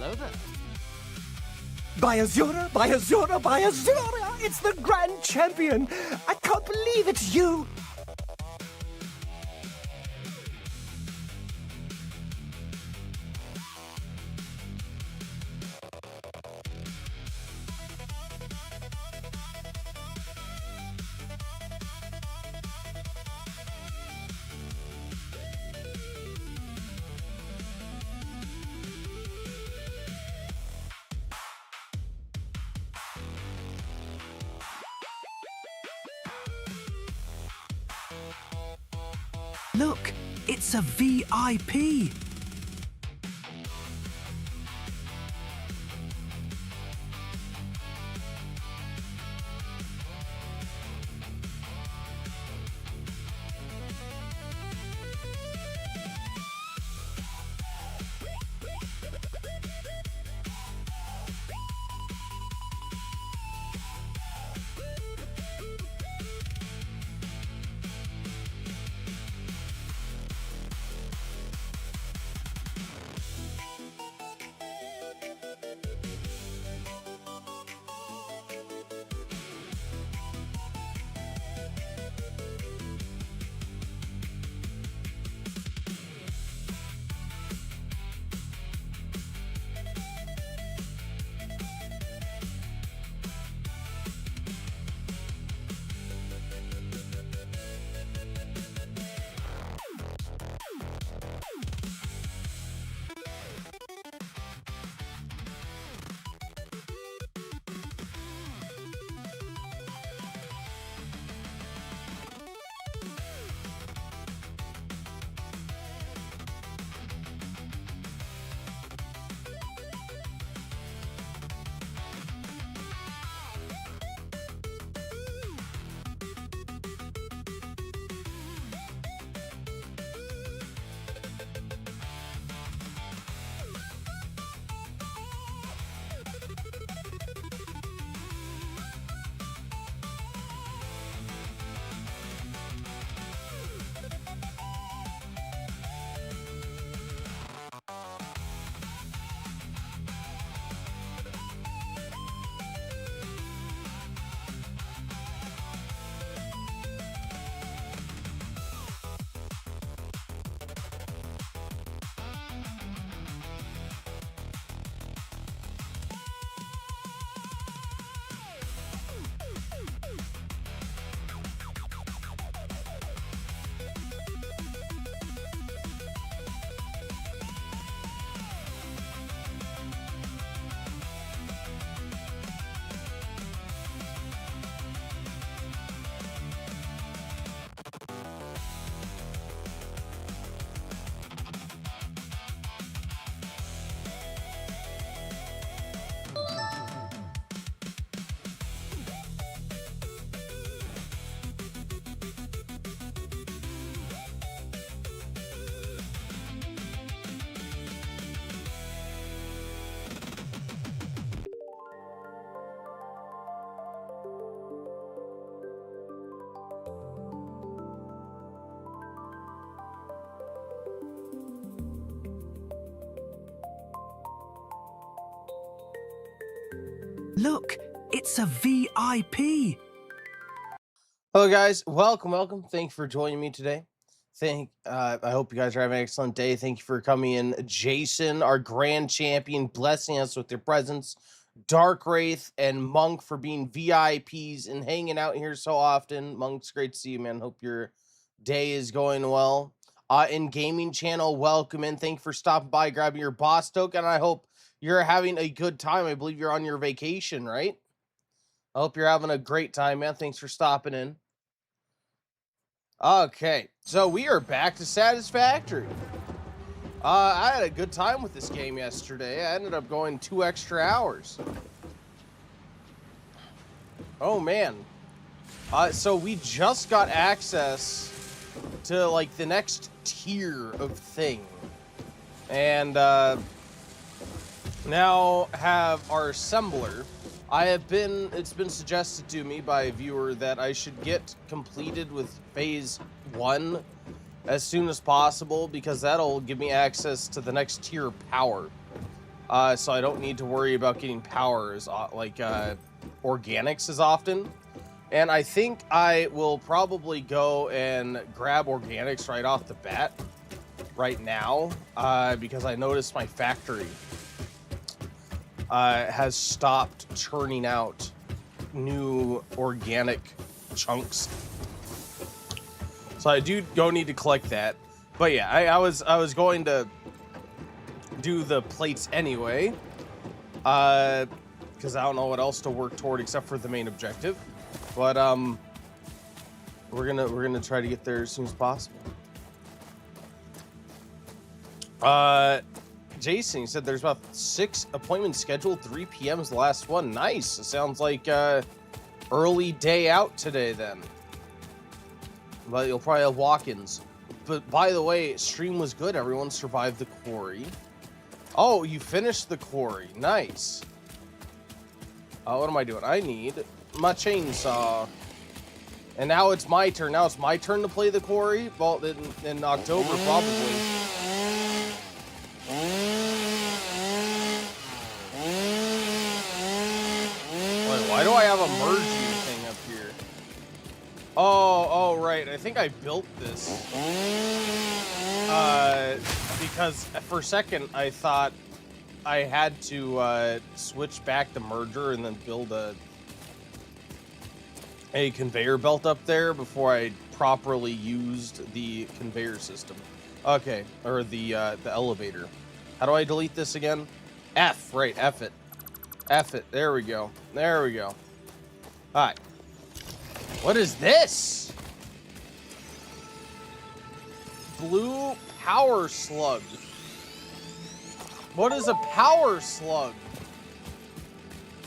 Hello there. By Azura, by Azura, by Azura! It's the Grand Champion! I can't believe it's you! Look, it's a VIP. Look, it's a VIP. Hello guys, welcome. Thank you for joining me today. I hope you guys are having an excellent day. Thank you for coming in. Jason, our grand champion, blessing us with your presence. Dark Wraith and Monk for being VIPs and hanging out here so often. Monk's great to see you, man. Hope your day is going well. In gaming channel, welcome in. Thank you for stopping by, grabbing your boss token. I hope you're having a good time. I believe you're on your vacation, right? I hope you're having a great time, man. Thanks for stopping in. Okay, so we are back to Satisfactory. I had a good time with this game yesterday. I ended up going 2 extra hours. Oh, man. So we just got access to, like, the next tier of thing. And, now have our assembler. It's been suggested to me by a viewer that I should get completed with phase 1 as soon as possible, because that'll give me access to the next tier of power. so I don't need to worry about getting powers like organics as often. And I think I will probably go and grab organics right off the bat right now, because I noticed my factory has stopped churning out new organic chunks. So I do need to collect that. But yeah, I was going to do the plates anyway, because I don't know what else to work toward except for the main objective. But we're gonna try to get there as soon as possible. Jason, you said there's about 6 appointments scheduled. 3 p.m. is the last one. Nice. It sounds like early day out today then. But you'll probably have walk-ins. But by the way, stream was good. Everyone survived the quarry. Oh, you finished the quarry. Nice. What am I doing? I need my chainsaw. And now it's my turn. Now it's my turn to play the quarry. Well, in October, probably. Wait, why do I have a merging thing up here? Oh, right. I think I built this. Because for a second, I thought I had to switch back the merger and then build a conveyor belt up there before I properly used the conveyor system. Okay, or the elevator. How do I delete this again? F, right, F it. F it, there we go. There we go. All right. What is this? Blue power slug. What is a power slug?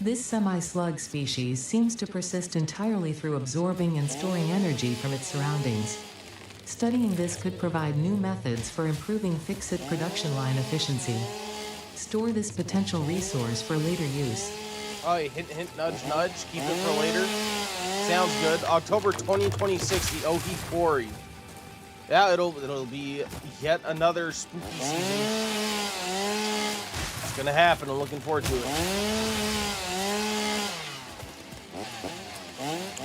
This semi-slug species seems to persist entirely through absorbing and storing energy from its surroundings. Studying this could provide new methods for improving fix-it production line efficiency. Store this potential resource for later use. Oh, hint, hint, nudge, nudge. Keep it for later. Sounds good. October 2026, the Ohi Quarry. Yeah, it'll be yet another spooky season. It's gonna happen. I'm looking forward to it.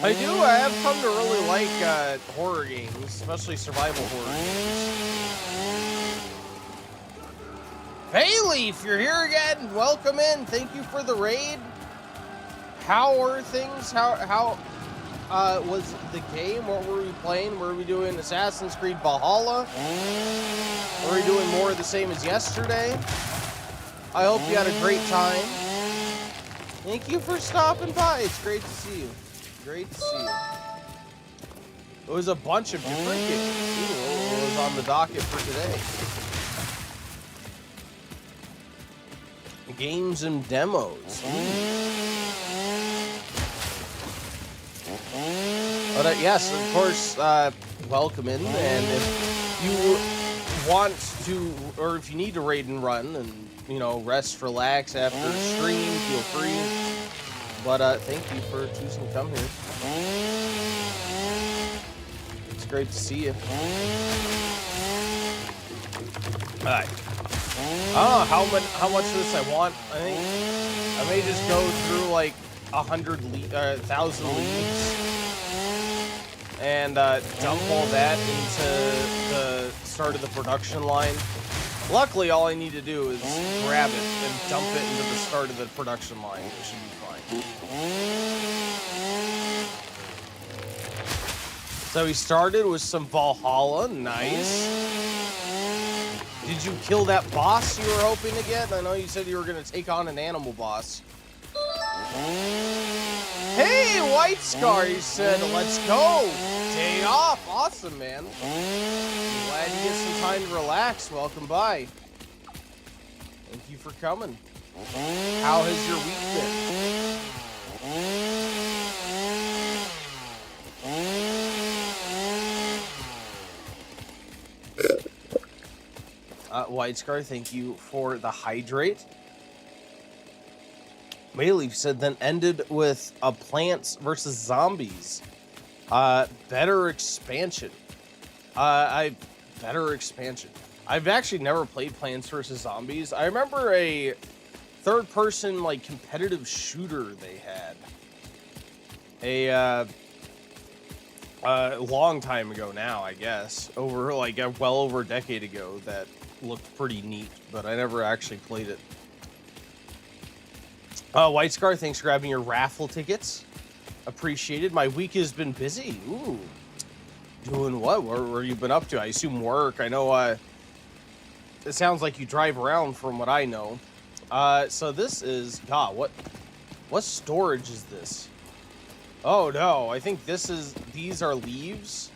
I have come to really like horror games, especially survival horror games. Bailey, if you're here again, welcome in. Thank you for the raid. How are things? How was the game? What were we playing? Were we doing Assassin's Creed Valhalla? Were we doing more of the same as yesterday? I hope you had a great time. Thank you for stopping by. It's great to see you. Great to see you. It was a bunch of different games. Ooh, what was on the docket for today? Games and demos. But yes, of course, welcome in. And if you want to, or if you need to raid and run and, rest, relax after stream, feel free. But thank you for choosing to come here. It's great to see you. All right. I don't know how much of this I want. I think I may just go through like 1,000 leads and dump all that into the start of the production line. Luckily, all I need to do is grab it and dump it into the start of the production line. It should be fine. So we started with some Valhalla. Nice. Did you kill that boss you were hoping to get? I know you said you were going to take on an animal boss. Hey, White Scar, you said, let's go. Day off. Awesome, man. Glad you get some time to relax. Welcome by. Thank you for coming. How has your week been? White Scar, thank you for the hydrate. Mayleaf said then ended with a Plants versus Zombies. Better expansion. Better expansion. I've actually never played Plants versus Zombies. I remember a third-person like competitive shooter they had a long time ago now, I guess, over like well over a decade ago, that looked pretty neat, but I never actually played it. White Scar, thanks for grabbing your raffle tickets. Appreciated. My week has been busy. Ooh. Doing what? Where you been up to? I assume work. I know it sounds like you drive around from what I know. So this is, God, what storage is this? Oh no, I think these are leaves.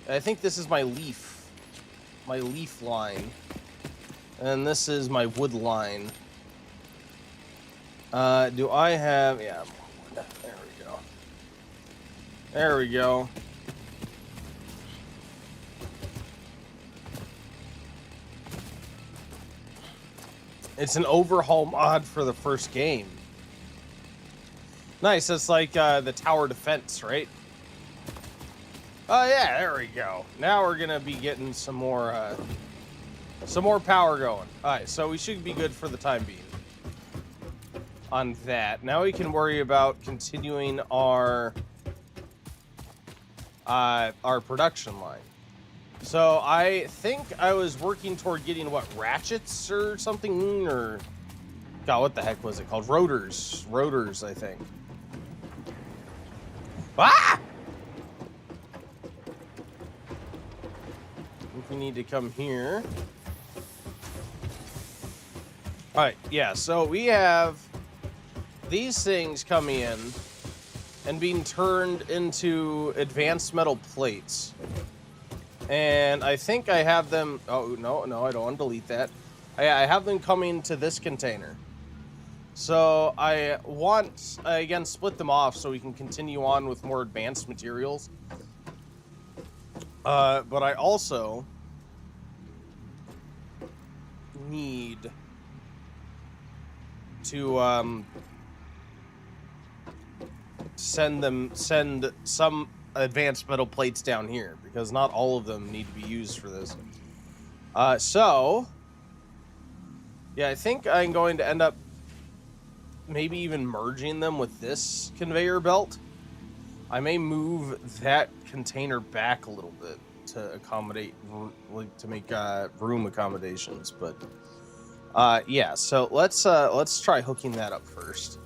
I think this is my leaf line. And this is my wood line. Do I have, yeah, there we go. There we go. It's an overhaul mod for the first game. Nice, it's like the tower defense, right? Oh yeah, there we go. Now we're gonna be getting some more power going. Alright, so we should be good for the time being on that. Now we can worry about continuing our production line. So I think I was working toward getting, what, ratchets or something, or God, what the heck was it called? Rotors, I think. Ah! I think we need to come here. All right, yeah. So we have these things coming in and being turned into advanced metal plates. And I think I have them... Oh, no, I don't want to delete that. I have them coming to this container. So I want, again, split them off so we can continue on with more advanced materials. But I also need to send some advanced metal plates down here, because not all of them need to be used for this. So yeah, I think I'm going to end up maybe even merging them with this conveyor belt. I may move that container back a little bit to accommodate, like, to make room accommodations, but yeah, so let's try hooking that up first.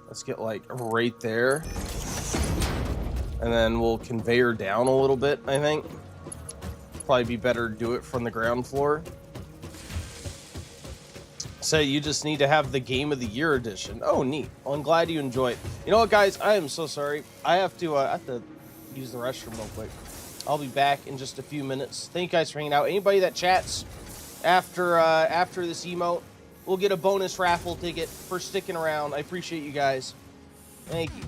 Let's get like right there, and then we'll conveyor down a little bit. I think probably be better to do it from the ground floor. So you just need to have the Game of the Year edition. Oh, neat. Well, I'm glad you enjoy it. You know what, guys? I am so sorry. I have to use the restroom real quick. I'll be back in just a few minutes. Thank you guys for hanging out. Anybody that chats after this emote will get a bonus raffle ticket for sticking around. I appreciate you guys. Thank you.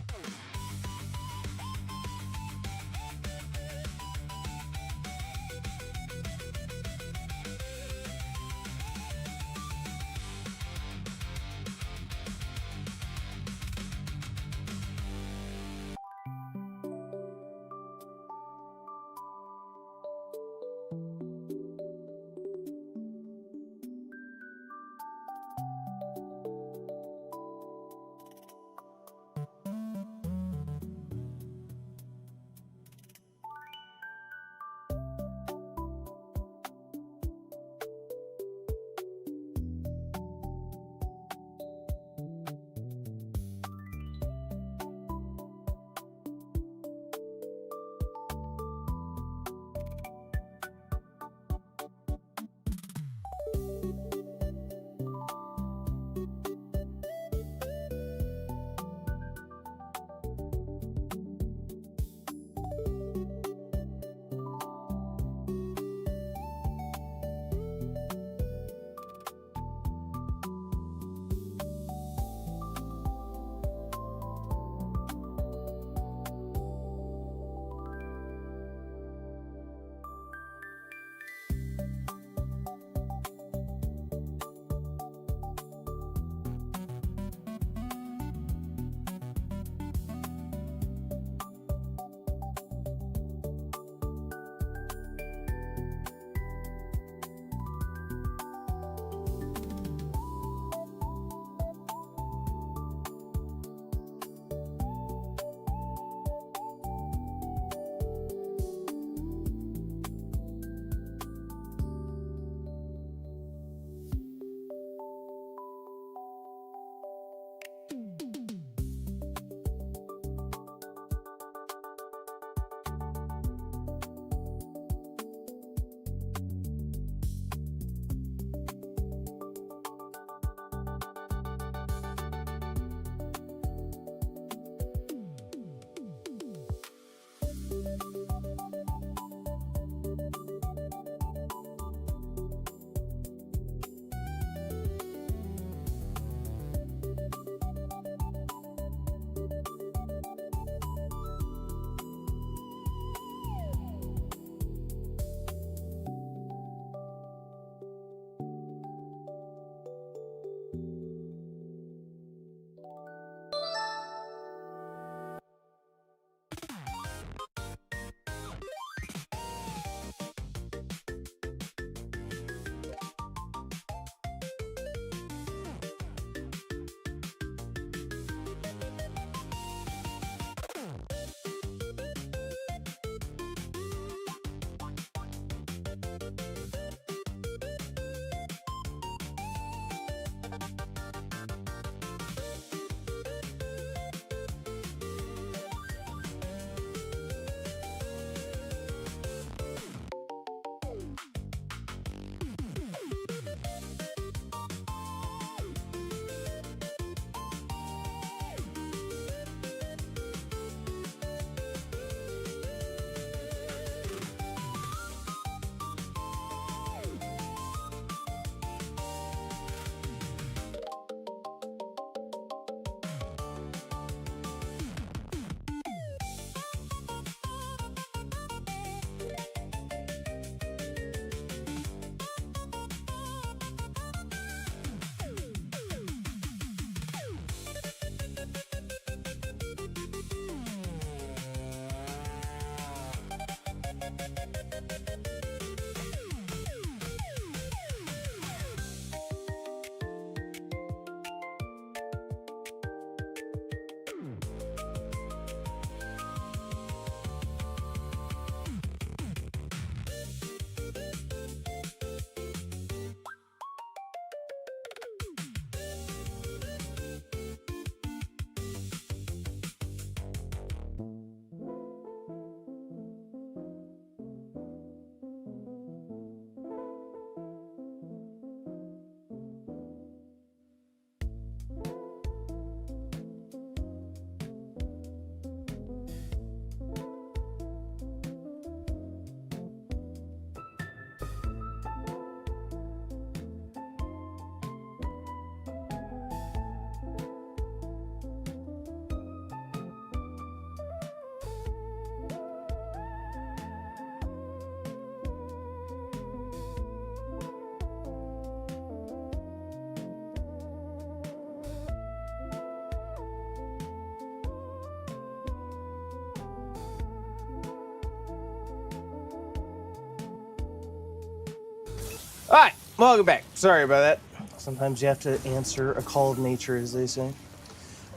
All right, welcome back. Sorry about that. Sometimes you have to answer a call of nature, as they say.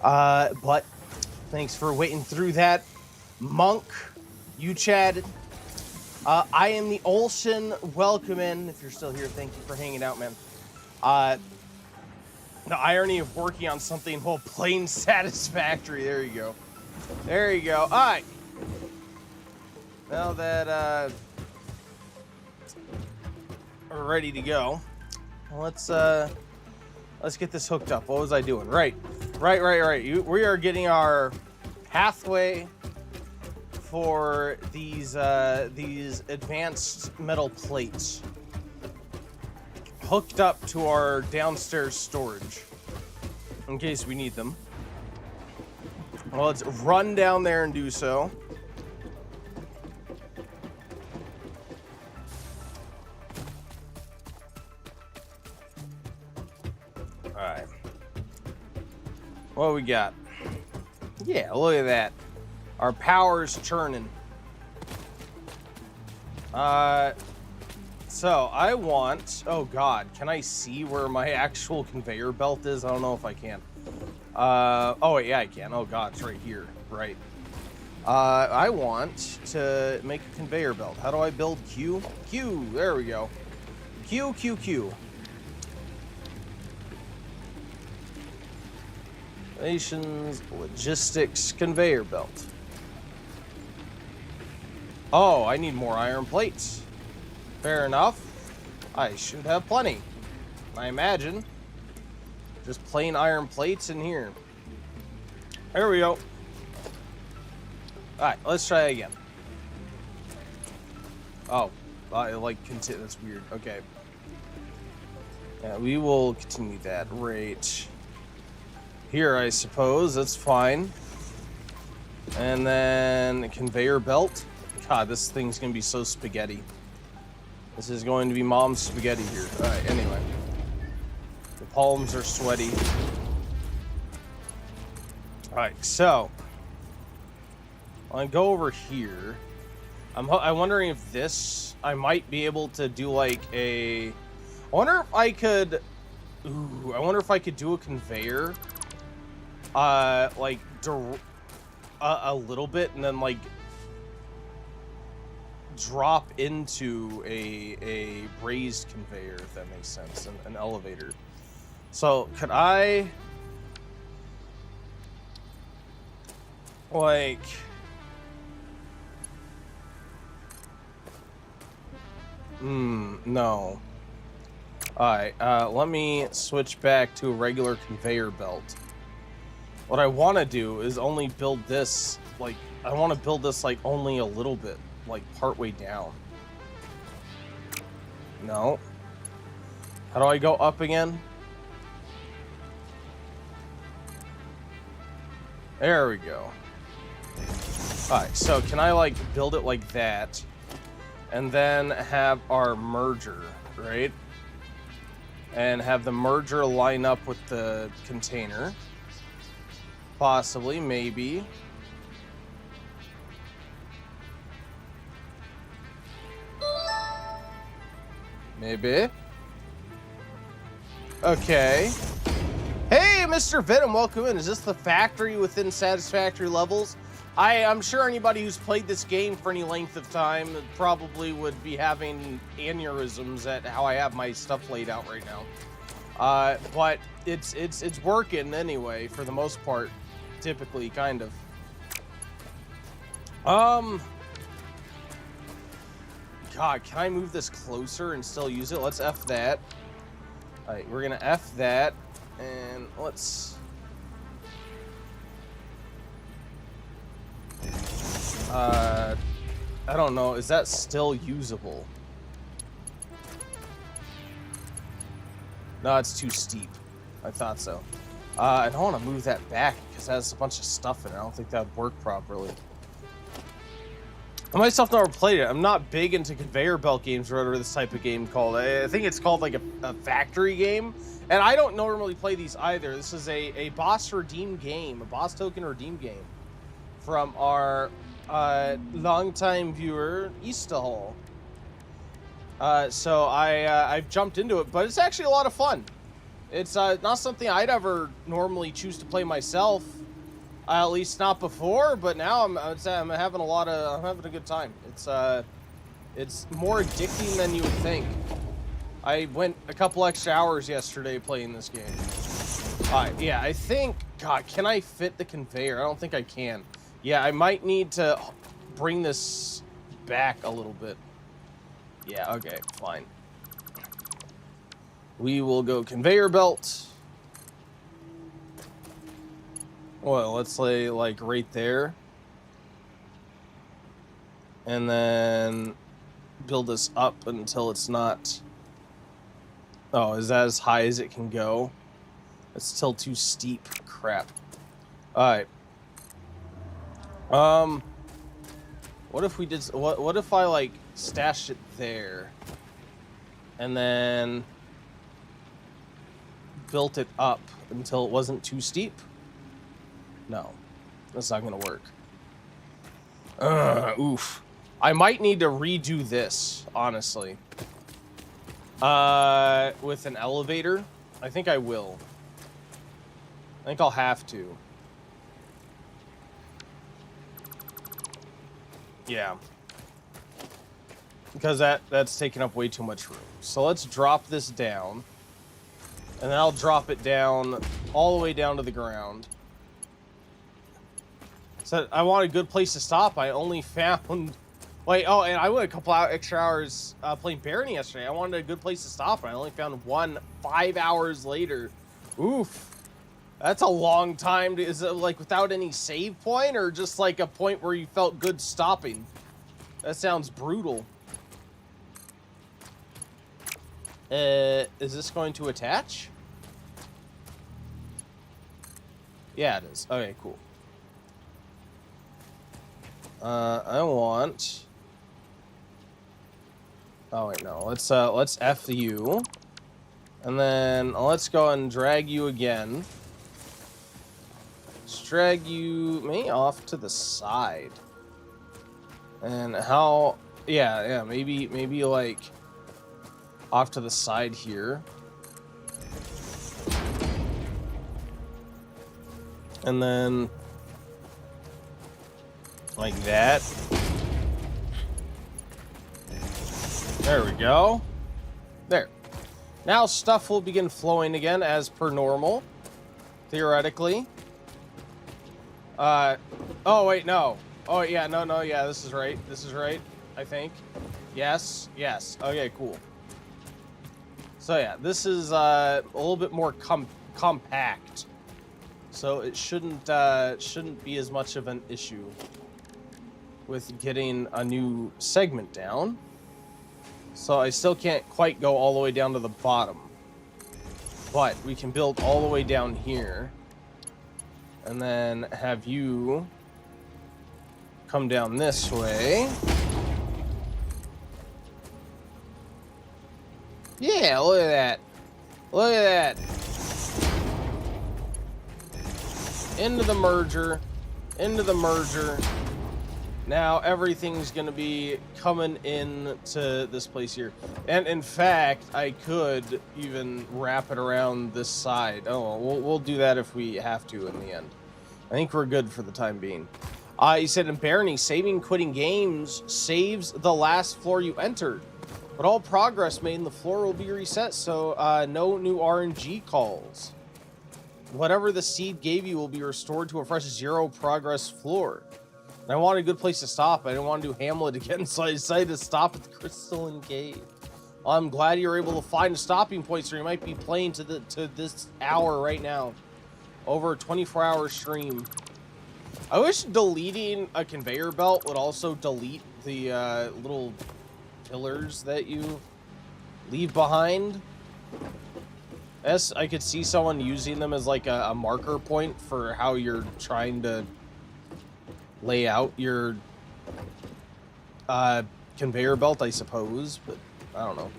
But thanks for waiting through that. Monk, you chatted. I am the Olsen. Welcome in. If you're still here, thank you for hanging out, man. The irony of working on something while playing Satisfactory. There you go. There you go. All right. Now that we're ready to go, let's get this hooked up. What was I doing? Right. We are getting our pathway for these advanced metal plates hooked up to our downstairs storage in case we need them. Well, let's run down there and do so. All right. What we got? Yeah, look at that. Our power's churning. So I want, oh God, can I see where my actual conveyor belt is? I don't know if I can. Oh wait, yeah, I can. Oh God, it's right here, right. I want to make a conveyor belt. How do I build Q? Q, there we go. Q. Nations, logistics, conveyor belt. Oh, I need more iron plates. Fair enough. I should have plenty, I imagine. Just plain iron plates in here. There we go. Alright, let's try again. Oh, I like continue. That's weird. Okay. Yeah, we will continue that right here, I suppose. That's fine. And then conveyor belt. God, this thing's gonna be so spaghetti. This is going to be mom's spaghetti here. All right. Anyway, the palms are sweaty. All right. So I'll go over here. I'm wondering if this, I might be able to do like a, I wonder if I could, ooh, I wonder if I could do a conveyor, like a little bit and then like drop into a raised conveyor, if that makes sense, an elevator. So could I, like, no. Alright, let me switch back to a regular conveyor belt. What I want to do is only build this, like, I want to build this, like, only a little bit, like, partway down. No. How do I go up again? There we go. Alright, so can I, like, build it like that? And then have our merger, right? And have the merger line up with the container. Possibly, maybe. Maybe. Okay. Hey, Mr. Venom, welcome in. Is this the factory within Satisfactory levels? I'm sure anybody who's played this game for any length of time probably would be having aneurysms at how I have my stuff laid out right now. But it's working anyway, for the most part. Typically, kind of. God, can I move this closer and still use it? Let's F that. Alright, we're gonna F that, and let's... I don't know, is that still usable? No, it's too steep. I thought so. I don't want to move that back because it has a bunch of stuff in it. I don't think that would work properly. I myself never played it. I'm not big into conveyor belt games or whatever this type of game called. I think it's called like a factory game. And I don't normally play these either. This is a boss redeem game, a boss token redeem game from our longtime viewer, Eastahall. So I've jumped into it, but it's actually a lot of fun. It's not something I'd ever normally choose to play myself, at least not before. But now I'm having I'm having a good time. It's more addicting than you would think. I went a couple extra hours yesterday playing this game. Yeah, I think, God, can I fit the conveyor? I don't think I can. Yeah, I might need to bring this back a little bit. Yeah, okay, fine. We will go conveyor belt. Well, let's say like right there. And then build this up until it's not... Oh, is that as high as it can go? It's still too steep. Crap. Alright. What if we did... What if I, like, stashed it there? And then... built it up until it wasn't too steep? No. That's not gonna work. Oof. I might need to redo this, honestly. With an elevator? I think I will. I think I'll have to. Yeah. Because that's taking up way too much room. So let's drop this down. And then I'll drop it down all the way down to the ground. So I want a good place to stop. I only found... Wait, oh, and I went a couple extra hours playing Barony yesterday. I wanted a good place to stop, and I only found one 5 hours later. Oof. That's a long time. Is it like without any save point, or just like a point where you felt good stopping? That sounds brutal. Is this going to attach? Yeah, it is. Okay, cool. I want... Oh, wait, no. Let's F you. And then let's go and drag you again. Let's drag you maybe off to the side. And how... Yeah, maybe like off to the side here. And then like that. There we go. There. Now stuff will begin flowing again as per normal, theoretically. Oh wait, no. Oh yeah, no, yeah, this is right. This is right, I think. Yes. Okay, cool. So yeah, this is a little bit more compact. So it shouldn't be as much of an issue with getting a new segment down. So I still can't quite go all the way down to the bottom, but we can build all the way down here and then have you come down this way. Yeah, look at that. Look at that. Into the merger. Into the merger. Now everything's going to be coming in to this place here. And in fact, I could even wrap it around this side. Oh, we'll do that if we have to in the end. I think we're good for the time being. He said in Barony, saving quitting games saves the last floor you entered. But all progress made in the floor will be reset, so no new RNG calls. Whatever the seed gave you will be restored to a fresh 0 progress floor. And I wanted a good place to stop. I didn't want to do Hamlet again, so I decided to stop at the Crystalline Cave. Well, I'm glad you were able to find a stopping point, so you might be playing to this hour right now. Over a 24-hour stream. I wish deleting a conveyor belt would also delete the little pillars that you leave behind. Yes, I could see someone using them as like a marker point for how you're trying to lay out your conveyor belt, I suppose, but I don't know.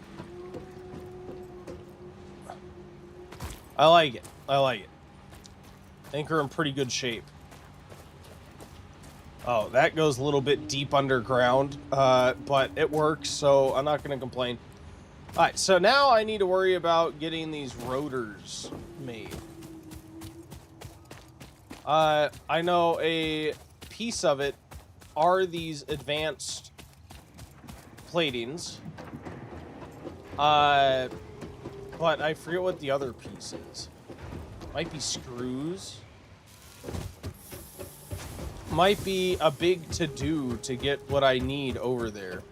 I like it. I think we're in pretty good shape. Oh, that goes a little bit deep underground, but it works, so I'm not going to complain. All right, so now I need to worry about getting these rotors made. I know a piece of it are these advanced platings. But I forget what the other piece is. Might be screws. Might be a big to-do to get what I need over there.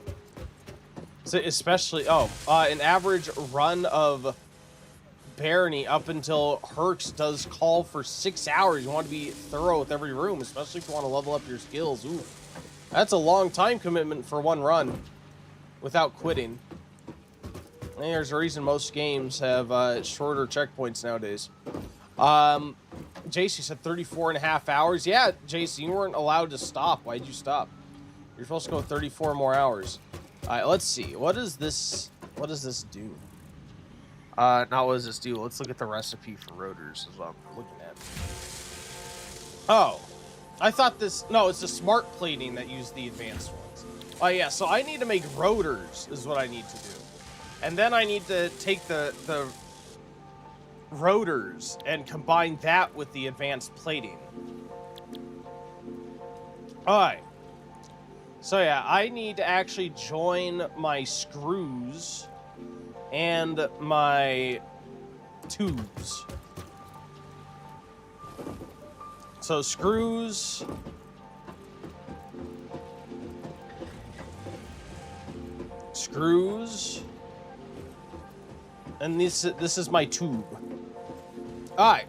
So especially, an average run of Barony up until Herx does call for 6 hours. You want to be thorough with every room, especially if you want to level up your skills. Ooh, that's a long time commitment for one run without quitting. And there's a reason most games have shorter checkpoints nowadays. JC said 34 and a half hours. Yeah, JC, you weren't allowed to stop. Why'd you stop? You're supposed to go 34 more hours. All right, let's see. What does this do? Not what does this do? Let's look at the recipe for rotors is what I'm looking at. Oh, I thought this... No, it's the smart plating that use the advanced ones. Oh, yeah, so I need to make rotors is what I need to do. And then I need to take the rotors and combine that with the advanced plating. All right. So yeah, I need to actually join my screws and my tubes. So screws, and this is my tube. All right.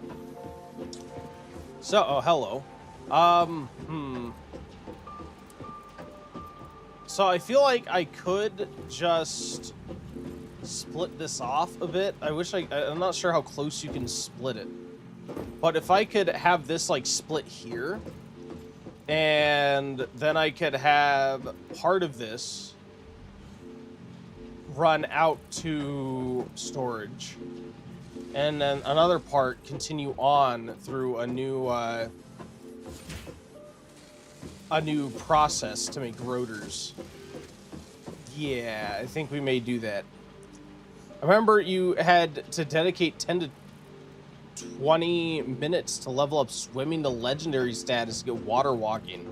So, oh, hello. So I feel like I could just split this off a bit. I'm not sure how close you can split it. But if I could have this like split here, and then I could have part of this run out to storage, and then another part continue on through a new process to make rotors. Yeah, I think we may do that. I remember you had to dedicate 10 to 20 minutes to level up swimming to legendary status to get water walking.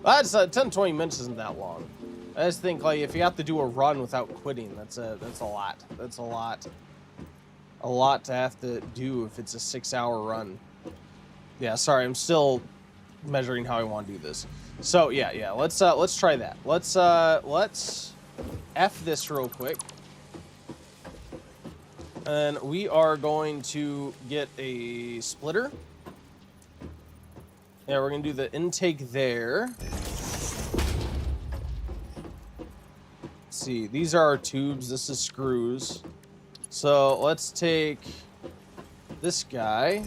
That's 10 20 minutes isn't that long. I just think like if you have to do a run without quitting, that's a lot. That's a lot to have to do if it's a 6-hour run. Yeah, sorry, I'm still measuring how I want to do this. So yeah, let's try that. Let's F this real quick. And we are going to get a splitter. Yeah, we're gonna do the intake there. Let's see, these are our tubes, this is screws. So let's take this guy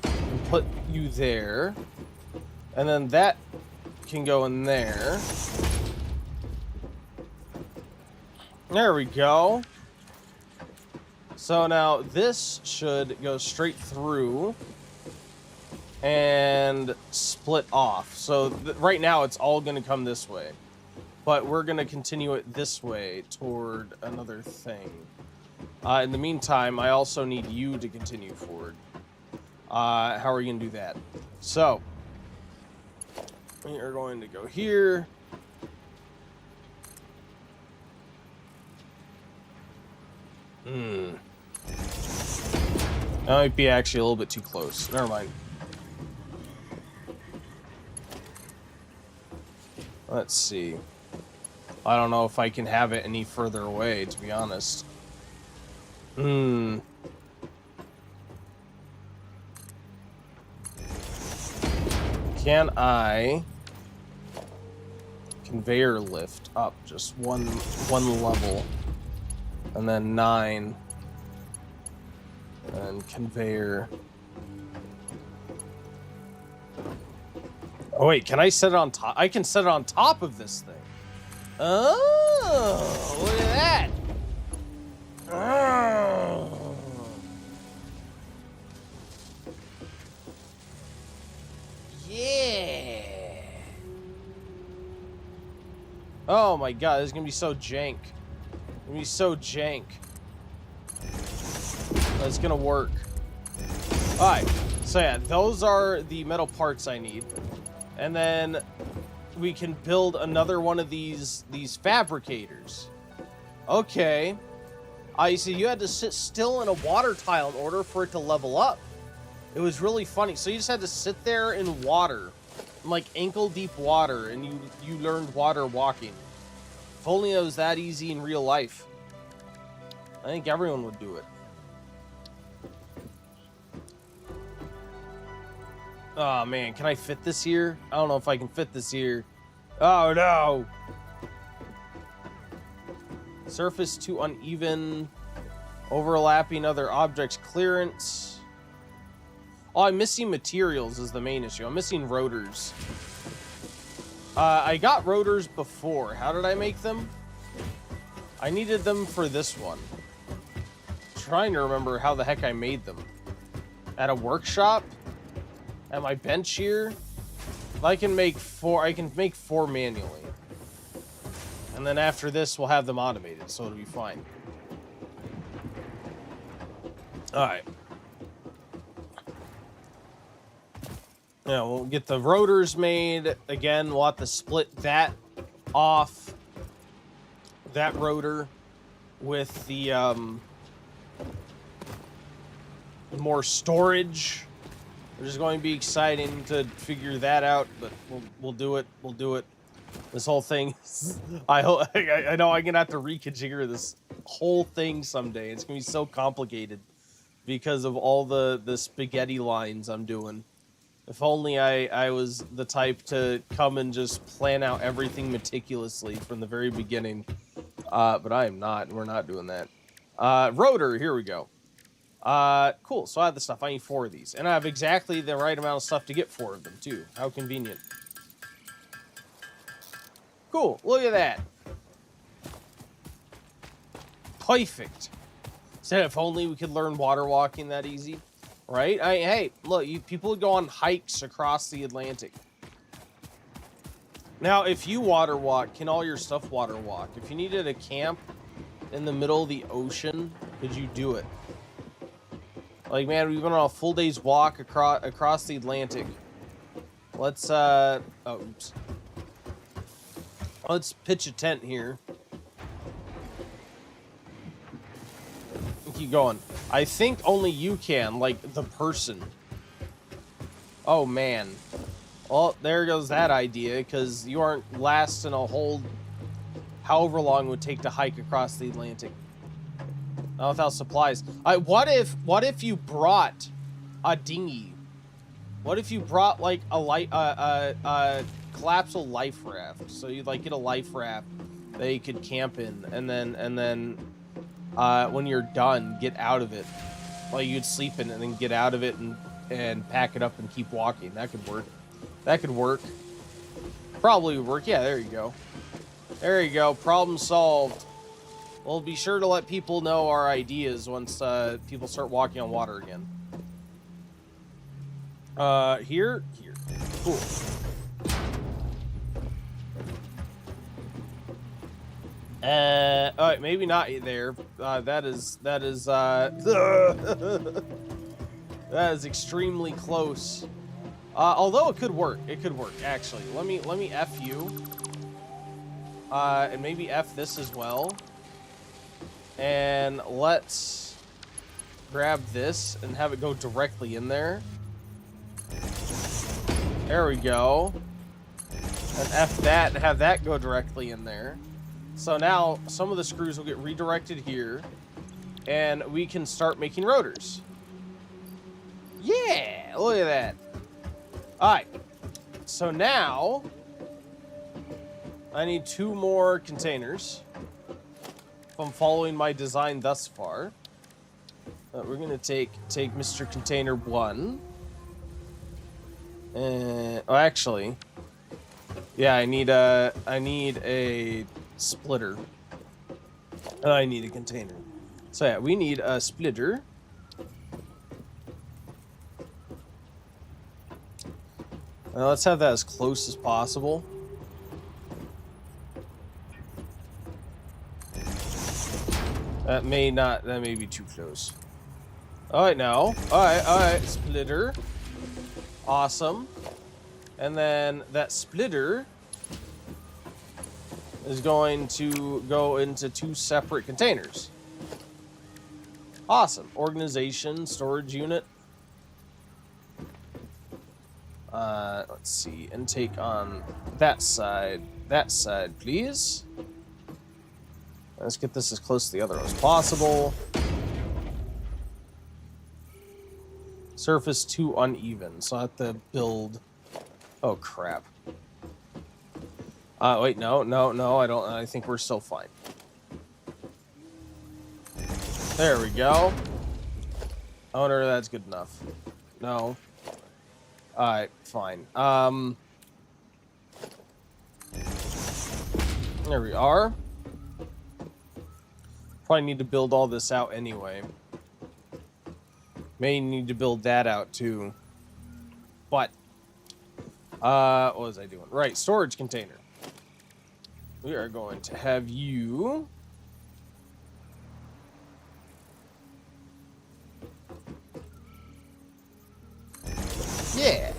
and put you there. And then that can go in there. There we go. So now this should go straight through and split off. So right now it's all going to come this way, but we're going to continue it this way toward another thing. In the meantime, I also need you to continue forward. How are we going to do that? So we are going to go here. That might be actually a little bit too close. Never mind. Let's see. I don't know if I can have it any further away, to be honest. Can I conveyor lift up just one level, and then 9, and conveyor? Oh wait, can I set it on top? I can set it on top of this thing. Oh, look at that. Oh. Yeah. Oh my god, this is gonna be so jank. It's gonna be so jank. But it's gonna work. Alright, so yeah, those are the metal parts I need. And then we can build another one of these fabricators. Okay. I see you had to sit still in a water tile in order for it to level up. It was really funny. So you just had to sit there in water, in like ankle deep water, and you learned water walking. If only it was that easy in real life. I think everyone would do it. Oh man, can I fit this here? I don't know if I can fit this here. Oh no! Surface too uneven. Overlapping other objects. Clearance. Oh, I'm missing materials is the main issue. I'm missing rotors. I got rotors before. How did I make them? I needed them for this one. I'm trying to remember how the heck I made them. At a workshop? At my bench here? I can make 4 manually. And then after this, we'll have them automated, so it'll be fine. Alright. Yeah, we'll get the rotors made. Again, we'll have to split that off. That rotor with the more storage. Which is going to be exciting to figure that out, but we'll do it. We'll do it. This whole thing, I know I'm gonna have to reconfigure this whole thing someday. It's gonna be so complicated because of all the spaghetti lines I'm doing. If only I was the type to come and just plan out everything meticulously from the very beginning. But I am not. We're not doing that. Rotor, here we go. Cool. So I have the stuff. I need 4 of these. And I have exactly the right amount of stuff to get 4 of them, too. How convenient. Cool. Look at that. Perfect. Said if only we could learn water walking that easy. Right? Hey, look, people go on hikes across the Atlantic. Now, if you water walk, can all your stuff water walk? If you needed a camp in the middle of the ocean, could you do it? Like, man, we went on a full day's walk across the Atlantic. Let's, oh, oops. Let's pitch a tent here. Keep going. I think only you can, like, the person. Oh, man. Well, there goes that idea, because you aren't lasting a whole... however long it would take to hike across the Atlantic. Not without supplies. What if you brought a dinghy? What if you brought, like, a collapsible life raft? So you'd, like, get a life raft that you could camp in, and then when you're done, get out of it. Like, you'd sleep in it and then get out of it and pack it up and keep walking. That could work. That could work. Probably would work. Yeah, there you go. There you go. Problem solved. We'll be sure to let people know our ideas once people start walking on water again. Here. Cool. All right, maybe not there. That is that is extremely close. Although it could work. It could work, actually. Let me F you. And maybe F this as well. And let's grab this and have it go directly in there. There we go. And F that and have that go directly in there. So now some of the screws will get redirected here. And we can start making rotors. Yeah! Look at that. Alright. So now I need 2 more containers. If I'm following my design thus far. We're gonna take Mr. Container 1. Oh, actually, yeah, I need a splitter. I need a container. So yeah, we need a splitter. Let's have that as close as possible. That may be too close. Alright now. Alright, splitter. Awesome. And then that splitter is going to go into 2 separate containers. Awesome. Organization, storage unit. Let's see. Intake on that side. That side, please. Let's get this as close to the other one as possible. Surface too uneven, so I have to build... Oh, crap. Wait, no, I don't... I think we're still fine. There we go. Oh, no, that's good enough. No. Alright, fine. There we are. Probably need to build all this out anyway. May need to build that out too. But what was I doing? Right, storage container. We are going to have you yeah.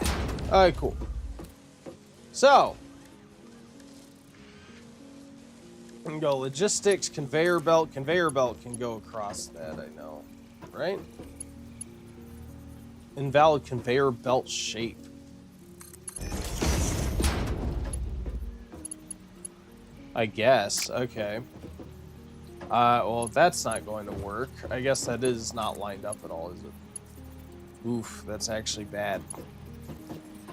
Alright, cool. So we can go logistics, conveyor belt. Conveyor belt can go across that, I know. Right? Invalid conveyor belt shape. I guess. Okay. Well, if that's not going to work, I guess that is not lined up at all, is it? Oof, that's actually bad.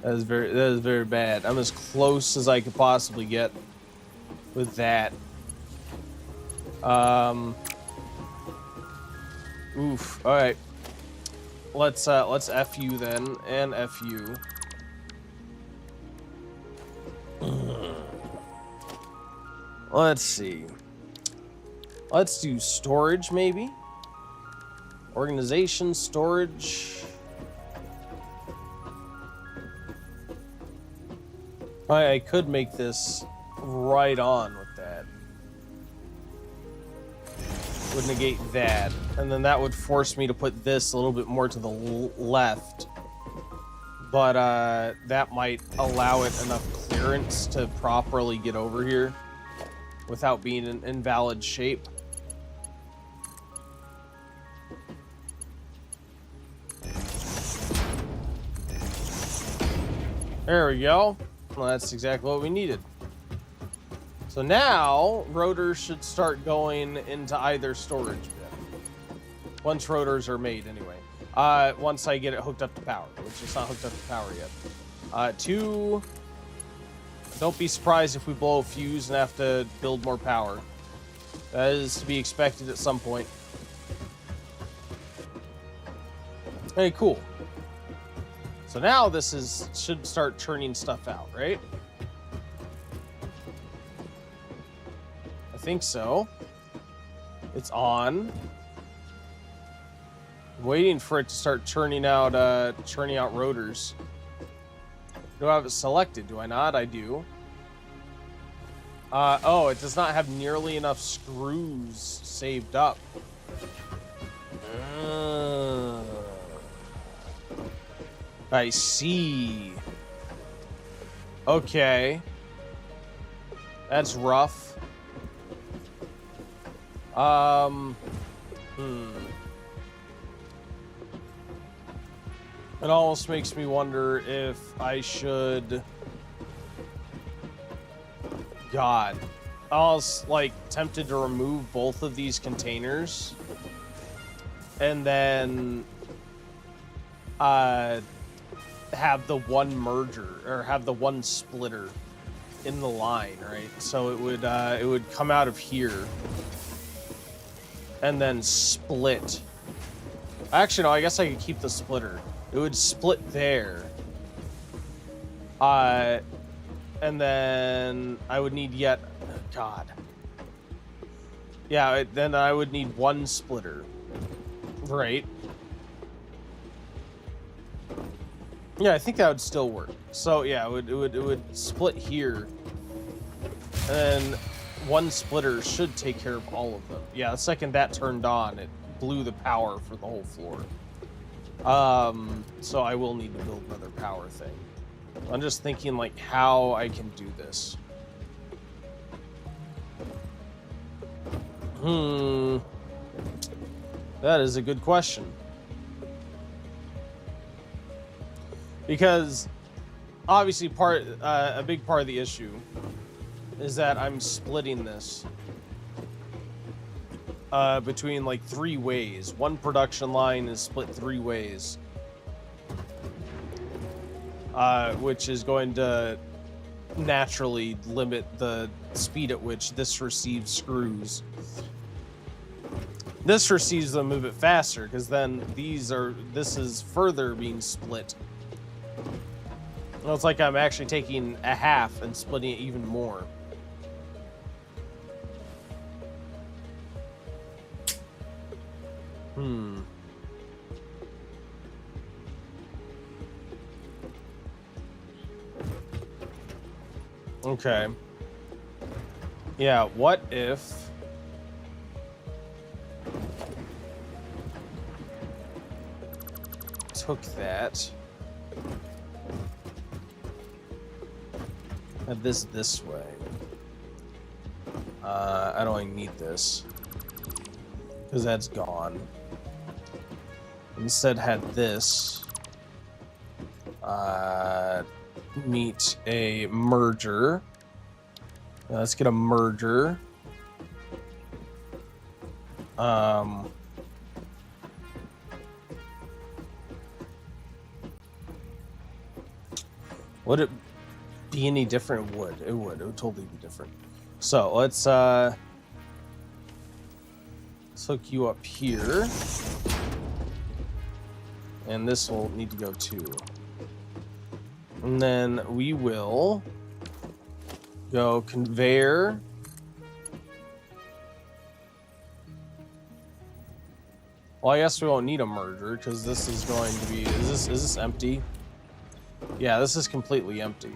That is very bad. I'm as close as I could possibly get with that. Oof. All right. Let's F you then, and F you. Let's see. Let's do storage, maybe. Organization, storage. I could make this right on with that. Would negate that, and then that would force me to put this a little bit more to the left. But that might allow it enough clearance to properly get over here without being an invalid shape. There we go. Well, that's exactly what we needed. So now rotors should start going into either storage bin. Once rotors are made, anyway. Once I get it hooked up to power, which is not hooked up to power yet. 2. Don't be surprised if we blow a fuse and have to build more power. That is to be expected at some point. Hey, cool. So now this should start churning stuff out, right? I think so. It's on. I'm waiting for it to start churning out rotors. Do I have it selected? Do I not? I do. Oh, it does not have nearly enough screws saved up. I see. Okay. That's rough. It almost makes me wonder if I should... God. I was, like, tempted to remove both of these containers. And then... have the one merger, or have the one splitter in the line, right? So it would come out of here. And then split. Actually, no, I guess I could keep the splitter. It would split there. And then I would need yet... God. Yeah, then I would need one splitter. Right. Yeah, I think that would still work. So yeah, it would split here. And then one splitter should take care of all of them. Yeah, the second that turned on, it blew the power for the whole floor. So I will need to build another power thing. I'm just thinking like how I can do this. That is a good question. Because obviously a big part of the issue is that I'm splitting this between like 3 ways. One production line is split 3 ways, which is going to naturally limit the speed at which this receives screws. This receives them, move it faster, because then this is further being split. Well, it's like I'm actually taking a half and splitting it even more. Okay. Yeah, what if... took that... had this way. I don't even need this, because that's gone. Instead had this meet a merger. Let's get a merger. Would it be any different? It would. It would totally be different. So let's Let's hook you up here. And this will need to go too. And then we will go conveyor. Well, I guess we won't need a merger because this is going to be, is this empty? Yeah, this is completely empty.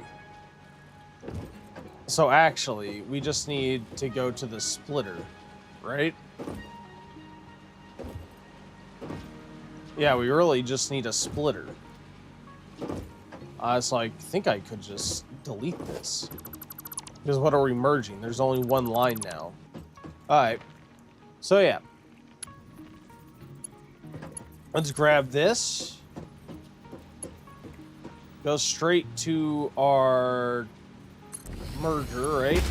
So actually, we just need to go to the splitter, right? Yeah, we really just need a splitter. So I think I could just delete this. Because what are we merging? There's only one line now. Alright. So yeah. Let's grab this. Go straight to our merger, right?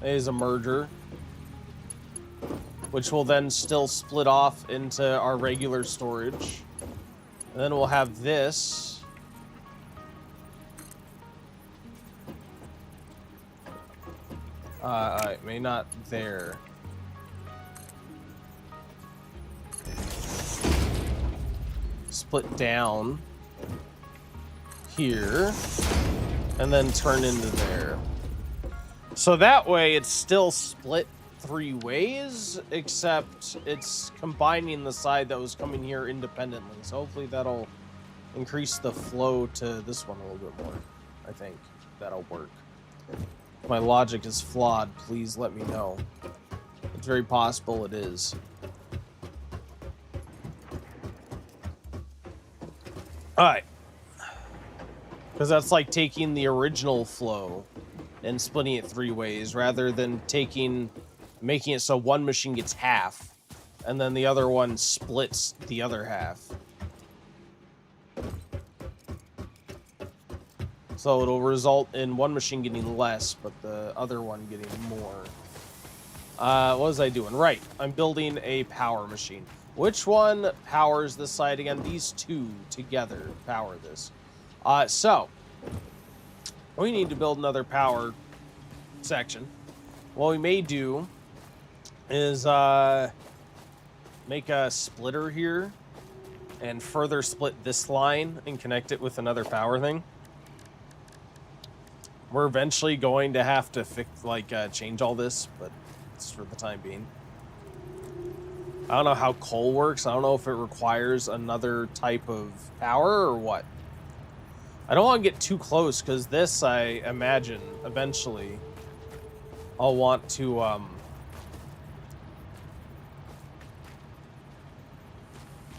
It is a merger. Which will then still split off into our regular storage. And then we'll have this. Alright, maybe not there. Split down here. And then turn into there. So that way it's still split 3 ways, except it's combining the side that was coming here independently. So hopefully that'll increase the flow to this one a little bit more. I think that'll work. If my logic is flawed, please let me know. It's very possible it is. Alright. Because that's like taking the original flow and splitting it 3 ways, rather than making it so one machine gets half, and then the other one splits the other half. So it'll result in one machine getting less, but the other one getting more. What was I doing? Right, I'm building a power machine. Which one powers this side again? These two together power this. So we need to build another power section. What we may do is make a splitter here and further split this line and connect it with another power thing. We're eventually going to have to change all this, but it's for the time being. I don't know how coal works. I don't know if it requires another type of power or what. I don't want to get too close because this, I imagine, eventually I'll want to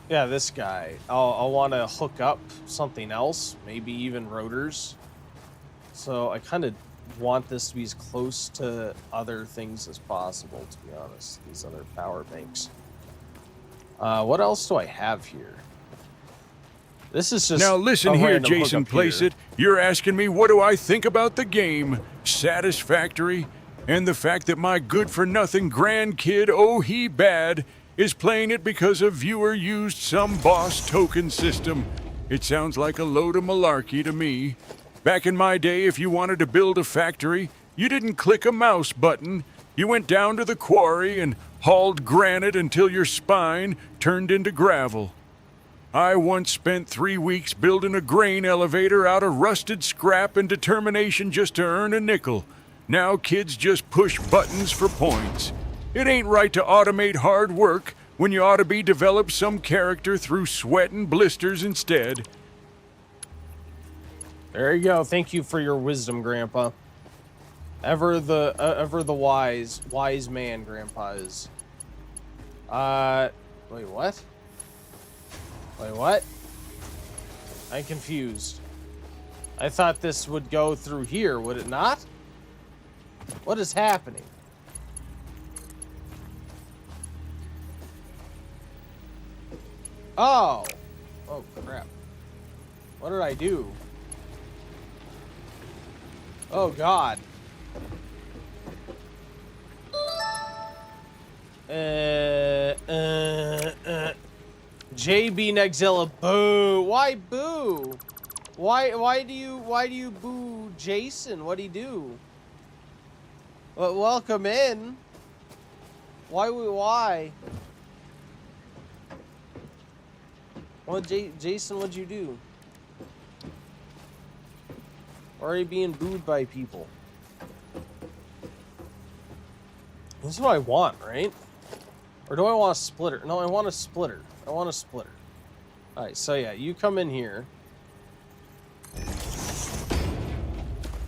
yeah, this guy. I'll want to hook up something else, maybe even rotors. So I kind of want this to be as close to other things as possible, to be honest. These other power banks. What else do I have here? This is just now listen here, Jason Placeit. You're asking me what do I think about the game, Satisfactory, and the fact that my good-for-nothing grandkid, oh he bad, is playing it because a viewer used some boss token system. It sounds like a load of malarkey to me. Back in my day, if you wanted to build a factory, you didn't click a mouse button. You went down to the quarry and hauled granite until your spine turned into gravel. I once spent 3 weeks building a grain elevator out of rusted scrap and determination just to earn a nickel. Now kids just push buttons for points. It ain't right to automate hard work when you ought to be develop some character through sweat and blisters instead. There you go. Thank you for your wisdom, Grandpa. Ever the wise man, Grandpa is. Wait, what? Wait, what? I'm confused. I thought this would go through here, would it not? What is happening? Oh! Oh, crap. What did I do? Oh, God. JB Nexzilla, boo. Why boo? Why do you boo Jason? What'd he do? Well, welcome in. Why? What, Jason, what'd you do? Or are you being booed by people? This is what I want, right? Or do I want a splitter? No, I want a splitter. I want a splitter. Alright, so yeah, you come in here.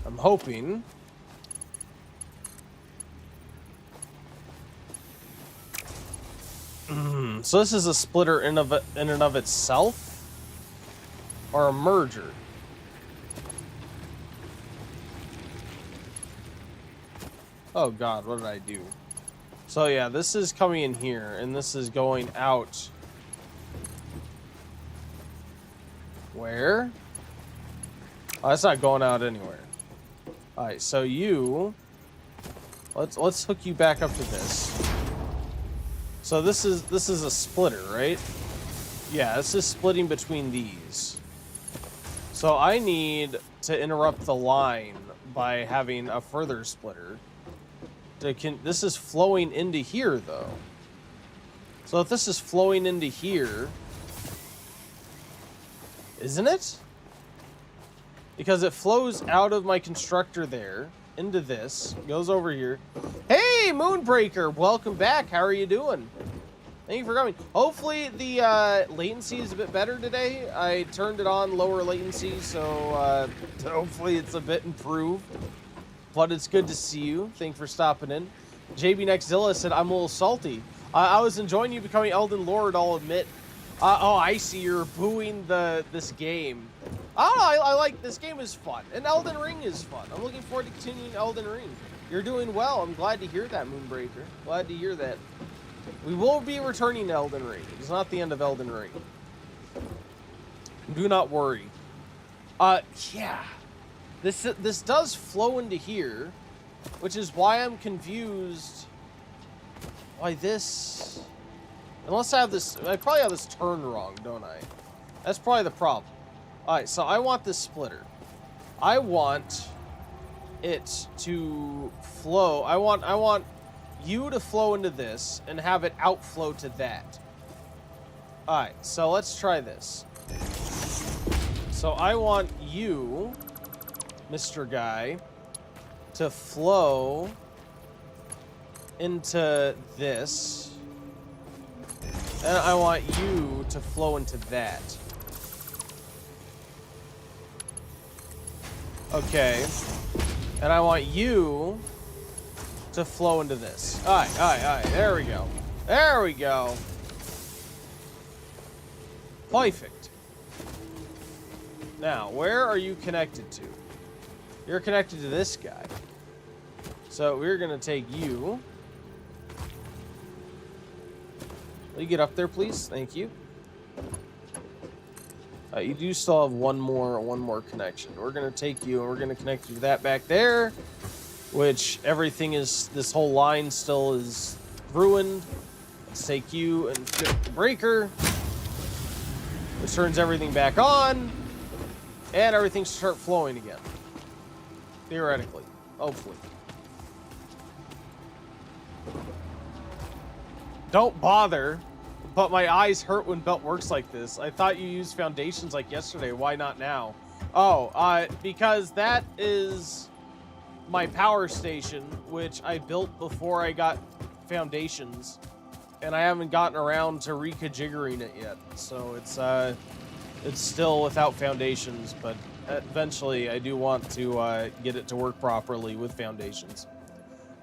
I'm hoping. So this is a splitter in and of itself? Or a merger? Oh god, what did I do? So yeah, this is coming in here, and this is going out. Where? Oh, that's not going out anywhere. Alright, so you... Let's hook you back up to this. So this is a splitter, right? Yeah, this is splitting between these. So I need to interrupt the line by having a further splitter. This is flowing into here, though. So if this is flowing into here... Isn't it? Because it flows out of my constructor there, into this, goes over here. Hey, Moonbreaker! Welcome back. How are you doing? Thank you for coming. Hopefully the latency is a bit better today. I turned it on lower latency, so hopefully it's a bit improved. But it's good to see you. Thanks for stopping in. JB Nextzilla said, I'm a little salty. I was enjoying you becoming Elden Lord, I'll admit. Oh, I see. You're booing this game. Oh, I like this game is fun. And Elden Ring is fun. I'm looking forward to continuing Elden Ring. You're doing well. I'm glad to hear that, Moonbreaker. Glad to hear that. We will be returning to Elden Ring. It's not the end of Elden Ring. Do not worry. Yeah. This does flow into here, which is why I'm confused why this... Unless I have this... I probably have this turned wrong, don't I? That's probably the problem. Alright, so I want this splitter. I want it to flow. I want you to flow into this and have it outflow to that. Alright, so let's try this. So I want you, Mr. Guy, to flow into this. And I want you to flow into that. Okay. And I want you to flow into this. Alright. There we go. There we go. Perfect. Now, where are you connected to? You're connected to this guy. So we're going to take you. Will you get up there, please? Thank you. You do still have one more connection. We're gonna take you and we're gonna connect you to that back there, which everything is. This whole line still is ruined. Let's take you and get the breaker, which turns everything back on, and everything should start flowing again. Theoretically, hopefully. Don't bother, but my eyes hurt when belt works like this. I thought you used foundations like yesterday. Why not now? Oh, because that is my power station, which I built before I got foundations, and I haven't gotten around to reconfiguring it yet. So it's still without foundations, but eventually I do want to get it to work properly with foundations.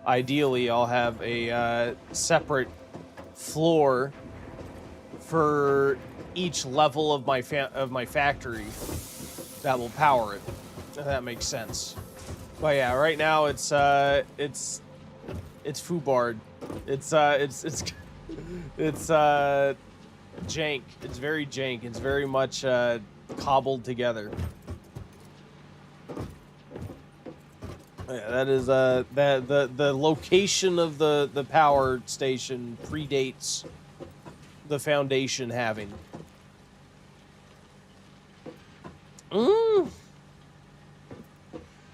Ideally, I'll have a separate floor for each level of my factory that will power it, if that makes sense. But yeah, right now it's foobarred. It's jank. It's very jank. It's very much cobbled together. Yeah, that is the location of the power station predates the foundation having.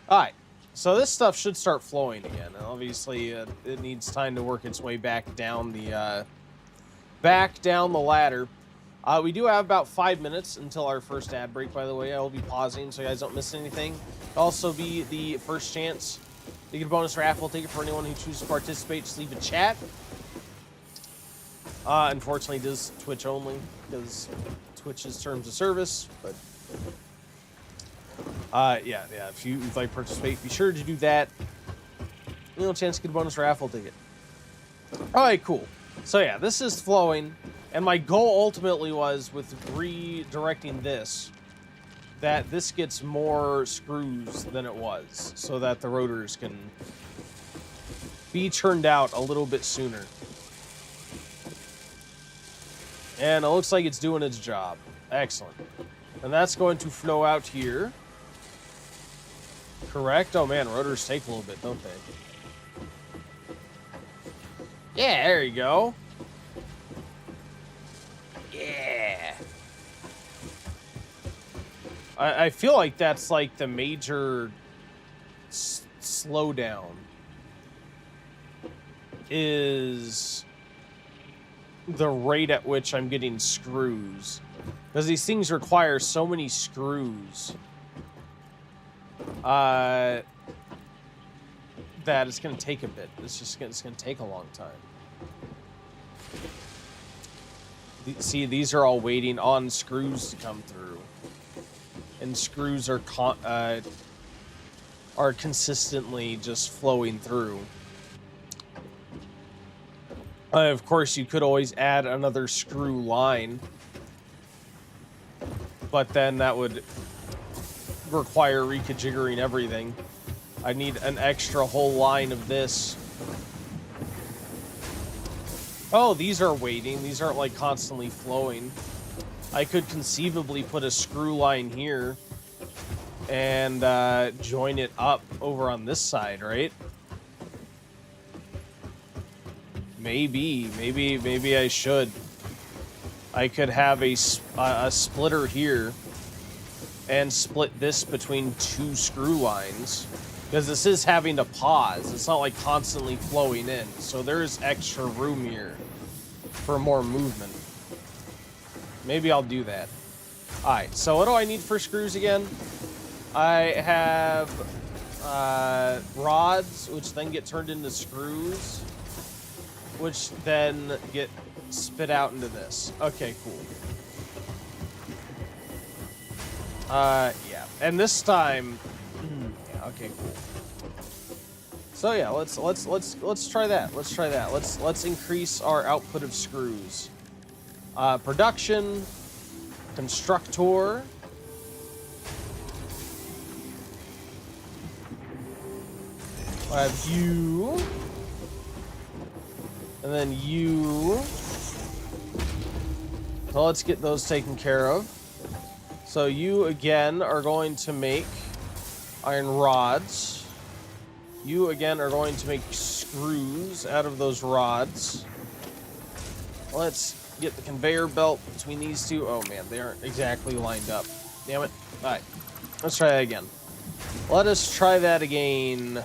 Alright, So this stuff should start flowing again. And obviously, it needs time to work its way back down the ladder. We do have about 5 minutes until our first ad break, by the way. I will be pausing so you guys don't miss anything. It'll also be the first chance to get a bonus raffle ticket for anyone who chooses to participate. Just leave a chat. Unfortunately, it is Twitch only because Twitch's terms of service. But yeah. If you'd like to participate, be sure to do that. A chance to get a bonus raffle ticket. All right, cool. So yeah, this is flowing, and my goal ultimately was with redirecting this, that this gets more screws than it was, so that the rotors can be churned out a little bit sooner. And it looks like it's doing its job. Excellent. And that's going to flow out here. Correct? Oh man, rotors take a little bit, don't they? Yeah, there you go. Yeah. I feel like that's like the major slowdown is the rate at which I'm getting screws. Because these things require so many screws. That it's going to take a bit. It's going to take a long time. See, these are all waiting on screws to come through. And screws are consistently just flowing through. Of course, you could always add another screw line. But then that would require reconfiguring everything. I need an extra whole line of this. Oh, these are waiting. These aren't like constantly flowing. I could conceivably put a screw line here and join it up over on this side, right? Maybe I should. I could have a splitter here and split this between two screw lines, because this is having to pause. It's not like constantly flowing in, so there's extra room here for more movement. Maybe I'll do that. Alright, so what do I need for screws again? I have rods, which then get turned into screws, which then get spit out into this. Okay, cool. Yeah, and this time, yeah, okay, cool. So yeah, let's try that. Let's increase our output of screws. Production, constructor. I have you, and then you. So let's get those taken care of. So you again are going to make iron rods. You again are going to make screws out of those rods. Let's get the conveyor belt between these two. Oh man, they aren't exactly lined up. Damn it. Alright, let's try that again. Let us try that again.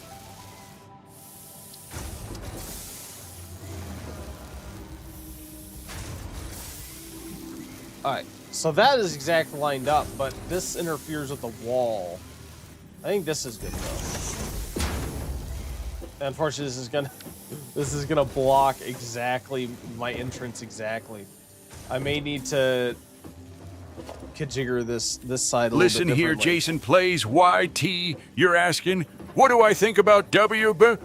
Alright, so that is exactly lined up, but this interferes with the wall. I think this is good though. Unfortunately, this is gonna block exactly my entrance exactly. I may need to configure this side a little bit Listen differently. here, Jason Plays YT. You're asking, what do I think about WWE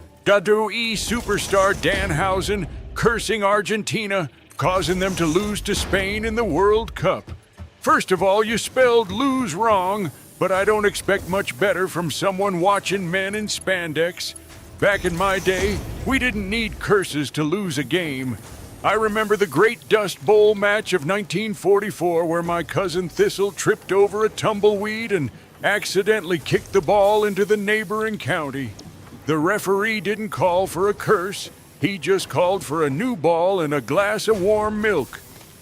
superstar Danhausen cursing Argentina, causing them to lose to Spain in the World Cup? First of all, you spelled lose wrong, but I don't expect much better from someone watching men in spandex. Back in my day, we didn't need curses to lose a game. I remember the Great Dust Bowl match of 1944 where my cousin Thistle tripped over a tumbleweed and accidentally kicked the ball into the neighboring county. The referee didn't call for a curse. He just called for a new ball and a glass of warm milk.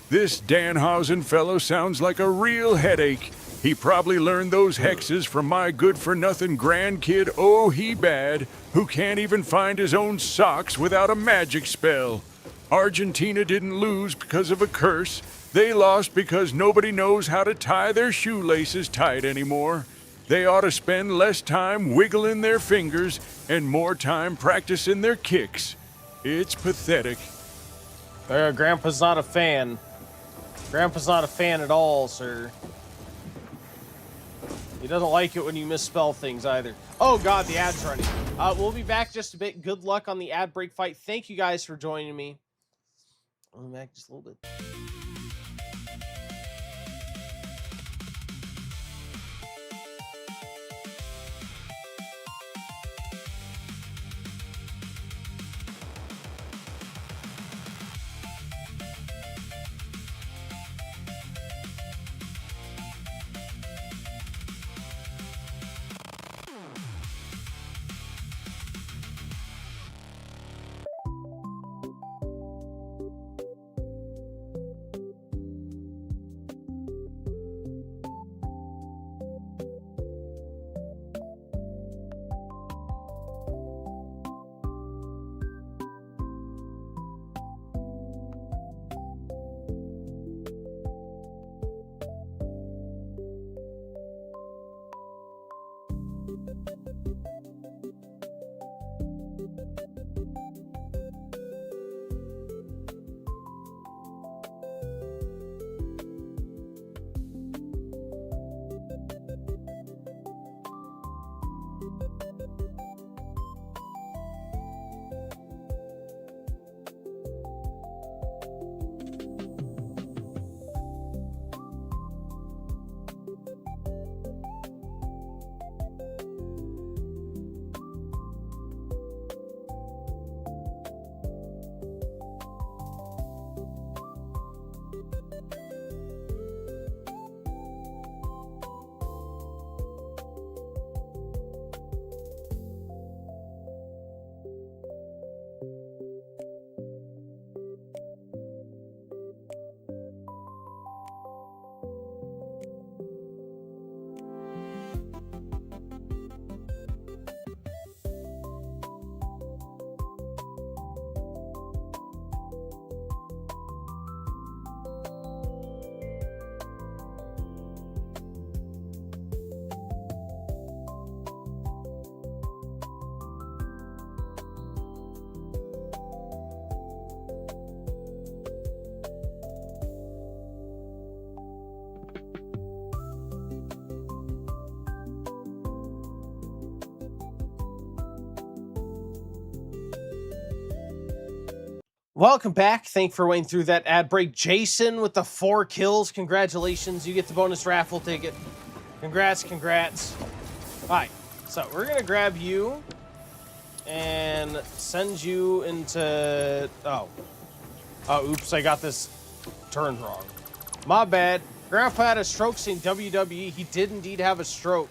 This Danhausen fellow sounds like a real headache. He probably learned those hexes from my good-for-nothing grandkid, oh he bad, who can't even find his own socks without a magic spell. Argentina didn't lose because of a curse. They lost because nobody knows how to tie their shoelaces tight anymore. They ought to spend less time wiggling their fingers and more time practicing their kicks. It's pathetic. Grandpa's not a fan. Grandpa's not a fan at all, sir. He doesn't like it when you misspell things either. Oh god, the ad's running. We'll be back just a bit. Good luck on the ad break fight. Thank you guys for joining me. I'll be back just a little bit. Welcome back. Thank you for waiting through that ad break. Jason with the 4 kills. Congratulations. You get the bonus raffle ticket. Congrats, congrats. All right. So we're going to grab you and send you into... Oh, oops. I got this turned wrong. My bad. Grandpa had a stroke in WWE. He did indeed have a stroke.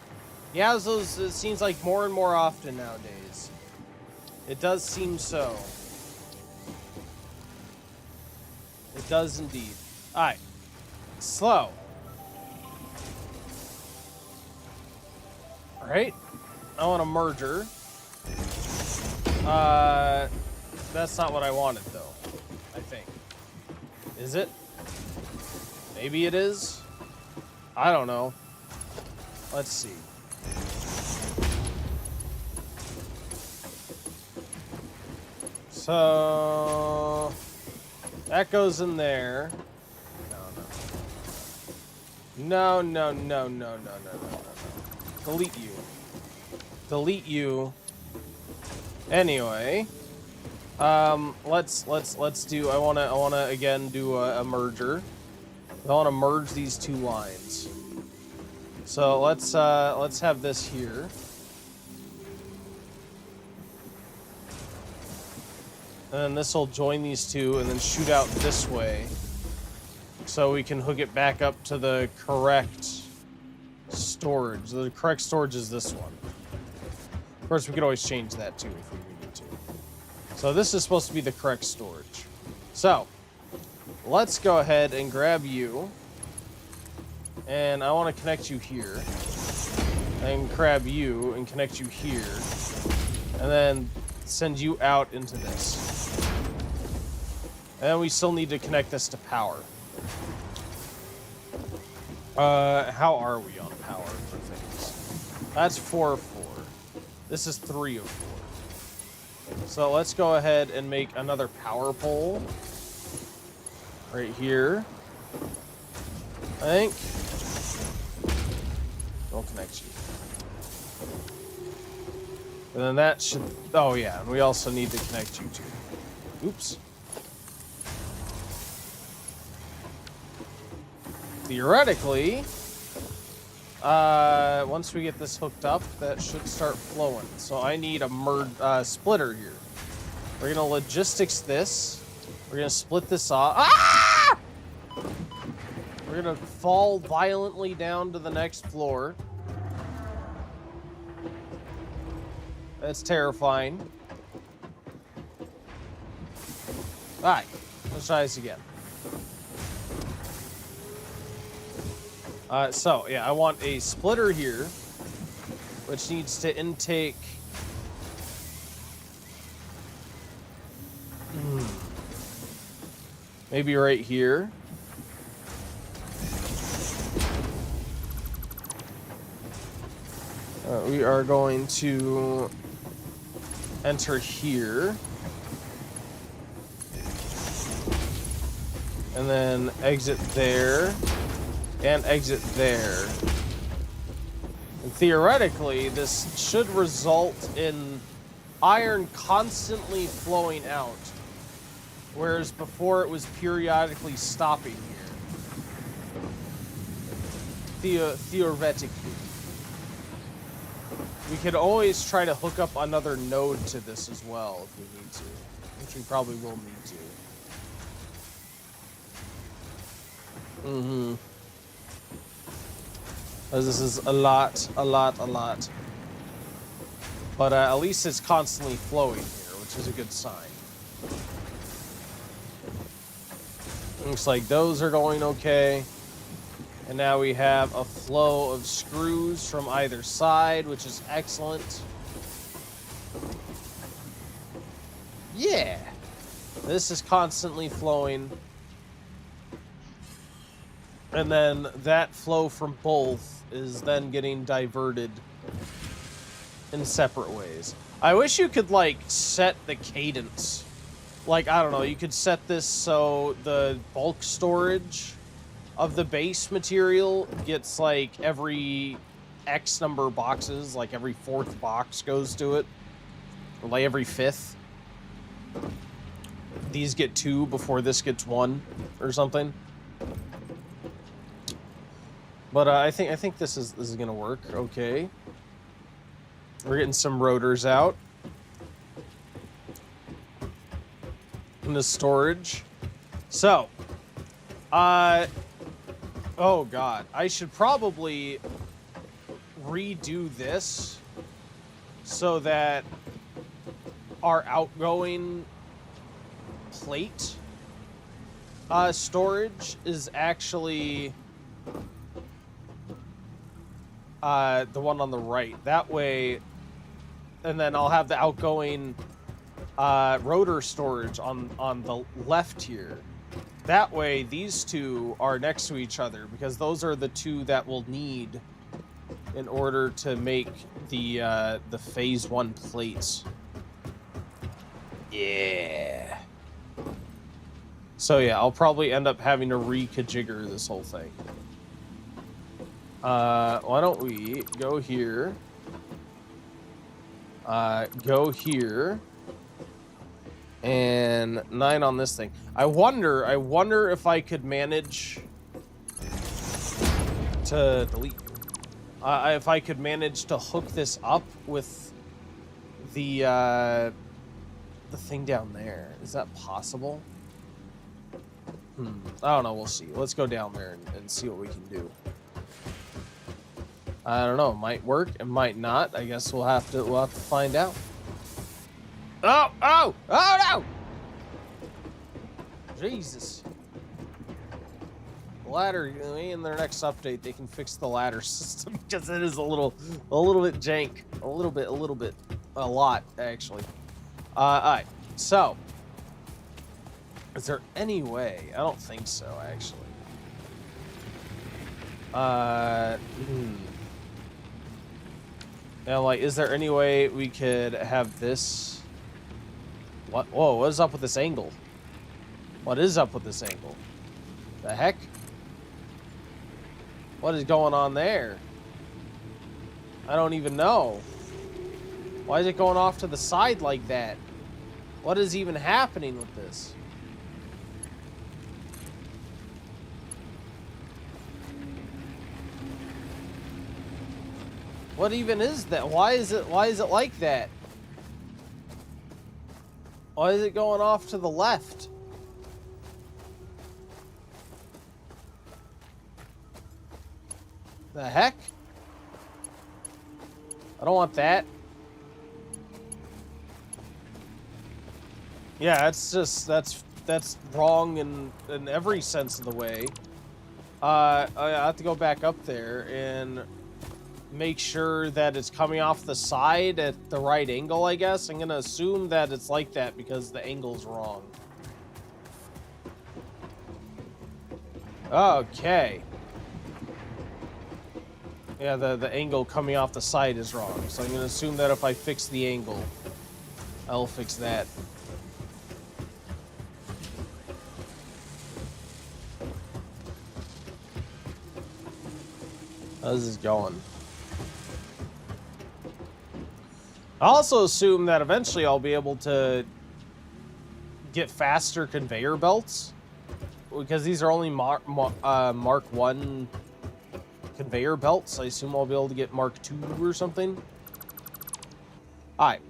He has those, it seems like, more and more often nowadays. It does seem so. It does indeed. Alright. Slow. Alright. I want a merger. That's not what I wanted, though. I think. Is it? Maybe it is? I don't know. Let's see. So... that goes in there. No. No. Delete you. Delete you. Anyway. Let's do, I wanna again do a merger. I wanna merge these 2 lines. So let's have this here. And then this will join these 2 and then shoot out this way. So we can hook it back up to the correct storage. The correct storage is this one. Of course, we could always change that too if we needed to. So this is supposed to be the correct storage. So let's go ahead and grab you. And I want to connect you here. And grab you and connect you here. And then send you out into this. And then we still need to connect this to power. How are we on power for things? That's 4 of 4. This is 3 of 4. So let's go ahead and make another power pole. Right here. I think. Don't connect you. And then that should... Oh, yeah. And we also need to connect you to... Oops. Theoretically, once we get this hooked up, that should start flowing. So I need a splitter here. We're going to logistics this. We're going to split this off. Ah! We're going to fall violently down to the next floor. That's terrifying. Alright, let's try this again. So, yeah, I want a splitter here, which needs to intake... Maybe right here. We are going to enter here. And then exit there. And exit there. And theoretically, this should result in iron constantly flowing out. Whereas before it was periodically stopping here. Theoretically. We could always try to hook up another node to this as well if we need to. Which we probably will need to. Mm-hmm. This is a lot. But at least it's constantly flowing here, which is a good sign. Looks like those are going okay. And now we have a flow of screws from either side, which is excellent. Yeah! This is constantly flowing. And then that flow from both is then getting diverted in separate ways. I wish you could, like, set the cadence. Like, I don't know, you could set this so the bulk storage of the base material gets, like, every X number of boxes, like every 4th box goes to it. Or, like, every 5th. These get 2 before this gets 1, or something. But I think this is gonna work okay. We're getting some rotors out. Into storage. So, oh god, I should probably redo this so that our outgoing plate storage is actually the one on the right. That way, and then I'll have the outgoing rotor storage on the left here. That way, these two are next to each other because those are the two that we'll need in order to make the phase 1 plates. Yeah. So yeah, I'll probably end up having to re-kajigger this whole thing. Why don't we go here? Go here. And 9 on this thing. I wonder if I could manage to delete you. If I could manage to hook this up with the thing down there. Is that possible? I don't know. We'll see. Let's go down there and see what we can do. I don't know. It might work. It might not. I guess we'll have to find out. Oh no! Jesus. ladder, maybe in their next update, they can fix the ladder system because it is a little bit jank. A little bit. A lot, actually. Alright. So, is there any way? I don't think so, actually. Now, like, is there any way we could have this? What? Whoa, what is up with this angle? What is up with this angle? The heck? What is going on there? I don't even know. Why is it going off to the side like that? What is even happening with this? What even is that? Why is it like that? Why is it going off to the left? The heck? I don't want that. Yeah, it's just that's wrong in every sense of the way. I have to go back up there and make sure that it's coming off the side at the right angle, I guess. I'm gonna assume that it's like that because the angle's wrong. Okay. Yeah, the angle coming off the side is wrong. So I'm gonna assume that if I fix the angle, I'll fix that. How's this going? I also assume that eventually I'll be able to get faster conveyor belts, because these are only Mark 1 conveyor belts. I assume I'll be able to get Mark 2 or something. Alright,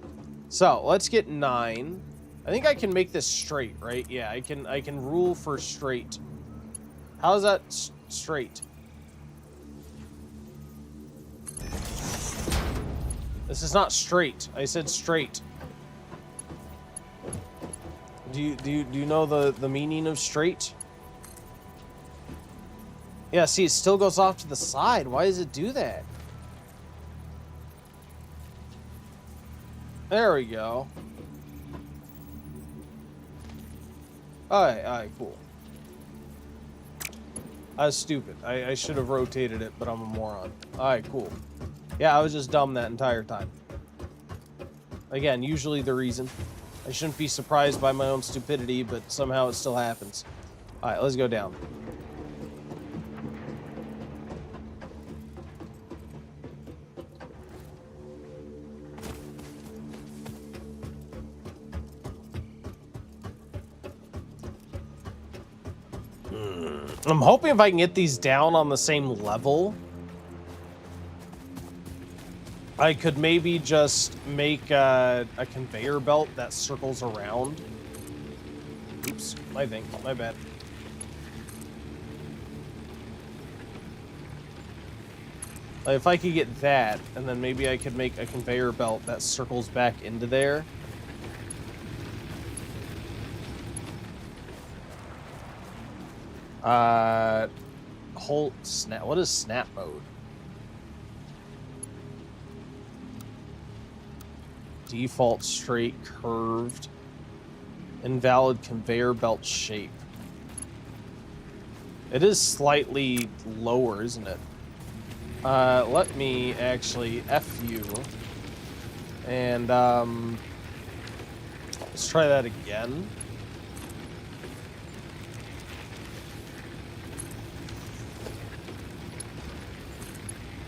so let's get 9. I think I can make this straight, right? Yeah, I can rule for straight. How is that straight? This is not straight. I said straight. Do you know the meaning of straight? Yeah, see, it still goes off to the side. Why does it do that? There we go. Alright, cool. I was stupid. I should have rotated it, but I'm a moron. Alright, cool. Yeah, I was just dumb that entire time. Again, usually the reason. I shouldn't be surprised by my own stupidity, but somehow it still happens. Alright, let's go down. I'm hoping if I can get these down on the same level, I could maybe just make a conveyor belt that circles around. Oops, my bad. Like if I could get that, and then maybe I could make a conveyor belt that circles back into there. Whole snap. What is snap mode? Default straight curved. Invalid conveyor belt shape. It is slightly lower, isn't it? Let me actually F you. And let's try that again.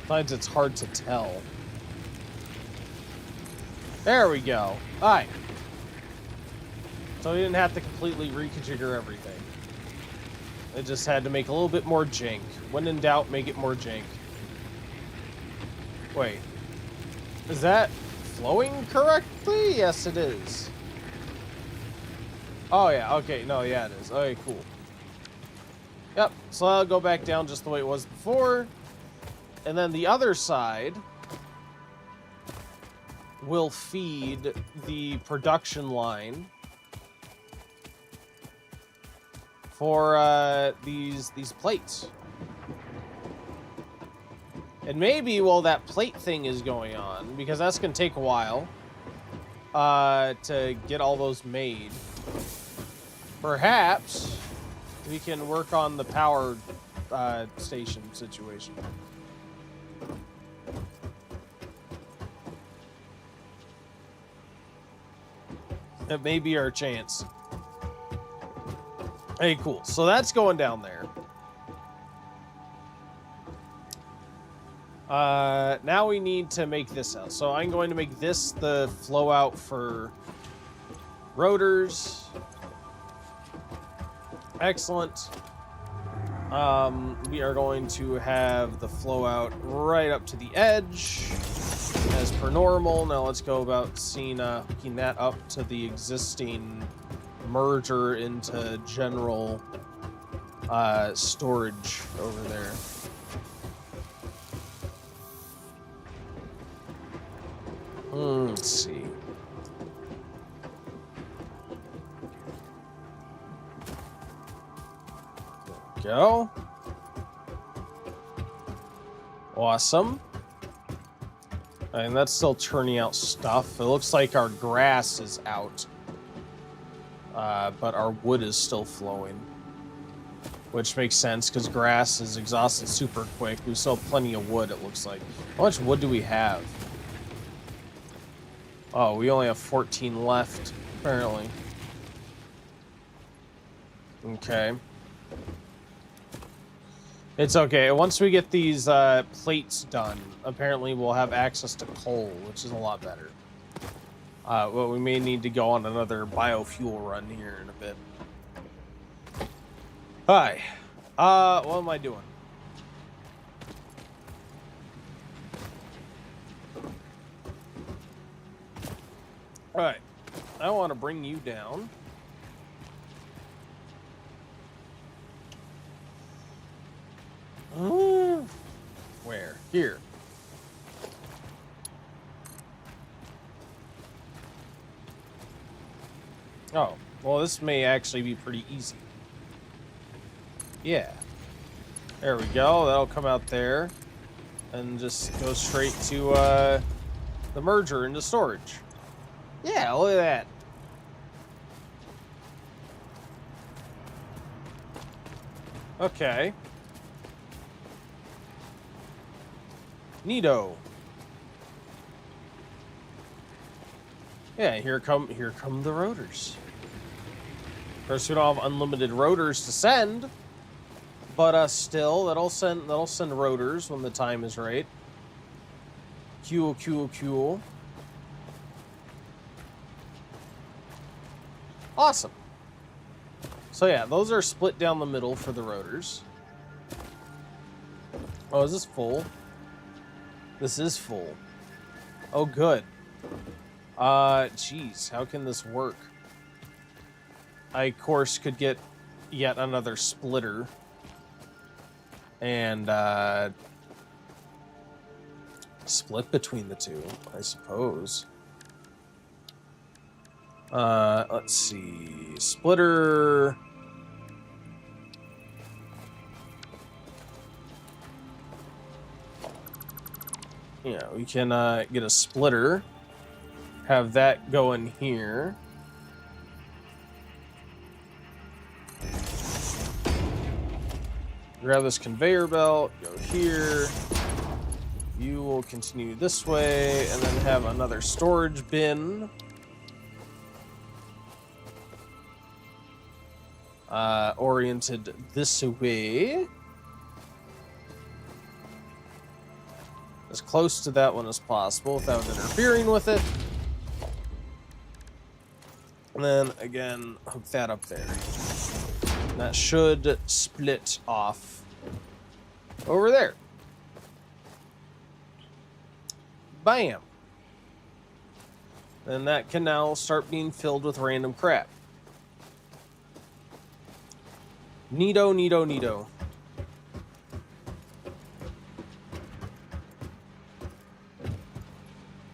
Sometimes it's hard to tell. There we go. Alright. So we didn't have to completely reconfigure everything. It just had to make a little bit more jank. When in doubt, make it more jank. Wait. Is that flowing correctly? Yes, it is. Oh, yeah. Okay. No, yeah, it is. Okay, cool. Yep. So I'll go back down just the way it was before. And then the other side will feed the production line for these plates. And maybe while that plate thing is going on, because that's going to take a while to get all those made, perhaps we can work on the power station situation. That may be our chance. Hey, cool. So that's going down there. Now we need to make this out. So I'm going to make this the flow out for rotors. Excellent. We are going to have the flow out right up to the edge as per normal. Now let's go about hooking that up to the existing merger into general storage over there. Let's see. There we go. Awesome. And that's still turning out stuff. It looks like our grass is out. But our wood is still flowing. Which makes sense, because grass is exhausted super quick. We still have plenty of wood, it looks like. How much wood do we have? Oh, we only have 14 left, apparently. Okay. It's okay. Once we get these plates done, apparently we'll have access to coal, which is a lot better. Well, we may need to go on another biofuel run here in a bit. Hi. What am I doing? Alright. I want to bring you down. Where? Here. Oh, well, this may actually be pretty easy. Yeah. There we go. That'll come out there. And just go straight to the merger into storage. Yeah, look at that. Okay. Neato. Yeah, here come the rotors. Of course, we don't have unlimited rotors to send, but still, that'll send rotors when the time is right. Cool. Awesome. So yeah, those are split down the middle for the rotors. Oh, is this full? This is full. Oh, good. Geez, how can this work? I, of course, could get yet another splitter. And, split between the two, I suppose. Let's see. Splitter. Yeah, we can get a splitter. Have that go in here. Grab this conveyor belt, go here. You will continue this way, and then have another storage bin. Oriented this way. As close to that one as possible without interfering with it. And then, again, hook that up there. That should split off over there. Bam. Then that can now start being filled with random crap. Neato.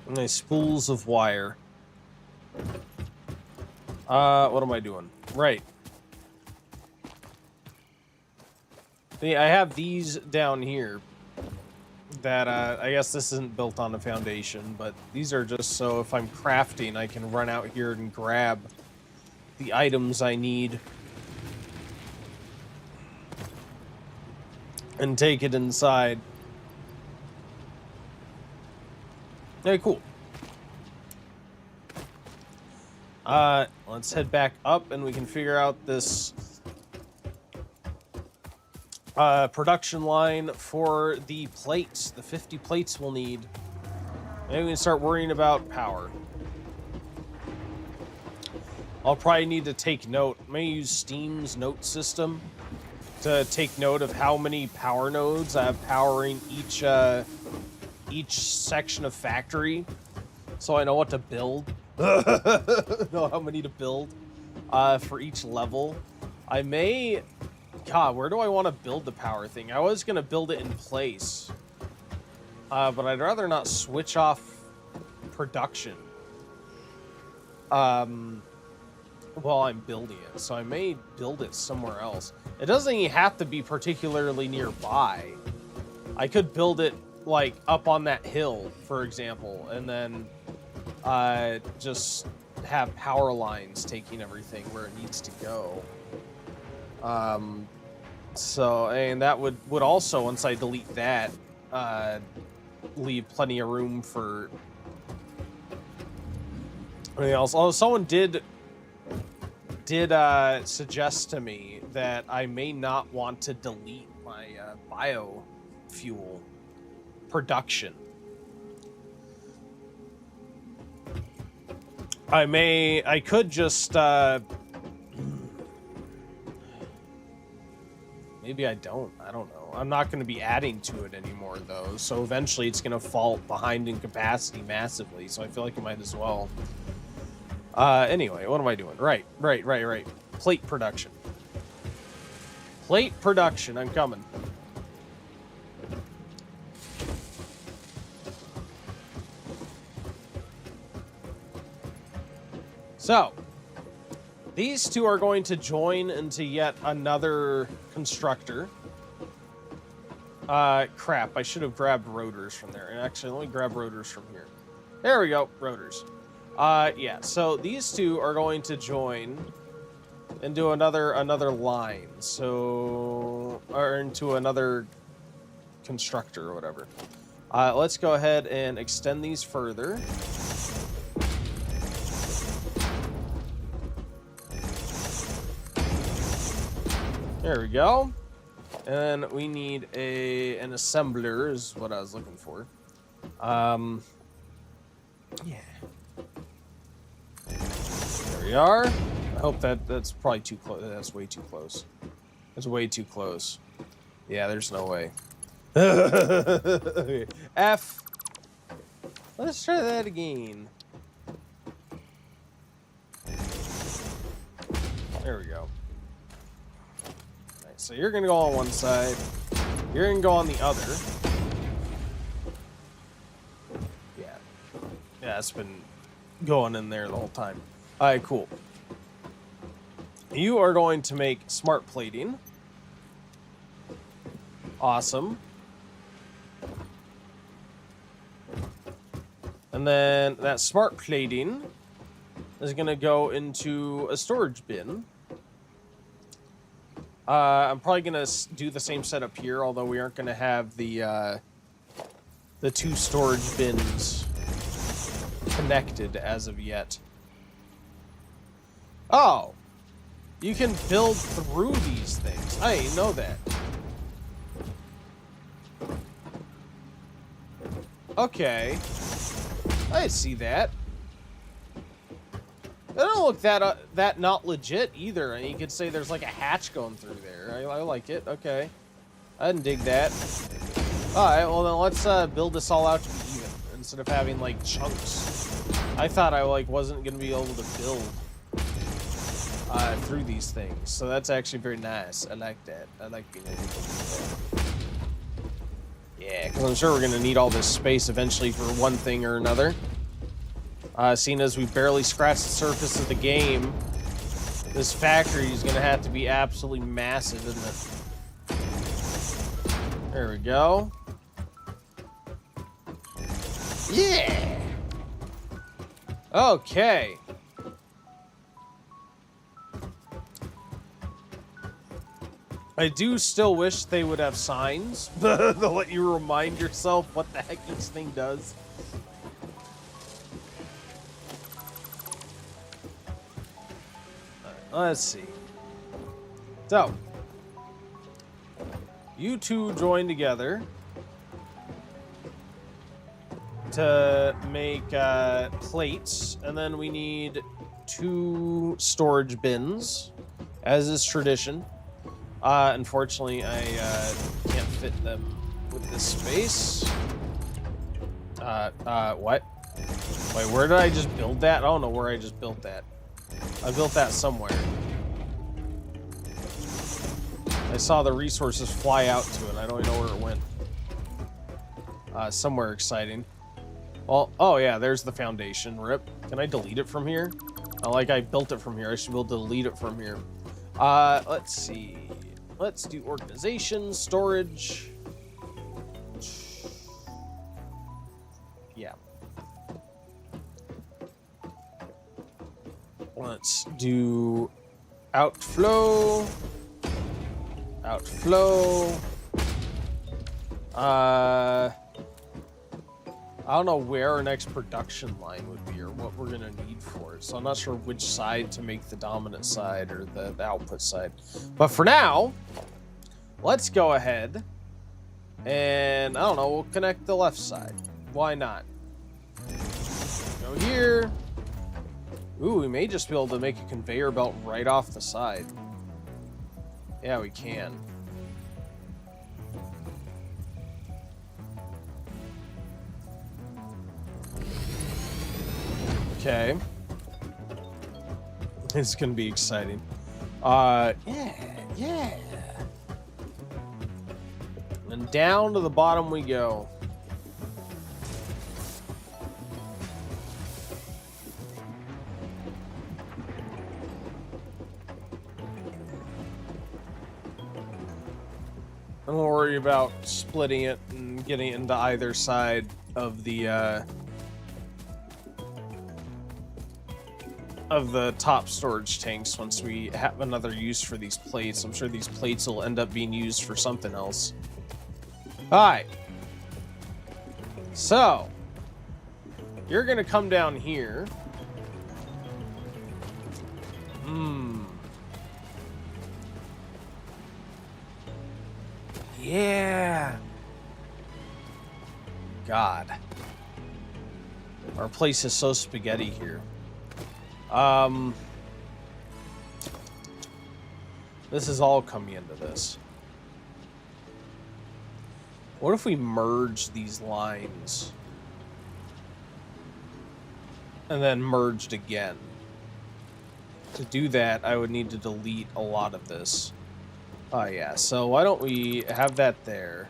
Nice spools of wire. What am I doing? Right. I have these down here that I guess this isn't built on a foundation, but these are just so if I'm crafting, I can run out here and grab the items I need and take it inside. Okay, cool. Let's head back up and we can figure out this production line for the plates, the 50 plates we'll need. Maybe we can start worrying about power. I'll probably need to take note. I may use Steam's note system to take note of how many power nodes I have powering each section of factory, so I know what to build. Know how many to build for each level. I may... God, where do I want to build the power thing? I was going to build it in place. But I'd rather not switch off production while I'm building it. So I may build it somewhere else. It doesn't even have to be particularly nearby. I could build it, like, up on that hill, for example, and then just have power lines taking everything where it needs to go. So, and that would also, once I delete that, leave plenty of room for anything else. Although someone did suggest to me that I may not want to delete my biofuel production. I could just maybe I don't know. I'm not going to be adding to it anymore, though, so eventually it's going to fall behind in capacity massively, so I feel like I might as well. Anyway, what am I doing? Right. Plate production. Plate production, I'm coming. So, these two are going to join into yet another constructor. Crap, I should have grabbed rotors from there. And actually, let me grab rotors from here. There we go, rotors. Yeah, so these two are going to join into another line. So, or into another constructor or whatever. Let's go ahead and extend these further. There we go. And we need an assembler is what I was looking for. Yeah. There we are. I hope that's probably too close. That's way too close. That's way too close. Yeah, there's no way. F. Let's try that again. There we go. So you're gonna go on one side, you're gonna go on the other. Yeah, it's been going in there the whole time. Alright, cool. You are going to make smart plating. Awesome. And then that smart plating is gonna go into a storage bin. I'm probably gonna do the same setup here, although we aren't gonna have the two storage bins connected as of yet. Oh, you can build through these things. I didn't know that. Okay, I see that. They don't look that not legit either. And you could say there's like a hatch going through there. I like it. Okay, I didn't dig that. All right, well then let's build this all out to be even instead of having like chunks. I thought I wasn't gonna be able to build through these things, so that's actually very nice. I like that. I like being able to do that. Yeah, because I'm sure we're gonna need all this space eventually for one thing or another. Seeing as we barely scratched the surface of the game, this factory is going to have to be absolutely massive, isn't it? There we go. Yeah. Okay. I do still wish they would have signs to let you remind yourself what the heck each thing does. Alright, let's see. So, you two join together to make plates, and then we need 2 storage bins, as is tradition. Unfortunately, I can't fit them with this space. What? Wait, where did I just build that? I don't know where I just built that. I built that somewhere. I saw the resources fly out to it. I don't even know where it went. Somewhere exciting. Well, oh yeah, there's the foundation. Rip. Can I delete it from here? Like I built it from here. I should be able to delete it from here. Let's see. Let's do organization, storage. Yeah. Let's do outflow. Outflow. I don't know where our next production line would be or what we're gonna need for it. So I'm not sure which side to make the dominant side or the output side. But for now, let's go ahead and, I don't know, we'll connect the left side. Why not? Go here. Ooh, we may just be able to make a conveyor belt right off the side. Yeah, we can. Okay. It's gonna be exciting. Yeah. And down to the bottom we go. Don't worry about splitting it and getting it into either side of the top storage tanks once we have another use for these plates. I'm sure these plates will end up being used for something else. Alright. So, you're gonna come down here. Yeah. God. Our place is so spaghetti here. This is all coming into this. What if we merge these lines? And then merged again? To do that, I would need to delete a lot of this. Oh yeah, so why don't we have that there?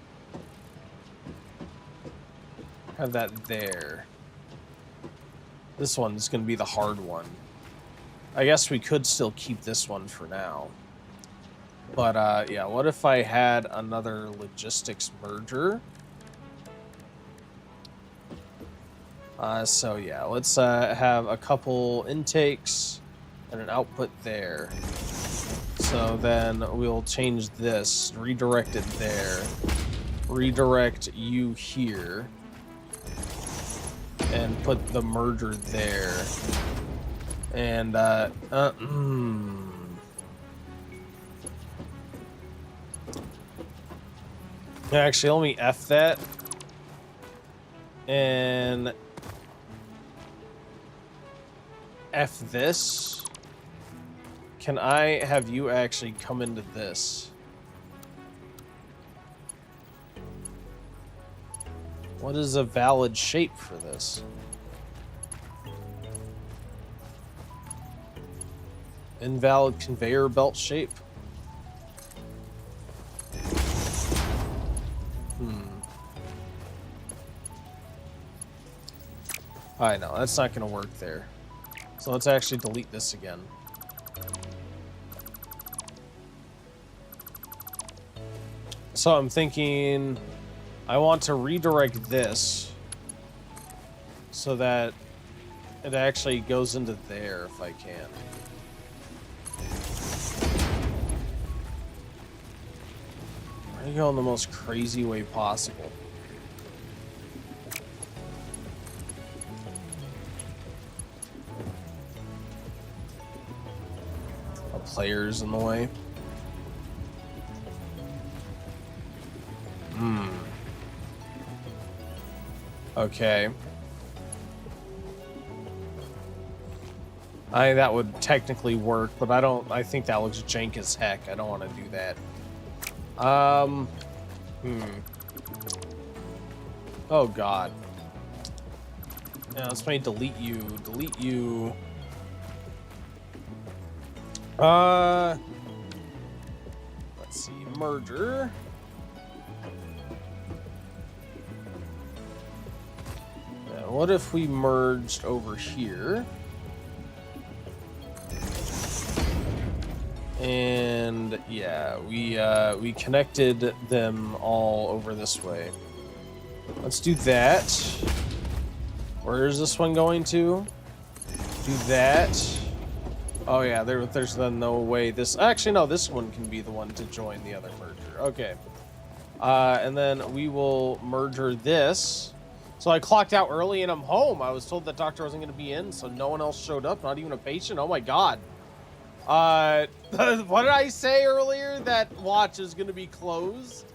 Have that there. This one's gonna be the hard one. I guess we could still keep this one for now. But, yeah, what if I had another logistics merger? So, yeah, let's have a couple intakes and an output there. So then we'll change this, redirect it there, redirect you here, and put the merger there. And, actually, let me F that. And F this. Can I have you actually come into this? What is a valid shape for this? Invalid conveyor belt shape? I know, that's not going to work there. So let's actually delete this again. So I'm thinking I want to redirect this so that it actually goes into there if I can. I'm gonna go in the most crazy way possible. A player's in the way. Okay. That would technically work, but I think that looks jank as heck. I don't want to do that. Oh god. Yeah, let's maybe delete you. Delete you. Let's see. Merger. Yeah, what if we merged over here? And yeah, we connected them all over this way. Let's do that. Where is this one going to? Do that. Oh yeah, there's then no way this... Actually, no, this one can be the one to join the other merger. Okay. And then we will merger this. So I clocked out early and I'm home. I was told that doctor wasn't going to be in, so no one else showed up, not even a patient. Oh my god. What did I say earlier? That watch is going to be closed?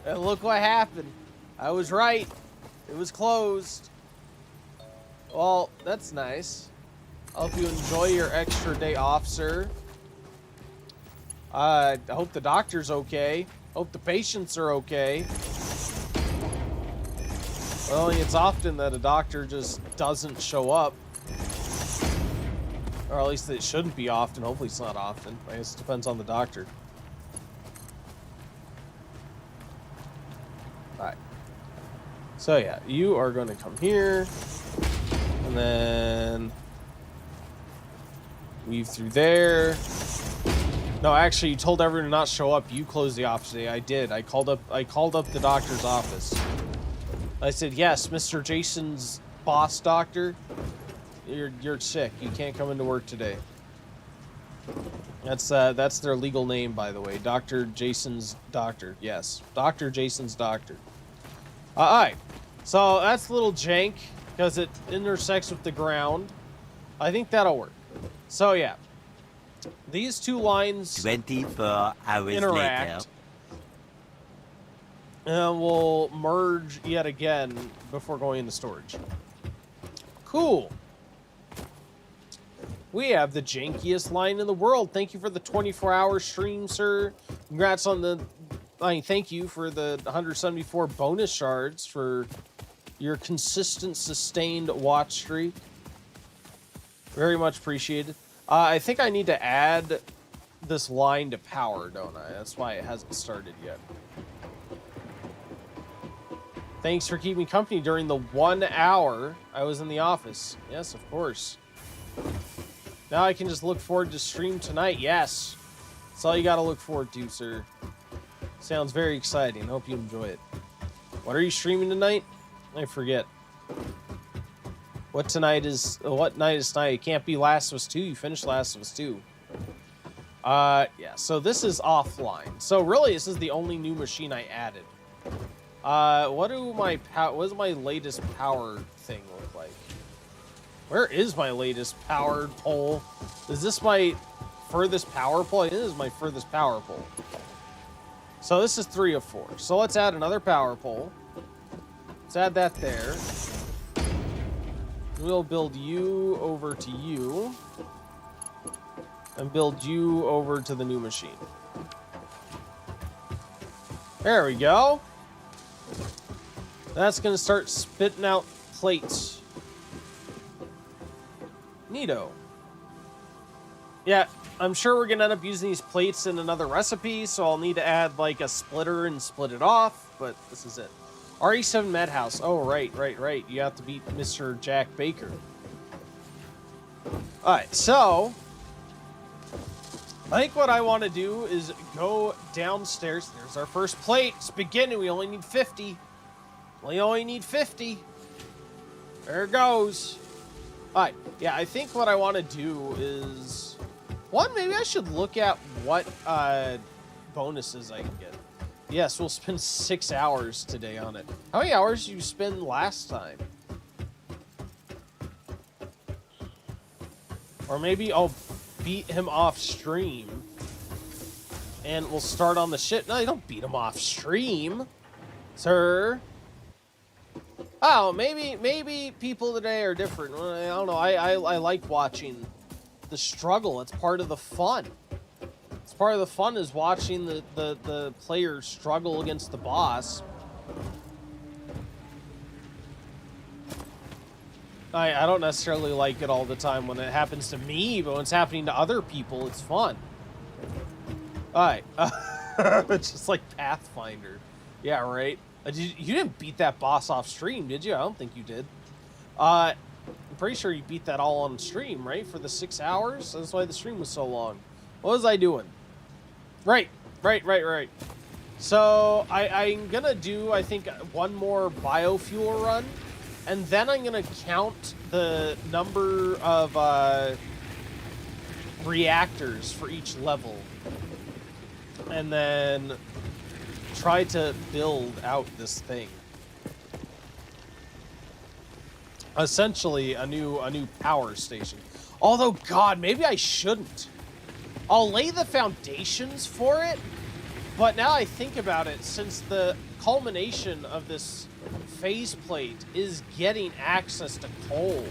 And look what happened. I was right. It was closed. Well, that's nice. I hope you enjoy your extra day off, sir. I hope the doctor's okay. Hope the patients are okay. Well, it's often that a doctor just doesn't show up. Or at least it shouldn't be often. Hopefully it's not often. I guess it depends on the doctor. Alright. So yeah, you are going to come here. And then... weave through there. No, actually, you told everyone to not show up. You closed the office today. I did. I called up the doctor's office. I said, yes, Mr. Jason's boss doctor. You're sick. You can't come into work today. That's their legal name, by the way. Dr. Jason's doctor. Yes. Dr. Jason's doctor. Alright. So that's a little jank because it intersects with the ground. I think that'll work. So yeah. These two lines 24 hours interact. later. And we'll merge yet again before going into storage. Cool. We have the jankiest line in the world. Thank you for the 24-hour stream, sir. Congrats on the... thank you for the 174 bonus shards for your consistent, sustained watch streak. Very much appreciated. I think I need to add this line to power, don't I? That's why it hasn't started yet. Thanks for keeping company during the 1 hour I was in the office. Yes, of course. Now I can just look forward to stream tonight. Yes. That's all you got to look forward to, sir. Sounds very exciting. Hope you enjoy it. What are you streaming tonight? I forget. What night is tonight? It can't be Last of Us 2. You finished Last of Us 2. Yeah, so this is offline. So really, this is the only new machine I added. What does my latest power thing look like? Where is my latest powered pole? Is this my furthest power pole? It is my furthest power pole. So this is 3 of 4. So let's add another power pole. Let's add that there. We'll build you over to you. And build you over to the new machine. There we go. That's going to start spitting out plates. Neato. Yeah, I'm sure we're going to end up using these plates in another recipe, so I'll need to add like a splitter and split it off, but this is it. RE7 Madhouse. Oh, right. You have to beat Mr. Jack Baker. Alright, so... I think what I want to do is go downstairs. There's our first plate. It's beginning. We only need 50. We only need 50. There it goes. All right. Yeah, I think what I want to do is... One, maybe I should look at what bonuses I can get. Yes, we'll spend 6 hours today on it. How many hours did you spend last time? Or maybe I'll beat him off stream and we'll start on the shit. No, you don't beat him off stream, sir. Oh, maybe people today are different. I don't know. I like watching the struggle. It's part of the fun. It's part of the fun is watching the players struggle against the boss. I don't necessarily like it all the time when it happens to me, but when it's happening to other people, it's fun. Alright. It's just like Pathfinder. Yeah, right? You didn't beat that boss off stream, did you? I don't think you did. I'm pretty sure you beat that all on stream, right? For the 6 hours? That's why the stream was so long. What was I doing? Right. So, I'm gonna do, I think, one more biofuel run. And then I'm going to count the number of reactors for each level. And then try to build out this thing. Essentially, a new power station. Although, God, maybe I shouldn't. I'll lay the foundations for it. But now I think about it, since the culmination of this faceplate is getting access to coal,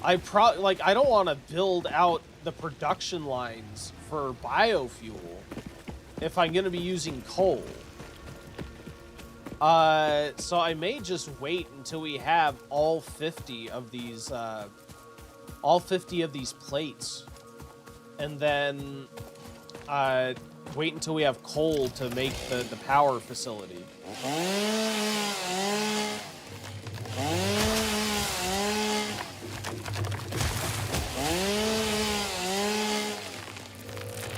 I don't want to build out the production lines for biofuel if I'm going to be using coal. So I may just wait until we have all 50 of these plates, and then wait until we have coal to make the power facility.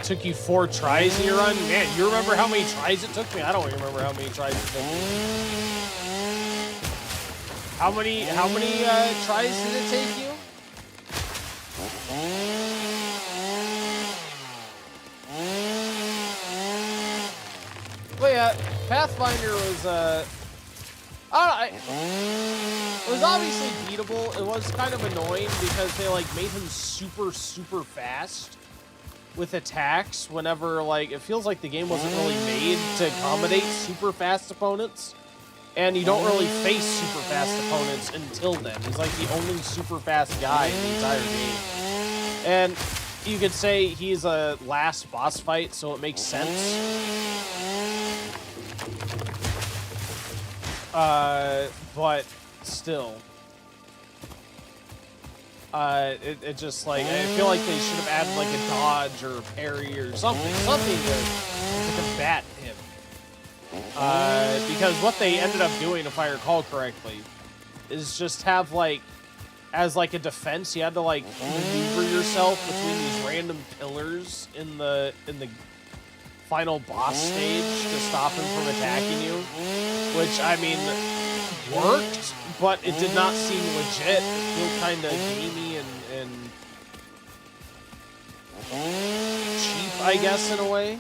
Took you 4 tries in your run? Man, you remember how many tries it took me? I don't remember how many tries it took me. How many tries did it take you? Well, yeah, Pathfinder was, it was obviously beatable. It was kind of annoying because they, made him super, super fast with attacks whenever, it feels like the game wasn't really made to accommodate super fast opponents. And you don't really face super fast opponents until then. He's, the only super fast guy in the entire game. And you could say he's a last boss fight, so it makes sense. But still, it just I feel like they should have added a dodge or a parry or something to combat him. Because what they ended up doing, if I recall correctly, is just have as a defense, you had to maneuver yourself between these random pillars in the final boss stage to stop him from attacking you, which, I mean, worked, but it did not seem legit. It felt kind of gamey and cheap, I guess, in a way.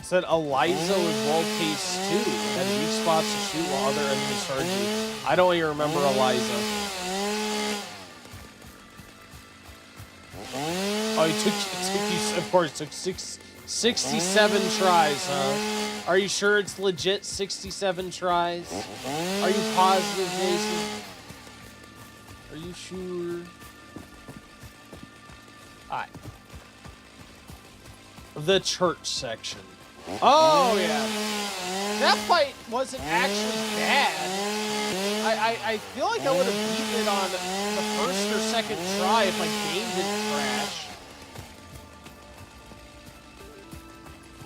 Said Eliza was well-paced too. Had weak spots to shoot while other enemies charged you. I don't even remember Eliza. Oh, it took you, of course, it took 67 tries, huh? Are you sure it's legit 67 tries? Are you positive, Jason? Are you sure? Alright. The church section. Oh, yeah. That fight wasn't actually bad. I feel like I would have beaten it on the first or second try if my game didn't crash.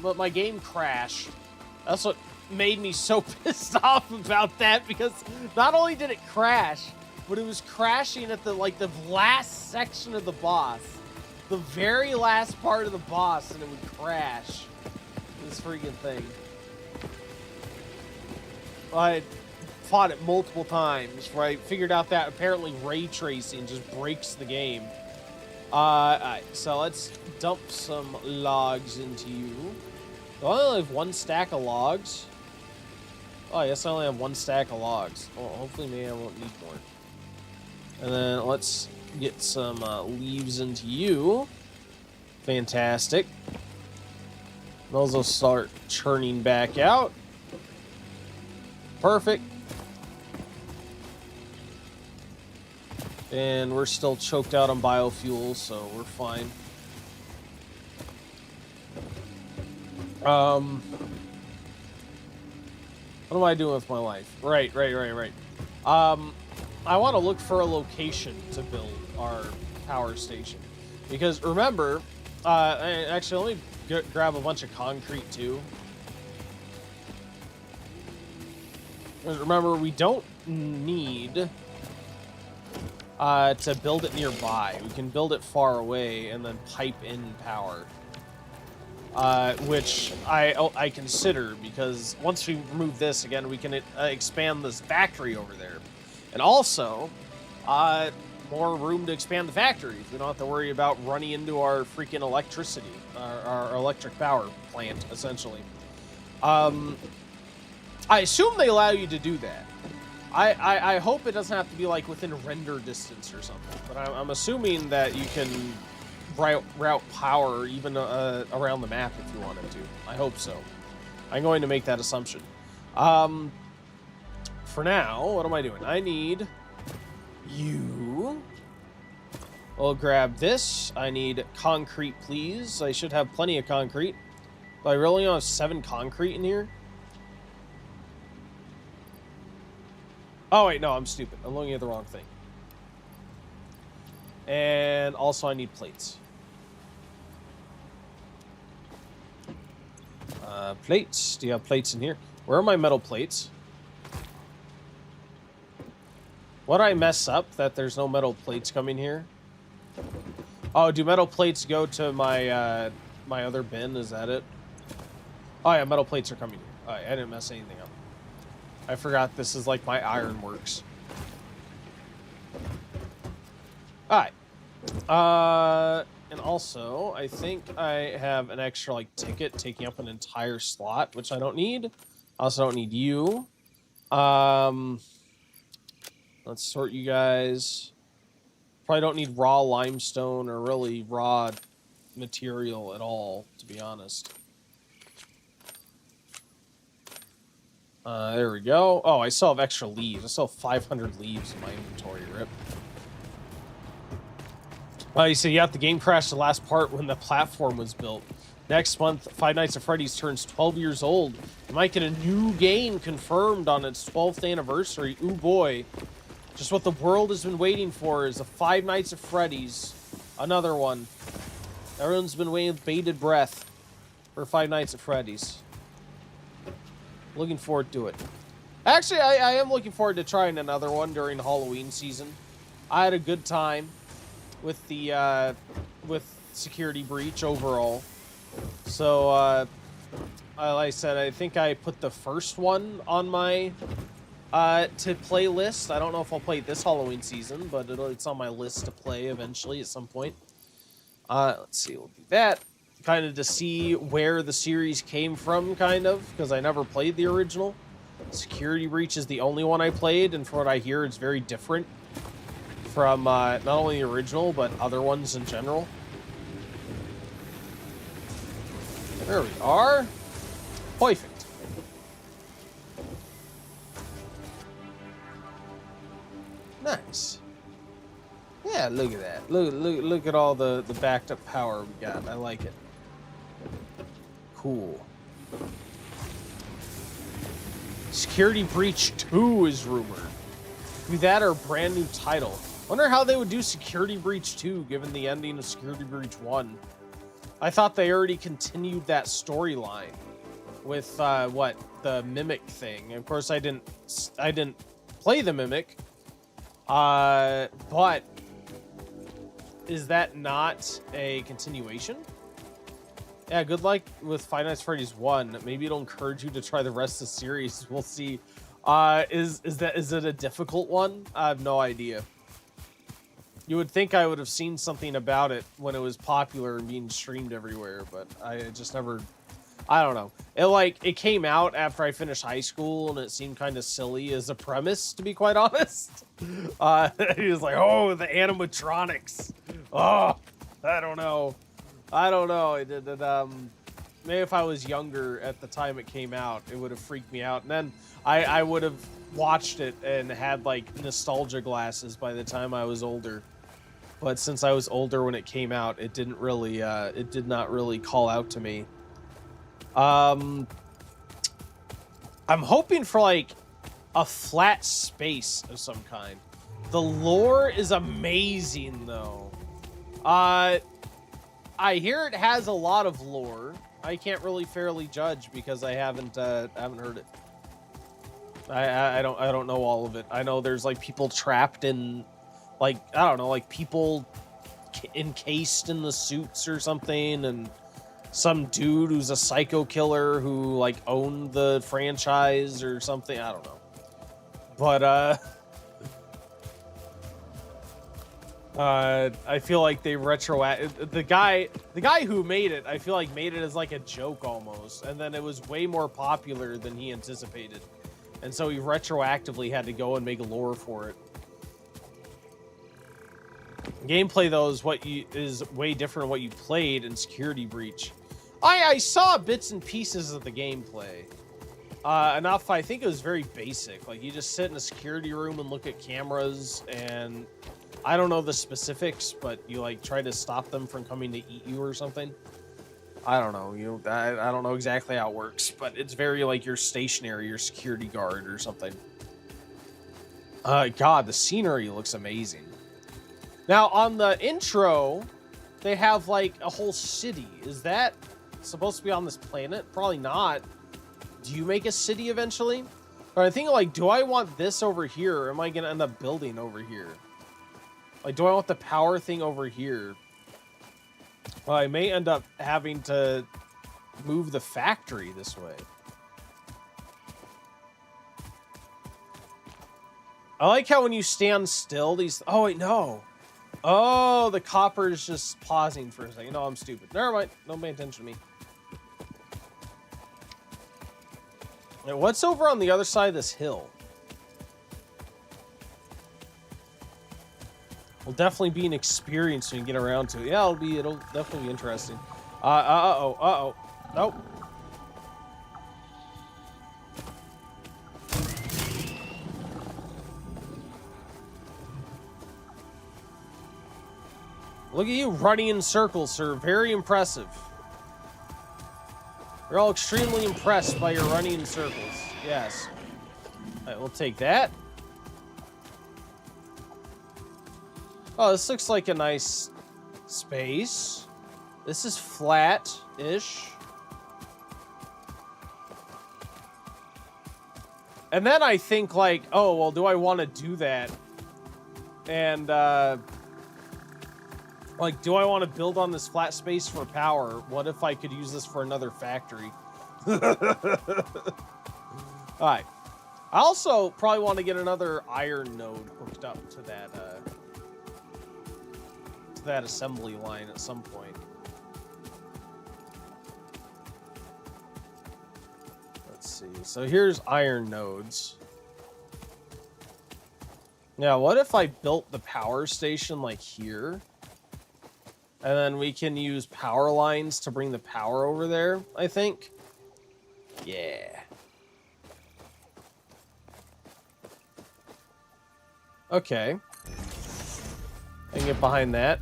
But my game crashed. That's what made me so pissed off about that, because not only did it crash, but it was crashing at the last section of the boss. The very last part of the boss, and it would crash. This freaking thing. I fought it multiple times where I figured out that apparently ray tracing just breaks the game. Alright, so let's dump some logs into you. Do I only have one stack of logs? Oh, yes, I only have one stack of logs. Oh, hopefully maybe I won't need more. And then let's get some leaves into you. Fantastic. Those will start churning back out. Perfect. And we're still choked out on biofuels, so we're fine. What am I doing with my life? Right. I want to look for a location to build our power station. Because remember, actually, let me grab a bunch of concrete too. Remember, we don't need to build it nearby. We can build it far away and then pipe in power. Which I consider, because once we remove this again, we can expand this factory over there. And also, more room to expand the factory. We don't have to worry about running into our freaking electricity, our electric power plant, essentially. I assume they allow you to do that. I hope it doesn't have to be like within render distance or something, but I'm assuming that you can route power even around the map if you wanted to. I hope so. I'm going to make that assumption. For now, what am I doing? I need you. We'll grab this. I need concrete, please. I should have plenty of concrete. But I really only have 7 concrete in here. Oh, wait, no, I'm stupid. I'm looking at the wrong thing. And also I need plates. Plates. Do you have plates in here? Where are my metal plates? What did I mess up that there's no metal plates coming here? Oh, do metal plates go to my my other bin? Is that it? Oh yeah, metal plates are coming here. Oh, I didn't mess anything up. I forgot this is like my ironworks. Alright. And also, I think I have an extra like ticket taking up an entire slot, which I don't need. I also don't need you. Let's sort you guys. Probably don't need raw limestone or really raw material at all, to be honest. There we go. Oh, I still have extra leaves. I still have 500 leaves in my inventory, rip. You said, yeah, the game crashed the last part when the platform was built. Next month, Five Nights at Freddy's turns 12 years old. You might get a new game confirmed on its 12th anniversary. Ooh, boy. Just what the world has been waiting for is a Five Nights at Freddy's. Another one. Everyone's been waiting with bated breath for Five Nights at Freddy's. Looking forward to it. Actually, I am looking forward to trying another one during Halloween season. I had a good time with the with Security Breach overall. So, like I said, I think I put the first one on my to play list. I don't know if I'll play it this Halloween season, but it's on my list to play eventually at some point. Let's see, we'll do that. Kind of to see where the series came from, kind of, because I never played the original. Security Breach is the only one I played, and from what I hear, it's very different from not only the original, but other ones in general. There we are. Perfect. Nice. Yeah, look at that. Look at all the backed up power we got. I like it. Cool. Security Breach 2 is rumored. Do that or a brand new title. Wonder how they would do Security Breach 2 given the ending of Security Breach 1. I thought they already continued that storyline with what, the Mimic thing. Of course, I didn't play the Mimic. But is that not a continuation? Yeah, good luck with Five Nights at Freddy's 1. Maybe it'll encourage you to try the rest of the series. We'll see. Is it a difficult one? I have no idea. You would think I would have seen something about it when it was popular and being streamed everywhere, but I just never... I don't know. It came out after I finished high school, and it seemed kind of silly as a premise, to be quite honest. He was like, oh, the animatronics. Oh, I don't know. Maybe if I was younger at the time it came out, it would have freaked me out. And then I would have watched it and had, like, nostalgia glasses by the time I was older. But since I was older when it came out, it did not really call out to me. I'm hoping for, like, a flat space of some kind. The lore is amazing, though. I hear it has a lot of lore. I can't really fairly judge because I haven't heard it. I don't know all of it. I know there's, like, people trapped in, like, I don't know, like, people encased in the suits or something, and some dude who's a psycho killer who, like, owned the franchise or something. I don't know. But, I feel like they the guy who made it, I feel like made it as, like, a joke almost. And then it was way more popular than he anticipated. And so he retroactively had to go and make lore for it. Gameplay, though, is way different than what you played in Security Breach. I saw bits and pieces of the gameplay. Enough, I think it was very basic. Like, you just sit in a security room and look at cameras, and I don't know the specifics, but you, like, try to stop them from coming to eat you or something. I don't know. I don't know exactly how it works, but it's very, like, you're stationary, you're security guard or something. God, the scenery looks amazing. Now, on the intro, they have, like, a whole city. Is that supposed to be on this planet? Probably not. Do you make a city eventually? But I think, like, do I want this over here, or am I going to end up building over here? Like, do I want the power thing over here? Well, I may end up having to move the factory this way. I like how when you stand still, these... Oh, wait, no. Oh, the copper is just pausing for a second. No, I'm stupid. Never mind. Don't pay attention to me. Now, what's over on the other side of this hill? Will definitely be an experience when you get around to it. Yeah, it'll definitely be interesting. Uh-oh. Nope. Look at you running in circles, sir. Very impressive. We're all extremely impressed by your running in circles. Yes. All right, we'll take that. Oh, this looks like a nice space. This is flat-ish. And then I think, like, oh, well, do I want to do that? And, like, do I want to build on this flat space for power? What if I could use this for another factory? Alright. I also probably want to get another iron node hooked up to that assembly line at some point. Let's see. So here's iron nodes. Now, what if I built the power station, like, here? And then we can use power lines to bring the power over there, I think. Yeah. Okay. I can get behind that.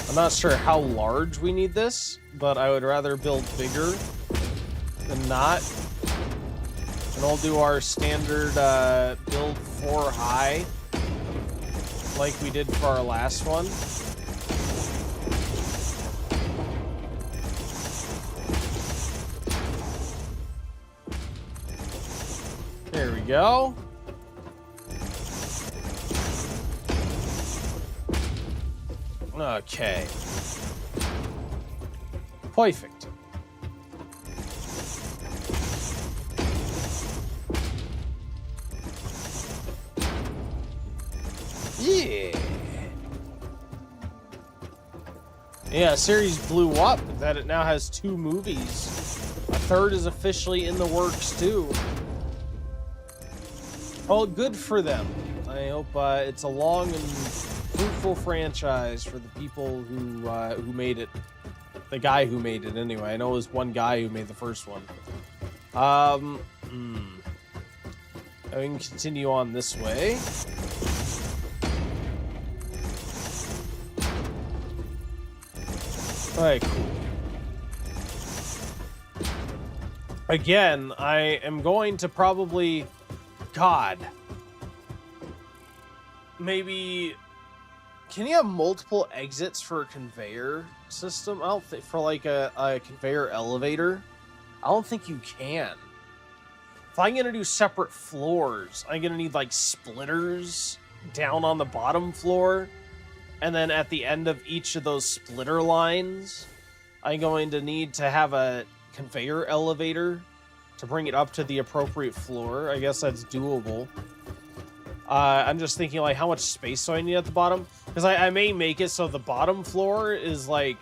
I'm not sure how large we need this, but I would rather build bigger than not. And we'll do our standard build 4 high, like we did for our last one. go. Okay. Perfect. Yeah. Yeah, series blew up that it now has 2 movies. A third is officially in the works too. Well, good for them. I hope it's a long and fruitful franchise for the people who made it. The guy who made it, anyway. I know it was one guy who made the first one. I can continue on this way. Alright, cool. Again, I am going to probably... God. Maybe... Can you have multiple exits for a conveyor system? I don't think... For like a conveyor elevator? I don't think you can. If I'm gonna do separate floors, I'm gonna need like splitters down on the bottom floor. And then at the end of each of those splitter lines, I'm going to need to have a conveyor elevator to bring it up to the appropriate floor. I guess that's doable. I'm just thinking, like, how much space do I need at the bottom? Because I may make it so the bottom floor is, like...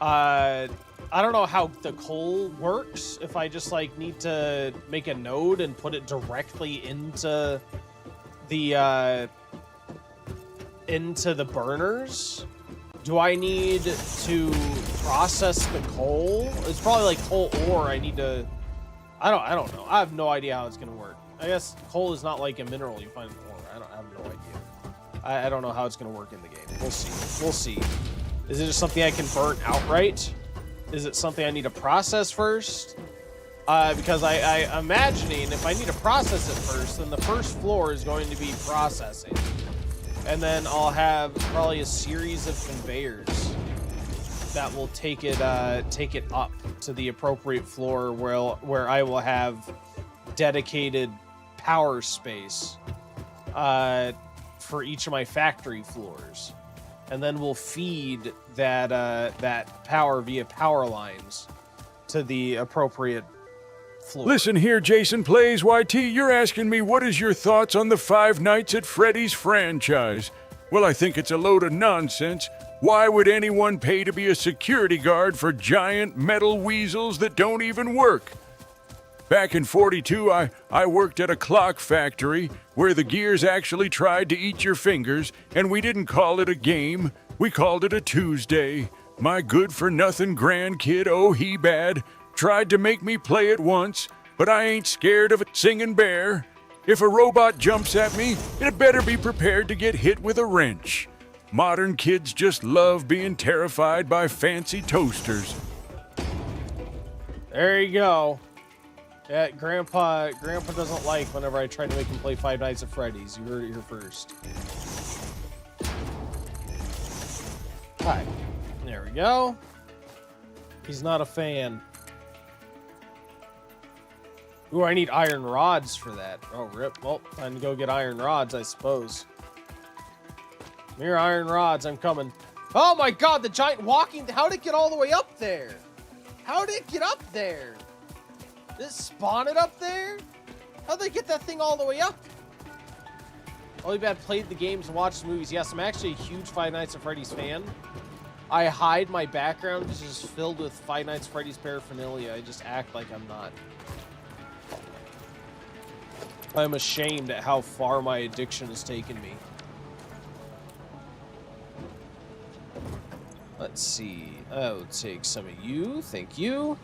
I don't know how the coal works. If I just, like, need to make a node and put it directly into the burners. Do I need to process the coal? It's probably like coal ore. I need to... I don't know. I have no idea how it's gonna work. I guess coal is not like a mineral you find in ore. I have no idea. I don't know how it's gonna work in the game. We'll see. We'll see. Is it just something I can burn outright? Is it something I need to process first? Because I'm imagining if I need to process it first, then the first floor is going to be processing. And then I'll have probably a series of conveyors that will take it up to the appropriate floor where I will have dedicated power space for each of my factory floors. And then we'll feed that power via power lines to the appropriate floor. Listen here, Jason Plays YT, you're asking me what is your thoughts on the Five Nights at Freddy's franchise. Well, I think it's a load of nonsense. Why would anyone pay to be a security guard for giant metal weasels that don't even work? Back in 42, I worked at a clock factory where the gears actually tried to eat your fingers, and we didn't call it a game, we called it a Tuesday. My good-for-nothing grandkid, oh he bad, tried to make me play it once, but I ain't scared of a singing bear. If a robot jumps at me, it better be prepared to get hit with a wrench. Modern kids just love being terrified by fancy toasters. There you go. Yeah, Grandpa doesn't like whenever I try to make him play Five Nights at Freddy's. You heard it here first. Hi. There we go. He's not a fan. Ooh, I need iron rods for that. Oh, rip. Well, time to go get iron rods, I suppose. Come here, iron rods. I'm coming. Oh my god, the giant walking... How'd it get all the way up there? How'd it get up there? Did it spawn it up there? How'd they get that thing all the way up? Olivia played the games and watched the movies. Yes, I'm actually a huge Five Nights at Freddy's fan. I hide my background because it's just filled with Five Nights at Freddy's paraphernalia. I just act like I'm not. I'm ashamed at how far my addiction has taken me. Let's see. I'll take some of you. Thank you.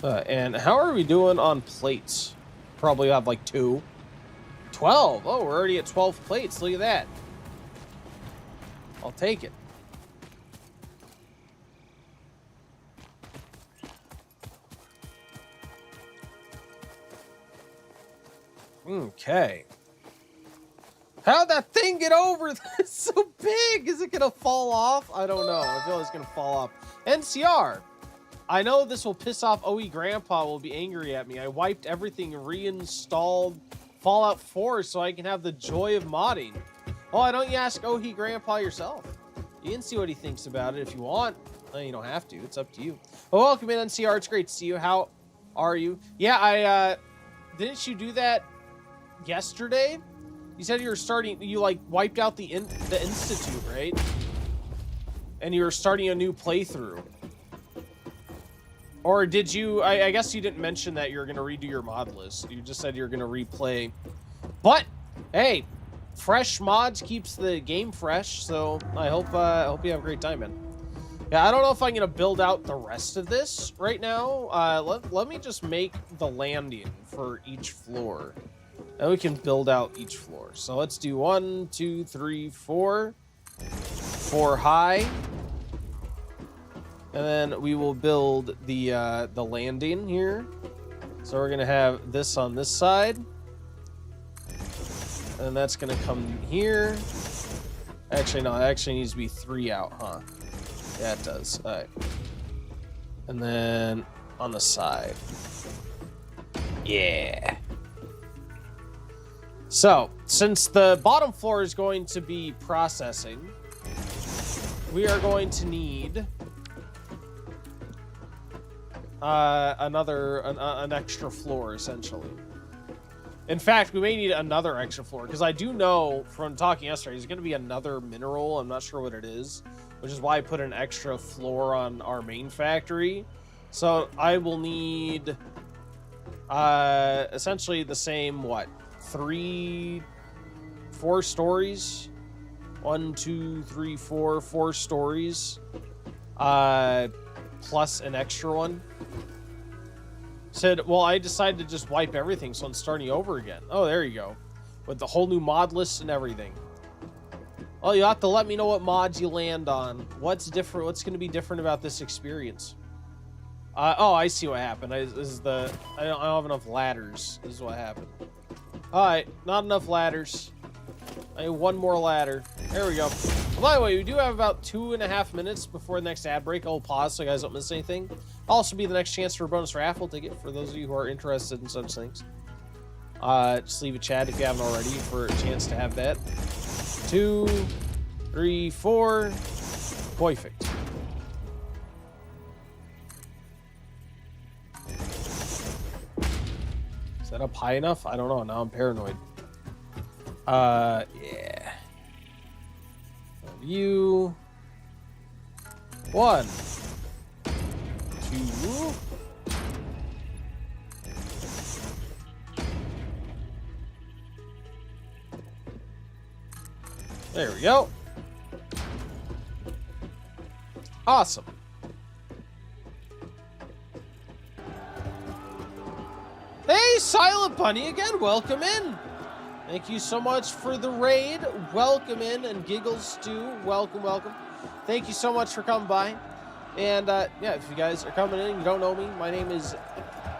And how are we doing on plates? Probably have like 2. 12. Oh, we're already at 12 plates. Look at that. I'll take it. Okay. How'd that thing get over? It's so big. Is it gonna fall off? I don't know. I feel like it's gonna fall off. NCR. I know this will piss off OE Grandpa, will be angry at me. I wiped everything, reinstalled Fallout 4 so I can have the joy of modding. Oh, why don't you ask OE Grandpa yourself? You can see what he thinks about it if you want. You don't have to. It's up to you. Well, welcome in, NCR. It's great to see you. How are you? Yeah, didn't you do that yesterday? You said you were starting, you like wiped out the institute, right? And you were starting a new playthrough. Or did you, I guess you didn't mention that you were going to redo your mod list. You just said you were going to replay. But, hey, fresh mods keeps the game fresh, so I hope you have a great time, man. Yeah, I don't know if I'm going to build out the rest of this right now. Let me just make the landing for each floor. And we can build out each floor. So let's do 1, 2, 3, 4. 4 high. And then we will build the landing here. So we're going to have this on this side. And that's going to come here. Actually, no, it actually needs to be 3 out, huh? Yeah, it does. All right. And then on the side. Yeah. So, since the bottom floor is going to be processing, we are going to need an extra floor, essentially. In fact, we may need another extra floor, because I do know from talking yesterday, there's going to be another mineral. I'm not sure what it is, which is why I put an extra floor on our main factory. So I will need essentially the same, 4 stories? 1, 2, 3, 4 stories. Plus an extra one. Said, well, I decided to just wipe everything, so I'm starting over again. Oh, there you go. With the whole new mod list and everything. Oh, you have to let me know what mods you land on. What's different? What's going to be different about this experience? Oh, I see what happened. I don't have enough ladders. This is what happened. All right, not enough ladders. I need 1 more ladder. There we go. Well, by the way, we do have about 2.5 minutes before the next ad break. I'll pause so you guys don't miss anything. Also be the next chance for a bonus raffle ticket for those of you who are interested in such things. Just leave a chat if you haven't already for a chance to have that. 2, 3, 4. Perfect. Is that up high enough? I don't know. Now I'm paranoid. Yeah. View. 1, 2. There we go. Awesome. Hey, Silent Bunny again. Welcome in. Thank you so much for the raid. Welcome in. And Giggles Stew, welcome, welcome. Thank you so much for coming by. And yeah, if you guys are coming in and you don't know me, my name is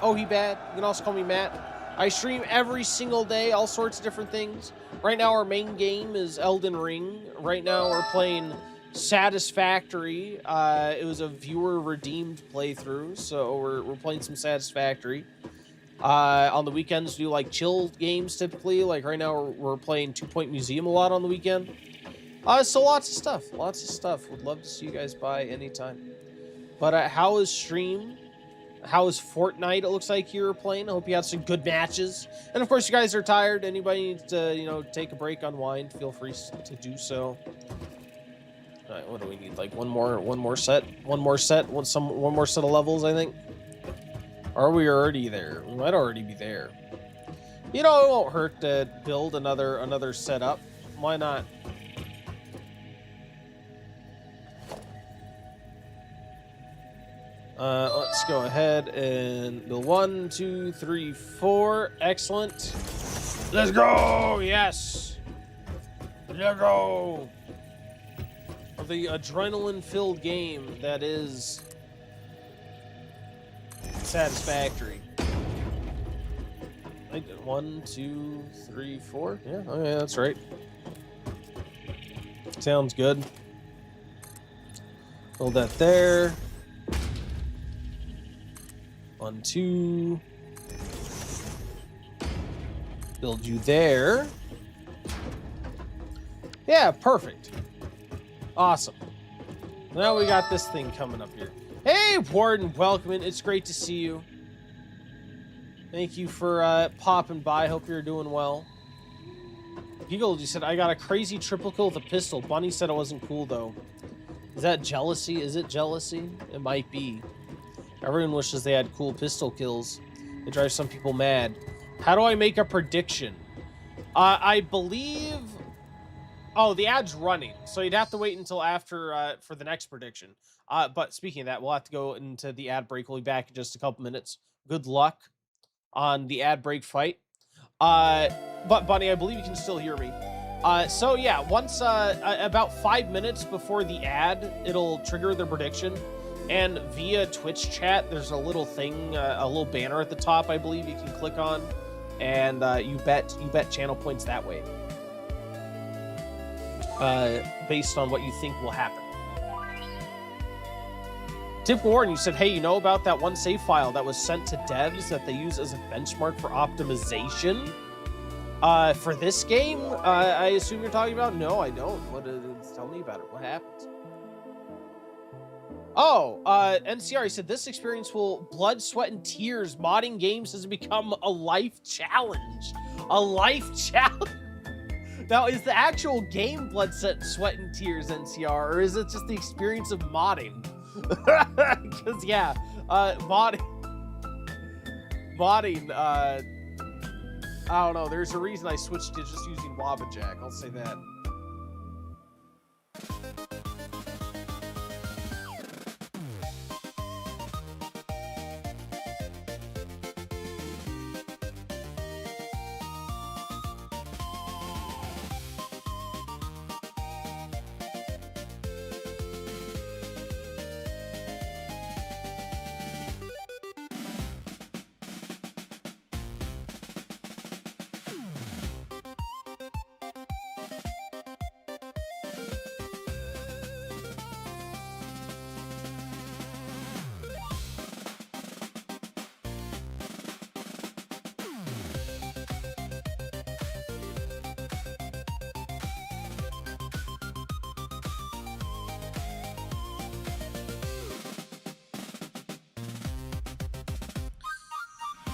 Ohibad. You can also call me Matt. I stream every single day, all sorts of different things. Right now, our main game is Elden Ring. Right now, we're playing Satisfactory. It was a viewer-redeemed playthrough, so we're playing some Satisfactory. On the weekends, we do like chill games typically. Like right now, we're playing 2 Point Museum a lot on the weekend. So lots of stuff. Would love to see you guys by anytime. But how is stream? How is Fortnite? It looks like you were playing. I hope you had some good matches. And of course, you guys are tired. Anybody needs to, take a break, unwind, feel free to do so. All right, what do we need? Like one more set, one more set of levels, I think. Are we already there? We might already be there. It won't hurt to build another setup. Why not? Let's go ahead and build 1, 2, 3, 4. Excellent. Let's go! Yes! Let's go! Of the adrenaline-filled game that is Satisfactory. 1, 2, 3, 4. Yeah, okay, that's right. Sounds good. Build that there. 1, 2. Build you there. Yeah, perfect. Awesome. Now we got this thing coming up here. Hey, Warden, welcome in. It's great to see you. Thank you for popping by. Hope you're doing well. Giggled, you said, I got a crazy triple kill with a pistol. Bunny said it wasn't cool, though. Is that jealousy? Is it jealousy? It might be. Everyone wishes they had cool pistol kills. It drives some people mad. How do I make a prediction? I believe... Oh, the ad's running, so you'd have to wait until after for the next prediction. But speaking of that, we'll have to go into the ad break. We'll be back in just a couple minutes. Good luck on the ad break fight. But Bunny, I believe you can still hear me. So yeah, once about 5 minutes before the ad, it'll trigger the prediction. And via Twitch chat, there's a little thing, a little banner at the top, I believe you can click on, and you bet channel points that way. Based on what you think will happen. Tip Warren, you said, hey, you know about that one save file that was sent to devs that they use as a benchmark for optimization? For this game, I assume you're talking about? No, I don't. Tell me about it. What happened? Oh, NCR, said this experience will blood, sweat, and tears. Modding games has become a life challenge. A life challenge? Now, is the actual game blood, sweat, and tears, NCR, or is it just the experience of modding? Because, yeah, modding, I don't know, there's a reason I switched to just using Wabbajack, I'll say that.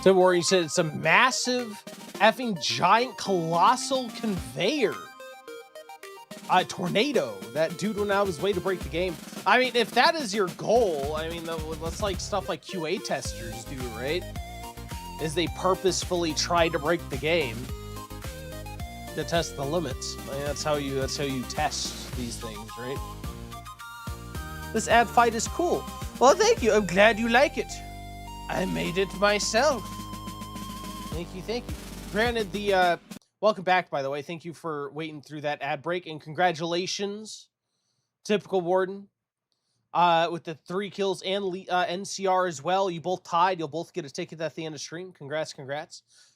Don't worry, you said it's a massive, effing giant, colossal conveyor. A tornado. That dude went out of his way to break the game. I mean, if that is your goal, I mean, that's like stuff like QA testers do, right? Is they purposefully try to break the game to test the limits. I mean, that's how you test these things, right? This ad fight is cool. Well, thank you. I'm glad you like it. I made it myself. Thank you, thank you. Granted, the welcome back, by the way. Thank you for waiting through that ad break, and congratulations, Typical Warden, with the 3 kills and NCR as well. You both tied. You'll both get a ticket at the end of stream. Congrats.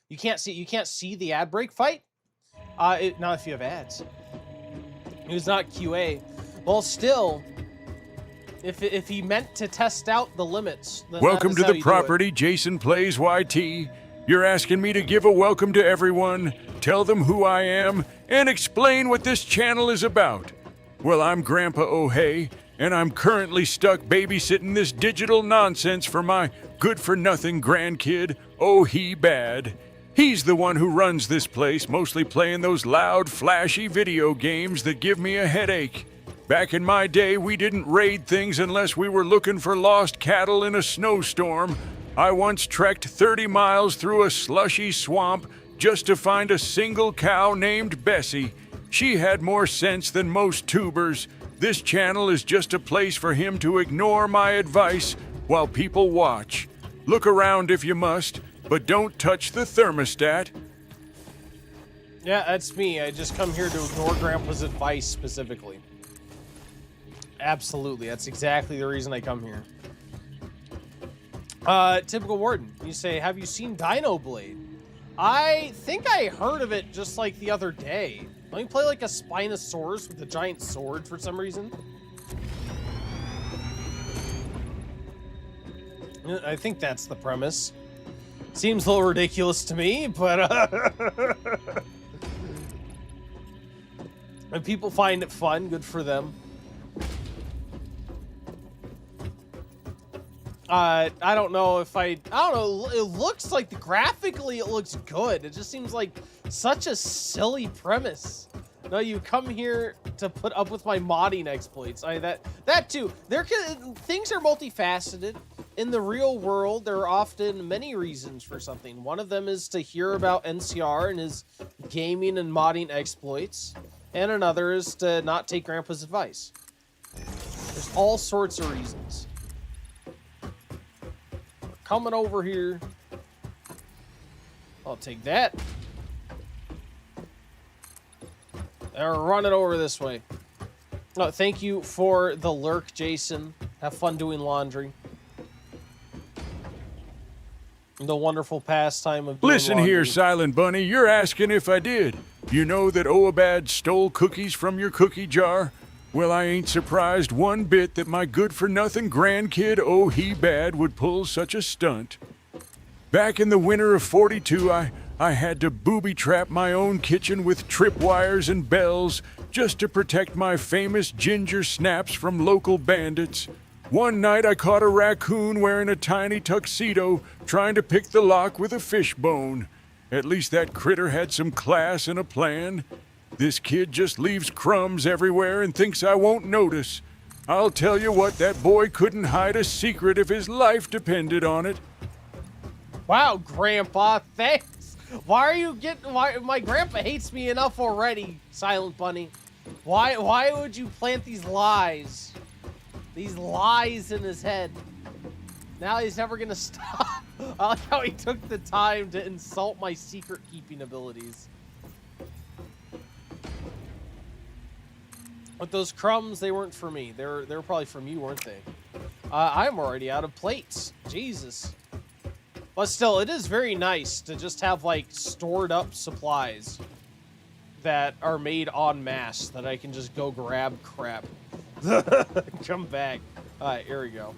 You can't see the ad break fight. Not if you have ads. It was not QA. Well, still. If he meant to test out the limits... Welcome to the property, Jason Plays YT. You're asking me to give a welcome to everyone, tell them who I am, and explain what this channel is about. Well, I'm Grandpa O'Hay, and I'm currently stuck babysitting this digital nonsense for my good-for-nothing grandkid, Oh He Bad. He's the one who runs this place, mostly playing those loud, flashy video games that give me a headache. Back in my day, we didn't raid things unless we were looking for lost cattle in a snowstorm. I once trekked 30 miles through a slushy swamp just to find a single cow named Bessie. She had more sense than most tubers. This channel is just a place for him to ignore my advice while people watch. Look around if you must, but don't touch the thermostat. Yeah, that's me. I just come here to ignore Grandpa's advice specifically. Absolutely. That's exactly the reason I come here. Typical Warden, you say, have you seen Dino Blade? I think I heard of it just like the other day. Don't you play like a Spinosaurus with a giant sword for some reason? I think that's the premise. Seems a little ridiculous to me, but if people find it fun, good for them. I don't know if I don't know. It looks like graphically it looks good. It just seems like such a silly premise. No, you come here to put up with my modding exploits. That too. Things are multifaceted. In the real world, there are often many reasons for something. One of them is to hear about NCR and his gaming and modding exploits, and another is to not take Grandpa's advice. There's all sorts of reasons. Coming over here. I'll take that. And run it over this way. Oh, thank you for the lurk, Jason. Have fun doing laundry. The wonderful pastime of doing Listen laundry. here, Silent Bunny, you're asking if I did. You know that Oabad stole cookies from your cookie jar? Well, I ain't surprised one bit that my good-for-nothing grandkid Ohebad would pull such a stunt. Back in the winter of '42, I had to booby-trap my own kitchen with tripwires and bells just to protect my famous ginger snaps from local bandits. One night I caught a raccoon wearing a tiny tuxedo trying to pick the lock with a fishbone. At least that critter had some class and a plan. This kid just leaves crumbs everywhere and thinks I won't notice. I'll tell you what, that boy couldn't hide a secret if his life depended on it. Wow, Grandpa, thanks. Why my grandpa hates me enough already, Silent Bunny. Why would you plant these lies? These lies in his head. Now he's never gonna stop. I like how he took the time to insult my secret keeping abilities. But those crumbs, they weren't for me. They were probably from you, weren't they? I'm already out of plates. Jesus. But still, it is very nice to just have, like, stored up supplies that are made en masse that I can just go grab crap. Come back. Alright, here we go.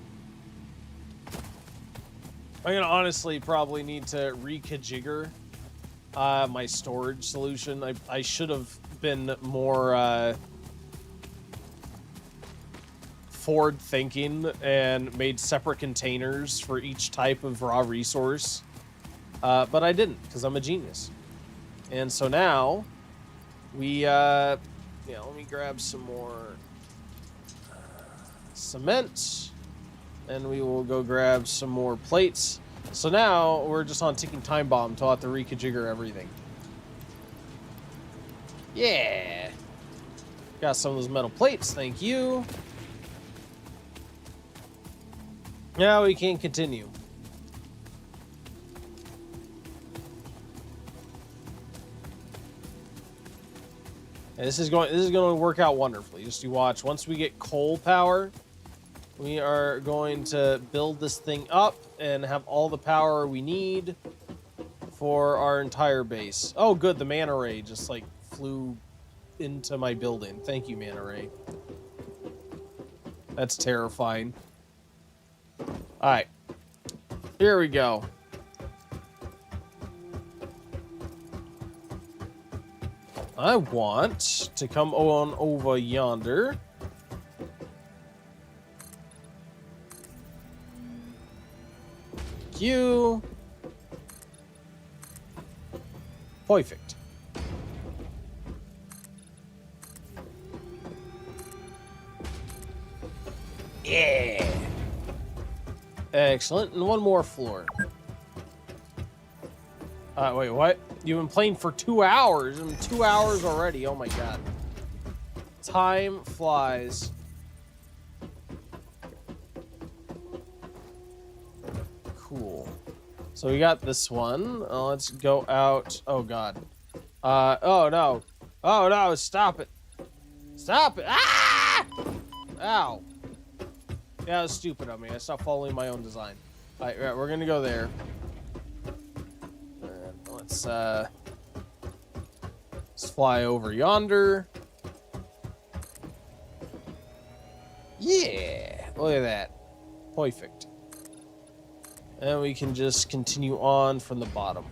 I'm gonna honestly probably need to reconfigure my storage solution. I should have been more forward thinking and made separate containers for each type of raw resource. But I didn't, because I'm a genius. And so now we let me grab some more cement, and we will go grab some more plates. So now we're just on ticking time bomb until I have to reconfigure everything. Yeah. Got some of those metal plates, thank you. Now we can continue. And this is going to work out wonderfully. Just you watch. Once we get coal power, we are going to build this thing up and have all the power we need for our entire base. Oh, good. The manta ray just like flew into my building. Thank you, manta ray. That's terrifying. All right. Here we go. I want to come on over yonder. Thank you. Perfect. Yeah. Excellent. And one more floor. Wait, what? You've been playing for 2 hours. 2 hours already. Oh my god. Time flies. Cool. So we got this one. Let's go out. Oh god. Oh no. Oh no, stop it. Stop it. Ah! Ow. Yeah, it was stupid of me. I stopped following my own design. Alright, we're gonna go there. Let's fly over yonder. Yeah, look at that. Perfect. And we can just continue on from the bottom.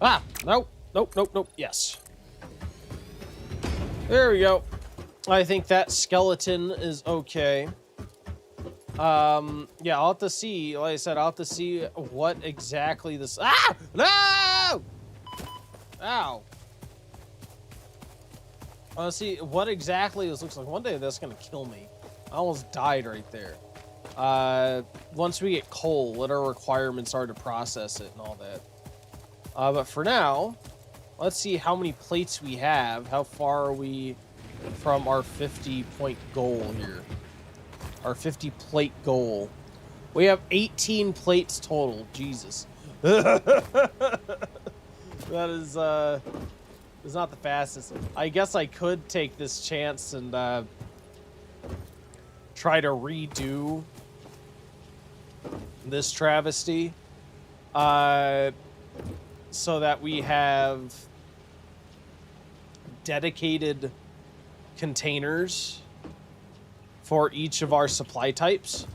Ah, nope, nope, nope, nope, yes. There we go. I think that skeleton is okay. Yeah, I'll have to see, like I said, I'll have to see what exactly this, no! Ow. I'll see what exactly this looks like. One day that's gonna kill me. I almost died right there. Once we get coal, what our requirements are to process it and all that. But for now, let's see how many plates we have. How far are we from our 50-point goal here? Our 50-plate goal. We have 18 plates total. Jesus. That is not the fastest. I guess I could take this chance and try to redo this travesty. So that we have dedicated containers for each of our supply types.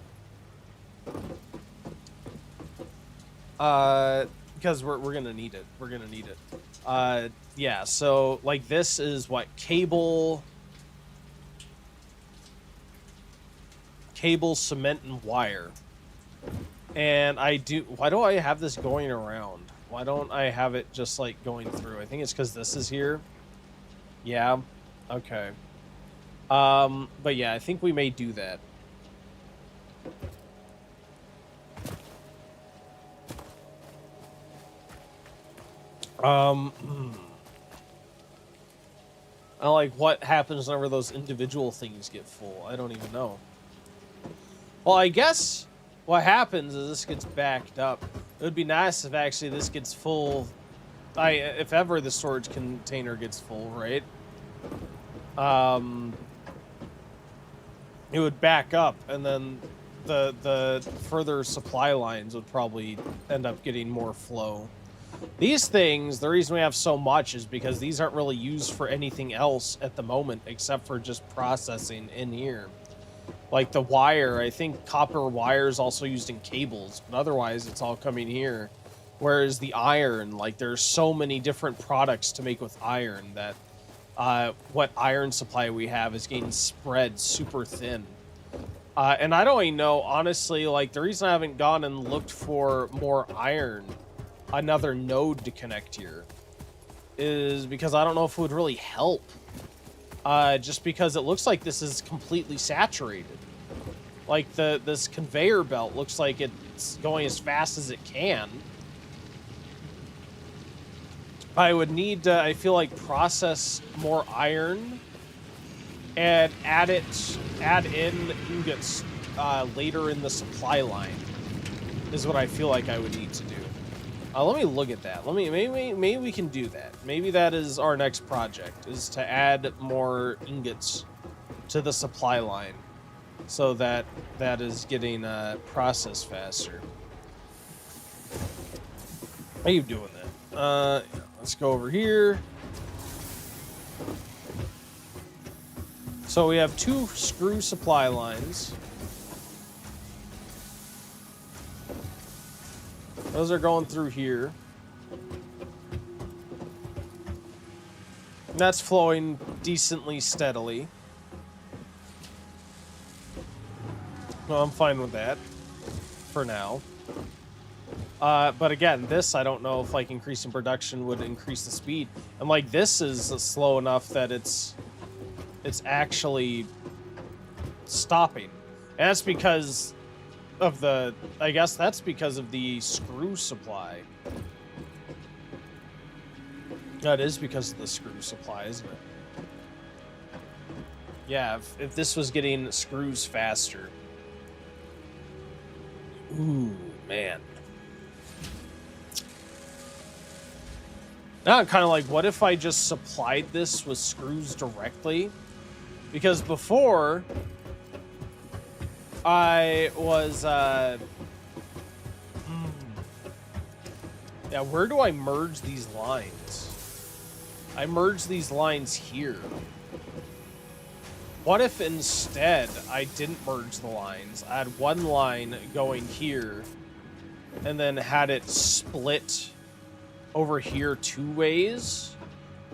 Because we're gonna need it. We're gonna need it. Yeah, so like this is what cable, cement, and wire. And why do I have this going around? Why don't I have it just like going through? I think it's because this is here. Yeah. Okay. But yeah, I think we may do that. I like what happens whenever those individual things get full. I don't even know. Well, I guess what happens is this gets backed up. It would be nice if actually this gets full. If ever the storage container gets full, right? It would back up, and then the further supply lines would probably end up getting more flow. These things, the reason we have so much is because these aren't really used for anything else at the moment except for just processing in here. Like the wire, I think copper wire is also used in cables, but otherwise it's all coming here. Whereas the iron, like there's so many different products to make with iron that what iron supply we have is getting spread super thin. And I don't even know, honestly, like the reason I haven't gone and looked for more iron, another node to connect here, is because I don't know if it would really help. Just because it looks like this is completely saturated. Like this conveyor belt looks like it's going as fast as it can. I would need to, I feel like, process more iron and add in ingots later in the supply line is what I feel like I would need to do. Let me look at that. Maybe we can do that. Maybe that is our next project, is to add more ingots to the supply line so that is getting processed faster. How are you doing that? Let's go over here. So we have 2 screw supply lines. Those are going through here. And that's flowing decently steadily. Well, I'm fine with that for now. But again, this, I don't know if like increasing production would increase the speed. And like this is slow enough that it's actually stopping. And that's because of the, I guess that's because of the screw supply. That is because of the screw supply, isn't it? Yeah, if this was getting screws faster. Ooh, man. Now I'm kind of like, what if I just supplied this with screws directly? Because before, I was, yeah, where do I merge these lines? I merged these lines here. What if instead I didn't merge the lines? I had one line going here and then had it split over here 2 ways,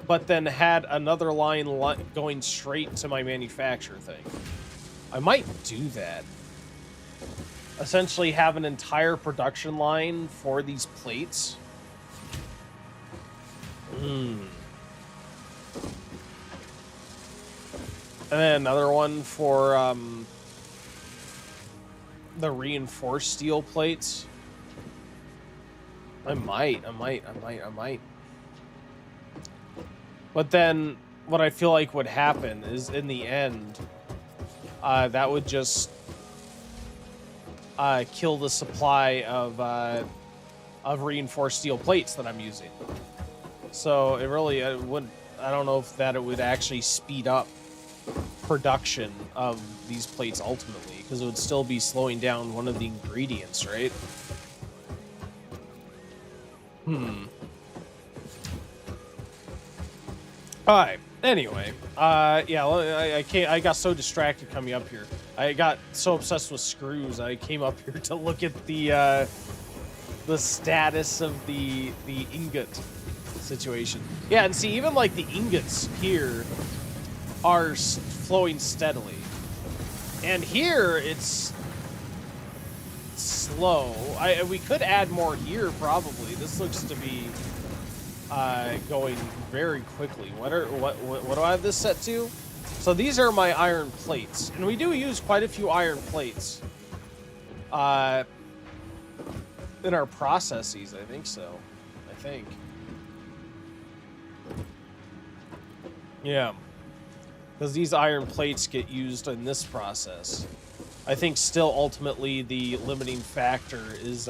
but then had another line going straight to my manufacturer thing. I might do that. Essentially have an entire production line for these plates. And then another one for the reinforced steel plates. I might. But then what I feel like would happen is in the end, that would just kill the supply of reinforced steel plates that I'm using. So it really wouldn't. I don't know if that it would actually speed up production of these plates ultimately, because it would still be slowing down one of the ingredients, right? Alright, anyway, yeah, I got so distracted coming up here. I got so obsessed with screws, I came up here to look at the status of the ingot situation. Yeah, and see, even like the ingots here are flowing steadily. And here, it's slow. We could add more here, probably. This looks to be going very quickly. What do I have this set to? So these are my iron plates. And we do use quite a few iron plates in our processes, I think so. I think. Yeah. Because these iron plates get used in this process. I think still ultimately the limiting factor is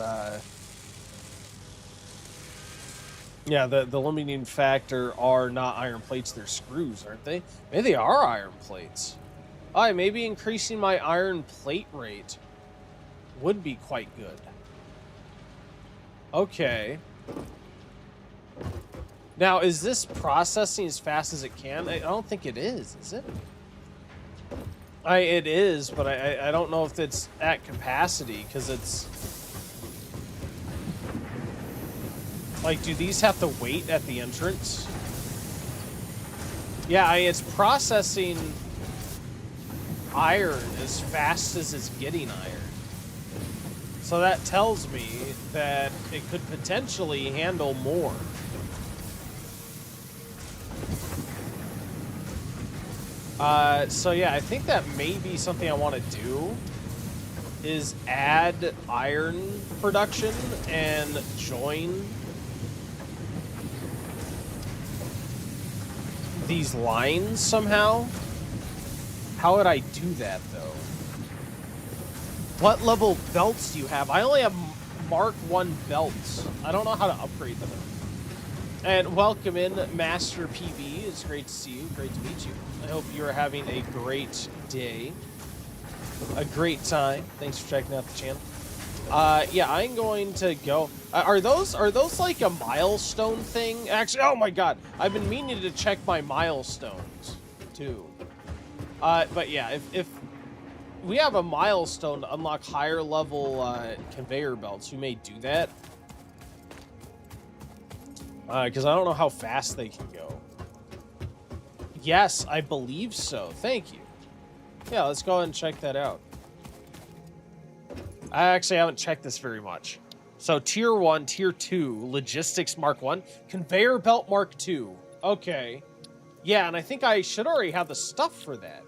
yeah, the limiting factor are not iron plates, they're screws, aren't they? Maybe they are iron plates. Alright, maybe increasing my iron plate rate would be quite good. Okay. Now, is this processing as fast as it can? I don't think it is it? It is, but I don't know if it's at capacity, because it's... Like, do these have to wait at the entrance? Yeah, it's processing iron as fast as it's getting iron. So that tells me that it could potentially handle more. So yeah, I think that may be something I want to do, is add iron production and join these lines somehow. How would I do that, though? What level belts do you have? I only have Mark 1 belts. I don't know how to upgrade them. And welcome in, Master PB. It's great to see you. Great to meet you. I hope you are having a great day. A great time. Thanks for checking out the channel. Yeah, I'm going to go. Are those like a milestone thing? Actually, oh my god, I've been meaning to check my milestones too. But yeah, if we have a milestone to unlock higher level conveyor belts, we may do that. Because I don't know how fast they can go. Yes, I believe so. Thank you. Yeah, let's go ahead and check that out. I actually haven't checked this very much. So Tier 1, Tier 2, Logistics Mark 1, Conveyor Belt Mark 2. Okay. Yeah, and I think I should already have the stuff for that.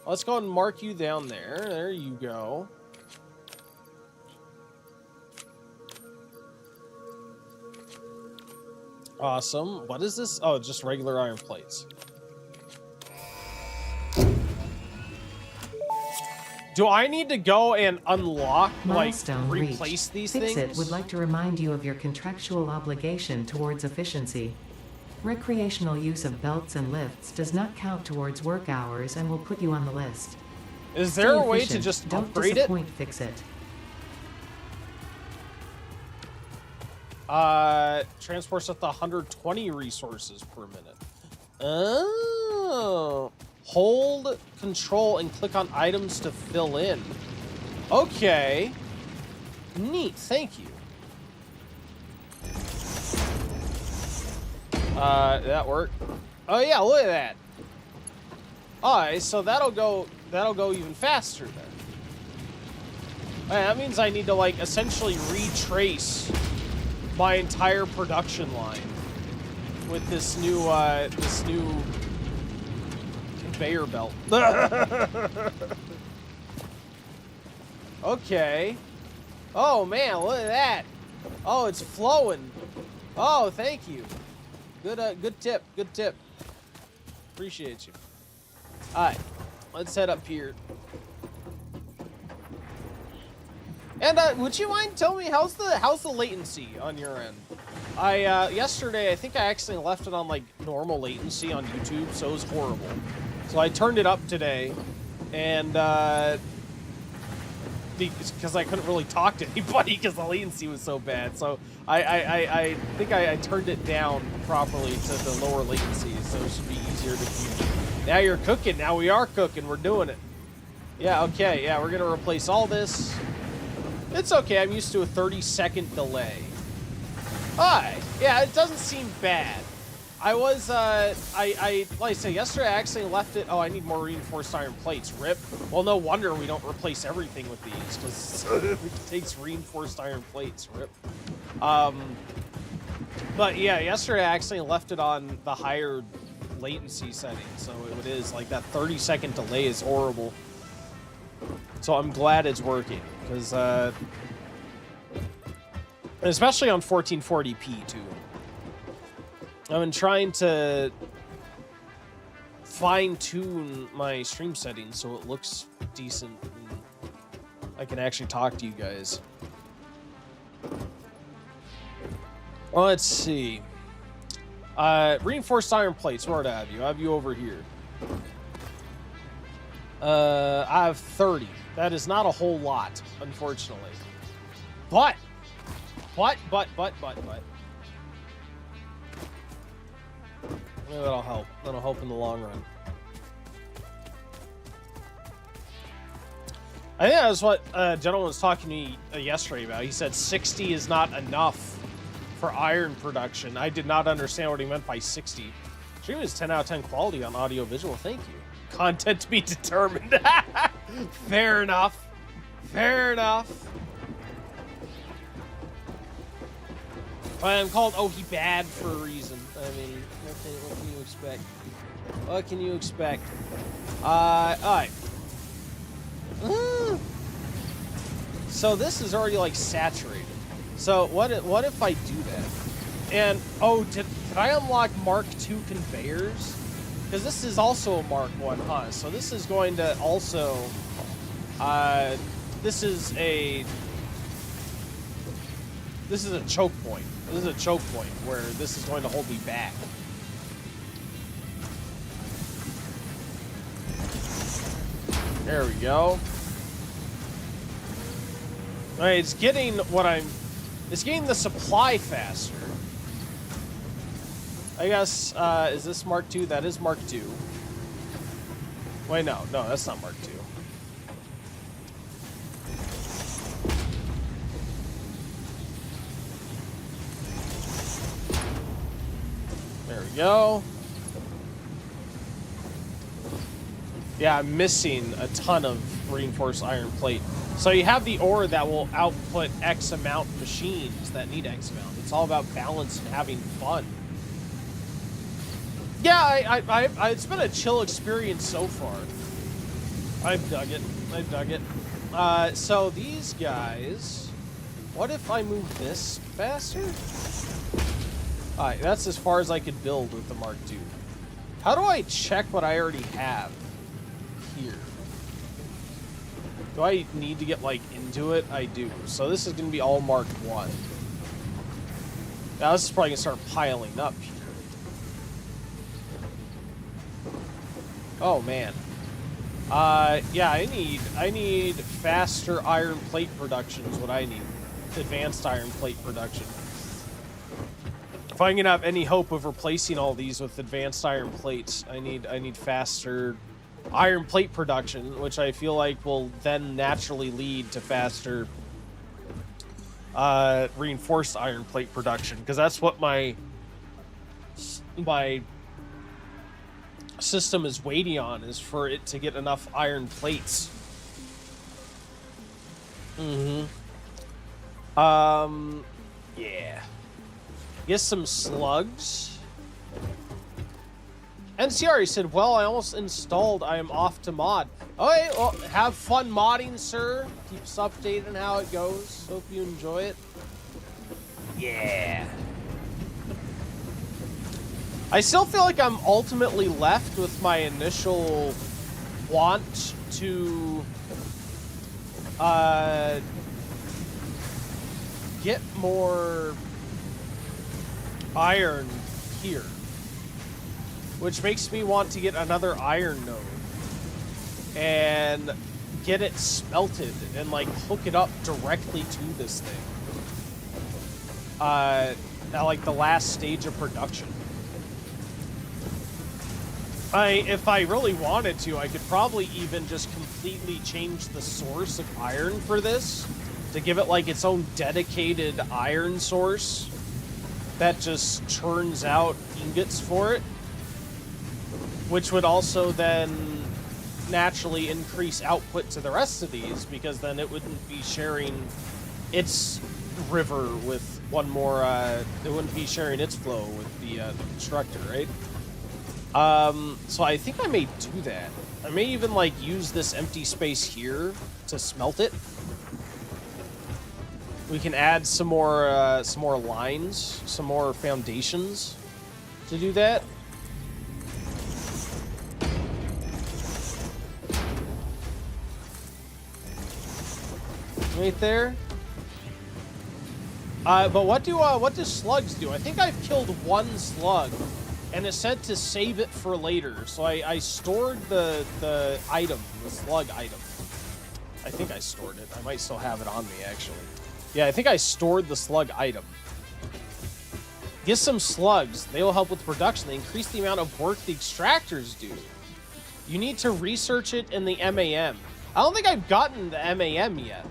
Let's go ahead and mark you down there. There you go. Awesome. What is this? Oh, just regular iron plates. Do I need to go and unlock, Milestone like, replace reached. these Fix things? It would like to remind you of your contractual obligation towards efficiency. Recreational use of belts and lifts does not count towards work hours and will put you on the list. Is there a Stay way to efficient. just Don't upgrade it? disappoint, Fix It. Transports at the 120 resources per minute. Oh. Hold control and click on items to fill in. Okay. Neat, thank you. That worked. Oh yeah, look at that. Alright, so that'll go even faster then. That means I need to like essentially retrace my entire production line with this new conveyor belt. Okay. Oh man, look at that. Oh, it's flowing. Oh, thank you. Good tip. Good tip. Appreciate you. All right, let's head up here. And would you mind telling me how's the latency on your end? Yesterday I think I accidentally left it on like normal latency on YouTube, so it was horrible. So I turned it up today, and because I couldn't really talk to anybody because the latency was so bad. So I think I turned it down properly to the lower latency, so it should be easier to communicate. Now you're cooking. Now we are cooking. We're doing it. Yeah. Okay. Yeah, we're gonna replace all this. It's okay, I'm used to a 30-second delay. Alright, yeah, it doesn't seem bad. I was, like I said, yesterday I actually left it, oh, I need more reinforced iron plates, rip. Well, no wonder we don't replace everything with these, because it takes reinforced iron plates, rip. But yeah, yesterday I actually left it on the higher latency setting, so it is, like, that 30-second delay is horrible. So I'm glad it's working, because, especially on 1440p, too. I've been trying to fine-tune my stream settings so it looks decent and I can actually talk to you guys. Well, let's see. Reinforced iron plates, where do I have you? I have you over here. I have 30. That is not a whole lot, unfortunately. But. Maybe that'll help. That'll help in the long run. I think that's what a gentleman was talking to me yesterday about. He said 60 is not enough for iron production. I did not understand what he meant by 60. Stream is 10 out of 10 quality on audio visual. Thank you. Content to be determined. Fair enough. Fair enough. I'm called Ohi Bad for a reason. I mean, what can you expect? What can you expect? Alright. So this is already like saturated. So what if I do that? And oh, did I unlock Mark II conveyors? Because this is also a Mark I, huh? So this is going to also this is a choke point. This is a choke point where this is going to hold me back. There we go. Alright, it's getting the supply faster. I guess, is this Mark II? That is Mark II. Wait, no, that's not Mark II. There we go. Yeah, I'm missing a ton of reinforced iron plate. So you have the ore that will output X amount of machines that need X amount. It's all about balance and having fun. Yeah, it's been a chill experience so far. I've dug it. So these guys, what if I move this faster? Alright, that's as far as I could build with the Mark II. How do I check what I already have here? Do I need to get, like, into it? I do. So this is going to be all Mark I. Now this is probably going to start piling up here. Oh, man. Yeah, I need faster iron plate production is what I need. Advanced iron plate production. If I'm gonna have any hope of replacing all these with advanced iron plates, I need faster iron plate production, which I feel like will then naturally lead to faster reinforced iron plate production, because that's what my system is waiting on, is for it to get enough iron plates. Yeah. Get some slugs. NCR said, well, I almost installed. I am off to mod. Okay, well, have fun modding, sir. Keep us updated on how it goes. Hope you enjoy it. Yeah. I still feel like I'm ultimately left with my initial want to get more iron here, which makes me want to get another iron node and get it smelted and like hook it up directly to this thing at like the last stage of production. If I really wanted to, I could probably even just completely change the source of iron for this to give it like its own dedicated iron source that just churns out ingots for it, which would also then naturally increase output to the rest of these, because then it wouldn't be sharing its river with one more, it wouldn't be sharing its flow with the constructor, right? So I think I may do that. I may even like use this empty space here to smelt it. We can add some more lines, some more foundations to do that. Right there. But what do slugs do? I think I've killed one slug, and it said to save it for later. So I stored the item, the slug item. I think I stored it. I might still have it on me, actually. Yeah, I think I stored the slug item. Get some slugs. They will help with production. They increase the amount of work the extractors do. You need to research it in the MAM. I don't think I've gotten the MAM yet.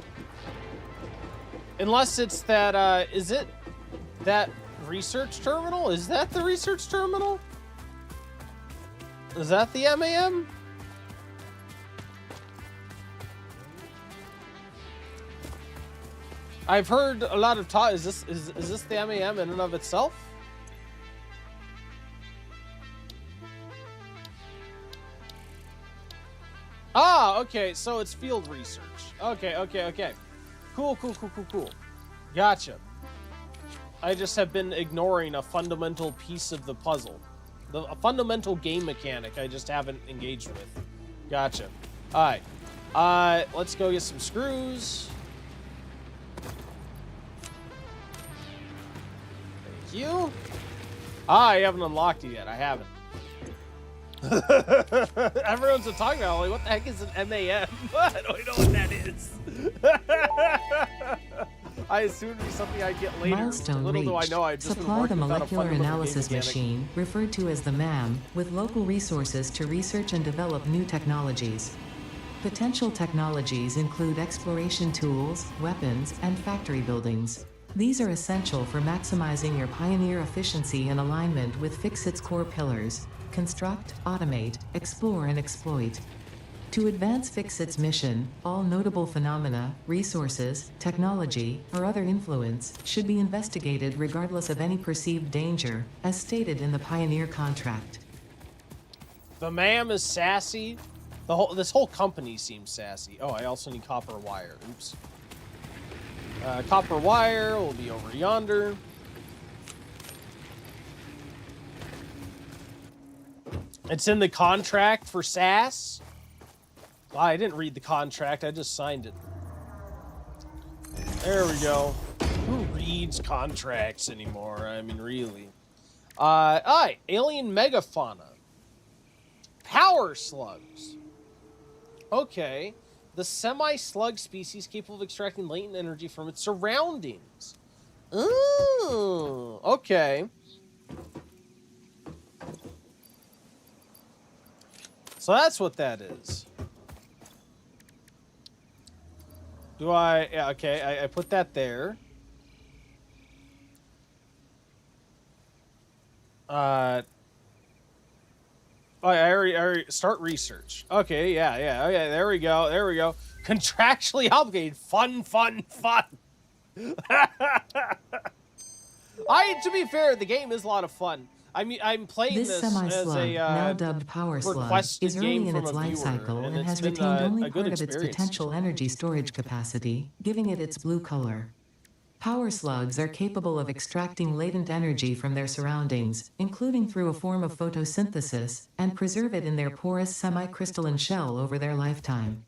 Unless it's that, is it that research terminal? Is that the research terminal? Is that the MAM? I've heard a lot of talk. Is this the MAM in and of itself? Ah, okay. So it's field research. Okay. Cool. Gotcha. I just have been ignoring a fundamental piece of the puzzle. A fundamental game mechanic I just haven't engaged with. Gotcha. Alright. Let's go get some screws. Thank you. I haven't unlocked it yet. I haven't. Everyone's talking about, like, what the heck is an MAM? I don't know what that is. I assume it'd be something I get later. Milestone Little do I reached. know, I've just been Supply the working without a molecular fundamental analysis game mechanic. machine, referred to as the MAM, with local resources to research and develop new technologies. Potential technologies include exploration tools, weapons, and factory buildings. These are essential for maximizing your Pioneer efficiency and alignment with Fixit's core pillars: construct, automate, explore, and exploit. To advance Fixit's mission, all notable phenomena, resources, technology, or other influence should be investigated regardless of any perceived danger, as stated in the Pioneer contract. The MAM is sassy. This whole company seems sassy. Oh, I also need copper wire. Oops. Copper wire will be over yonder. It's in the contract for SAS. I didn't read the contract. I just signed it. There we go. Who reads contracts anymore? I mean, really. Alright. Alien megafauna. Power slugs. Okay. The semi-slug species capable of extracting latent energy from its surroundings. Ooh, okay. So that's what that is. Do I... Yeah, okay, I put that there. I already start research. Okay, yeah. Okay, there we go. Contractually obligated. Fun. To be fair, the game is a lot of fun. I mean, I'm playing This this semi-slug, as a now dubbed Power Slug, requested is early game in from its a life viewer, cycle and it's has been retained only a good part of its experience. potential energy storage capacity, giving it its blue color. Power slugs are capable of extracting latent energy from their surroundings, including through a form of photosynthesis, and preserve it in their porous semi-crystalline shell over their lifetime.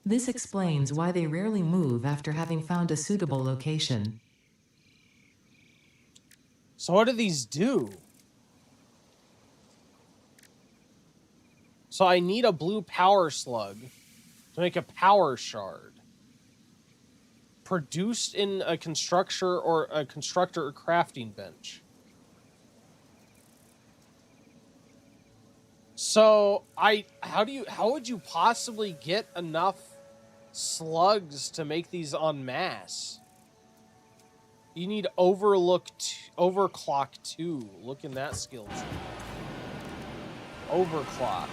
This explains why they rarely move after having found a suitable location. So what do these do? So I need a blue power slug to make a power shard. Produced in a constructor or crafting bench. So how would you possibly get enough slugs to make these en masse? You need overclock 2. Look in that skill tree. Overclock.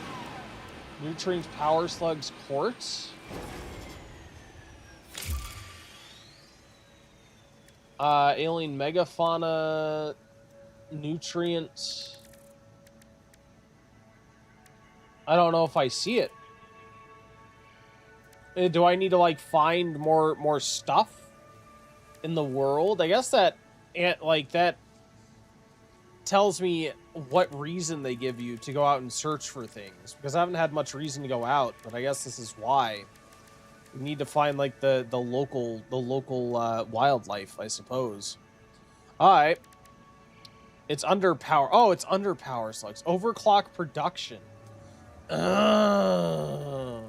Nutrients, power slugs, quartz. Alien megafauna, nutrients. I don't know if I see it. Do I need to like find more stuff in the world? I guess that tells me what reason they give you to go out and search for things, because I haven't had much reason to go out, but I guess this is why. We need to find like the local wildlife, I suppose. All right. It's under power. Oh, it's under power slugs. Overclock production. To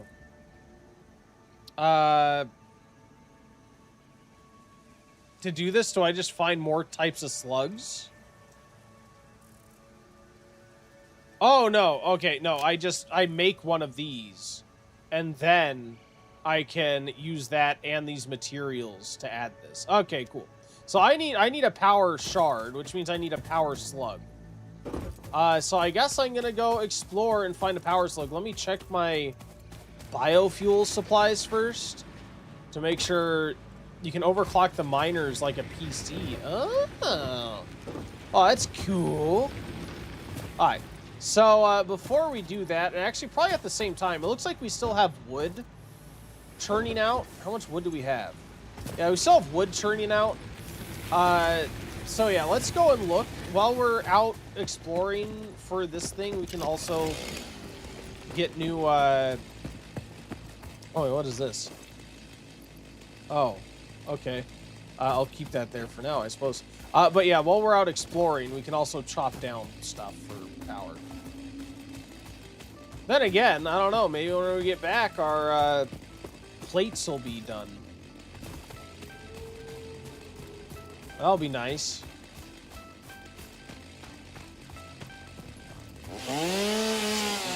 do this, do I just find more types of slugs? Oh no. Okay, no. I make one of these, and then I can use that and these materials to add this. Okay, cool. So I need a power shard, which means I need a power slug. So I guess I'm gonna go explore and find a power slug. Let me check my biofuel supplies first to make sure you can overclock the miners like a PC. Oh, that's cool. All right. So before we do that, and actually probably at the same time, it looks like we still have wood churning out. How much wood do we have? Yeah, we still have wood churning out. So yeah, let's go and look. While we're out exploring for this thing, we can also get new, oh, wait, what is this? Oh, okay. I'll keep that there for now, I suppose. But yeah, while we're out exploring, we can also chop down stuff for power. Then again, I don't know, maybe when we get back, our, plates will be done. That'll be nice.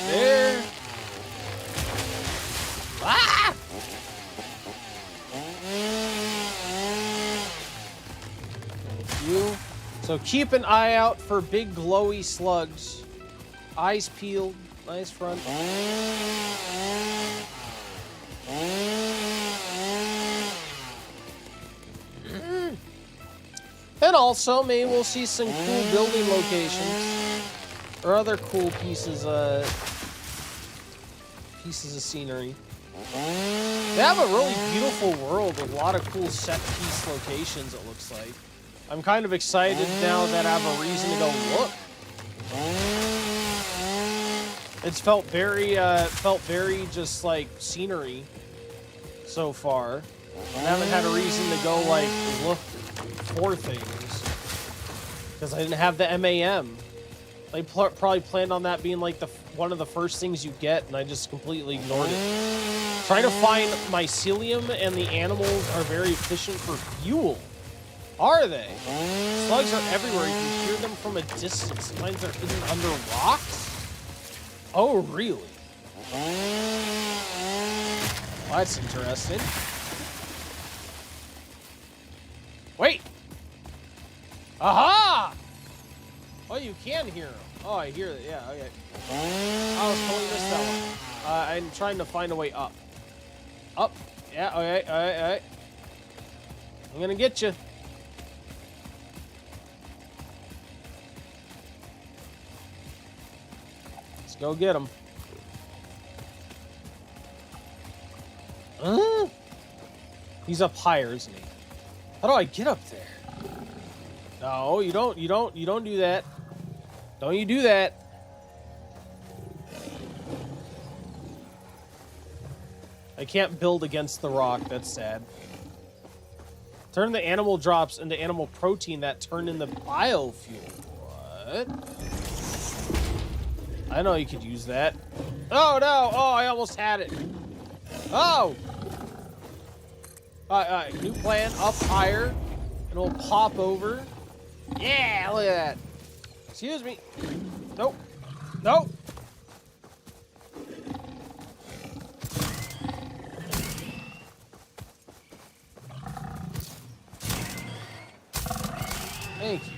There. Ah! Thank you. So keep an eye out for big glowy slugs. Eyes peeled. Nice front. And also, maybe we'll see some cool building locations or other cool pieces of scenery. They have a really beautiful world with a lot of cool set piece locations, it looks like. I'm kind of excited now that I have a reason to go look. It's felt very just like scenery so far. I haven't had a reason to go like look for things because I didn't have the MAM. They probably planned on that being like one of the first things you get, and I just completely ignored it. Trying to find mycelium and the animals are very efficient for fuel. Are they? Slugs are everywhere. You can hear them from a distance. Sometimes they're hidden under rocks. Oh, really? Well, that's interesting. Wait! Aha! Oh, you can hear him. Oh, I hear it. Yeah, okay. I was totally missed that one. I'm trying to find a way up. Up. Yeah, okay, alright. I'm gonna get you. Let's go get him. He's up higher, isn't he? How do I get up there? No, you don't do that. Don't you do that. I can't build against the rock. That's sad. Turn the animal drops into animal protein that turn into biofuel. What? I know you could use that. Oh, no. Oh, I almost had it. Oh. All right. New plan. Up higher. And we'll pop over. Yeah, look at that. Excuse me. Nope. Nope. Thank you.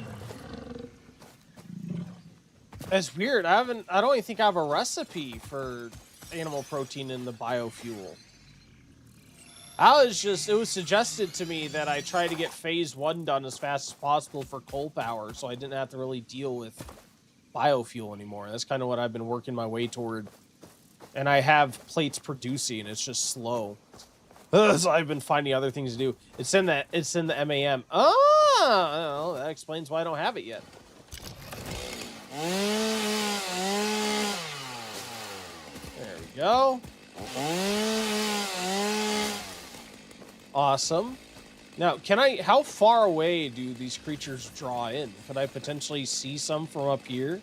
That's weird. I don't even think I have a recipe for animal protein in the biofuel. It was suggested to me that I try to get phase 1 done as fast as possible for coal power, so I didn't have to really deal with biofuel anymore. That's kind of what I've been working my way toward. And I have plates producing, it's just slow. So I've been finding other things to do. It's in the MAM. Oh, that explains why I don't have it yet. There we go. Awesome. Now, how far away do these creatures draw in? Could I potentially see some from up here?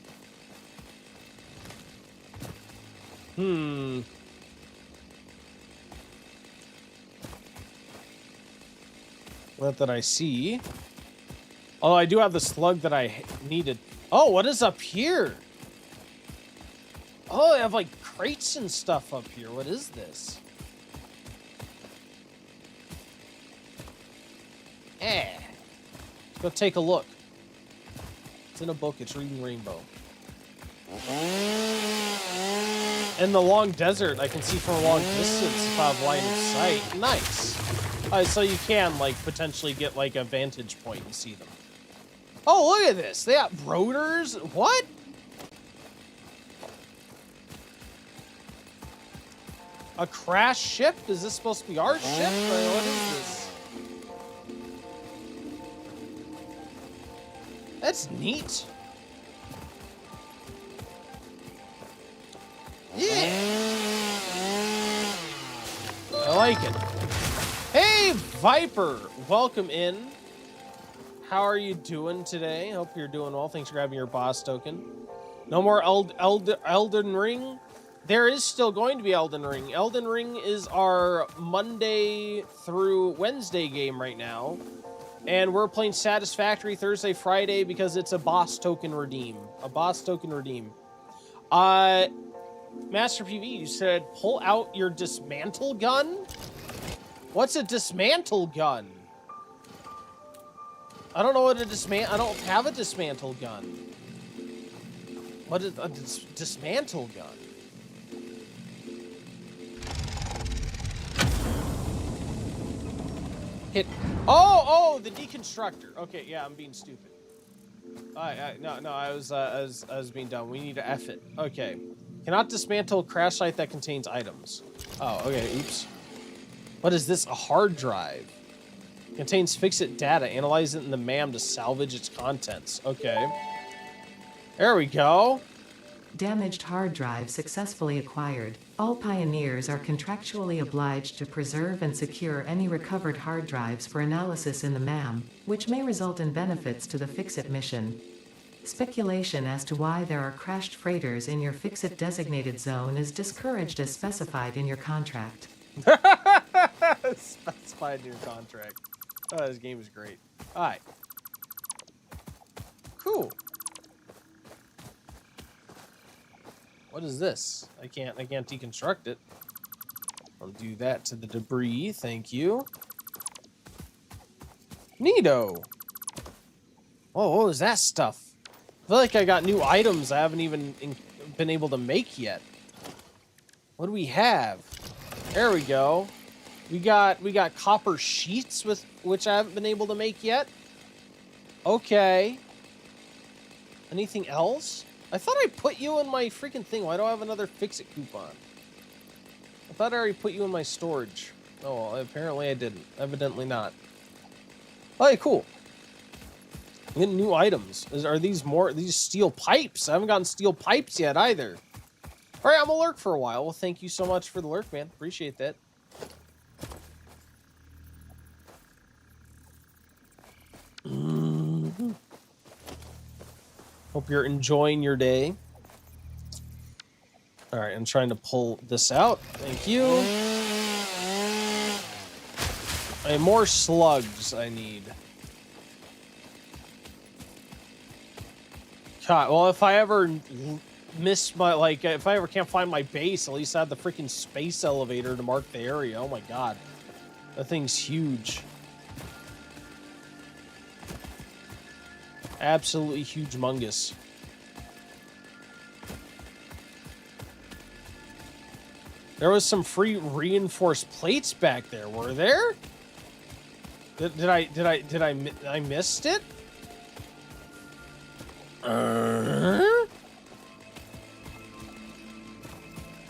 Not that I see. Oh, I do have the slug that I needed. Oh, what is up here? Oh, I have like crates and stuff up here. What is this? Let's go take a look. It's in a book. It's reading Rainbow. In the long desert, I can see from a long distance if I have line of sight. Nice. So you can, like, potentially get, like, a vantage point and see them. Oh, look at this. They got rotors. What? A crash ship? Is this supposed to be our ship? Or what is this? That's neat. Yeah. I like it. Hey, Viper. Welcome in. How are you doing today? Hope you're doing well. Thanks for grabbing your boss token. No more Elden Ring? There is still going to be Elden Ring. Elden Ring is our Monday through Wednesday game right now. And we're playing Satisfactory Thursday, Friday because it's a boss token redeem. A boss token redeem. Master PV, you said pull out your dismantle gun? What's a dismantle gun? I don't know what I don't have a dismantle gun. What is a dismantle gun? Hit. Oh, the deconstructor. Okay, yeah, I'm being stupid. No, I was being dumb. We need to F it. Okay. Cannot dismantle crash site that contains items. Oh, okay, oops. What is this? A hard drive. Contains fix-it data. Analyze it in the MAM to salvage its contents. Okay. There we go. Damaged hard drive successfully acquired. All pioneers are contractually obliged to preserve and secure any recovered hard drives for analysis in the MAM, which may result in benefits to the Fix-It mission. Speculation as to why there are crashed freighters in your Fix-It designated zone is discouraged as specified in your contract. Specified in your contract. Oh, this game is great. All right. Cool. What is this? I can't deconstruct it. I'll do that to the debris. Thank you. Neato. Oh, what was that stuff? I feel like I got new items I haven't even been able to make yet. What do we have? There we go. We got copper sheets with which I haven't been able to make yet. Okay. Anything else? I thought I put you in my freaking thing. Why do I have another fix-it coupon? I thought I already put you in my storage. Oh, well, apparently I didn't. Evidently not. Okay, cool. I'm getting new items. Are these these steel pipes? I haven't gotten steel pipes yet either. All right, I'm gonna lurk for a while. Well, thank you so much for the lurk, man. Appreciate that. Hope you're enjoying your day. All right, I'm trying to pull this out. Thank you. And more slugs I need. God, well, if I ever miss my, if I ever can't find my base, at least I have the freaking space elevator to mark the area. Oh my God. That thing's huge. Absolutely huge-mungus. There was some free reinforced plates back there. Were there? Did I missed it?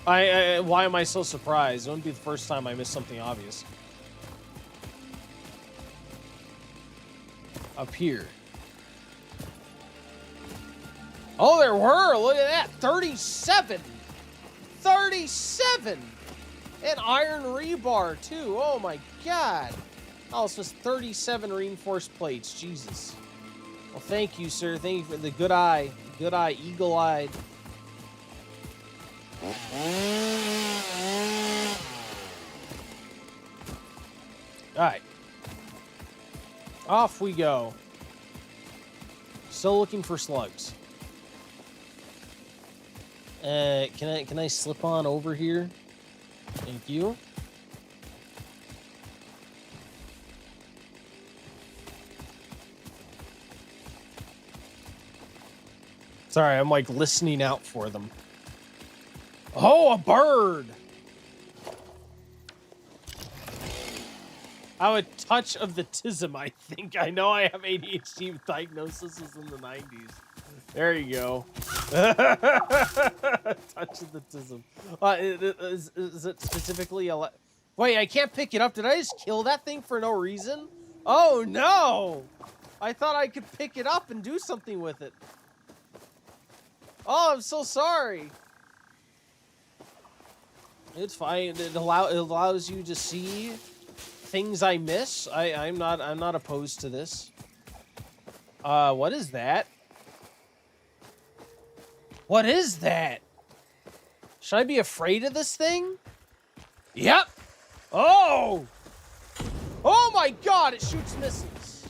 Why am I so surprised? It wouldn't be the first time I missed something obvious. Up here. Oh, there were. Look at that. 37. 37. And iron rebar, too. Oh, my God. Oh, it's just 37 reinforced plates. Jesus. Well, thank you, sir. Thank you for the good eye. Good eye. Eagle-eyed. All right. Off we go. Still looking for slugs. Can I slip on over here? Thank you. Sorry, I'm like listening out for them. Oh, a bird! I have a touch of the tism, I think. I know I have ADHD diagnosis in the 90s. There you go. Touch of the tism. Is it specifically a... Wait, I can't pick it up. Did I just kill that thing for no reason? Oh, no! I thought I could pick it up and do something with it. Oh, I'm so sorry. It's fine. It allows you to see things I miss. I'm not opposed to this. What is that? What is that? Should I be afraid of this thing? Yep. Oh! Oh my God, it shoots missiles.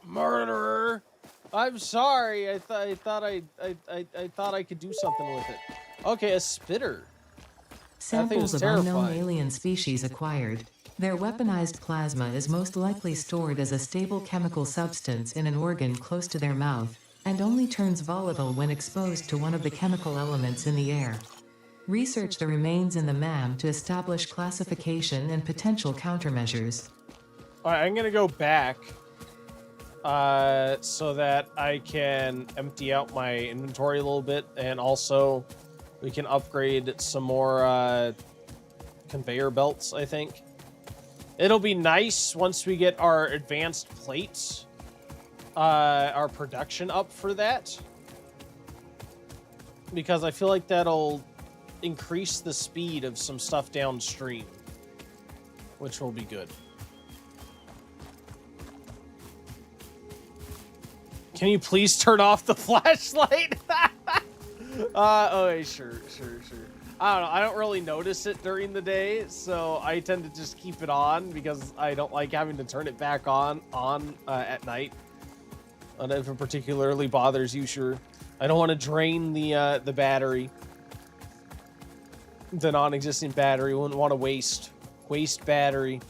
Murderer. I'm sorry. I thought I could do something with it. Okay, a spitter. Samples of unknown alien species acquired. Their weaponized plasma is most likely stored as a stable chemical substance in an organ close to their mouth, and only turns volatile when exposed to one of the chemical elements in the air. Research the remains in the MAM to establish classification and potential countermeasures. Alright, I'm gonna go back so that I can empty out my inventory a little bit, and also we can upgrade some more conveyor belts, I think. It'll be nice once we get our advanced plates, our production up for that. Because I feel like that'll increase the speed of some stuff downstream, which will be good. Can you please turn off the flashlight? Okay, sure. I don't know. I don't really notice it during the day, so I tend to just keep it on because I don't like having to turn it back on at night. And if it particularly bothers you, sure. I don't want to drain the battery. The non-existent battery. Wouldn't want to waste battery.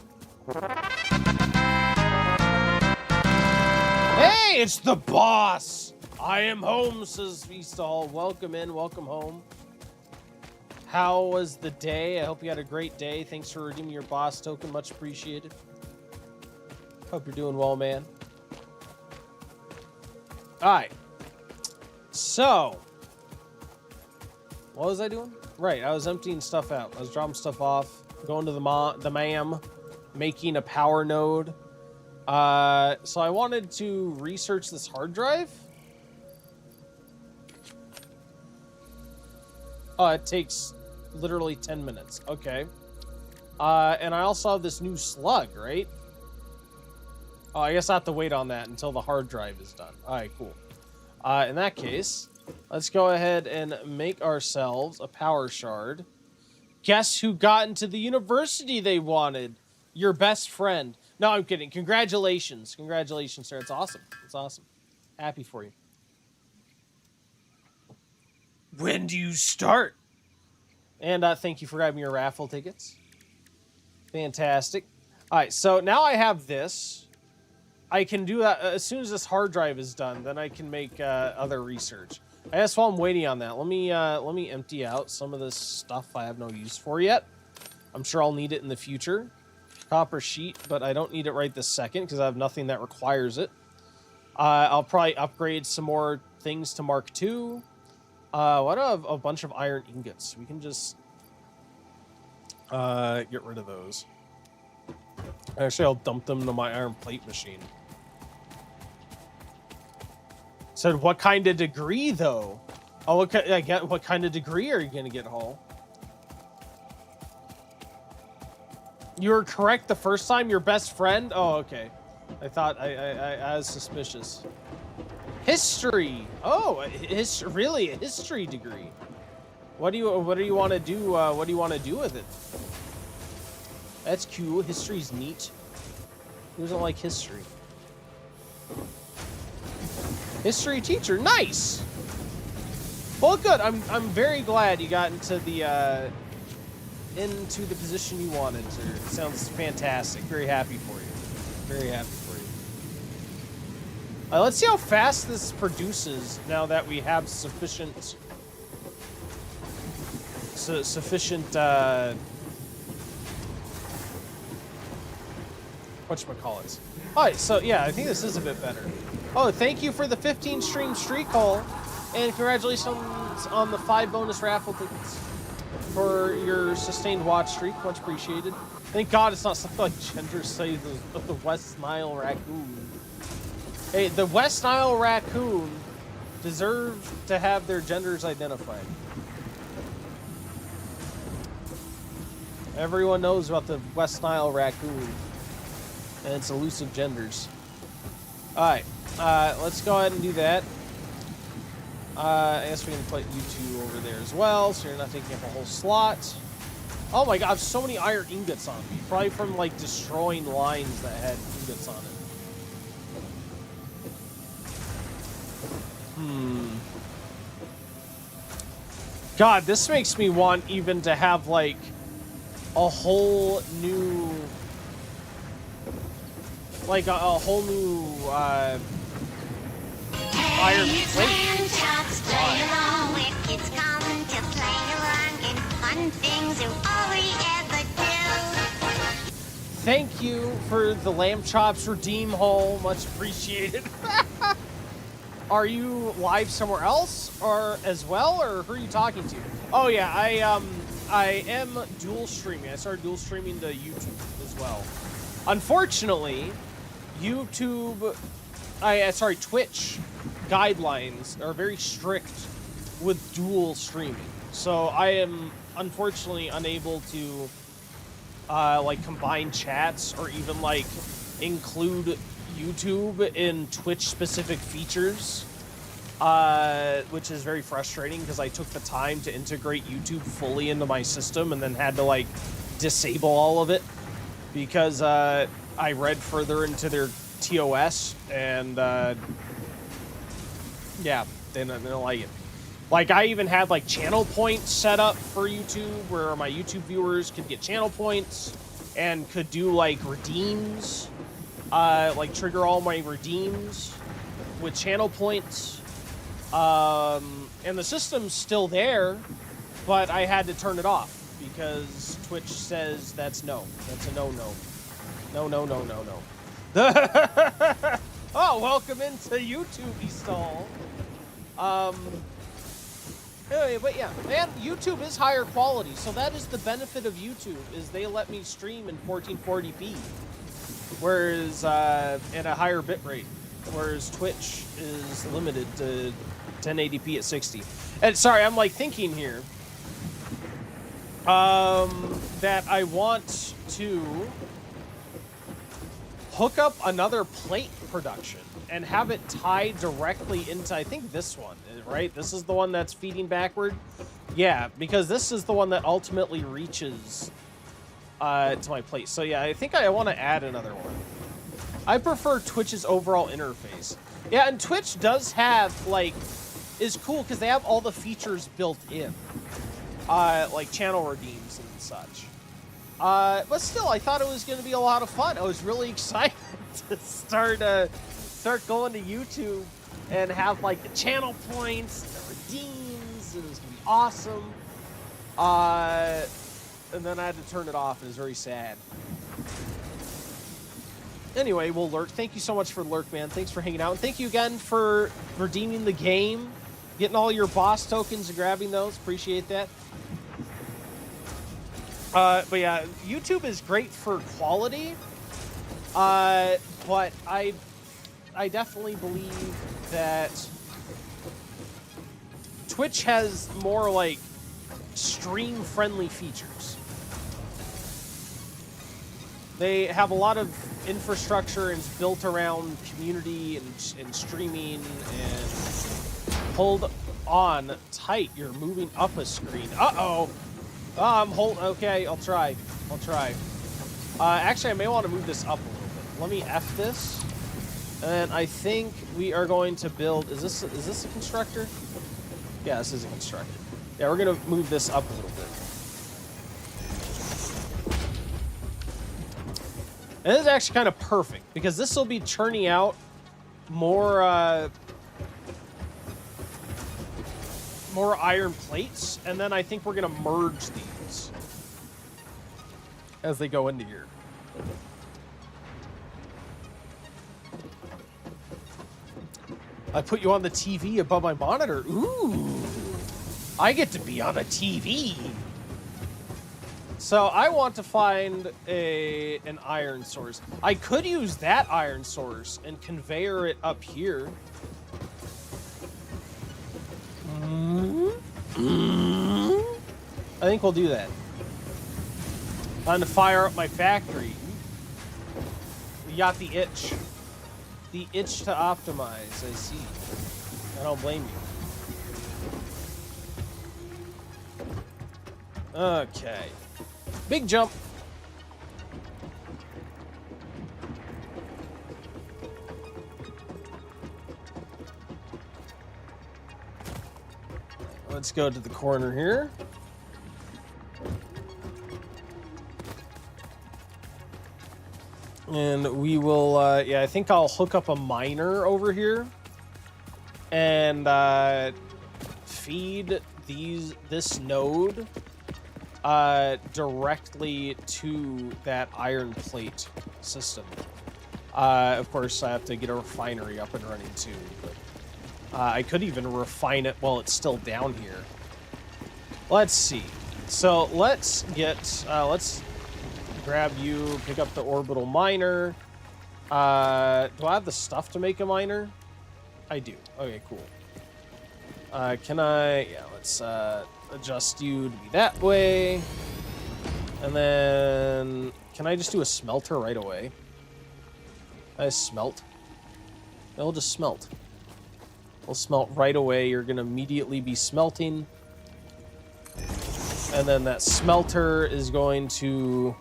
Hey, it's the boss! I am home, says Feastall. Welcome in, welcome home. How was the day? I hope you had a great day. Thanks for redeeming your boss token. Much appreciated. Hope you're doing well, man. Alright. So. What was I doing? Right, I was emptying stuff out. I was dropping stuff off. Going to the MAM. Making a power node. So I wanted to research this hard drive. Oh, it takes literally 10 minutes. Okay. And I also have this new slug, right? Oh, I guess I have to wait on that until the hard drive is done. All right, cool. In that case, let's go ahead and make ourselves a power shard. Guess who got into the university they wanted? Your best friend. No, I'm kidding. Congratulations. Congratulations, sir. It's awesome. It's awesome. Happy for you. When do you start? And thank you for grabbing your raffle tickets. Fantastic. All right, so now I have this. I can do that as soon as this hard drive is done. Then I can make other research. I guess while I'm waiting on that, let me empty out some of this stuff I have no use for yet. I'm sure I'll need it in the future. Copper sheet, but I don't need it right this second because I have nothing that requires it. I'll probably upgrade some more things to Mark II. Why do I have a bunch of iron ingots? We can just get rid of those. Actually, I'll dump them to my iron plate machine. Said, what kind of degree, though? Oh, what kind of degree are you going to get, Hall? You were correct the first time, your best friend? Oh, okay. I thought I was suspicious. History. Oh, really a history degree. What do you want to do? What do you want to do with it? That's cool. History's neat. Who doesn't like history? History teacher, nice. Well, good. I'm very glad you got into the position you wanted, sir. It sounds fantastic. Very happy for you. Very happy for you. Let's see how fast this produces now that we have sufficient whatchamacallit. Alright, so yeah, I think this is a bit better. Oh, thank you for the 15 stream streak haul, and congratulations on the 5 bonus raffle tickets for your sustained watch streak. Much appreciated. Thank God it's not something like gender studies of the West Nile raccoon. Hey, the West Nile raccoon deserve to have their genders identified. Everyone knows about the West Nile raccoon and its elusive genders. Alright, let's go ahead and do that. I guess we can put you two over there as well, so you're not taking up a whole slot. Oh my god, I have so many iron ingots on me. Probably from, like, destroying lines that had ingots on it. God, this makes me want even to have, like, a whole new... Like, a whole new, iron plate. Thank you for the lamb chops redeem haul. Much appreciated. Are you live somewhere else or as well, or who are you talking to? Oh yeah, I am dual streaming. I started dual streaming to YouTube as well. Unfortunately, Twitch guidelines are very strict with dual streaming. So I am unfortunately unable to like combine chats or even like include YouTube in Twitch specific features. which is very frustrating because I took the time to integrate YouTube fully into my system and then had to like disable all of it because I read further into their TOS and yeah, they don't like it. Like I even had like channel points set up for YouTube where my YouTube viewers could get channel points and could do like redeems, like trigger all my redeems with channel points. And the system's still there, but I had to turn it off because Twitch says that's no. That's a no-no. No. Oh, welcome into YouTube, Estall. Anyway, but yeah, and YouTube is higher quality, so that is the benefit of YouTube, is they let me stream in 1440p, whereas, at a higher bitrate, whereas Twitch is limited to 1080p at 60. And sorry, I'm like thinking here, that I want to hook up another plate production and have it tied directly into, I think this one, right? This is the one that's feeding backward. Yeah, because this is the one that ultimately reaches to my plate. So yeah, I think I want to add another one. I prefer Twitch's overall interface. Yeah, and Twitch does have, like, is cool because they have all the features built in. Like channel redeems and such. But still, I thought it was going to be a lot of fun. I was really excited to start going to YouTube and have like the channel points, the redeems. It was going to be awesome. And then I had to turn it off. It was very sad. Anyway, well, Lurk, thank you so much for Lurk, man. Thanks for hanging out. And thank you again for redeeming the game, getting all your boss tokens and grabbing those. Appreciate that. But yeah, YouTube is great for quality. But I definitely believe that Twitch has more like stream-friendly features. They have a lot of infrastructure and it's built around community and streaming and hold on tight. You're moving up a screen. Uh-oh. Okay, I'll try. Actually, I may want to move this up a little bit. Let me F this. And I think we are going to build, is this a constructor? Yeah, this is a constructor. Yeah, we're going to move this up a little bit. And this is actually kind of perfect because this will be churning out more iron plates, and then I think we're gonna merge these as they go into here. I put you on the TV above my monitor. Ooh, I get to be on a TV. So I want to find an iron source. I could use that iron source and conveyor it up here. I think we'll do that. Time to fire up my factory. We got the itch. The itch to optimize, I see. I don't blame you. Okay. Big jump. Let's go to the corner here. And we will, yeah, I think I'll hook up a miner over here and feed this node directly to that iron plate system. Of course, I have to get a refinery up and running too. But, I could even refine it while it's still down here. Let's see. So let's get, let's grab you, pick up the orbital miner. Do I have the stuff to make a miner? I do. Okay, cool. Can I, yeah, let's adjust you to be that way. And then, can I just do a smelter right away? I smelt. It'll just smelt. We'll smelt right away. You're going to immediately be smelting. And then that smelter is going to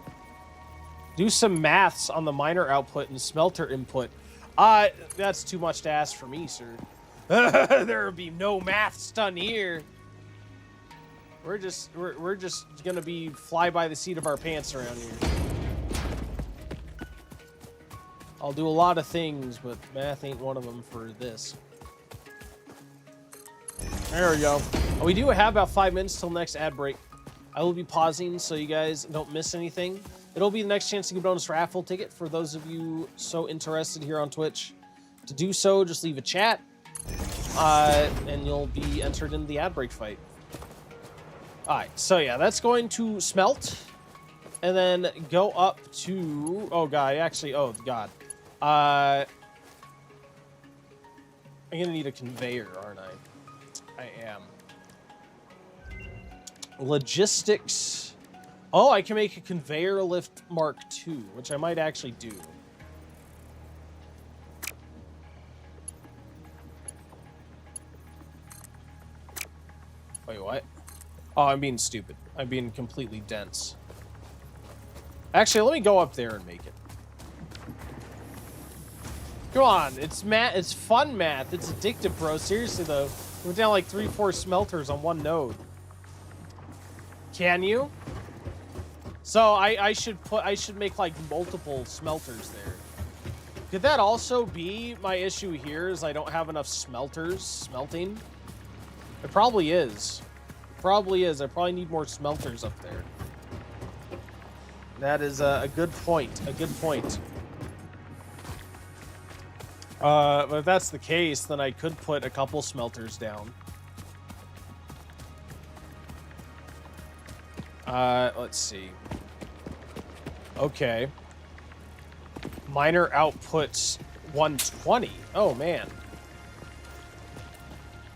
do some maths on the miner output and smelter input. That's too much to ask for me, sir. There will be no maths done here. We're just gonna be fly by the seat of our pants around here. I'll do a lot of things, but math ain't one of them for this. There we go. We do have about 5 minutes till next ad break. I will be pausing so you guys don't miss anything. It'll be the next chance to get a bonus raffle ticket for those of you so interested here on Twitch. To do so, just leave a chat, and you'll be entered in the ad break fight. All right, so yeah, that's going to smelt, and then go up to, oh god, actually, oh god. I'm gonna need a conveyor, aren't I? I am. Logistics. Oh, I can make a conveyor lift Mark II, which I might actually do. Wait, what? Oh, I'm being stupid. I'm being completely dense. Actually, let me go up there and make it. Come on, it's math. It's fun math. It's addictive, bro. Seriously, though. We're down like 3-4 smelters on one node. Can you? So I should make like multiple smelters there. Could that also be my issue here? Is I don't have enough smelters smelting? It probably is. Probably is. I probably need more smelters up there. That is a good point. A good point. But if that's the case, then I could put a couple smelters down. Let's see. Okay. Miner outputs 120. Oh, man.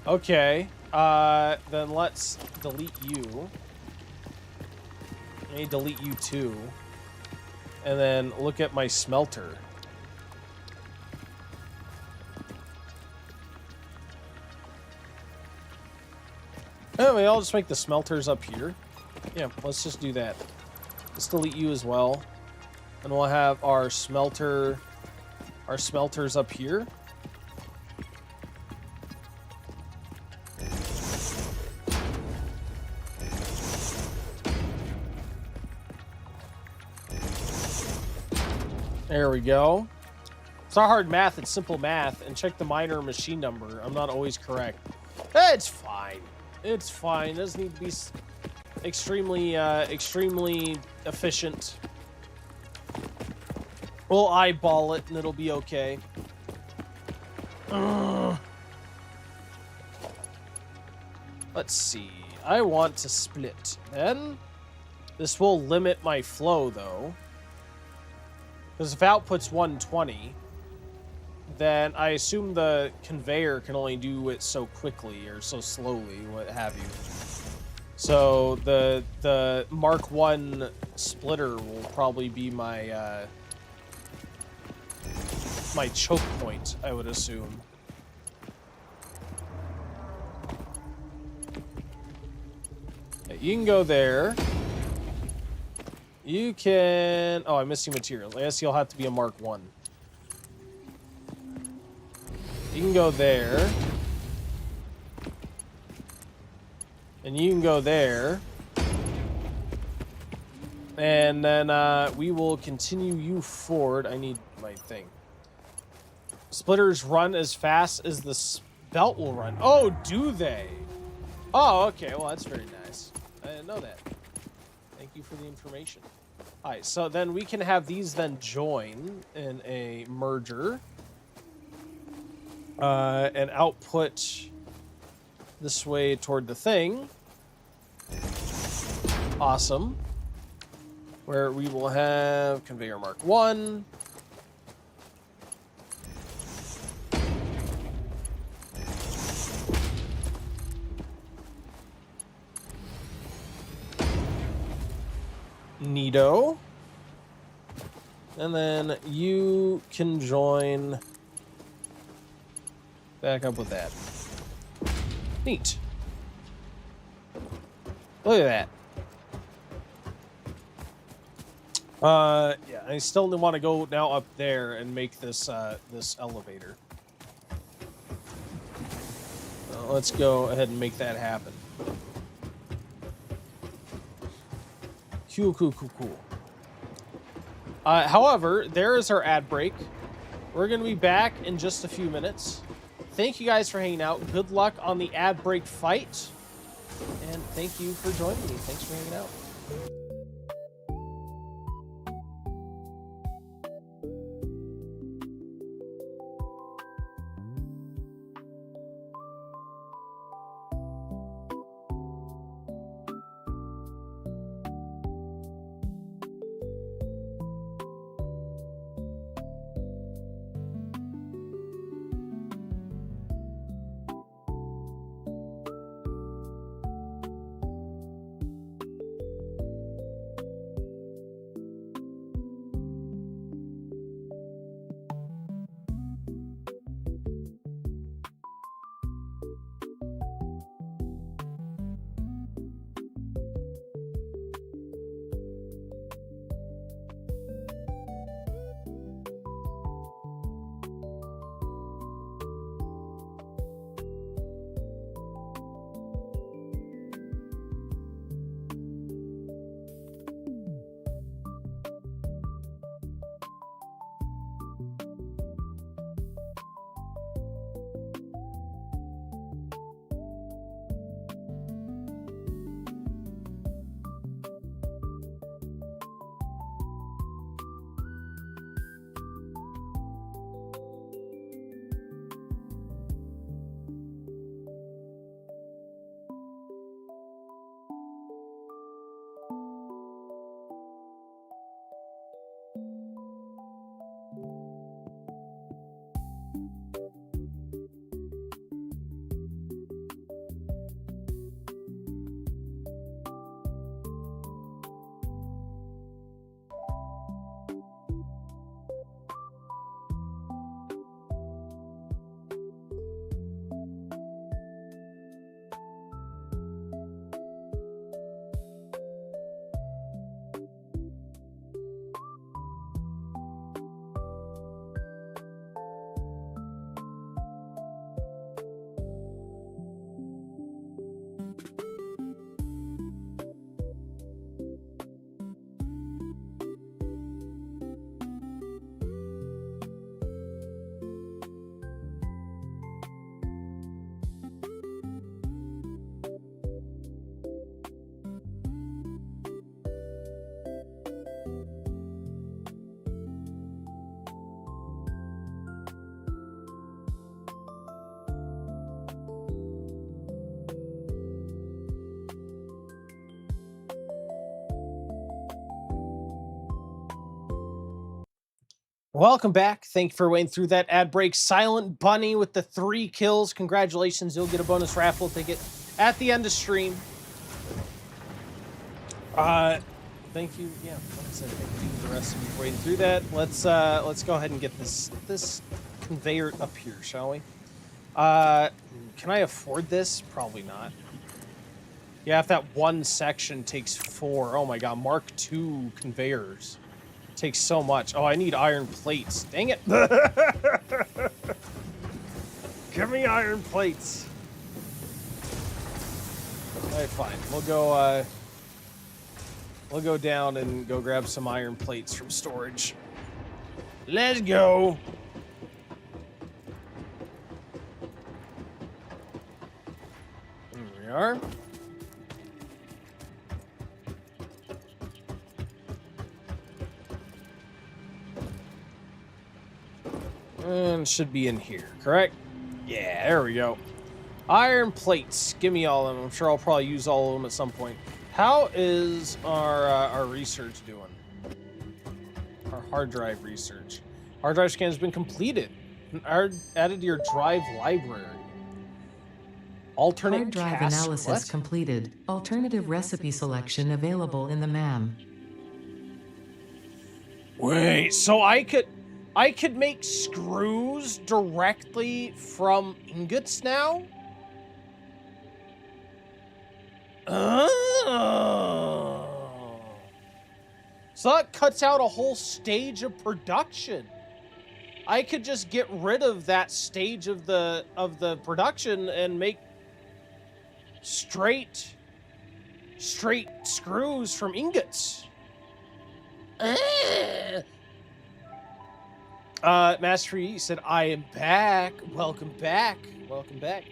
Okay. Then let's delete you. Let me delete you too. And then look at my smelter. Anyway, I'll just make the smelters up here. Yeah, let's just do that. Let's delete you as well. And we'll have our smelters up here. There we go. It's not hard math, it's simple math. And check the miner machine number. I'm not always correct. It's fine. It's fine. It doesn't need to be extremely efficient. We'll eyeball it and it'll be okay. Let's see. I want to split. Then this will limit my flow though. Because if output's 120, then I assume the conveyor can only do it so quickly or so slowly, what have you. So the Mark 1 splitter will probably be my my choke point, I would assume. Okay, you can go there. You can... Oh, I'm missing material. I guess you'll have to be a Mark 1. You can go there. And you can go there. And then we will continue you forward. I need my thing. Splitters run as fast as the belt will run. Oh, do they? Oh, okay. Well, that's very nice. I didn't know that. Thank you for the information. All right, so then we can have these then join in a merger. And output this way toward the thing. Awesome. Where we will have conveyor Mark 1. Neato. And then you can join back up with that. Neat. Look at that. Yeah, I still want to go now up there and make this this elevator. Let's go ahead and make that happen. Cool. However, there is our ad break. We're going to be back in just a few minutes. Thank you guys for hanging out. Good luck on the ad break fight. And thank you for joining me. Thanks for hanging out. Welcome back. Thank you for waiting through that ad break. Silent Bunny with the 3 kills. Congratulations. You'll get a bonus raffle ticket at the end of stream. Thank you. Yeah, like I said, thank you to the rest of you for waiting through that. Let's go ahead and get this conveyor up here, shall we? Can I afford this? Probably not. Yeah, if that one section takes 4. Oh my god, Mark II conveyors. Takes so much. Oh, I need iron plates. Dang it. Give me iron plates. Alright, fine. We'll go down and go grab some iron plates from storage. Let's go. There we are. And should be in here, correct? Yeah, there we go. Iron plates. Give me all of them. I'm sure I'll probably use all of them at some point. How is our research doing? Our hard drive research. Hard drive scan has been completed. Added to your drive library. Alternate hard drive cast, analysis what? completed. Alternative recipe selection available in the MAM. Wait, so I could make screws directly from ingots now? So that cuts out a whole stage of production. I could just get rid of that stage of the production and make straight screws from ingots. Master E said, "I am back. Welcome back. Welcome back."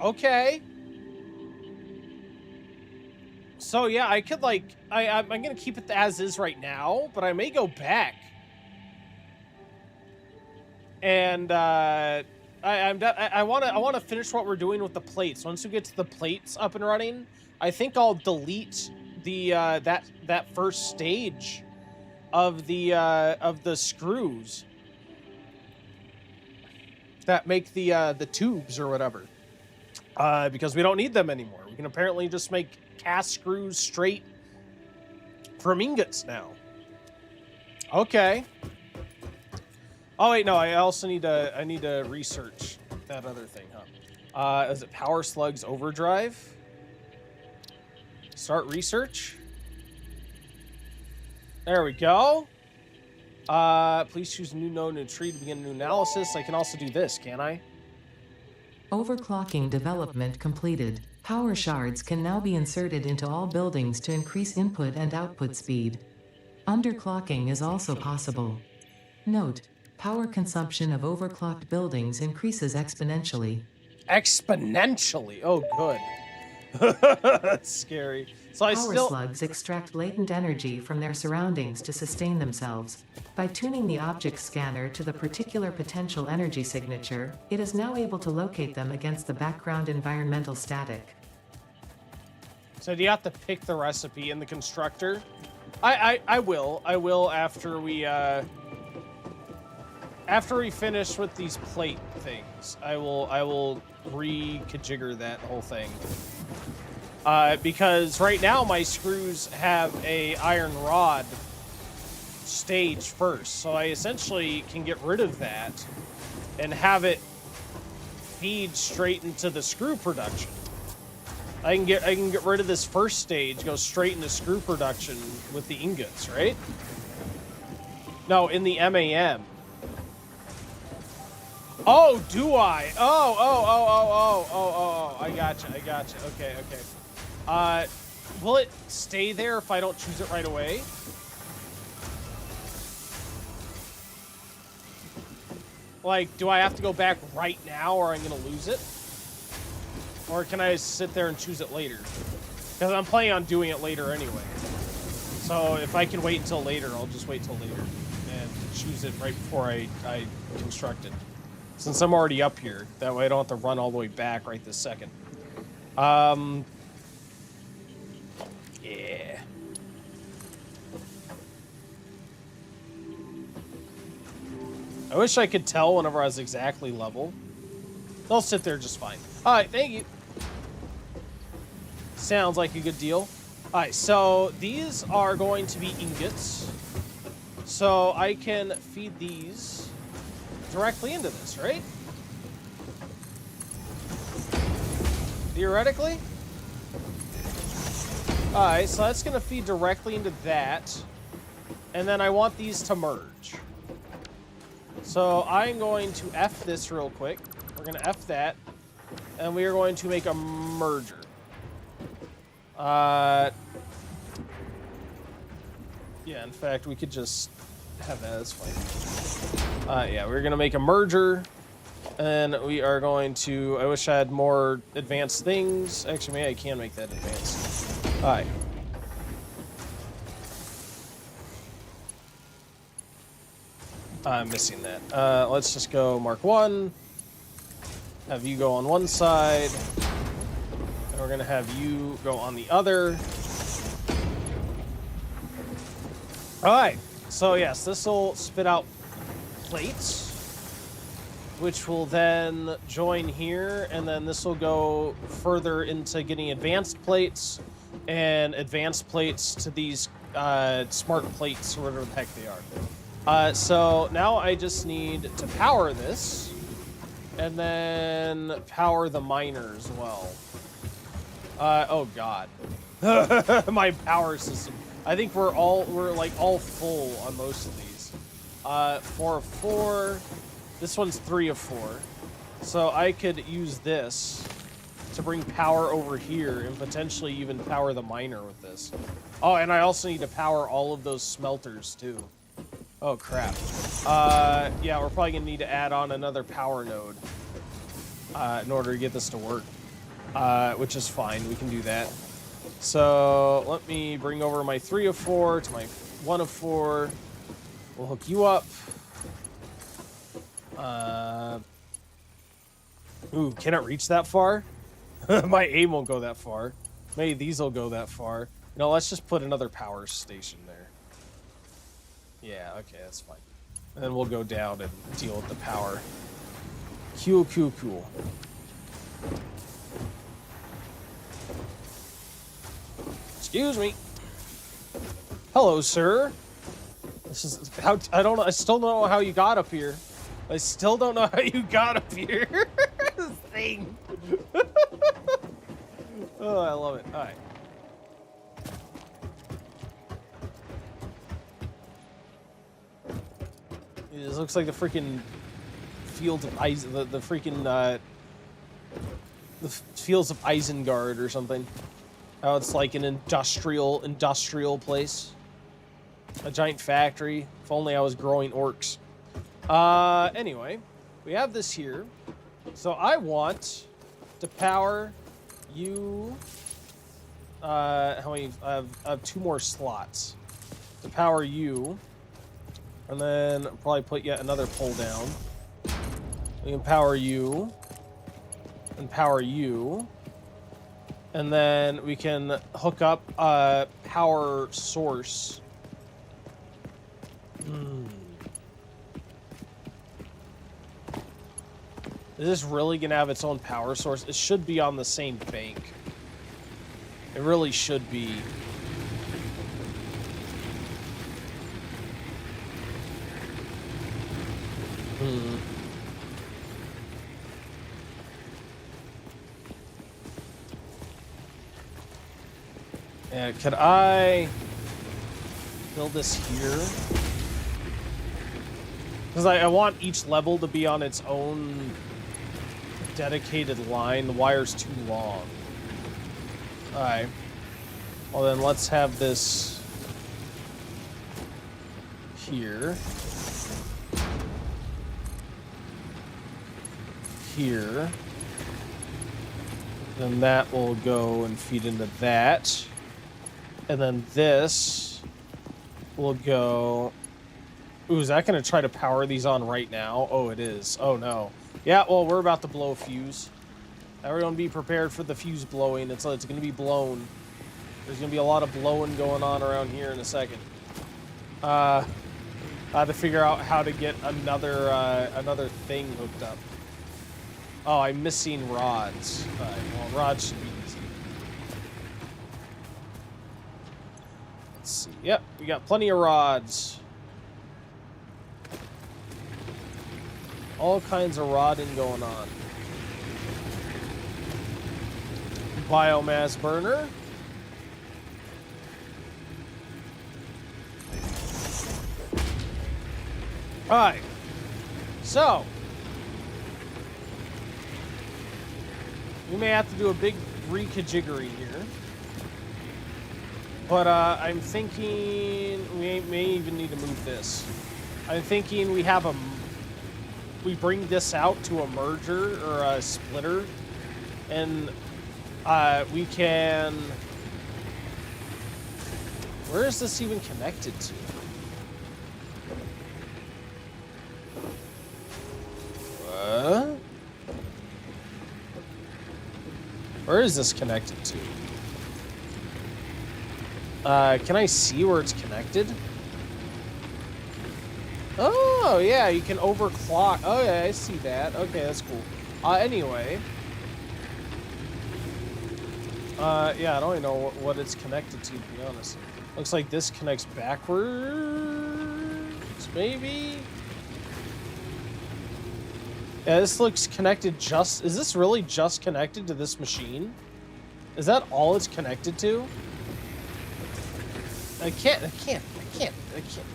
Okay. So yeah, I could like I'm gonna keep it as is right now, but I may go back. And I want to finish what we're doing with the plates. Once we get to the plates up and running, I think I'll delete the that first stage of the screws that make the tubes or whatever, because we don't need them anymore. We can apparently just make cast screws straight from ingots now. Okay. Oh wait, no, I also need to research that other thing, huh? Is it Power Slugs Overdrive? Start research. There we go. Please choose a new node in a tree to begin a new analysis. I can also do this, can I? Overclocking development completed. Power shards can now be inserted into all buildings to increase input and output speed. Underclocking is also possible. Note: power consumption of overclocked buildings increases exponentially. Exponentially? Oh, good. That's scary. So Power slugs extract latent energy from their surroundings to sustain themselves. By tuning the object scanner to the particular potential energy signature, it is now able to locate them against the background environmental static. So do you have to pick the recipe in the constructor? I will after we finish with these plate things. I will reconfigure that whole thing. Because right now my screws have a iron rod stage first, so I essentially can get rid of that and have it feed straight into the screw production. I can get rid of this first stage, go straight into screw production with the ingots, right? No, in the MAM. Oh, do I? Oh, I gotcha. Okay. Will it stay there if I don't choose it right away? Like, do I have to go back right now or I'm gonna lose it? Or can I sit there and choose it later? Because I'm planning on doing it later anyway. So if I can wait until later, I'll just wait till later and choose it right before I construct it. Since I'm already up here, that way I don't have to run all the way back right this second. Yeah. I wish I could tell whenever I was exactly level. They'll sit there just fine. Alright, thank you. Sounds like a good deal. Alright, so these are going to be ingots. So I can feed these directly into this, right? Theoretically? Alright, so that's going to feed directly into that. And then I want these to merge. So I'm going to F this real quick. We're going to F that. And we are going to make a merger. Yeah, in fact, we could just have that. That's fine. Yeah, we're going to make a merger. And we are going to... I wish I had more advanced things. Actually, maybe I can make that advanced. Alright. I'm missing that. Let's just go Mark 1. Have you go on one side. And we're going to have you go on the other. Alright. So, yes, this will spit out plates, which will then join here, and then this will go further into getting advanced plates and advanced plates to these smart plates, or whatever the heck they are. So now I just need to power this. And then power the miner as well. Oh god. My power system. I think we're like all full on most of these. 4 of 4. This one's 3 of 4. So I could use this to bring power over here and potentially even power the miner with this. Oh, and I also need to power all of those smelters too. Oh crap. Yeah, we're probably gonna need to add on another power node in order to get this to work, which is fine. We can do that. So let me bring over my 3 of 4 to my 1 of 4. We'll hook you up. Ooh, can it reach that far? My aim won't go that far. Maybe these will go that far. No, let's just put another power station there. Yeah, okay, that's fine. And then we'll go down and deal with the power. Cool. Excuse me. Hello, sir. This is how I still don't know how you got up here. I still don't know how you got up here. This thing. Oh, I love it. All right. This looks like the freaking fields of the freaking the fields of Isengard or something. How it's like an industrial place. A giant factory. If only I was growing orcs. Anyway, we have this here. So I want to power you. How many? I have 2 more slots to power you, and then probably put yet another pole down. We can power you, and power you, and then we can hook up a power source. Is this really gonna have its own power source? It should be on the same bank. It really should be. Yeah, could I build this here? Because I want each level to be on its own dedicated line. The wire's too long. Alright. Well then let's have this here. Here. Then that will go and feed into that. And then this will go... Ooh, is that going to try to power these on right now? Oh, it is. Oh, no. Yeah, well, we're about to blow a fuse. Everyone be prepared for the fuse blowing. It's going to be blown. There's going to be a lot of blowing going on around here in a second. I have to figure out how to get another thing hooked up. Oh, I'm missing rods. Alright, well, rods should be easy. Let's see. Yep, we got plenty of rods. All kinds of rodding going on. Biomass burner. Alright. So. We may have to do a big rekajiggery here. But I'm thinking we may even need to move this. I'm thinking we have we bring this out to a merger or a splitter, and we can... Where is this even connected to? What? Where is this connected to? Can I see where it's connected? Oh, yeah, you can overclock. Oh, yeah, I see that. Okay, that's cool. Anyway. Yeah, I don't even know what it's connected to be honest. Looks like this connects backwards, maybe? Yeah, this looks connected just... Is this really just connected to this machine? Is that all it's connected to? I can't...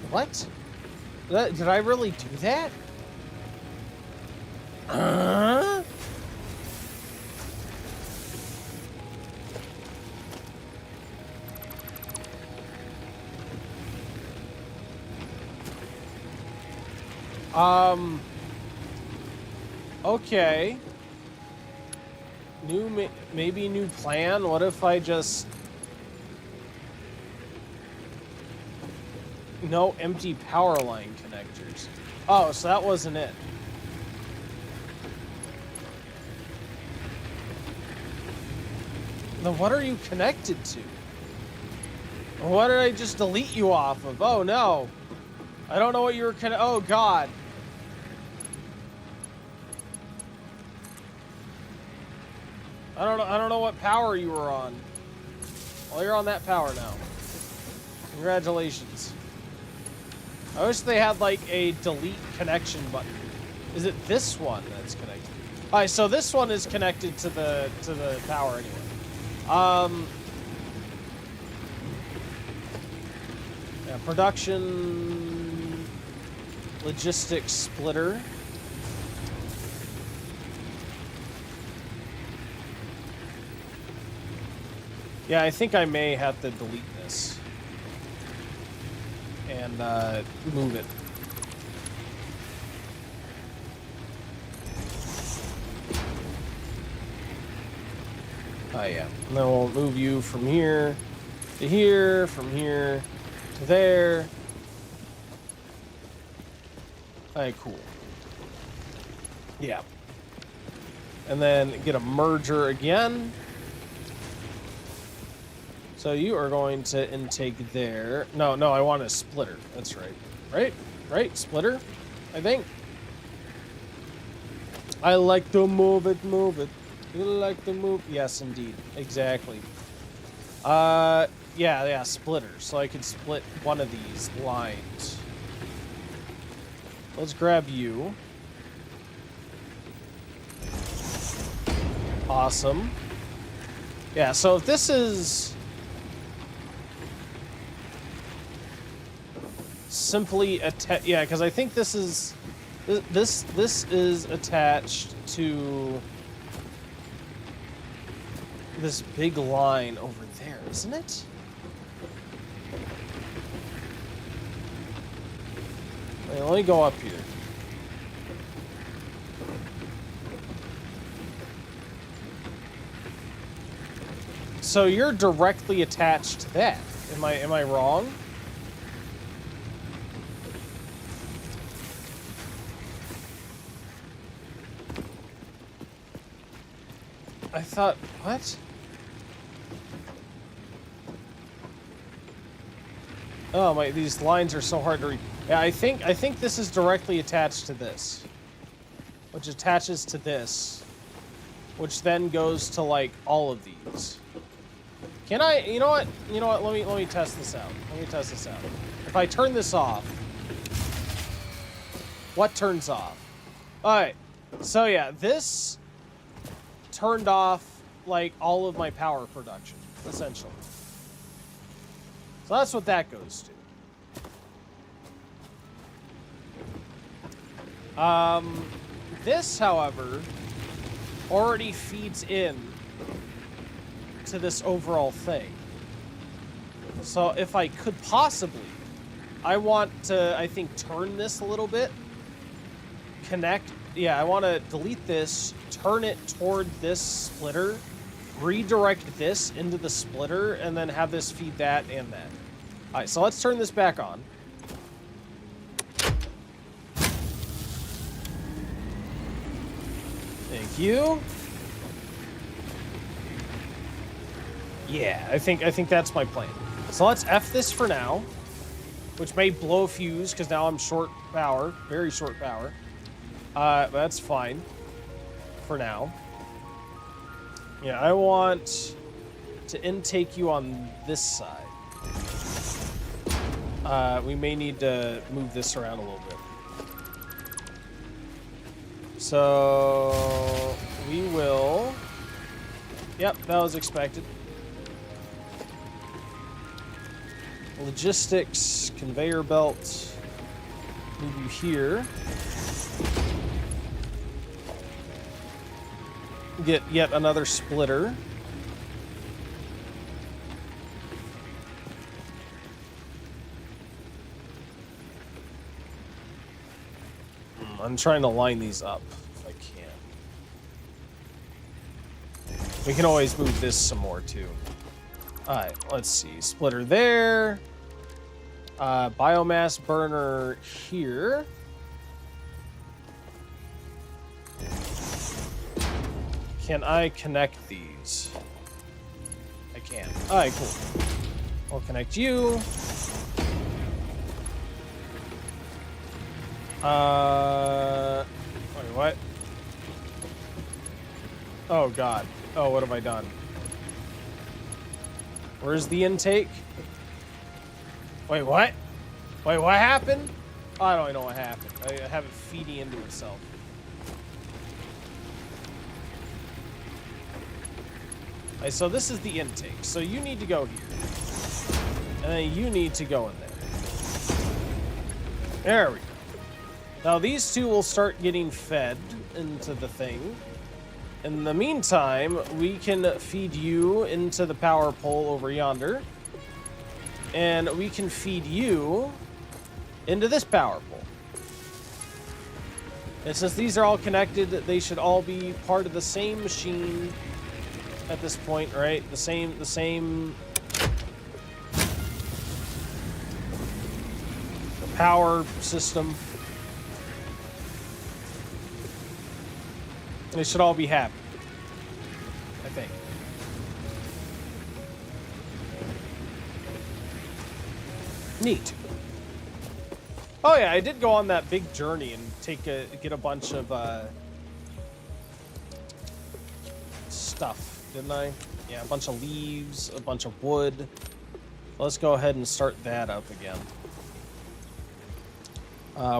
What? Did I really do that? Okay. Maybe new plan? What if I just... No empty power line connectors. Oh, so that wasn't it. Then what are you connected to? What did I just delete you off of? Oh no. I don't know what you were oh god. I don't know what power you were on. Well, you're on that power now. Congratulations. I wish they had like a delete connection button. Is it this one that's connected? All right, so this one is connected to the power anyway. Yeah, production logistics splitter. Yeah, I think I may have to delete this and move it. Oh yeah, and then we'll move you from here to here, from here to there. Alright, cool. Yeah. And then get a merger again. So you are going to intake there. No, I want a splitter. That's right. Right? Splitter, I think. I like to move it. You like to move? Yes, indeed. Exactly. Yeah, splitter. So I could split one of these lines. Let's grab you. Awesome. Yeah, so if this is simply yeah, because I think this is this is attached to this big line over there, isn't it? Wait, let me go up here. So you're directly attached to that. Am I wrong? I thought, what? Oh my, these lines are so hard to read. Yeah, I think this is directly attached to this, which attaches to this, which then goes to like all of these. Can I? You know what? Let me test this out. If I turn this off, what turns off? All right. So yeah, this turned off like all of my power production, essentially. So that's what that goes to. This, however, already feeds in to this overall thing. So if I could possibly, I want to, I think, turn this a little bit. Connect. Yeah, I want to delete this, turn it toward this splitter, redirect this into the splitter, and then have this feed that and that. All right, so let's turn this back on. Thank you. Yeah, I think that's my plan. So let's F this for now, which may blow a fuse because now I'm short power, very short power. But that's fine for now. Yeah, I want to intake you on this side. We may need to move this around a little bit. So we will. Yep, that was expected. Logistics, conveyor belt. Move you here. Get yet another splitter. I'm trying to line these up if I can. We can always move this some more too. Alright, let's see. Splitter there. Biomass burner here. Can I connect these? I can. Alright, cool. I'll connect you. Wait, what? Oh, God. Oh, what have I done? Where's the intake? Wait, what? Wait, what happened? I don't know what happened. I have it feeding into itself. Okay, so this is the intake. So you need to go here. And then you need to go in there. There we go. Now these two will start getting fed into the thing. In the meantime, we can feed you into the power pole over yonder. And we can feed you into this power pole. And since these are all connected, they should all be part of the same machine at this point, right? The same power system. They should all be happy, I think. Neat. Oh yeah, I did go on that big journey and get a bunch of stuff, didn't I? Yeah, a bunch of leaves, a bunch of wood. Let's go ahead and start that up again.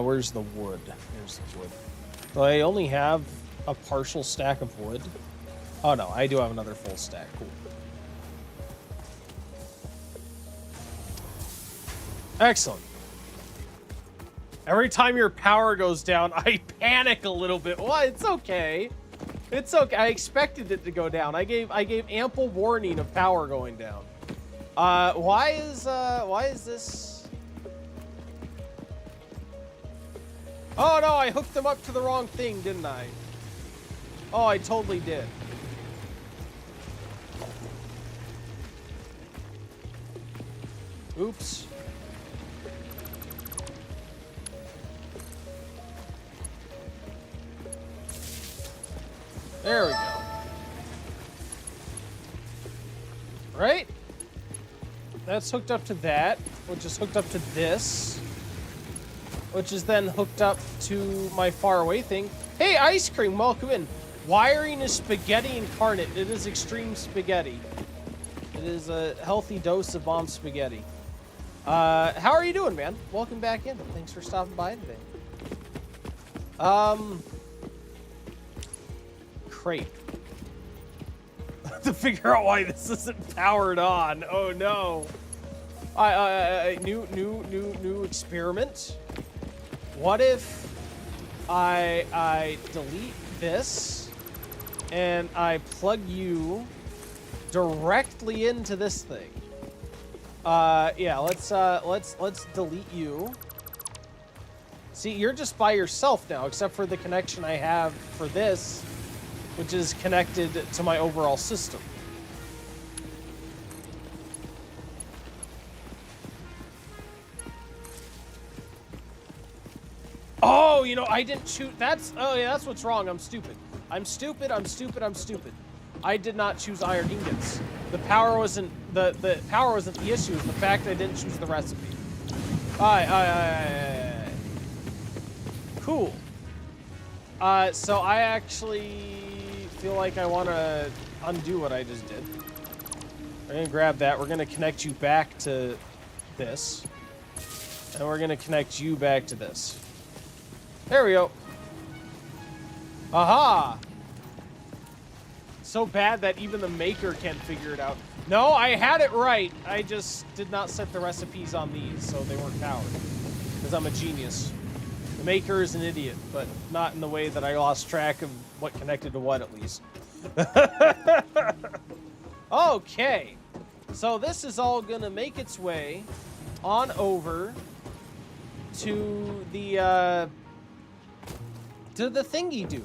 Where's the wood? Here's the wood. So I only have a partial stack of wood. Oh no, I do have another full stack. Cool. Excellent. Every time your power goes down, I panic a little bit. Well, it's okay. It's okay. I expected it to go down. I gave ample warning of power going down. Why is this? Oh no, I hooked them up to the wrong thing, didn't I? Oh, I totally did. Oops. There we go. Right? That's hooked up to that, which is hooked up to this, which is then hooked up to my faraway thing. Hey, ice cream, welcome in. Wiring is spaghetti incarnate. It is extreme spaghetti. It is a healthy dose of bomb spaghetti. How are you doing, man? Welcome back in. Thanks for stopping by today. Crate. To figure out why this isn't powered on. Oh no. New experiment. What if I delete this and I plug you directly into this thing? Yeah, let's delete you. See, you're just by yourself now, except for the connection I have for this, which is connected to my overall system. Oh, you know, I didn't choose. Oh yeah, that's what's wrong. I'm stupid. I'm stupid. I did not choose iron ingots. The power wasn't the power wasn't the issue. It's the fact I didn't choose the recipe. Aye. Cool. So I actually feel like I want to undo what I just did. We're gonna grab that. We're gonna connect you back to this, and we're gonna connect you back to this. There we go. Aha! So bad that even the maker can't figure it out. No, I had it right. I just did not set the recipes on these, so they weren't powered. Because I'm a genius. The maker is an idiot, but not in the way that I lost track of what connected to what, at least. Okay. So this is all gonna make its way on over to the thingy dude.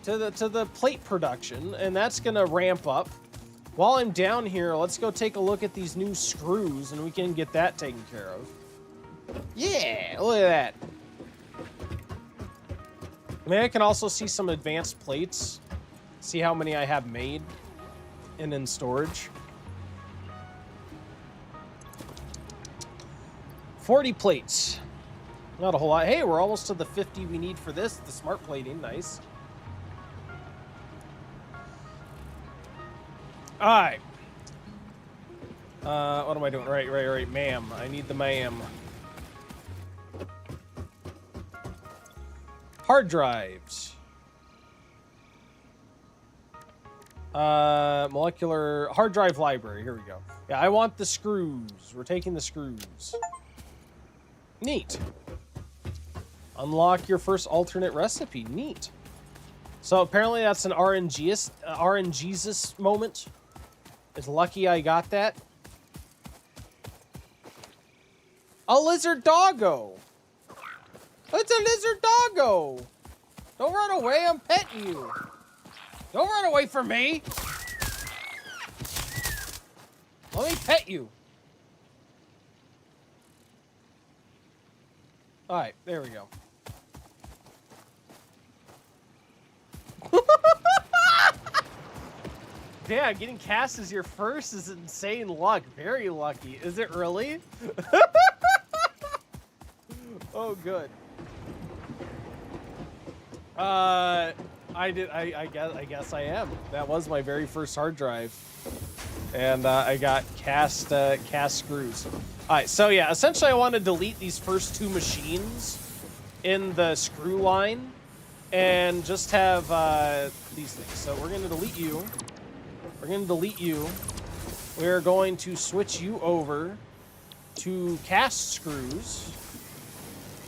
To the plate production, and that's gonna ramp up. While I'm down here, let's go take a look at these new screws, and we can get that taken care of. Yeah, look at that. I mean, I can also see some advanced plates. See how many I have made and in storage. 40 plates. Not a whole lot. Hey, we're almost to the 50 we need for this. The smart plating, nice. All right. What am I doing? Right. Ma'am. I need the ma'am. Hard drives. Molecular hard drive library. Here we go. Yeah, I want the screws. We're taking the screws. Neat. Unlock your first alternate recipe. Neat. So apparently that's an RNGesus moment. It's lucky I got that. A lizard doggo. It's a lizard doggo. Don't run away. I'm petting you. Don't run away from me. Let me pet you. All right, there we go. Yeah, getting cast as your first is insane luck. Very lucky. Is it really? Oh, good. I guess I am. That was my very first hard drive, and I got cast screws. All right, so yeah, essentially I want to delete these first two machines in the screw line, and just have these things. So we're going to delete you. We're going to delete you. We're going to switch you over to cast screws,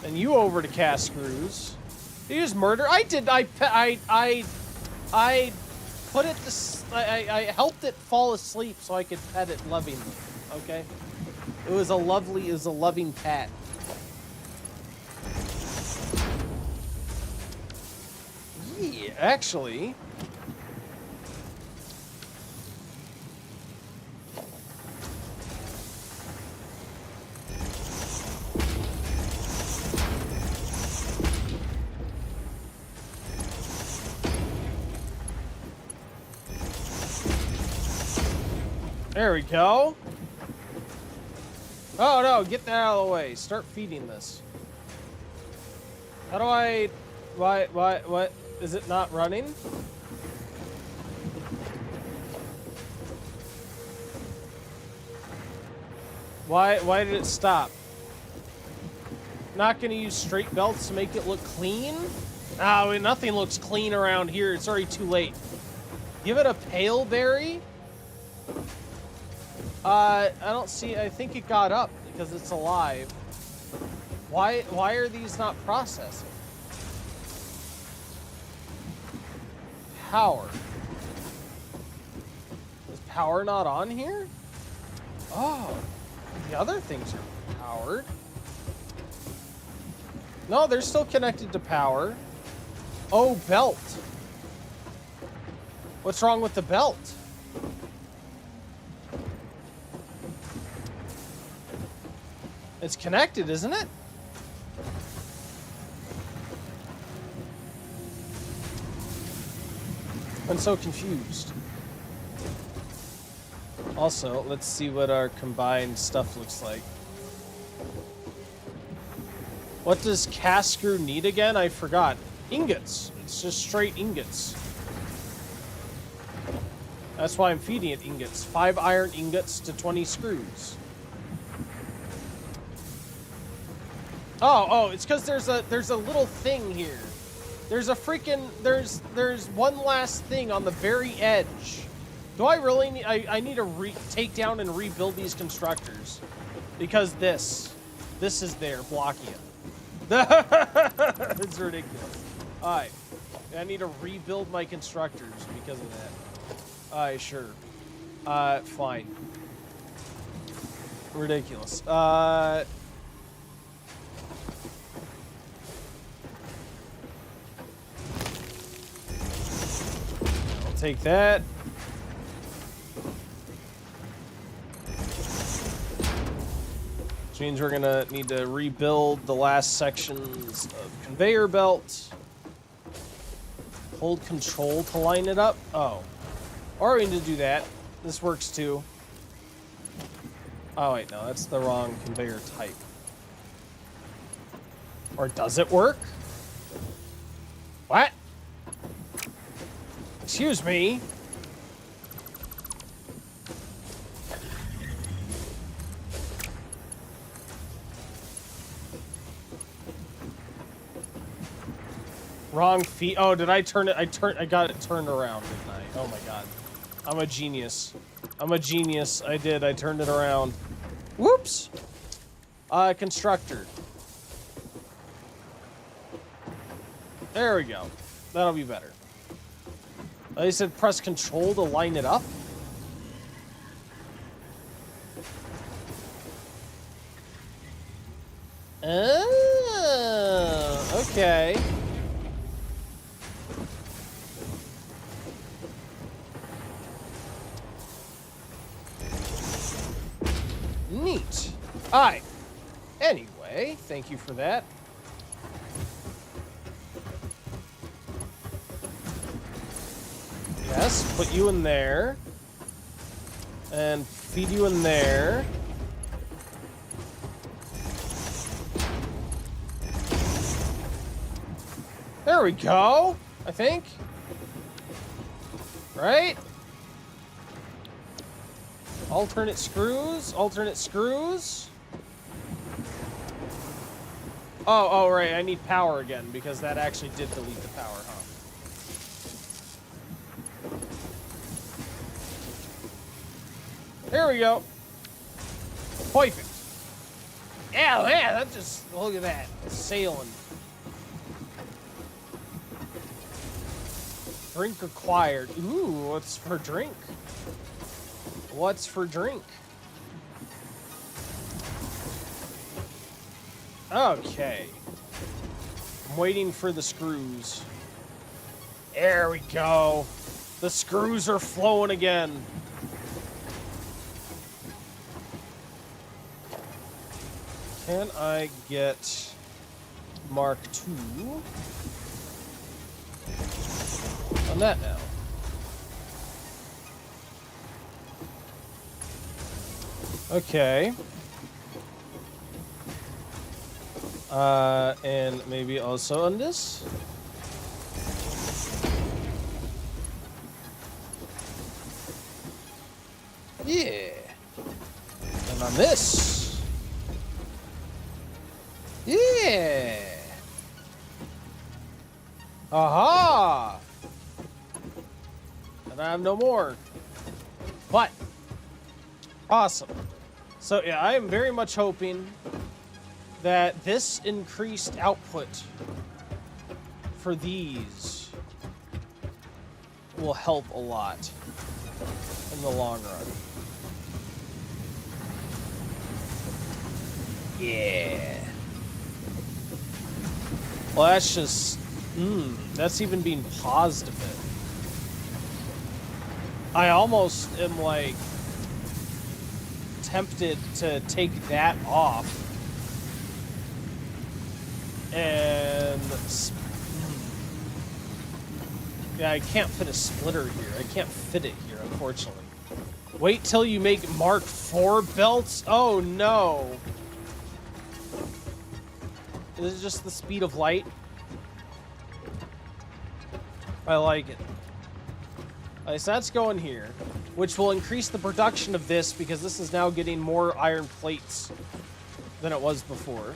and you over to cast screws. Did you just murder? I did. I put it to. I helped it fall asleep so I could pet it lovingly. Okay. It was a loving pat. Yeah, actually. There we go. Oh no, get that out of the way. Start feeding this. How do I... what? Is it not running? Why did it stop? Not gonna use straight belts to make it look clean? Oh, nothing looks clean around here. It's already too late. Give it a pale berry? I don't see. I think it got up because it's alive. Why are these not processing? Power. Is power not on here? Oh, the other things are powered. No, they're still connected to power. Oh, belt. What's wrong with the belt? It's connected, isn't it? I'm so confused. Also, let's see what our combined stuff looks like. What does cast screw need again? I forgot. Ingots. It's just straight ingots. That's why I'm feeding it ingots. 5 iron ingots to 20 screws. Oh, it's because there's a little thing here. There's a freaking, there's one last thing on the very edge. Do I really need, I need to take down and rebuild these constructors. Because this is there, blocking it. It's ridiculous. Alright. I need to rebuild my constructors because of that. Alright, sure. Fine. Ridiculous. I'll take that. Which means we're gonna need to rebuild the last sections of conveyor belt. Hold control to line it up. Oh. Or we need to do that. This works too. Oh wait, no, that's the wrong conveyor type. Or does it work? What? Excuse me. Wrong feet. Oh, did I turn it? I got it turned around, didn't I? Oh my god. I'm a genius. I'm a genius. I did. I turned it around. Whoops. Constructor. There we go. That'll be better. They said press control to line it up. Oh, okay. Neat. Alright. Anyway, thank you for that. Yes, put you in there. And feed you in there. There we go, I think. Right? Alternate screws, alternate screws. Oh, right, I need power again because that actually did delete the power, huh? There we go. Perfect. Yeah, that just, look at that, it's sailing. Drink acquired. Ooh, what's for drink? What's for drink? Okay. I'm waiting for the screws. There we go. The screws are flowing again. Can I get Mark II on that now? Okay. And maybe also on this? Yeah. And on this? Yeah. Aha! And I have no more. But awesome. So yeah, I am very much hoping that this increased output for these will help a lot in the long run. Yeah. Well, that's just, that's even being paused a bit. I almost am like tempted to take that off and yeah, I can't fit a splitter here. I can't fit it here, unfortunately. Wait till you make Mark IV belts? Oh no. Is it just the speed of light? I like it. So that's going here, which will increase the production of this because this is now getting more iron plates than it was before.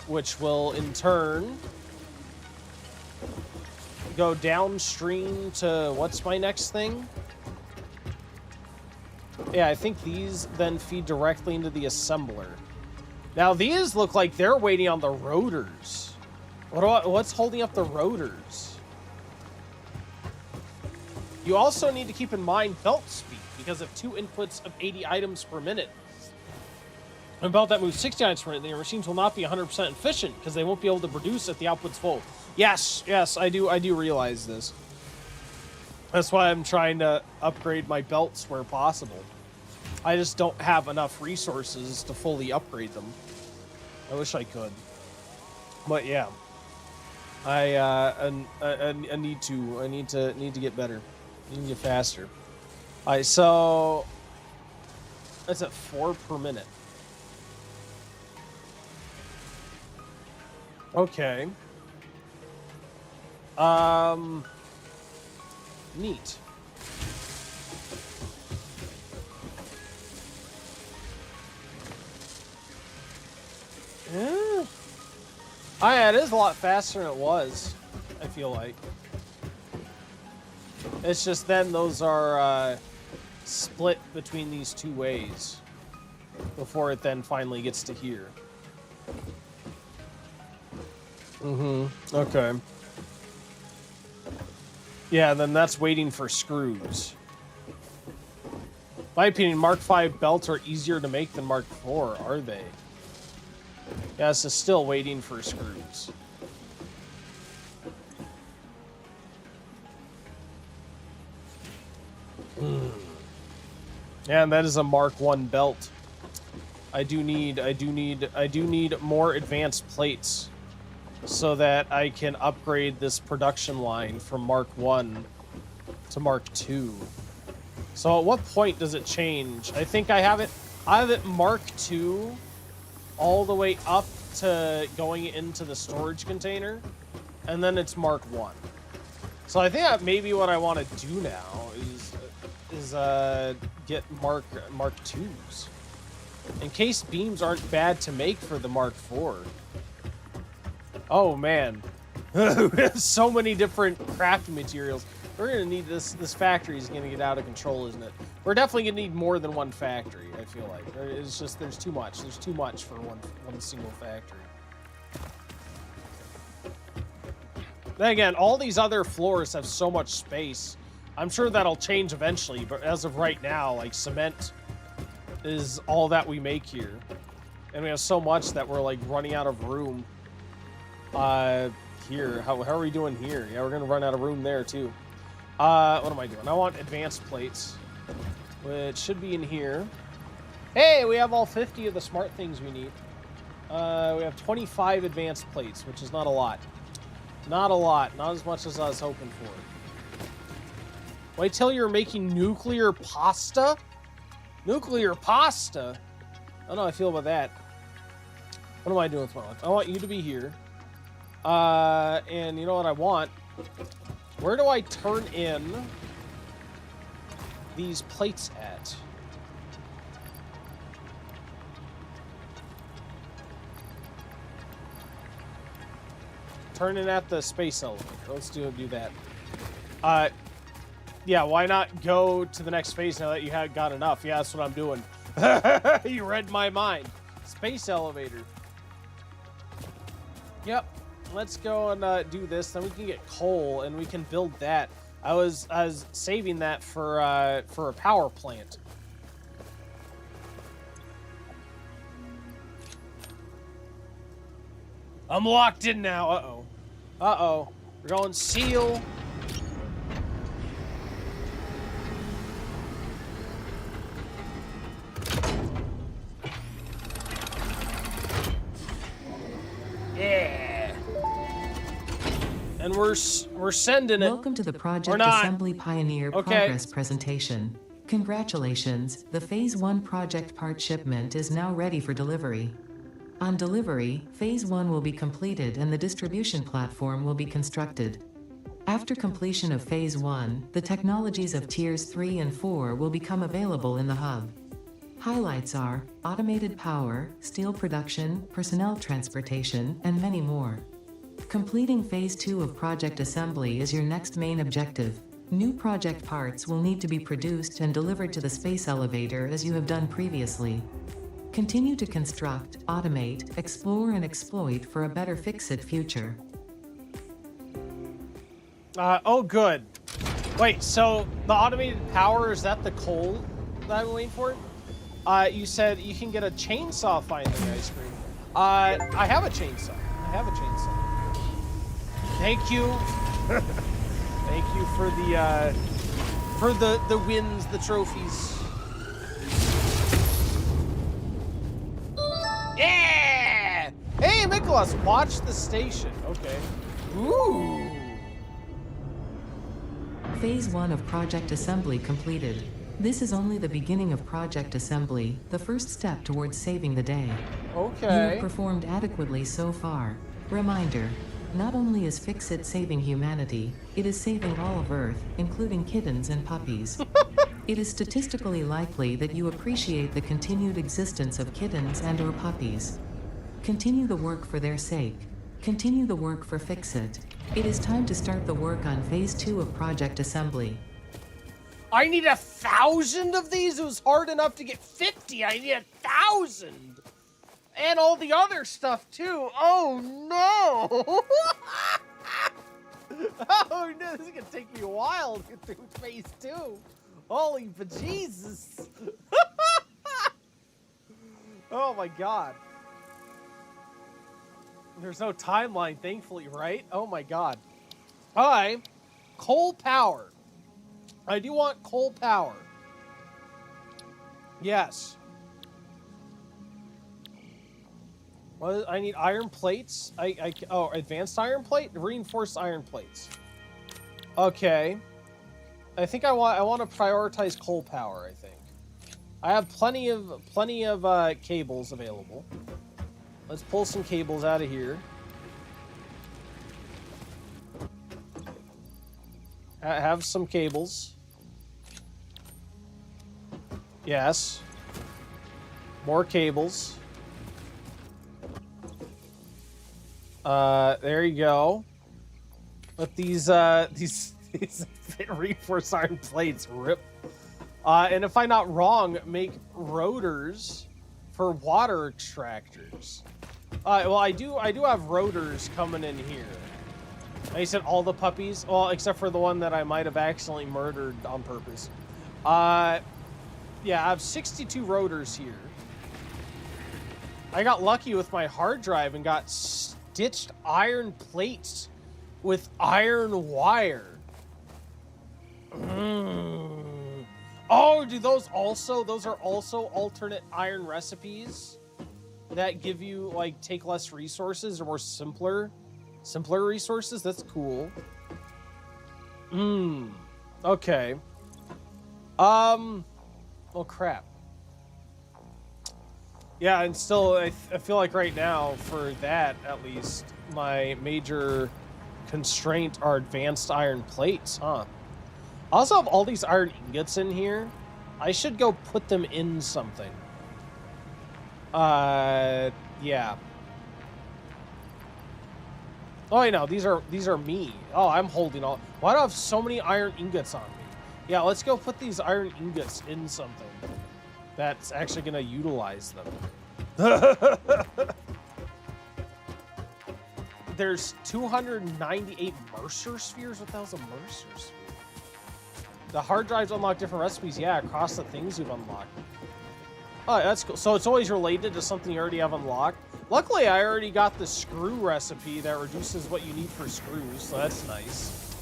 Which will in turn go downstream to what's my next thing? Yeah, I think these then feed directly into the assembler. Now these look like they're waiting on the rotors. What's holding up the rotors? You also need to keep in mind belt speed, because of 2 inputs of 80 items per minute. A belt that moves 60 items per minute, the machines will not be 100% efficient because they won't be able to produce at the output's full. Yes, I do realize this. That's why I'm trying to upgrade my belts where possible. I just don't have enough resources to fully upgrade them. I wish I could. But yeah. I need to get better. I need to get faster. Alright, so that's at 4 per minute. Okay. Neat. Yeah. Oh yeah, it is a lot faster than it was, I feel like. It's just then those are split between these 2 ways before it then finally gets to here. Okay. Yeah, then that's waiting for screws. In my opinion, Mark V belts are easier to make than Mark IV, are they? Yeah, this is still waiting for screws. Yeah, and that is a Mark I belt. I do need more advanced plates so that I can upgrade this production line from Mark I to Mark II. So at what point does it change? I think I have it Mark II all the way up to going into the storage container, and then it's Mark I. So I think that maybe what I want to do now is get Mark IIs. In case beams aren't bad to make for the Mark IV. Oh man, we have so many different crafting materials. We're gonna need this. This factory is gonna get out of control, isn't it? We're definitely gonna need more than one factory. I feel like it's just there's too much. There's too much for one single factory. Then again, all these other floors have so much space. I'm sure that'll change eventually, but as of right now, like cement is all that we make here, and we have so much that we're like running out of room. Here, how are we doing here? Yeah, we're gonna run out of room there too. What am I doing? I want advanced plates, which should be in here. Hey, we have all 50 of the smart things we need. We have 25 advanced plates, which is not a lot. Not a lot. Not as much as I was hoping for. Wait till you're making nuclear pasta? Nuclear pasta? I don't know how I feel about that. What am I doing with my life? I want you to be here. And you know what I want? Where do I turn in these plates at? Turn in at the space elevator. Let's do that. Yeah, why not go to the next phase now that you have got enough? Yeah, that's what I'm doing. You read my mind. Space elevator. Yep. Let's go and do this. Then we can get coal and we can build that. I was saving that for a power plant. I'm locked in now. Uh-oh. Uh-oh. We're going seal. Yeah. And we're sending it. Welcome to the Project Assembly Pioneer Progress presentation. Congratulations, the Phase 1 project part shipment is now ready for delivery. On delivery, Phase 1 will be completed and the distribution platform will be constructed. After completion of Phase 1, the technologies of Tiers 3 and 4 will become available in the hub. Highlights are automated power, steel production, personnel transportation, and many more. Completing Phase 2 of Project Assembly is your next main objective. New project parts will need to be produced and delivered to the space elevator as you have done previously. Continue to construct, automate, explore and exploit for a better fix-it future. Oh, good. Wait, so the automated power, is that the coal that I'm waiting for? You said you can get a chainsaw finally, Ice Cream. I have a chainsaw. Thank you. Thank you for the wins, the trophies. Yeah! Hey, Nicholas, watch the station. Okay. Ooh. Phase 1 of Project Assembly completed. This is only the beginning of Project Assembly, the first step towards saving the day. Okay. You have performed adequately so far. Reminder, not only is Fix-It saving humanity, it is saving all of Earth, including kittens and puppies. It is statistically likely that you appreciate the continued existence of kittens and/or puppies. Continue the work for their sake. Continue the work for Fix-It. It is time to start the work on Phase 2 of Project Assembly. I need 1,000 of these? It was hard enough to get 50. I need 1,000. And all the other stuff, too. Oh, no. Oh, no. This is going to take me a while to get through Phase 2. Holy bejesus. Oh, my God. There's no timeline, thankfully, right? Oh, my God. Coal power. I do want coal power. Yes. Well, I need iron plates. Oh, advanced iron plate? Reinforced iron plates. Okay. I think I want to prioritize coal power, I think. I have plenty of cables available. Let's pull some cables out of here. Have some cables. Yes. More cables. There you go. But these reinforced iron plates rip. And if I'm not wrong, make rotors for water extractors. Well, I do have rotors coming in here. I said all the puppies, well, except for the one that I might have accidentally murdered on purpose. Yeah, I have 62 rotors here. I got lucky with my hard drive and got stitched iron plates with iron wire. Oh, do those are also alternate iron recipes that give you, like, take less resources or more simpler resources? That's cool. Okay. Well, crap. Yeah, and still, I feel like right now, for that, at least, my major constraint are advanced iron plates, huh? I also have all these iron ingots in here. I should go put them in something. Yeah. Oh, I know, these are me. Oh, I'm holding all. Why do I have so many iron ingots on me? Yeah, let's go put these iron ingots in something that's actually gonna utilize them. There's 298 Mercer spheres? What the hell's a Mercer sphere? The hard drives unlock different recipes. Yeah, across the things you've unlocked. Oh, that's cool. So it's always related to something you already have unlocked. Luckily, I already got the screw recipe that reduces what you need for screws, so that's nice.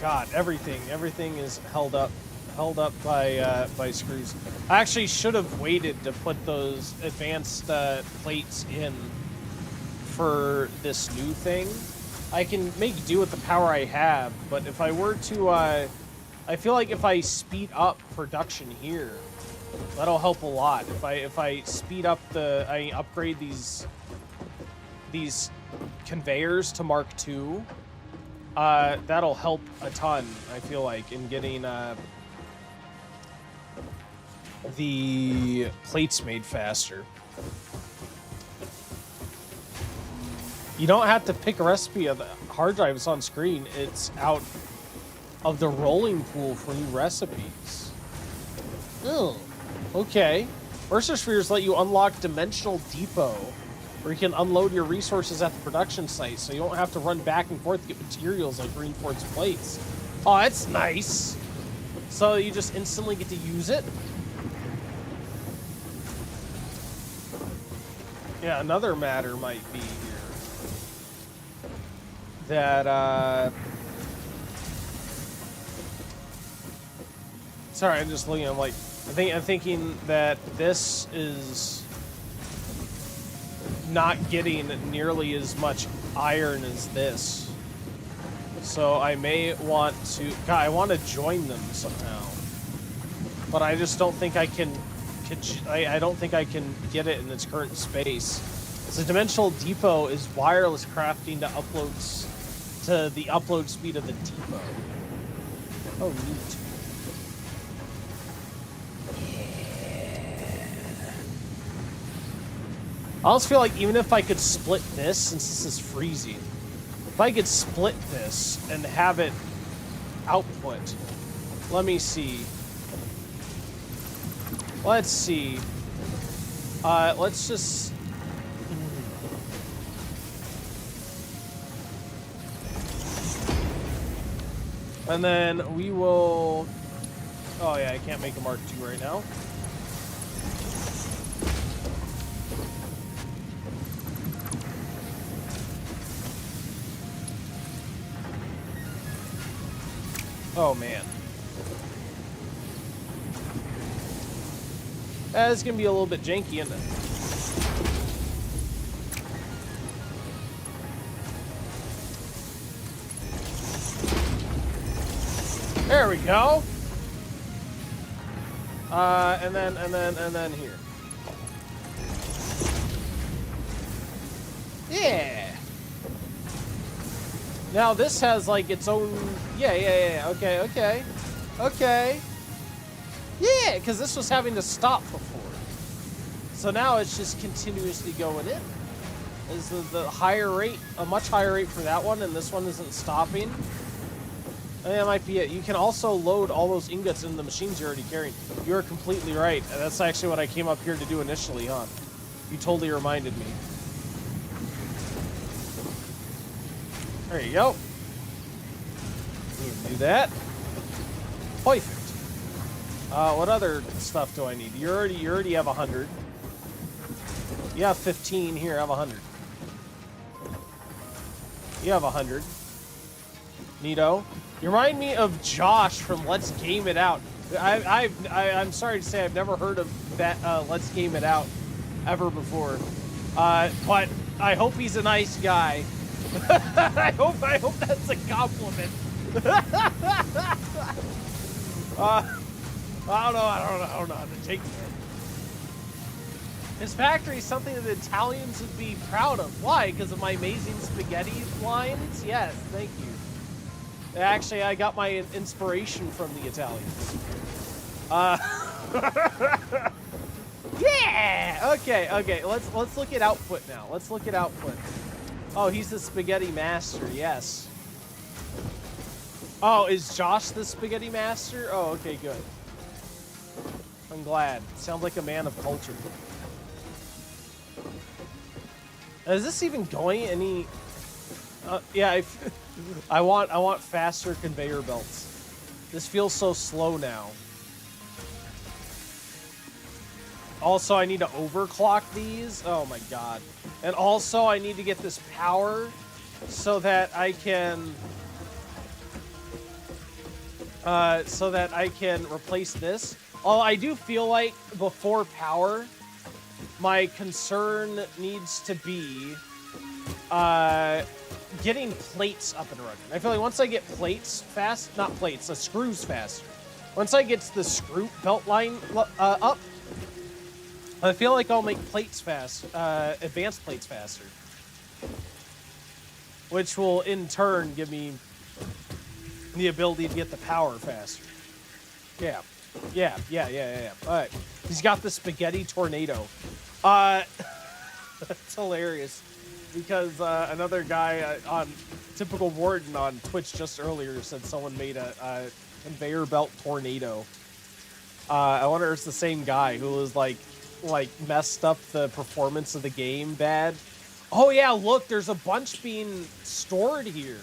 God, everything is held up by screws. I actually should have waited to put those advanced plates in for this new thing. I can make do with the power I have, but if I were to, I feel like if I speed up production here, that'll help a lot. If I speed up I upgrade these conveyors to Mark II, that'll help a ton, I feel like, in getting the plates made faster. You don't have to pick a recipe of the hard drive. It's on screen. It's out of the rolling pool for new recipes. Oh, okay. Mercer Spheres let you unlock Dimensional Depot, where you can unload your resources at the production site, so you don't have to run back and forth to get materials like reinforced plates. Oh, that's nice. So you just instantly get to use it. Yeah, another matter might be here. That, sorry, I'm just looking, I'm like, I'm thinking that this is not getting nearly as much iron as this. So I may want to, God, I want to join them somehow. But I just don't think I can, I don't think I can get it in its current space. So Dimensional Depot is wireless crafting to the upload speed of the depot. Oh, neat. I almost feel like even if I could split this, since this is freezing, if I could split this and have it output, let me see. Let's see. Let's just... And then we will... Oh yeah, I can't make a Mark II right now. Oh man. It's gonna be a little bit janky, isn't it? There we go. And then here. Yeah. Now this has like its own. Yeah. Okay. Yeah, because this was having to stop before. So now it's just continuously going in. Is the higher rate, a much higher rate for that one, and this one isn't stopping? That might be it. You can also load all those ingots in the machines you're already carrying. You're completely right. That's actually what I came up here to do initially, huh? You totally reminded me. There you go. You can do that. Perfect. What other stuff do I need? You already have 100. You have 15. Here, I have 100. You have 100. Neato. You remind me of Josh from Let's Game It Out. I'm sorry to say I've never heard of that Let's Game It Out ever before. But I hope he's a nice guy. I hope that's a compliment. I don't know how to take that. His factory is something that the Italians would be proud of. Why? Because of my amazing spaghetti lines? Yes, thank you. Actually, I got my inspiration from the Italians. Yeah! Okay. Let's look at output now. Let's look at output. Oh, he's the spaghetti master. Yes. Oh, is Josh the spaghetti master? Oh, okay, good. I'm glad. Sounds like a man of culture. Is this even going any? Yeah, I want faster conveyor belts. This feels so slow now. Also, I need to overclock these. Oh my god. And also, I need to get this power so that I can replace this. Oh, I do feel like before power, my concern needs to be getting plates up and running. I feel like once I get plates screws faster. Once I get the screw belt line up, I feel like I'll make plates advanced plates faster. Which will in turn give me the ability to get the power faster. Yeah. Alright. He's got the spaghetti tornado. That's hilarious. because another guy on Typical Warden on Twitch just earlier said someone made a conveyor belt tornado. I wonder if it's the same guy who was like messed up the performance of the game bad. Oh yeah, look, there's a bunch being stored here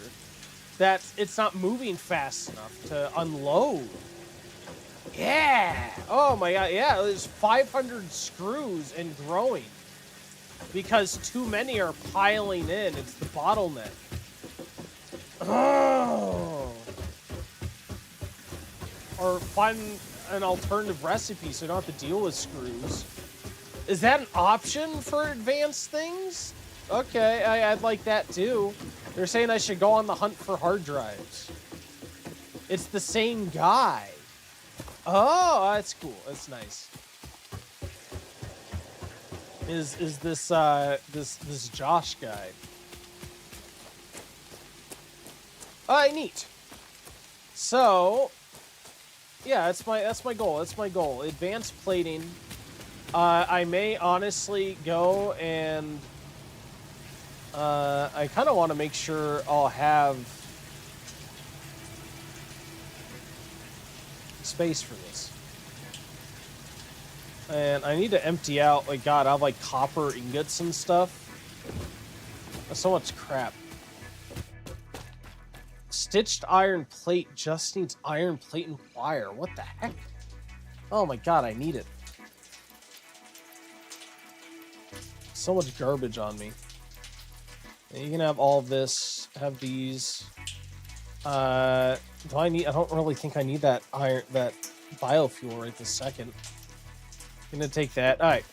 that it's not moving fast enough to unload. Yeah. Oh my god. Yeah, there's 500 screws and growing because too many are piling in. It's the bottleneck. Oh. Or find an alternative recipe so you don't have to deal with screws. Is that an option for advanced things? Okay, I'd like that too. They're saying I should go on the hunt for hard drives. It's the same guy. Oh, that's cool. That's nice. Is this this Josh guy? Neat. So, yeah, that's my goal. That's my goal. Advanced plating. I may honestly go and I kind of want to make sure I'll have space for this. And I need to empty out, like, God, I have like copper ingots and stuff. That's so much crap. Stitched iron plate just needs iron plate and wire. What the heck? Oh my God, I need it. So much garbage on me. And you can have all of this, have these. Do I don't really think I need that biofuel right this second. I'm gonna take that. All right.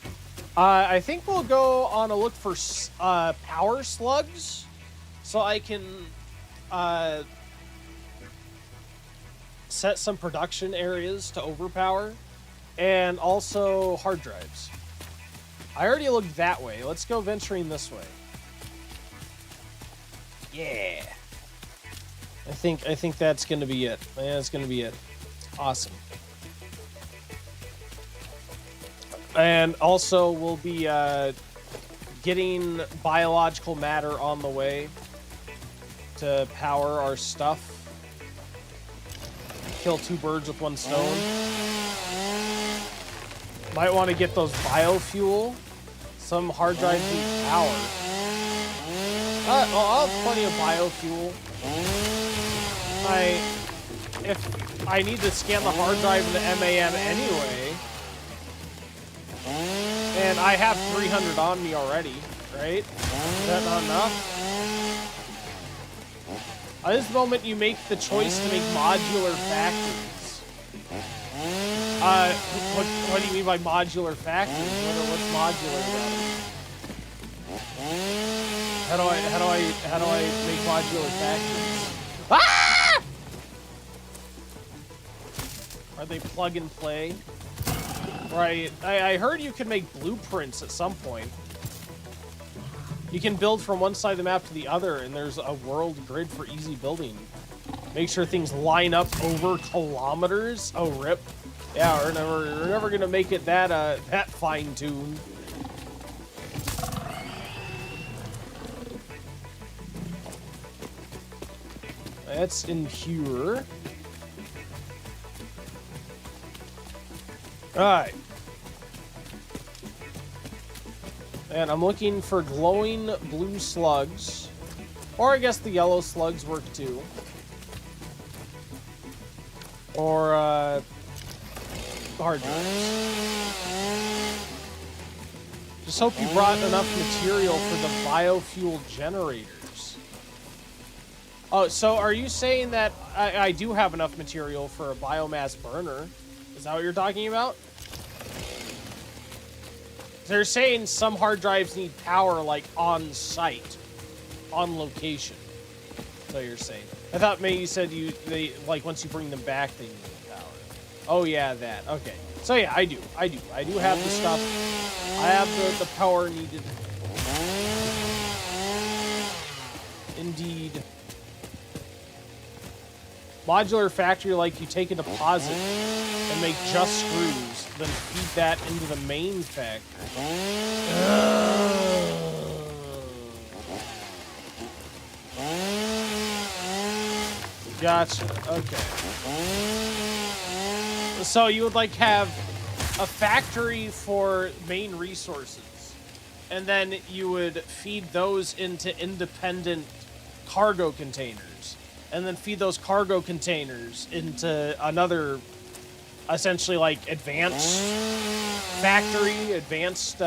I think we'll go on a look for power slugs, so I can set some production areas to overpower, and also hard drives. I already looked that way. Let's go venturing this way. Yeah. I think that's gonna be it. Yeah, that's gonna be it. Awesome. And also, we'll be getting biological matter on the way to power our stuff. Kill two birds with one stone. Might want to get those biofuel. Some hard drives need power. I'll have plenty of biofuel. If I need to scan the hard drive in the MAM anyway, and I have 300 on me already, right? Is that not enough? At this moment, you make the choice to make modular factories. What do you mean by modular factories? What's modular about it? How do I make modular factories? Ah! Are they plug and play? Right. I heard you could make blueprints at some point. You can build from one side of the map to the other, and there's a world grid for easy building. Make sure things line up over kilometers. Oh, rip. Yeah, we're never gonna make it that fine-tuned. That's in here. Alright. And I'm looking for glowing blue slugs. Or I guess the yellow slugs work too. Or, hard drives. Just hope you brought enough material for the biofuel generators. Oh, so are you saying that I do have enough material for a biomass burner? Is that what you're talking about? They're saying some hard drives need power, like, on site, on location. That's what you're saying. I thought maybe you said they like once you bring them back, they need power. Oh yeah, that. Okay. So yeah, I do have the stuff. I have the power needed. Indeed. Modular factory, like you take a deposit and make just screws, then feed that into the main factory. Gotcha. Okay. So you would like have a factory for main resources, and then you would feed those into independent cargo containers, and then feed those cargo containers into another, essentially like advanced factory, advanced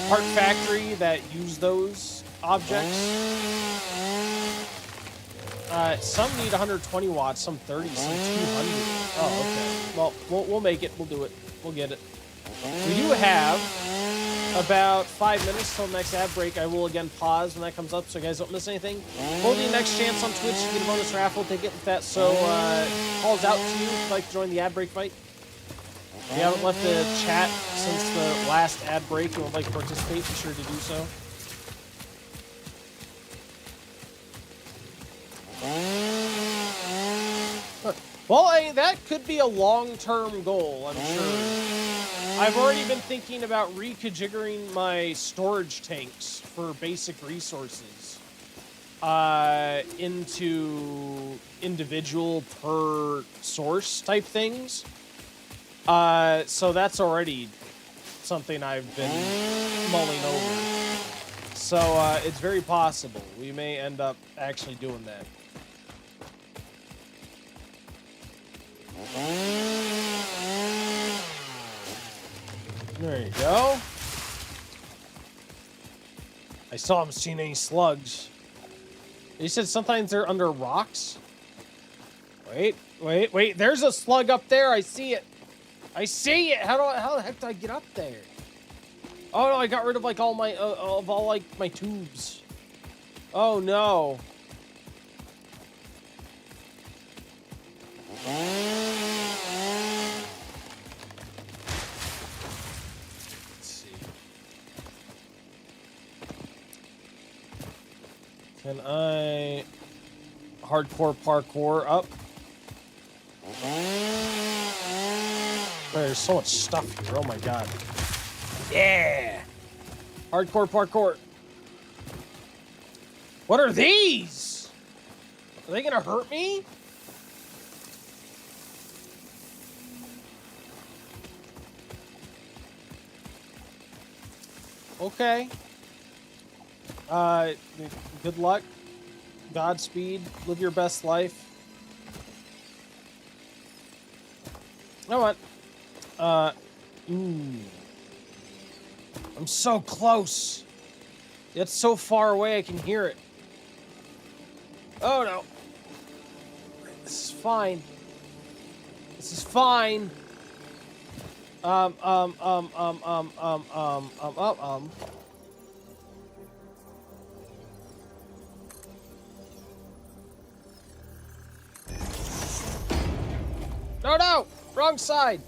part factory that use those objects. Some need 120 watts, some 30, some 200. Oh, okay. Well, we'll make it. We'll do it. We'll get it. We do have about 5 minutes till the next ad break. I will again pause when that comes up so you guys don't miss anything. Hold your next chance on Twitch to get a bonus raffle ticket if that calls out to you if you'd like to join the ad break fight. If you haven't left the chat since the last ad break and would like to participate, be sure to do so. Well, that could be a long-term goal, I'm sure. I've already been thinking about reconfiguring my storage tanks for basic resources into individual per source type things. So that's already something I've been mulling over. So it's very possible we may end up actually doing that. There you go. I still haven't seen any slugs. You said sometimes they're under rocks? Wait. There's a slug up there. I see it. How the heck did I get up there? Oh no, I got rid of like all my my tubes. Oh no. Let's see. Can I hardcore parkour up? There's so much stuff here. Oh my god. Yeah. Hardcore parkour. What are these? Are they gonna hurt me? Okay. Good luck. Godspeed. Live your best life. You know what? Ooh. I'm so close. Yet so far away I can hear it. Oh no. This is fine. This is fine. No! Wrong side!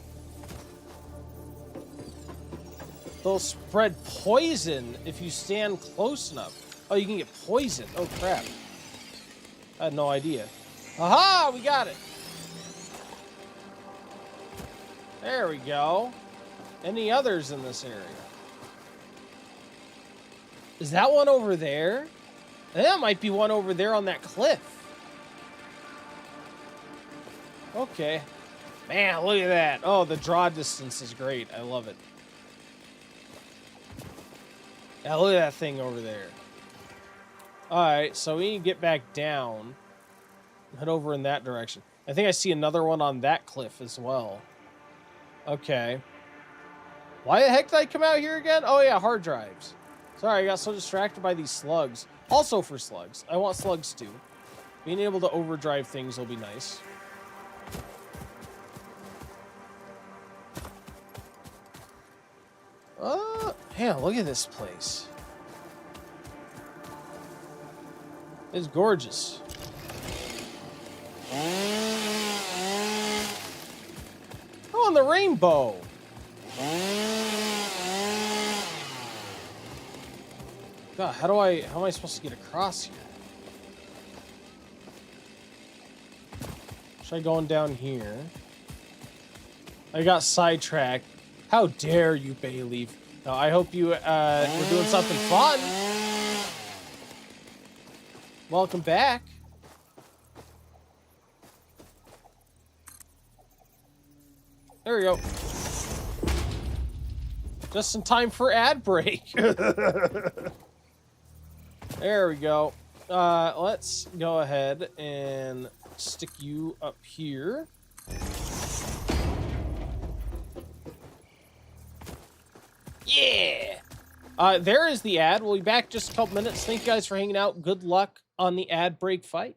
They'll spread poison if you stand close enough. Oh, you can get poisoned. Oh, crap. I had no idea. Aha! We got it! There we go. Any others in this area? Is that one over there? That might be one over there on that cliff. Okay. Man, look at that. Oh, the draw distance is great. I love it. Yeah, look at that thing over there. Alright, so we need to get back down. Head over in that direction. I think I see another one on that cliff as well. Okay. Why the heck did I come out here again? Oh yeah, hard drives. Sorry, I got so distracted by these slugs. Also for slugs. I want slugs too. Being able to overdrive things will be nice. Man, look at this place. It's gorgeous. Oh, and the rainbow. God, how am I supposed to get across here? Should I go down here? I got sidetracked. How dare you, Bayleaf? No, I hope you were doing something fun. Welcome back. There we go. Just in time for ad break. There we go. Let's go ahead and stick you up here. Yeah! There is the ad. We'll be back just a couple minutes. Thank you guys for hanging out. Good luck on the ad break fight.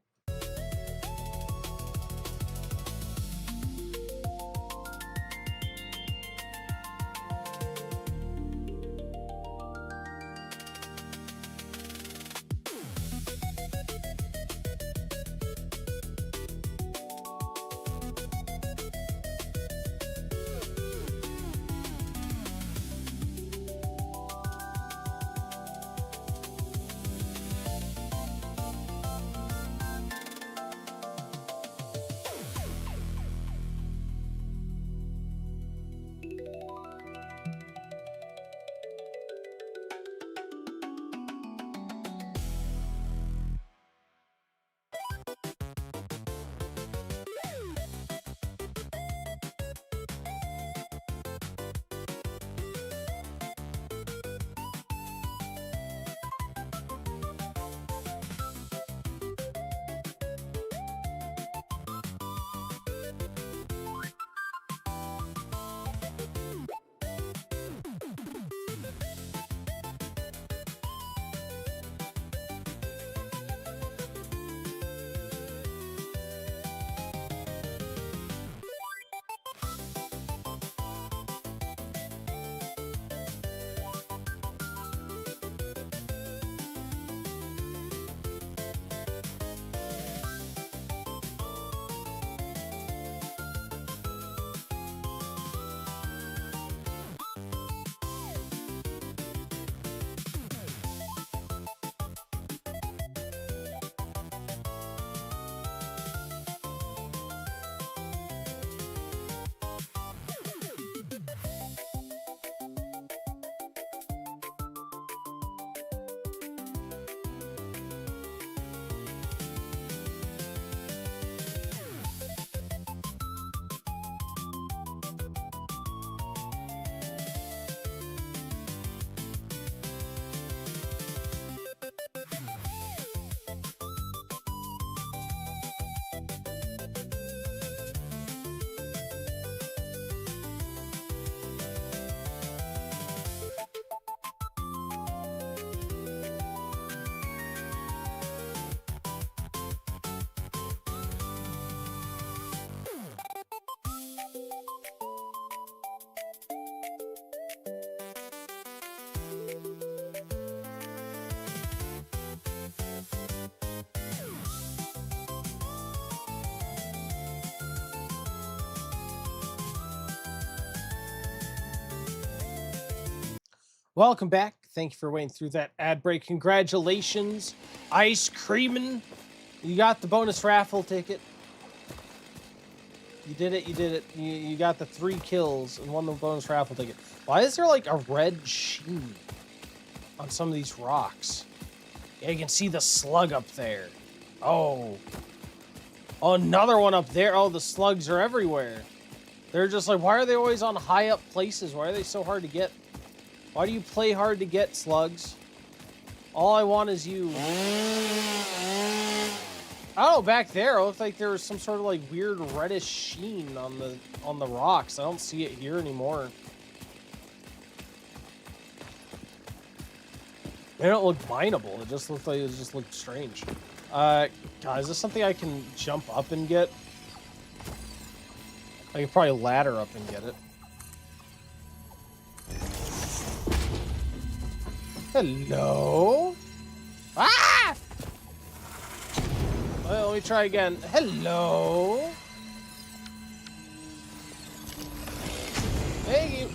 Welcome back. Thank you for waiting through that ad break. Congratulations, Ice Creamin'. You got the bonus raffle ticket. You did it. You did it. You got the 3 kills and won the bonus raffle ticket. Why is there like a red sheen on some of these rocks? Yeah, you can see the slug up there. Oh, another one up there. Oh, the slugs are everywhere. They're just like, why are they always on high up places? Why are they so hard to get? Why do you play hard to get, slugs? All I want is you. Oh, back there, it looked like there was some sort of like weird reddish sheen on the rocks. I don't see it here anymore. They don't look mineable. It just looked like it just looked strange. God, is this something I can jump up and get? I could probably ladder up and get it. Hello? Ah! Well, let me try again. Hello? Thank you.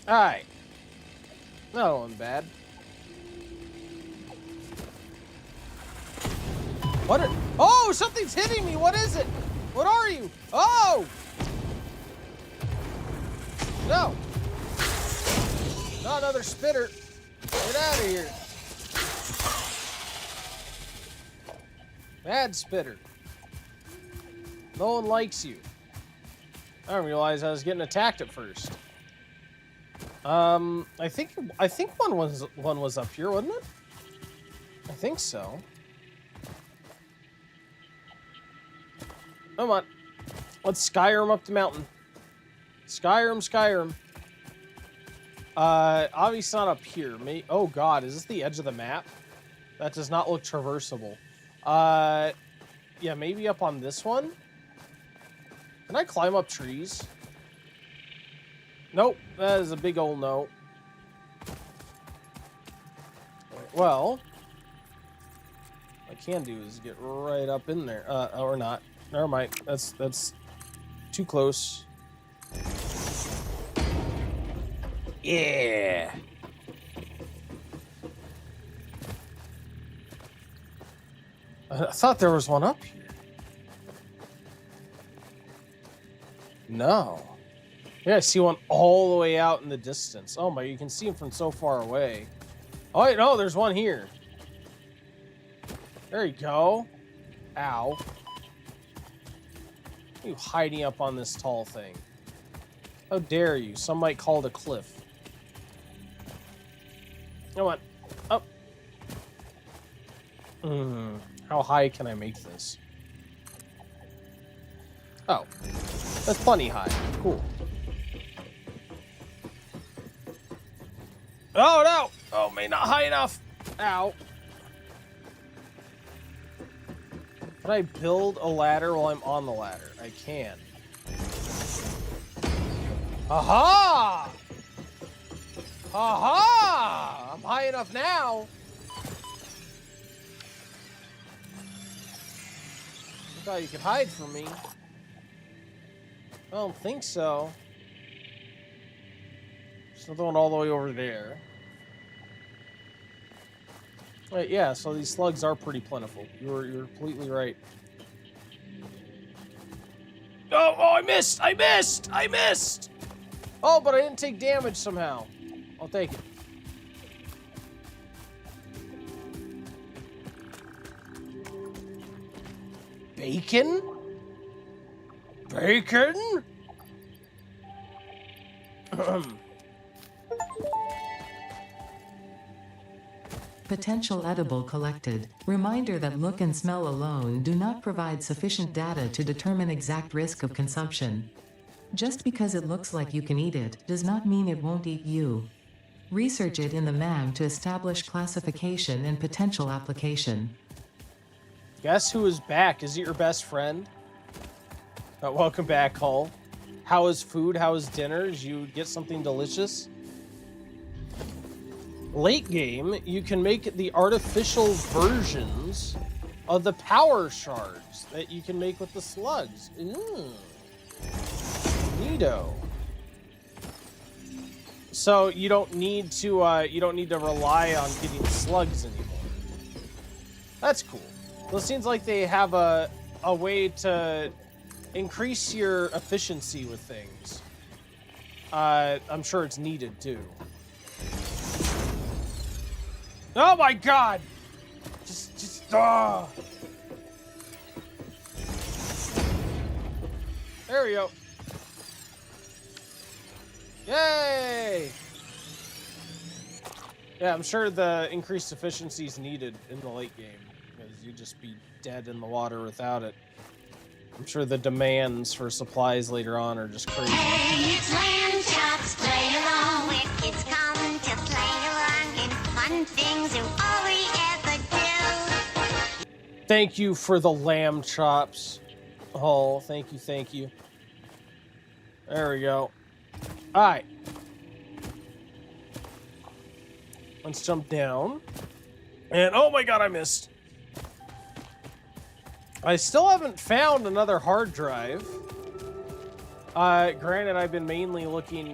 Alright. That one bad. What are... Oh, something's hitting me. What is it? What are you? Oh! No. Not another spitter. Get out of here. Bad spitter. No one likes you. I didn't realize I was getting attacked at first. I think one was up here, wasn't it? I think so. Come on. Let's Skyrim up the mountain. Skyrim. Obviously not up here. Oh god, is this the edge of the map? That does not look traversable. Yeah, maybe up on this one? Can I climb up trees? Nope, that is a big old no. Well, what I can do is get right up in there. Or not. Never mind. That's too close. Yeah. I thought there was one up here. No. Yeah, I see one all the way out in the distance. Oh my, you can see him from so far away. Oh wait, no, there's one here. There you go. Ow. You hiding up on this tall thing. How dare you? Some might call it a cliff. Come on. Up. How high can I make this? Oh. That's plenty high. Cool. Oh no! Oh, maybe not high enough. Ow. Can I build a ladder while I'm on the ladder? I can. Aha! Aha! I'm high enough now. I thought you could hide from me. I don't think so. There's another one all the way over there. Wait, yeah, so these slugs are pretty plentiful. You're completely right. Oh, I missed! I missed! Oh, but I didn't take damage somehow. I'll take it. Bacon? Bacon? Potential edible collected. Reminder that look and smell alone do not provide sufficient data to determine exact risk of consumption. Just because it looks like you can eat it does not mean it won't eat you. Research it in the MAM to establish classification and potential application. Guess who is back? Is it your best friend? Welcome back, Hull. How is food? How is dinner? Did you get something delicious? Late game, you can make the artificial versions of the power shards that you can make with the slugs. Ooh. Neato. So you don't need to rely on getting slugs anymore. That's cool. Well, it seems like they have a way to increase your efficiency with things. I'm sure it's needed too. Oh my god! There we go. Yay! Yeah, I'm sure the increased efficiency is needed in the late game, because you'd just be dead in the water without it. I'm sure the demands for supplies later on are just crazy. Hey, it's Lamb Chops, play along where kids come to play along and fun things are all we ever do. Thank you for the lamb chops. Oh, thank you. There we go. Alright. Let's jump down. And oh my god, I missed. I still haven't found another hard drive. Granted, I've been mainly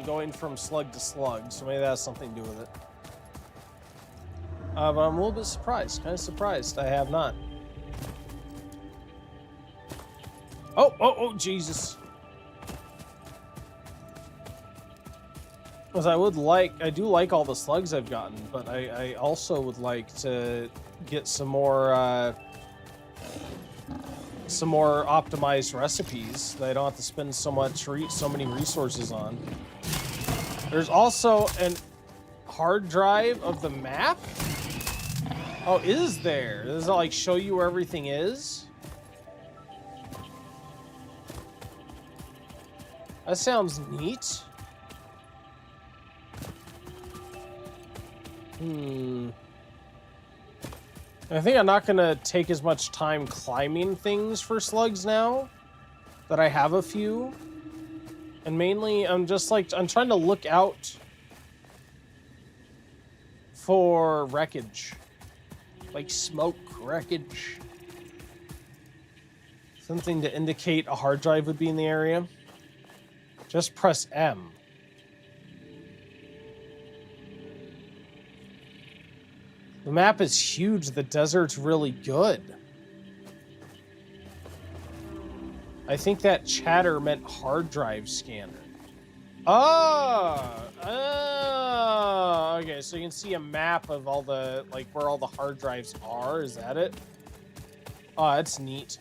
going from slug to slug, so maybe that has something to do with it. But I'm a little bit surprised. Kind of surprised I have not. Oh, Jesus. Because I do like all the slugs I've gotten, but I also would like to get some more, some more optimized recipes that I don't have to spend so many resources on. There's also an hard drive of the map. Oh, is there? Does it like show you where everything is? That sounds neat. I think I'm not gonna take as much time climbing things for slugs now that I have a few. And mainly, I'm trying to look out for wreckage. Like smoke, wreckage. Something to indicate a hard drive would be in the area. Just press M. The map is huge. The desert's really good. I think that chatter meant hard drive scanner. Okay, so you can see a map of all the, like, where all the hard drives are. Is that it? Oh, that's neat.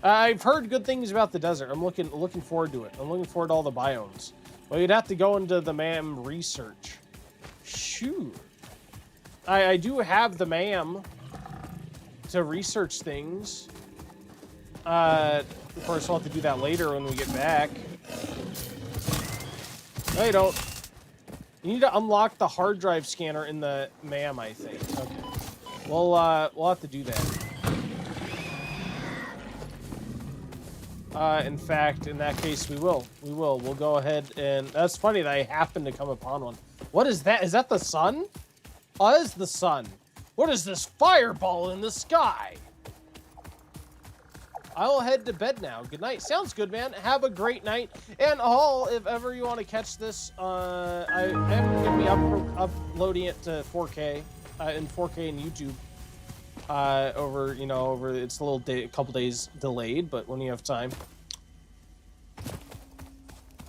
I've heard good things about the desert. I'm looking forward to it. I'm looking forward to all the biomes. Well, you'd have to go into the MAM research. Shoot. I do have the MAM to research things. Of course, we'll have to do that later when we get back. No, you don't. You need to unlock the hard drive scanner in the MAM, I think. Okay. We'll have to do that. In fact, in that case, we will. We'll go ahead and... That's funny that I happened to come upon one. What is that? Is that the sun? Oh, that is the sun. What is this fireball in the sky? I'll head to bed now. Good night. Sounds good, man. Have a great night. And all, if ever you want to catch this, I am going to be uploading it to 4K, in 4K in YouTube. Over it's a couple days delayed, but when you have time,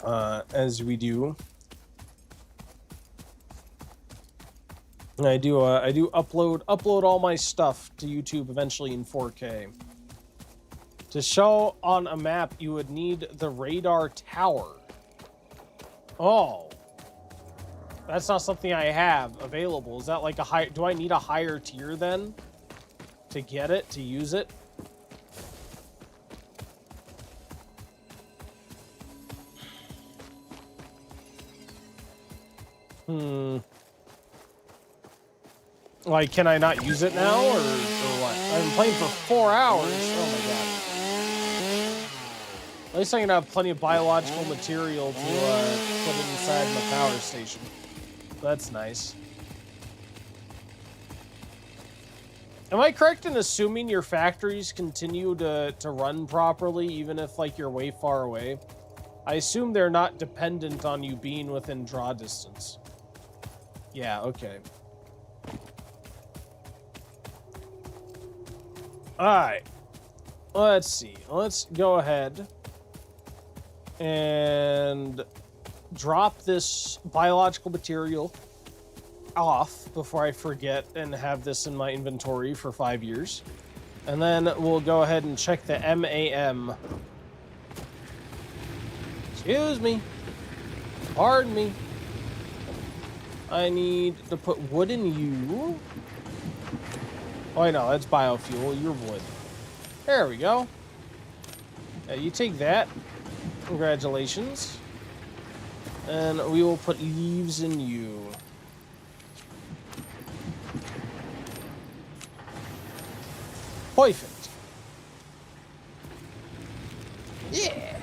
as we do, and I do upload all my stuff to YouTube eventually in 4K. To show on a map, you would need the radar tower. Oh, that's not something I have available. Is that like a high? Do I need a higher tier then? To get it, to use it. Like, can I not use it now, or what? I've been playing for 4 hours. Oh my god. At least I'm gonna have plenty of biological material to put it inside my power station. That's nice. Am I correct in assuming your factories continue to run properly, even if, like, you're way far away? I assume they're not dependent on you being within draw distance. Yeah, okay. Alright. Let's see. Let's go ahead and drop this biological material off before I forget and have this in my inventory for 5 years. And then we'll go ahead and check the MAM. Excuse me. Pardon me. I need to put wood in you. Oh, I know, that's biofuel. You're wood. There we go. Yeah, you take that. Congratulations. And we will put leaves in you. Perfect. Yeah.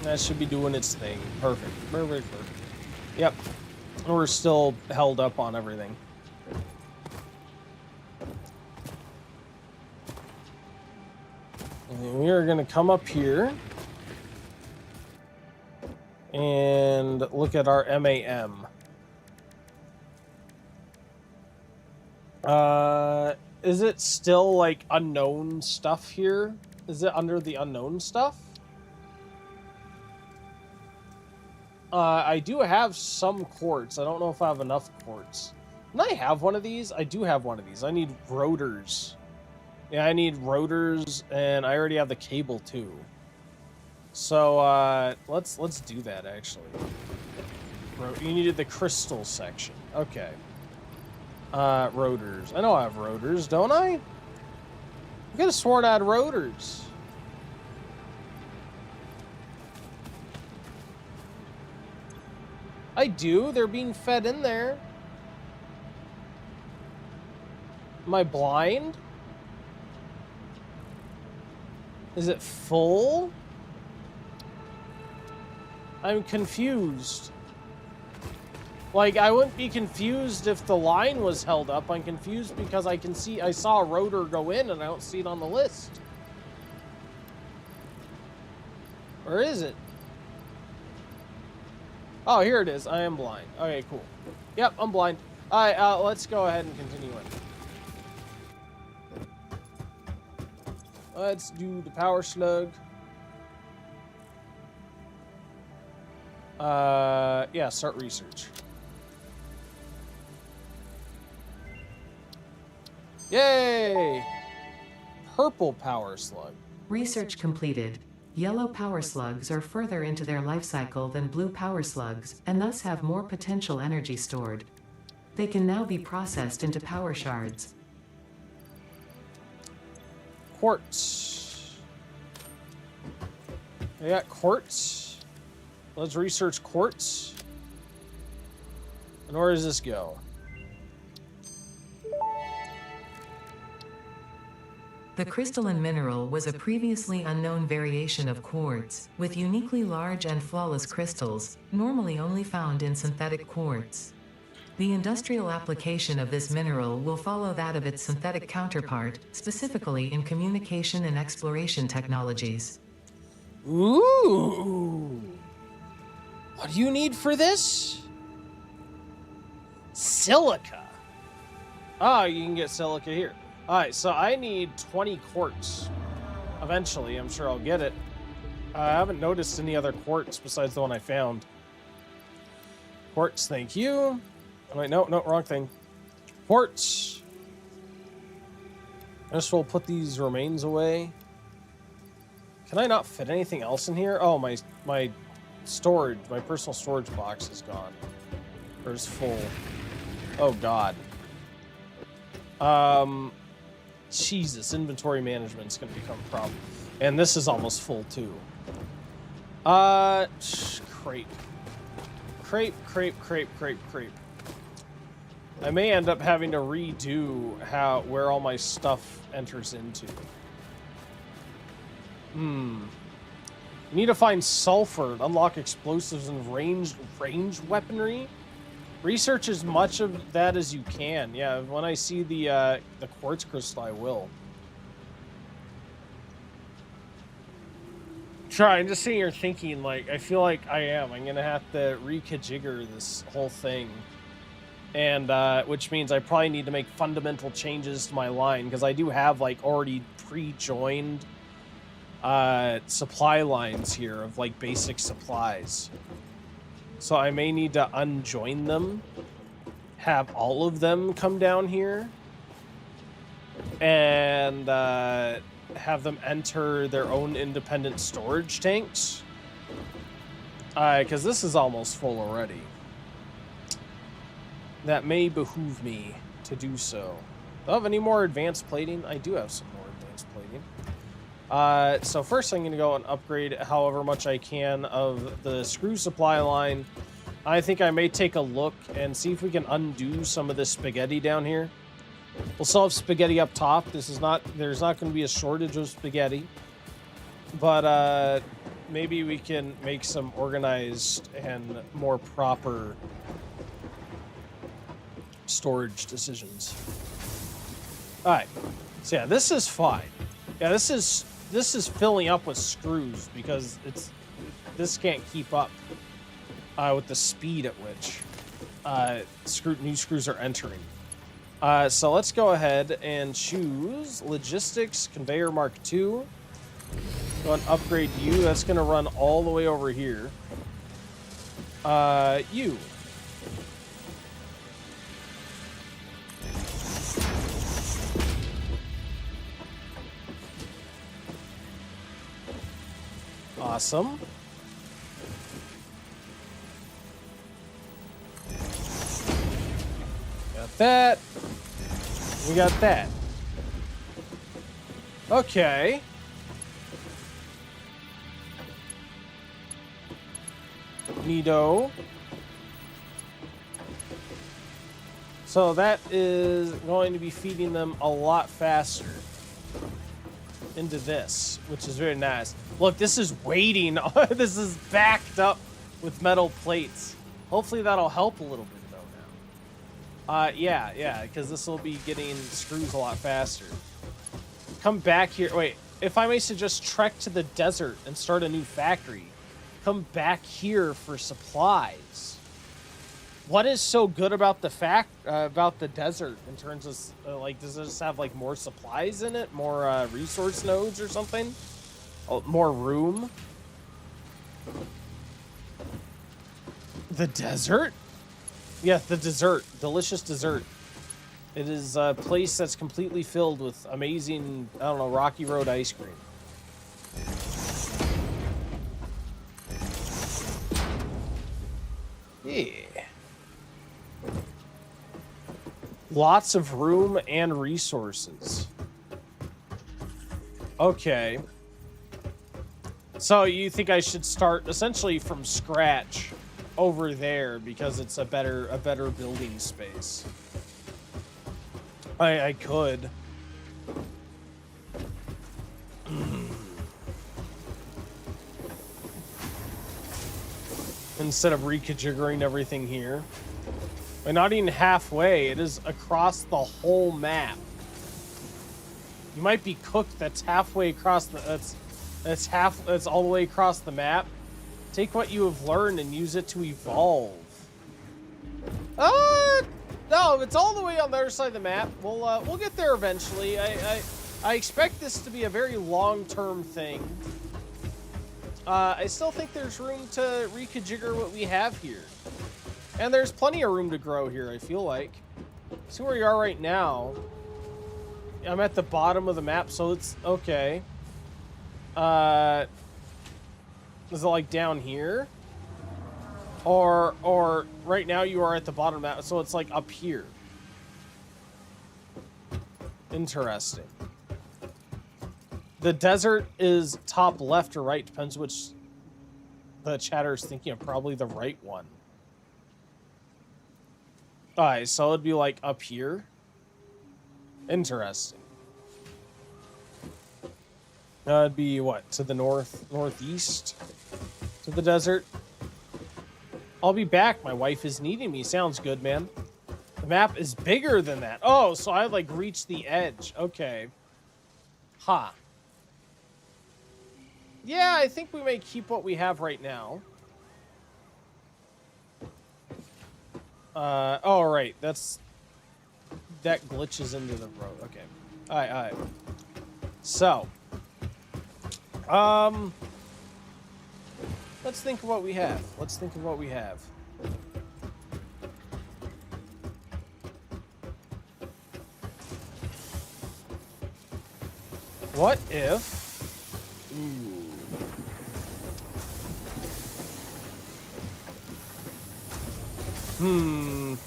That should be doing its thing. Perfect. Perfect. Yep. We're still held up on everything. And we are going to come up here and look at our MAM. Is it still, like, unknown stuff here? Is it under the unknown stuff? I do have some quartz. I don't know if I have enough quartz. Don't I have one of these? I do have one of these. I need rotors. Yeah, I need rotors, and I already have the cable too. So let's do that actually. You needed the crystal section. Okay. Rotors. I know I have rotors, don't I? I could have sworn I had rotors. I do. They're being fed in there. Am I blind? Is it full? I'm confused. Like, I wouldn't be confused if the line was held up. I'm confused because I saw a rotor go in and I don't see it on the list. Or is it? Oh, here it is. I am blind. Okay, cool. Yep, I'm blind. All right, let's go ahead and continue in. Let's do the power slug. Yeah, start research. Yay! Purple power slug. Research completed. Yellow power slugs are further into their life cycle than blue power slugs, and thus have more potential energy stored. They can now be processed into power shards. Quartz. I got quartz. Let's research quartz. And where does this go? The crystalline mineral was a previously unknown variation of quartz, with uniquely large and flawless crystals, normally only found in synthetic quartz. The industrial application of this mineral will follow that of its synthetic counterpart, specifically in communication and exploration technologies. Ooh! What do you need for this? Silica. Oh, you can get silica here. All right, so I need 20 quartz. Eventually, I'm sure I'll get it. I haven't noticed any other quartz besides the one I found. Quartz, thank you. Oh, wait, no, wrong thing. Quartz. I just will put these remains away. Can I not fit anything else in here? Oh, my storage, my personal storage box is gone. Or is full. Oh, God. Jesus, inventory management is going to become a problem. And this is almost full, too. Crepe. Crepe. I may end up having to redo where all my stuff enters into. Need to find sulfur and unlock explosives and ranged weaponry. Research as much of that as you can. Yeah, when I see the quartz crystal, I will. I'm just sitting here thinking, like, I feel like I'm gonna have to rekajigger this whole thing, and which means I probably need to make fundamental changes to my line because I do have like already pre-joined supply lines here of like basic supplies. So I may need to unjoin them, have all of them come down here, and have them enter their own independent storage tanks. Because this is almost full already. That may behoove me to do so. Do I have any more advanced plating? I do have some more advanced plating. So first I'm going to go and upgrade however much I can of the screw supply line. I think I may take a look and see if we can undo some of this spaghetti down here. We'll still have spaghetti up top. There's not going to be a shortage of spaghetti. But maybe we can make some organized and more proper storage decisions. All right. So yeah, this is fine. Yeah, this is filling up with screws because this can't keep up with the speed at which new screws are entering. So let's go ahead and choose Logistics Conveyor Mark II. Go and upgrade you. That's going to run all the way over here. You. Awesome. Got that. We got that. Okay. Neato. So that is going to be feeding them a lot faster into this, which is very nice. Look, this is waiting. This is backed up with metal plates. Hopefully that'll help a little bit though now. Yeah, because this will be getting screws a lot faster. Come back here. Wait, if I may suggest trek to the desert and start a new factory, come back here for supplies. What is so good about the about the desert in terms of like, does it just have like more supplies in it, more resource nodes or something? Oh, more room? The desert? Yeah, the dessert, delicious dessert. It is a place that's completely filled with amazing, I don't know, Rocky Road ice cream. Yeah. Lots of room and resources. Okay. So you think I should start essentially from scratch over there because it's a better building space? I could. Instead of reconfiguring everything here. But not even halfway, it is across the whole map. You might be cooked, that's halfway across the that's all the way across the map. Take what you have learned and use it to evolve. No, it's all the way on the other side of the map. We'll get there eventually. I expect this to be a very long-term thing. I still think there's room to reconfigure what we have here. And there's plenty of room to grow here, I feel like. See where you are right now. I'm at the bottom of the map, so it's okay. Is it like down here? Or right now you are at the bottom of the map, so it's like up here. Interesting. The desert is top left or right, depends which the chatter is thinking of, probably the right one. Alright, so it'd be like up here. Interesting. That'd be what, to the northeast? To the desert? I'll be back. My wife is needing me. Sounds good, man. The map is bigger than that. Oh, so I like reached the edge. Okay. Ha. Yeah, I think we may keep what we have right now. Oh, right. That glitches into the road. Okay. Alright. So. Let's think of what we have. What if... Ooh.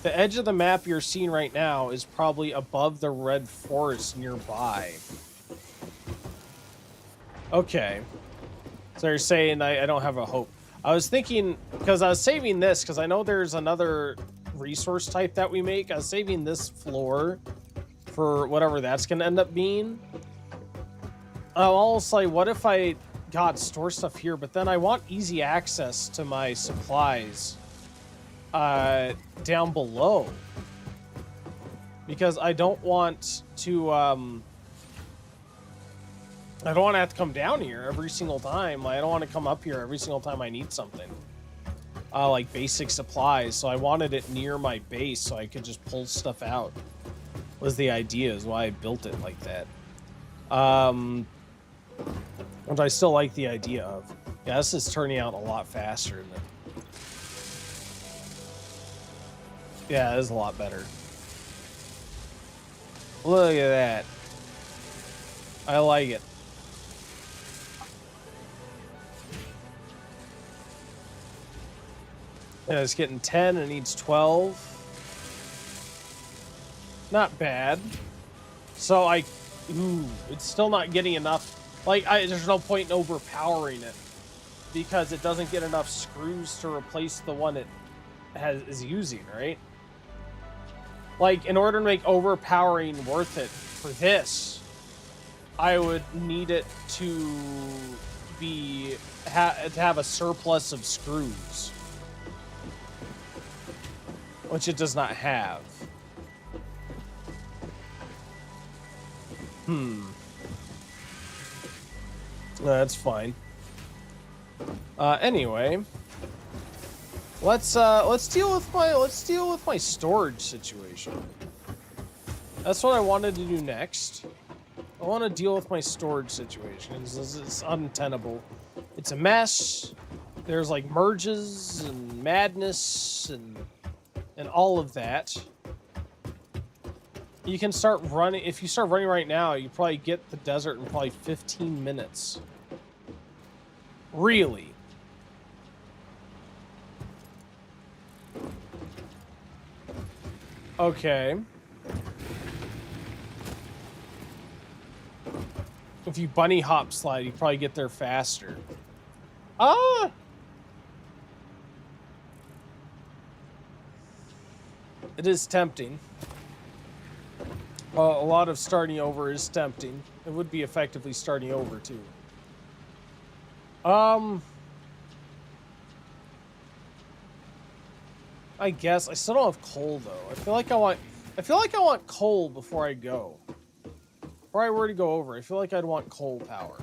The edge of the map you're seeing right now is probably above the red forest nearby. Okay. So you're saying I don't have a hope. I was thinking, because I was saving this, because I know there's another resource type that we make. I was saving this floor for whatever that's going to end up being. I'm almost like, what if I store stuff here, but then I want easy access to my supplies down below. Because I don't want to, I don't want to have to come down here every single time. I don't want to come up here every single time I need something. Like basic supplies. So I wanted it near my base so I could just pull stuff out. Was the idea, is why I built it like that. Which I still like the idea of. Yeah, this is turning out a lot faster than... Yeah, it is a lot better. Look at that. I like it. Yeah, it's getting 10 and it needs 12. Not bad. So it's still not getting enough. Like, there's no point in overpowering it because it doesn't get enough screws to replace the one it is using, right? Like, in order to make overpowering worth it for this, I would need it to have a surplus of screws, which it does not have. That's fine. Anyway, let's deal with my storage situation. That's what I wanted to do next. I want to deal with my storage situation. It's untenable. It's a mess. There's like merges and madness and all of that. You can start running. If you start running right now, you probably get the desert in probably 15 minutes. Really? Okay. If you bunny hop slide, you probably get there faster. Ah! It is tempting. A lot of starting over is tempting. It would be effectively starting over too. I guess I still don't have coal though. I feel like I want coal before I go. Before I were to go over, I feel like I'd want coal power.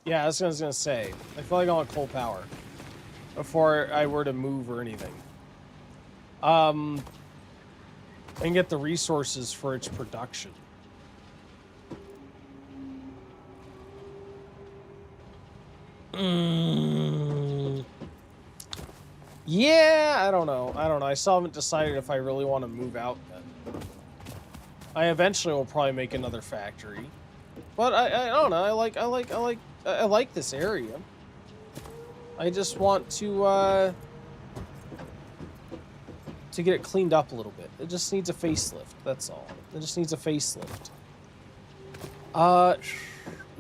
Yeah, that's what I was gonna say. I feel like I want coal power before I were to move or anything. And get the resources for its production. Yeah, I don't know. I still haven't decided if I really want to move out then. I eventually will probably make another factory. But I don't know. I like this area. I just want to get it cleaned up a little bit. It just needs a facelift, that's all. It just needs a facelift.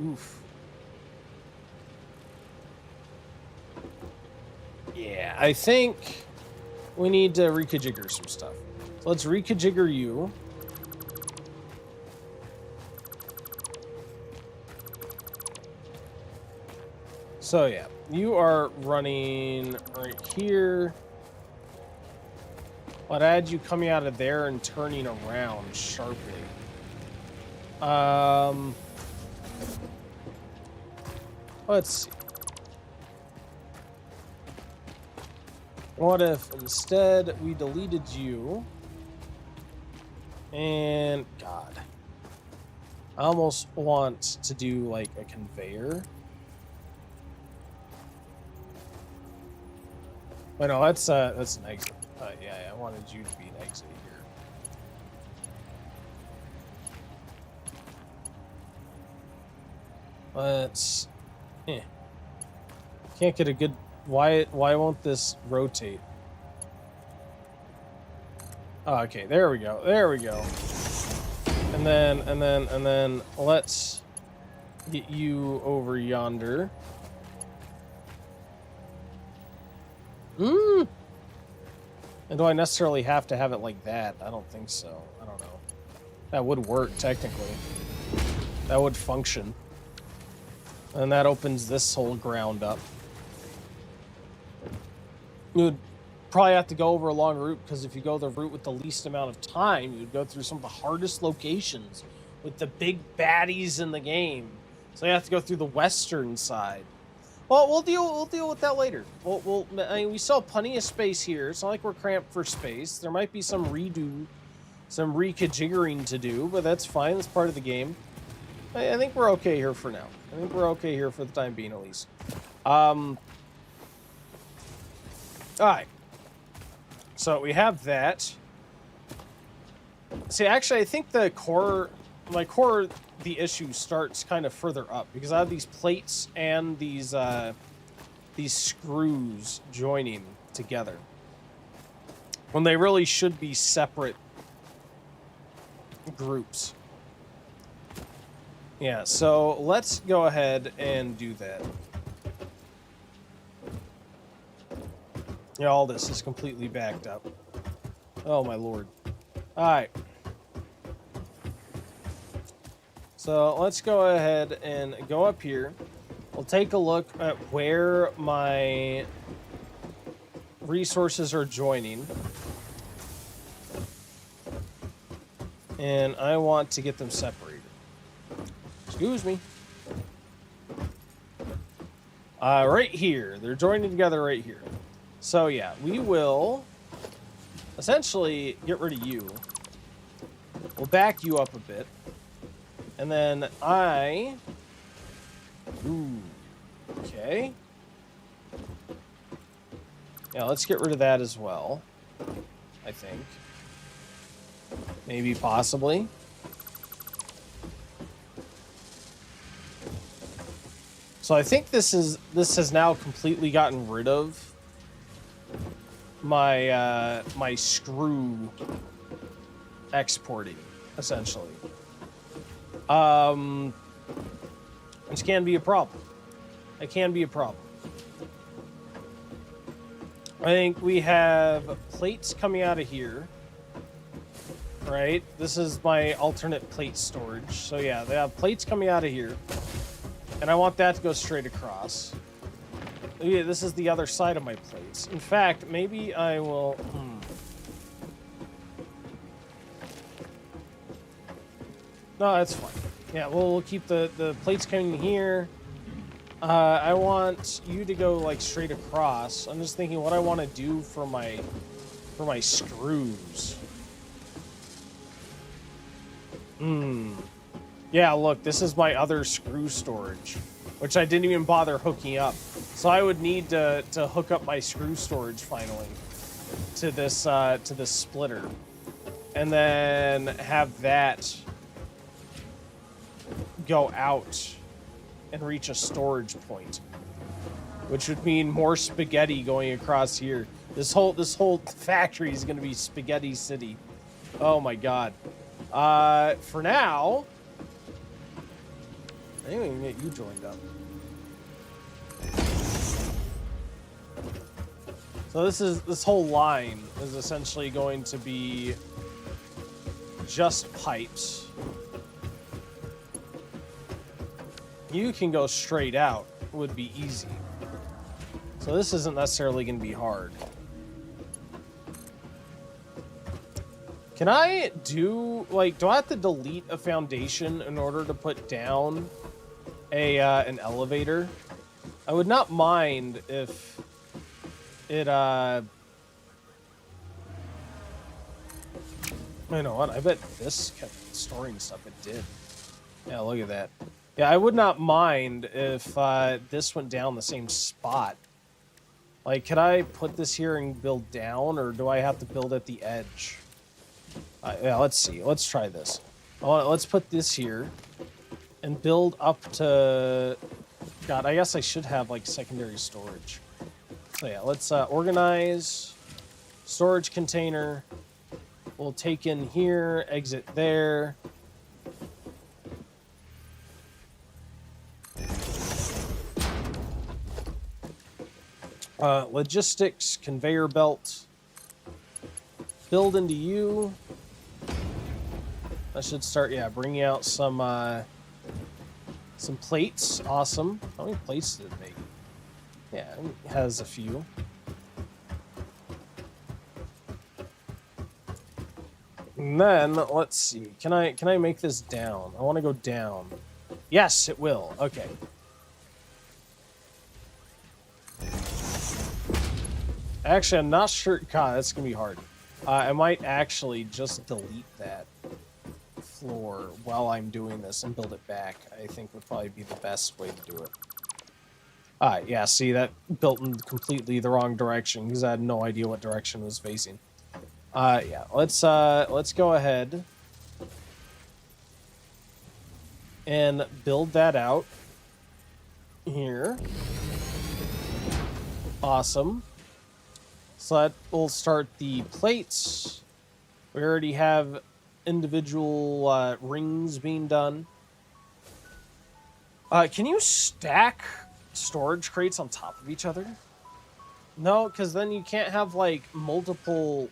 Oof. Yeah, I think we need to rekajigger some stuff. So let's rekajigger you. So yeah, you are running right here. I'd add you coming out of there and turning around sharply. Let's see. What if instead we deleted you? And God, I almost want to do like a conveyor. Wait, no, that's an exit. Yeah, I wanted you to be an exit here. Let's... Can't get a good... Why won't this rotate? Oh, okay, there we go. There we go. And then let's get you over yonder. And do I necessarily have to have it like that? I don't think so. I don't know. That would work, technically. That would function. And that opens this whole ground up. You would probably have to go over a long route, because if you go the route with the least amount of time, you would go through some of the hardest locations with the big baddies in the game. So you have to go through the western side. Well, we'll deal with that later. I mean, we still have plenty of space here. It's not like we're cramped for space. There might be some reconfiguring to do, but that's fine. That's part of the game. I think we're okay here for now. I think we're okay here for the time being, at least. All right. So we have that. See, actually, I think the issue starts kind of further up, because I have these plates and these screws joining together, when they really should be separate groups. Yeah, so let's go ahead and do that. Yeah, all this is completely backed up. Oh my lord. Alright. So let's go ahead and go up here. We'll take a look at where my resources are joining. And I want to get them separated. Excuse me. Right here. They're joining together right here. So yeah, we will essentially get rid of you. We'll back you up a bit. And then Ooh. Okay. Yeah, let's get rid of that as well. I think. Maybe, possibly. So I think this has now completely gotten rid of my my screw exporting, essentially. Which can be a problem. It can be a problem. I think we have plates coming out of here. Right? This is my alternate plate storage. So yeah, they have plates coming out of here. And I want that to go straight across. Yeah, this is the other side of my plates. In fact, maybe I will... No, that's fine. Yeah, we'll keep the plates coming here. I want you to go like straight across. I'm just thinking what I want to do for my screws. Yeah, look, this is my other screw storage, which I didn't even bother hooking up. So I would need to hook up my screw storage finally to this splitter, and then have that go out and reach a storage point, which would mean more spaghetti going across here. This whole factory is going to be Spaghetti City. Oh my god. For now, I think we can get you joined up. So this whole line is essentially going to be just pipes. You can go straight out, would be easy. So this isn't necessarily going to be hard. Can I do, like, do I have to delete a foundation in order to put down an elevator? I would not mind if it, I know what, I bet this kept storing stuff. It did. Yeah, look at that. Yeah, I would not mind if this went down the same spot. Like, could I put this here and build down, or do I have to build at the edge? Yeah, let's see. Let's try this. Let's put this here and build up to... God, I guess I should have, like, secondary storage. So, yeah, let's organize. Storage container. We'll take in here, exit there. Logistics, conveyor belt. Build into you. I should start, yeah, bringing out some plates. Awesome. How many plates did it make? Yeah, it has a few. And then, let's see. Can I make this down? I want to go down. Yes, it will. Okay. Actually, I'm not sure. God, that's going to be hard. I might actually just delete that floor while I'm doing this and build it back. I think would probably be the best way to do it. Yeah, see, that built in completely the wrong direction because I had no idea what direction it was facing. Yeah, let's go ahead and build that out here. Awesome. So that will start the plates. We already have individual rings being done. Can you stack storage crates on top of each other? No, because then you can't have like multiple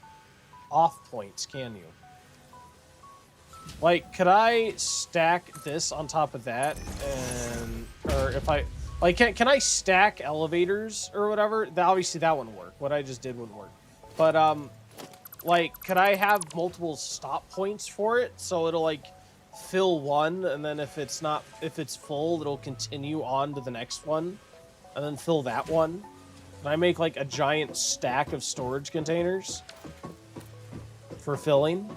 off points, can you? Like, could I stack this on top of that? Or if I, like, can I stack elevators or whatever? Obviously that wouldn't work. What I just did wouldn't work. But, like, could I have multiple stop points for it? So it'll, like, fill one, and then if it's full, it'll continue on to the next one, and then fill that one. Can I make, like, a giant stack of storage containers for filling?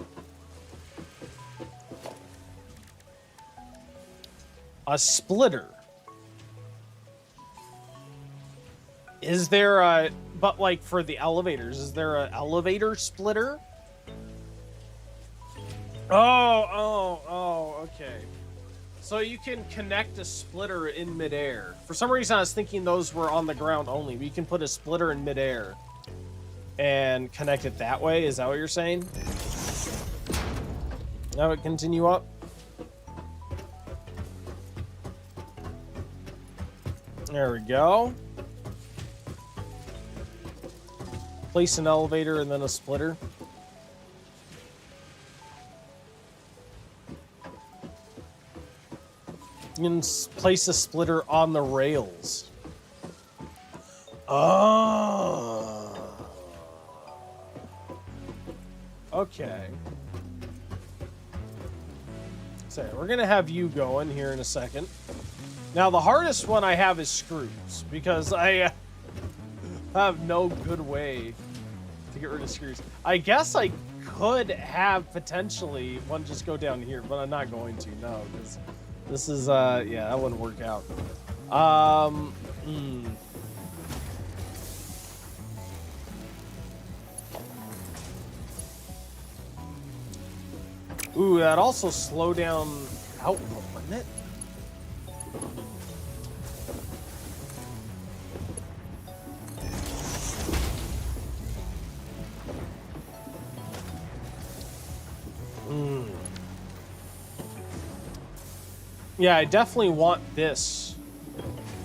A splitter. Is there a... But, like, for the elevators, is there an elevator splitter? Oh, okay. So you can connect a splitter in midair. For some reason, I was thinking those were on the ground only. But you can put a splitter in midair and connect it that way. Is that what you're saying? Now it continue up. There we go. Place an elevator and then a splitter. You can place a splitter on the rails. Oh. Okay. So we're gonna have you going here in a second. Now the hardest one I have is screws, because I have no good way to get rid of screws. I guess I could have potentially one just go down here, but I'm not going to, no, because this is, yeah, that wouldn't work out. Ooh, that also slow down output, wouldn't it? Yeah, I definitely want this,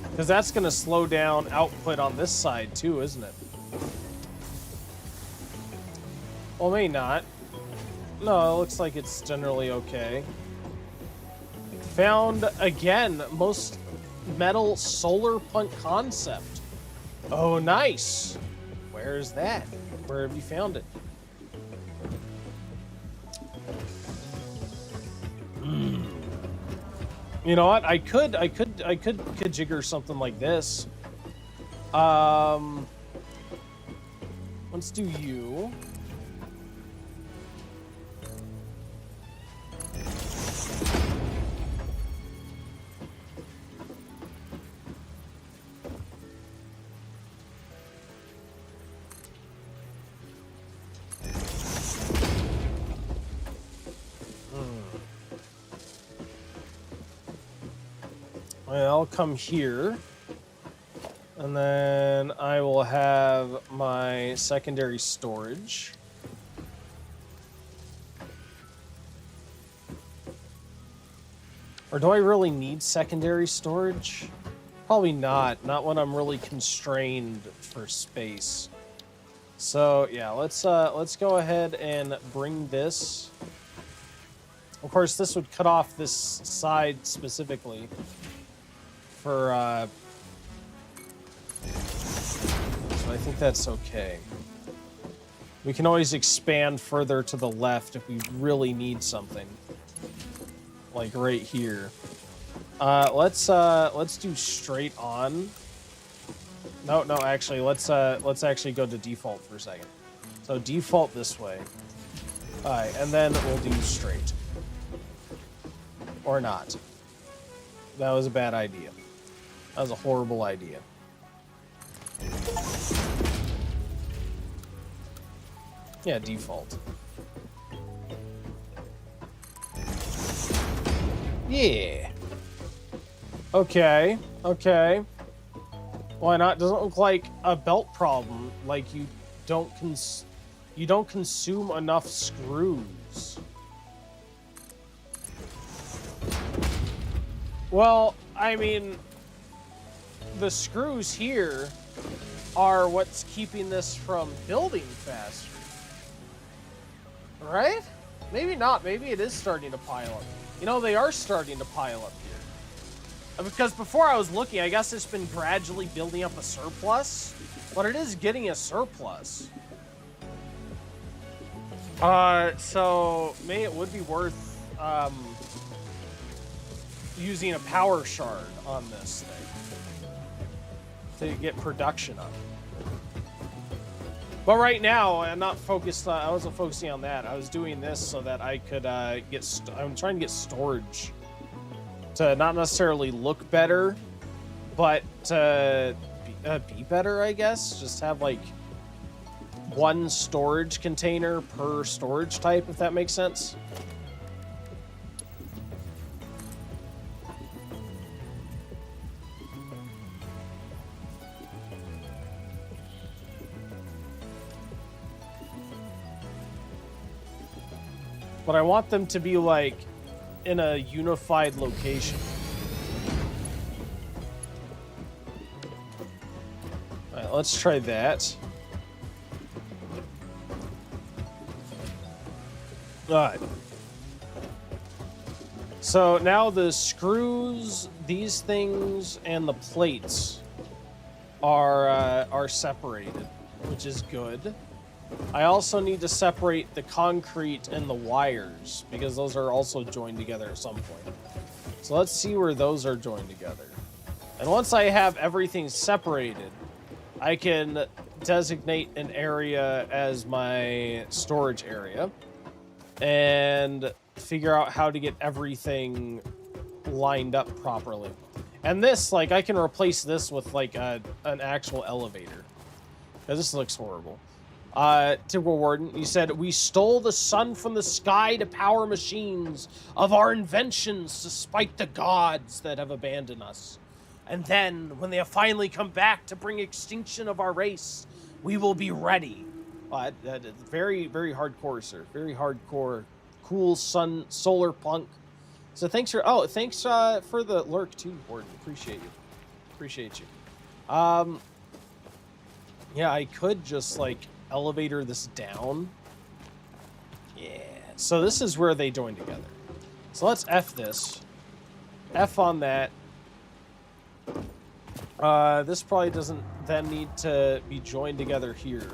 because that's going to slow down output on this side too, isn't it? Well, maybe not. No, it looks like it's generally okay. Found, again, most metal solar punt concept. Oh, nice. Where's that? Where have you found it? You know what? I could jigger something like this. Let's do you. I'll come here, and then I will have my secondary storage. Or do I really need secondary storage? Probably not. Not when I'm really constrained for space. So yeah, let's go ahead and bring this. Of course, this would cut off this side specifically. For, so I think that's okay. We can always expand further to the left if we really need something. Like right here. Let's do straight on. No, actually, let's actually go to default for a second. So default this way. Alright, and then we'll do straight. Or not. That was a bad idea. That was a horrible idea. Yeah, default. Yeah. Okay. Why not? Doesn't look like a belt problem like you you don't consume enough screws. Well, I mean, the screws here are what's keeping this from building faster. Right? Maybe not. Maybe it is starting to pile up. You know, they are starting to pile up here. Because before I was looking, I guess it's been gradually building up a surplus. But it is getting a surplus. So maybe it would be worth using a power shard on this thing to get production up. But right now, I'm not focused. I wasn't focusing on that. I was doing this so that I could I'm trying to get storage to not necessarily look better, but to be better, I guess. Just have like one storage container per storage type, if that makes sense. But I want them to be like in a unified location. All right, let's try that. All right. So now the screws, these things, and the plates are separated, which is good. I also need to separate the concrete and the wires because those are also joined together at some point. So let's see where those are joined together. And once I have everything separated, I can designate an area as my storage area and figure out how to get everything lined up properly. And this, like, I can replace this with, like, an actual elevator. Because this looks horrible. Typical Warden, you said, we stole the sun from the sky to power machines of our inventions to spite the gods that have abandoned us. And then, when they have finally come back to bring extinction of our race, we will be ready. Very, very hardcore, sir. Very hardcore, cool solar punk. So thanks for the lurk too, Warden. Appreciate you. Appreciate you. Yeah, I could just like elevator this down. Yeah. So this is where they join together. So let's F this. F on that. This probably doesn't then need to be joined together here.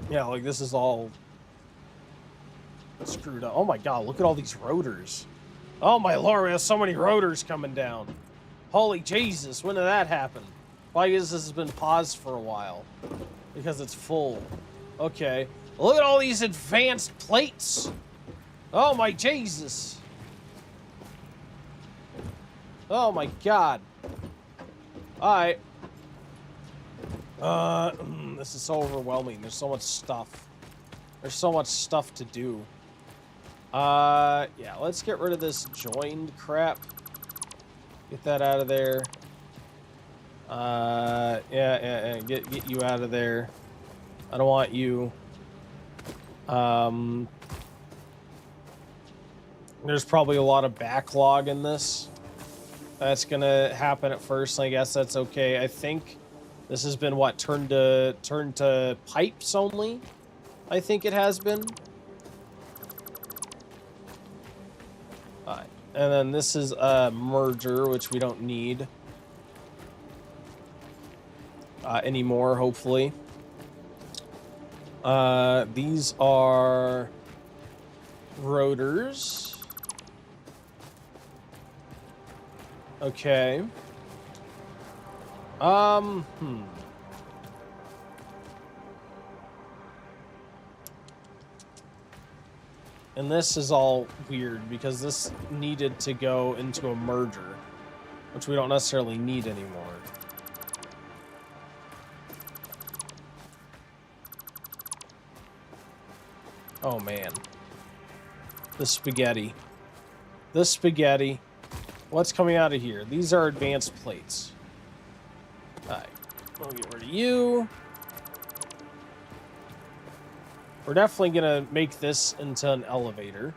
Yeah, like this is all screwed up. Oh my god, look at all these rotors. Oh my lord, we have so many rotors coming down. Holy Jesus, when did that happen? Well, I guess this has been paused for a while because it's full. Okay. Look at all these advanced plates. Oh my Jesus. Oh my god. Alright. This is so overwhelming. There's so much stuff. There's so much stuff to do. Yeah, let's get rid of this joined crap. Get that out of there. Yeah, get you out of there. I don't want you. There's probably a lot of backlog in this. That's gonna happen at first. I guess that's okay. I think this has been what turned to pipes only. I think it has been. Alright, and then this is a merger, which we don't need anymore. Hopefully, these are rotors. Okay. And this is all weird because this needed to go into a merger, which we don't necessarily need anymore. Oh man. The spaghetti. The spaghetti. What's coming out of here? These are advanced plates. Alright. We'll get rid of you. We're definitely gonna make this into an elevator.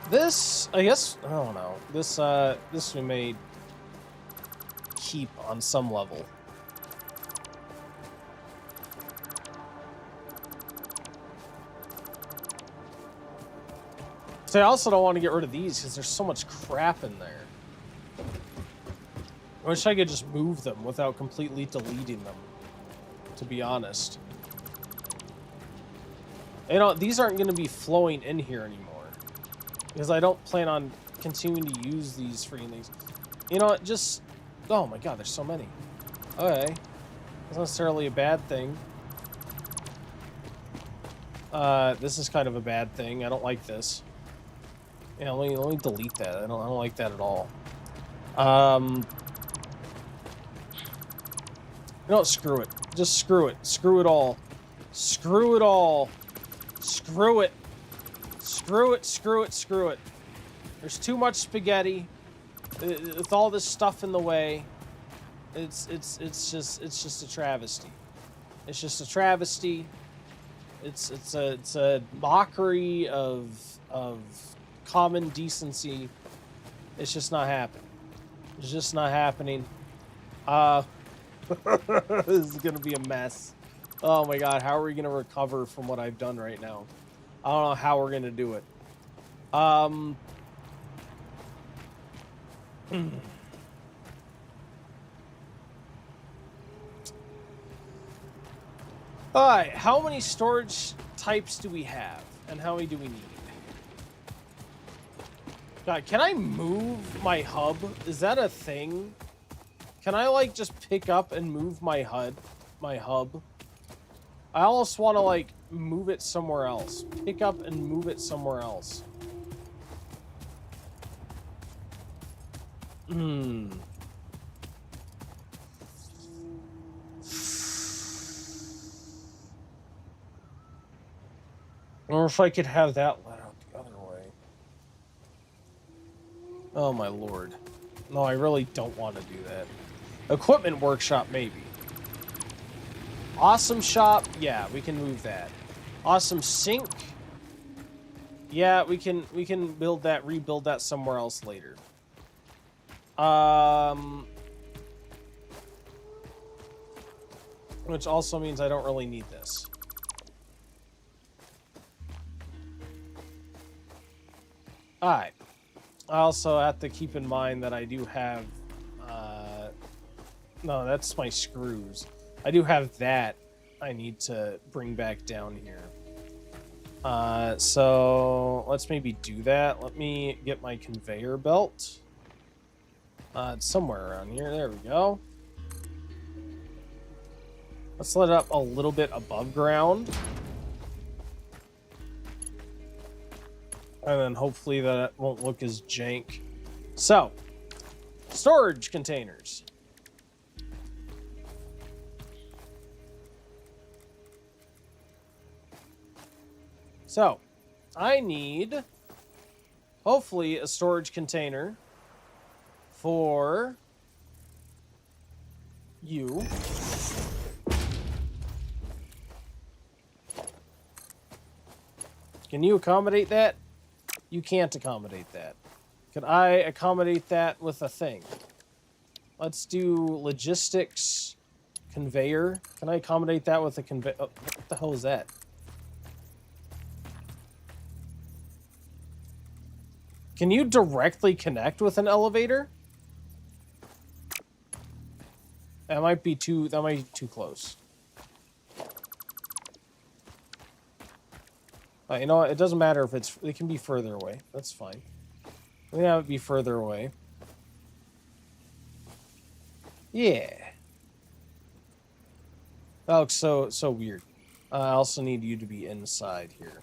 This, I guess, I don't know. This we may keep on some level. So I also don't want to get rid of these because there's so much crap in there. I wish I could just move them without completely deleting them, to be honest. You know, these aren't going to be flowing in here anymore because I don't plan on continuing to use these freaking things. You know, just... Oh my god, there's so many. Okay. That's not necessarily a bad thing. This is kind of a bad thing. I don't like this. Yeah, let me delete that. I don't like that at all. You know what? Screw it. Just screw it. Screw it all. Screw it all. Screw it. Screw it. Screw it. Screw it. There's too much spaghetti. With all this stuff in the way, it's just a travesty. It's just a travesty. It's a mockery of common decency. It's just not happening. It's just not happening. This is gonna be a mess. Oh my god, how are we gonna recover from what I've done right now? I don't know how we're gonna do it. Alright, how many storage types do we have? And how many do we need? God, can I move my hub? Is that a thing? Can I, like, just pick up and move my hub? I almost want to, like, move it somewhere else. Pick up and move it somewhere else. I wonder if I could have that let out the other way. Oh my lord. No, I really don't want to do that. Equipment workshop, maybe. Awesome shop, yeah, we can move that. Awesome sink. Yeah, we can build that, rebuild that somewhere else later. Which also means I don't really need this. Alright. I also have to keep in mind that I do have... no, that's my screws. I do have that I need to bring back down here. So let's maybe do that. Let me get my conveyor belt. It's somewhere around here. There we go. Let's let it up a little bit above ground. And then hopefully that won't look as jank. So, storage containers. So, I need, hopefully, a storage container for you. Can you accommodate that? You can't accommodate that. Can I accommodate that with a thing? Let's do logistics conveyor. Can I accommodate that with a conveyor? Oh, what the hell is that? Can you directly connect with an elevator? That might be too close. You know what? It doesn't matter if it can be further away. That's fine. We're gonna have it be further away. Yeah. That looks so weird. I also need you to be inside here.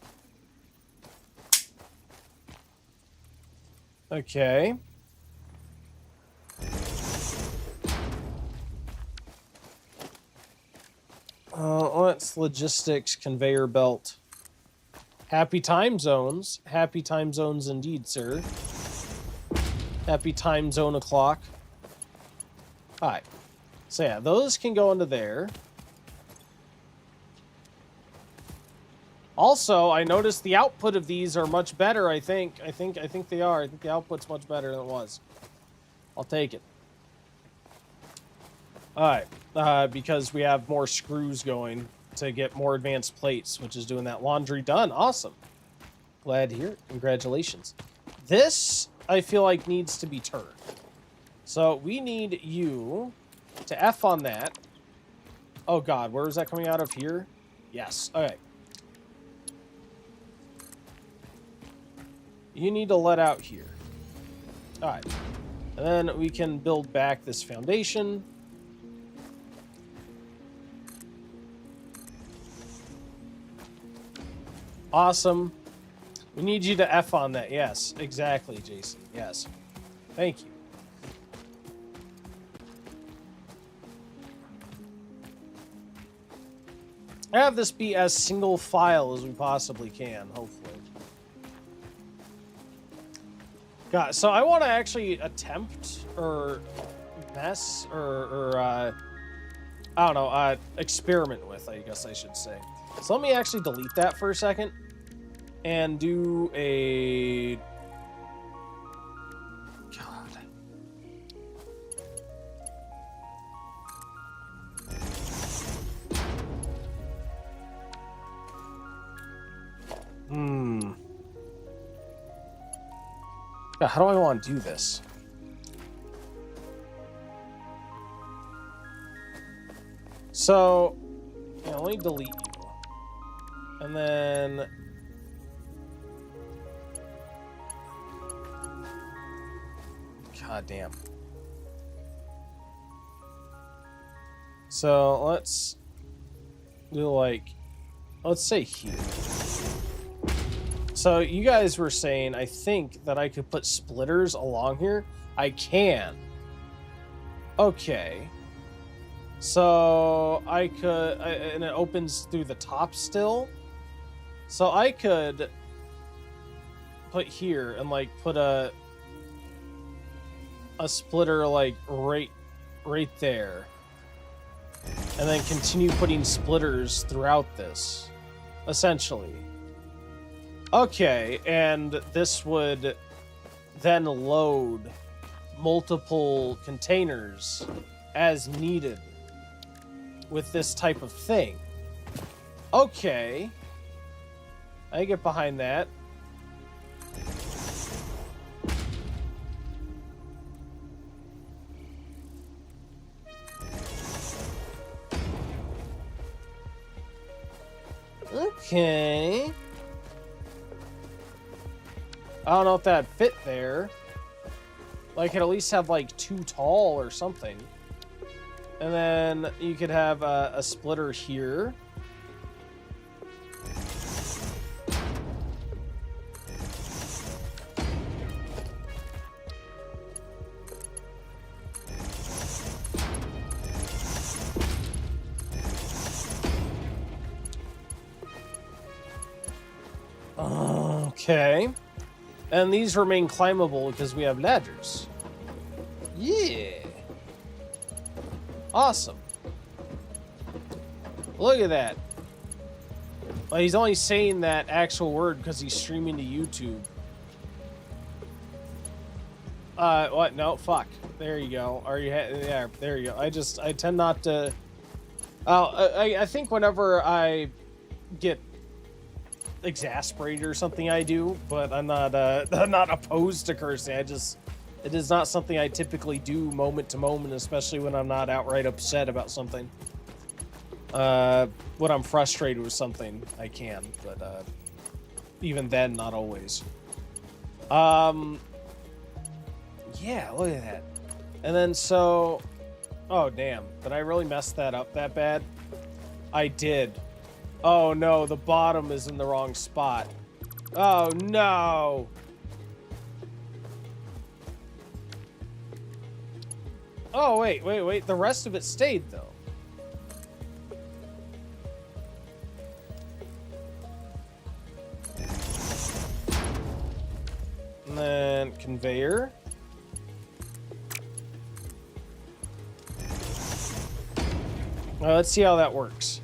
Okay. Let's logistics conveyor belt. Happy time zones. Happy time zones indeed, sir. Happy time zone o'clock. Alright. So yeah, those can go into there. Also, I noticed the output of these are much better, I think. I think they are. I think the output's much better than it was. I'll take it. Alright. Because we have more screws going to get more advanced plates, which is doing that laundry done. Awesome. Glad to hear it. Congratulations. This, I feel like, needs to be turned. So we need you to F on that. Oh god, where is that coming out of here? Yes. Okay. You need to let out here. Alright. And then we can build back this foundation. Awesome. We need you to F on that. Yes, exactly, Jason. Yes. Thank you. Have this be as single file as we possibly can, hopefully. God, so I want to actually attempt or mess or I don't know, experiment with, I guess I should say. So let me actually delete that for a second and do a... God. God, how do I want to do this? So, yeah, let me delete you. And then... God damn. So, let's do like... Let's say here. So, you guys were saying, I think, that I could put splitters along here. I can. Okay. So, I could... and it opens through the top still. So, I could put here and, like, put a splitter, like, right there. And then continue putting splitters throughout this. Essentially. Okay, and this would then load multiple containers as needed with this type of thing. Okay. I get behind that. Okay. I don't know if that fit there. Like, it at least have, like, 2 tall or something. And then you could have a splitter here. Okay. And these remain climbable because we have ladders. Yeah. Awesome. Look at that. Well, he's only saying that actual word because he's streaming to YouTube. What? No, fuck. There you go. Are you? Yeah, there you go. I tend not to. I think whenever I get exasperated or something, I do, but I'm not opposed to cursing. It is not something I typically do moment to moment, especially when I'm not outright upset about something. When I'm frustrated with something, I can, but even then, not always. Yeah, look at that. And then so, oh damn, did I really mess that up that bad? I did. Oh no, the bottom is in the wrong spot. Oh no! Oh wait, the rest of it stayed though. And then conveyor. Well, let's see how that works.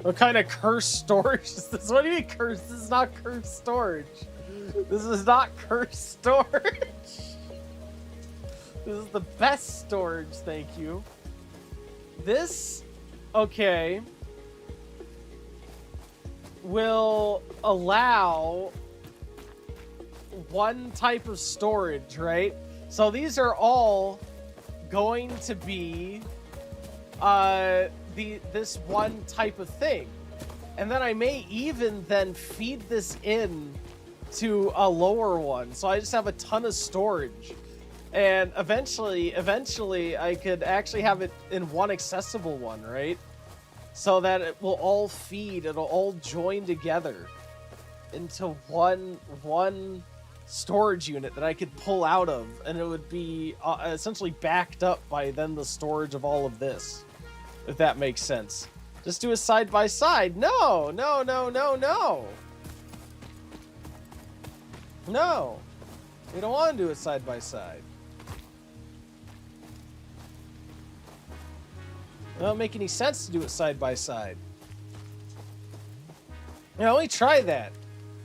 What kind of cursed storage is this? What do you mean cursed? This is not cursed storage. This is not cursed storage. This is the best storage, thank you. This, okay, will allow one type of storage, right? So these are all going to be this one type of thing. And then I may even then feed this in to a lower one. So I just have a ton of storage. And eventually I could actually have it in one accessible one, right? So that it will all feed, it'll all join together into one storage unit that I could pull out of, and it would be essentially backed up by then the storage of all of this, if that makes sense. Just do a side by side. No. No, we don't want to do it side by side. It don't make any sense to do it side by side. Yeah, let me try that.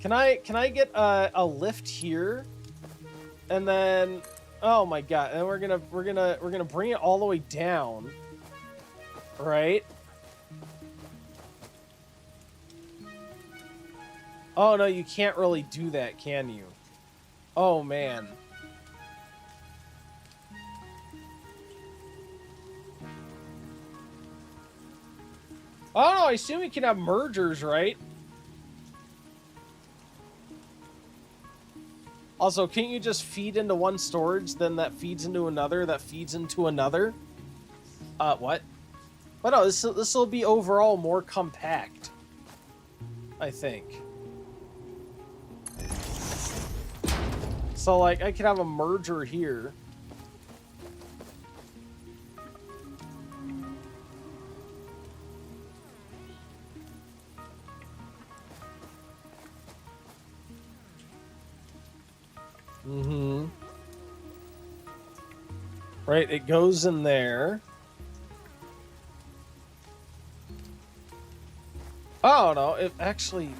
Can I get a lift here, and then, oh my god, and we're gonna bring it all the way down, right? Oh no, you can't really do that, can you? Oh man. Oh no, I assume we can have mergers, right? Also, can't you just feed into one storage, then that feeds into another, that feeds into another? What? But no, this will be overall more compact, I think. So, like, I could have a merger here. Mm-hmm. Right, it goes in there. Oh, no, it actually...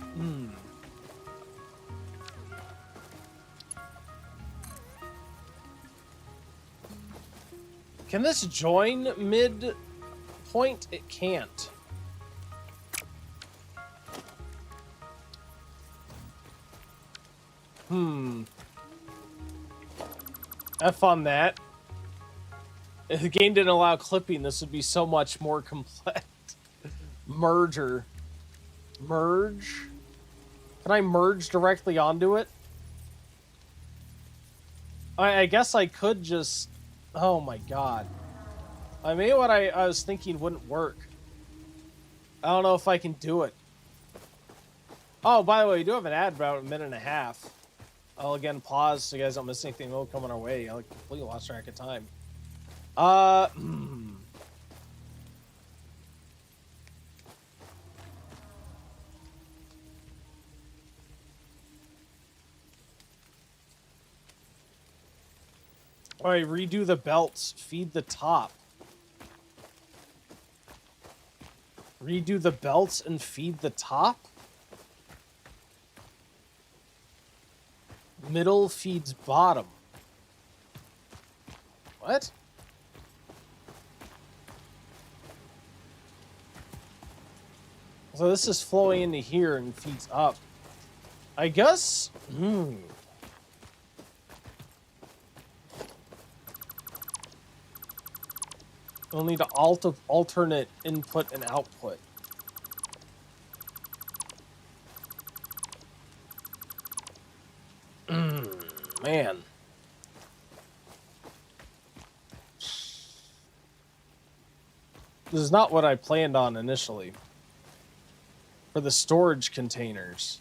Can this join mid-point? It can't. F on that. If the game didn't allow clipping, this would be so much more complex. Merger. Merge? Can I merge directly onto it? I guess I could just... Oh my god. Maybe what I was thinking wouldn't work. I don't know if I can do it. Oh, by the way, we do have an ad about a minute and a half. I'll again pause so you guys don't miss anything that'll come on our way. I'll completely lost track of time. Alright, redo the belts. Feed the top. Redo the belts and feed the top? Middle feeds bottom. What? So this is flowing into here and feeds up. I guess... We'll need to alternate input and output. Man. This is not what I planned on initially. For the storage containers.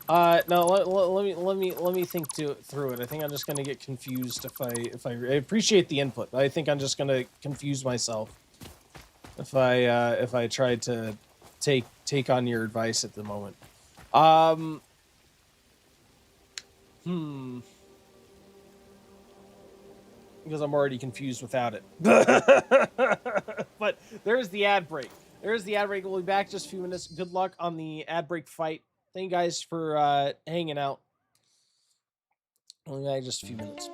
No, let me think through it. I think I'm just gonna get confused if I appreciate the input, but I think I'm just gonna confuse myself if I try to take on your advice at the moment. because I'm already confused without it. But there's the ad break. There's the ad break. We'll be back in just a few minutes. Good luck on the ad break fight. Thank you guys for hanging out. We'll be back in just a few minutes.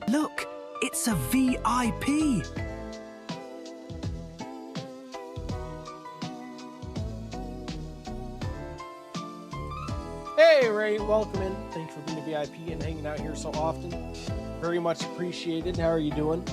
Look, it's a VIP. Hey, Ray, welcome in. Thanks for being a VIP and hanging out here so often. Very much appreciated. How are you doing?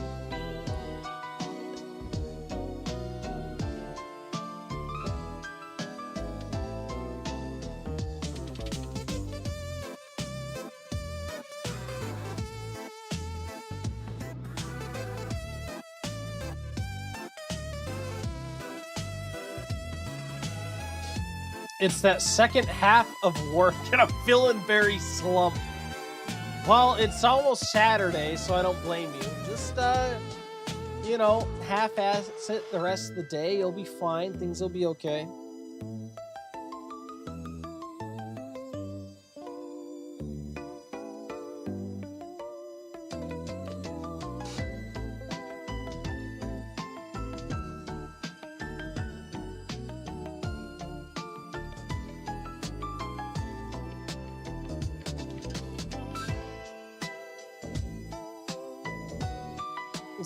It's that second half of work and I'm feeling very slumped. Well, it's almost Saturday, so I don't blame you. Just, you know, half-ass it the rest of the day. You'll be fine. Things will be okay.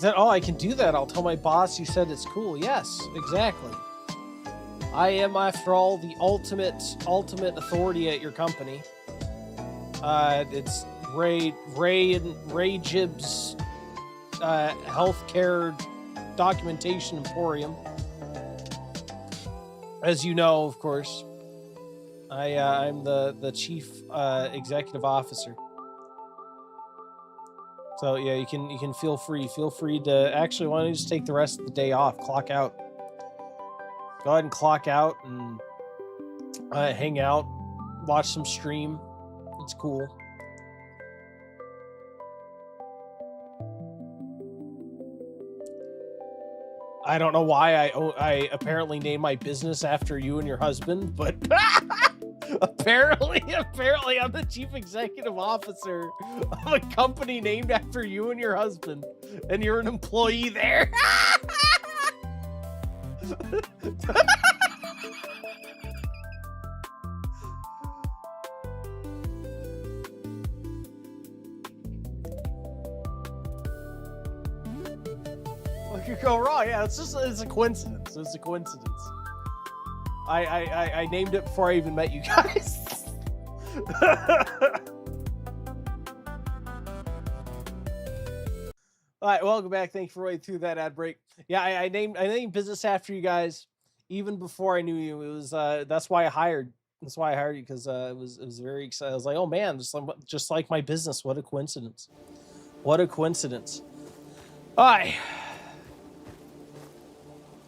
That, oh, I can do that. I'll tell my boss you said it's cool. Yes, exactly. I am, after all, the ultimate authority at your company. It's Ray Gibbs Healthcare Documentation Emporium. As you know, of course, I'm the chief executive officer. So yeah, you can feel free to actually, why don't you just take the rest of the day off, clock out. Go ahead and clock out and hang out, watch some stream. It's cool. I don't know why I apparently named my business after you and your husband, but apparently I'm the chief executive officer of a company named after you and your husband, and you're an employee there. What could go wrong? Yeah, it's a coincidence. It's a coincidence. I named it before I even met you guys. All right, welcome back. Thank you for waiting through that ad break. Yeah, I named business after you guys even before I knew you. It was that's why I hired. That's why I hired you, because it was very exciting. I was like, oh man, just like my business. What a coincidence. What a coincidence. All right.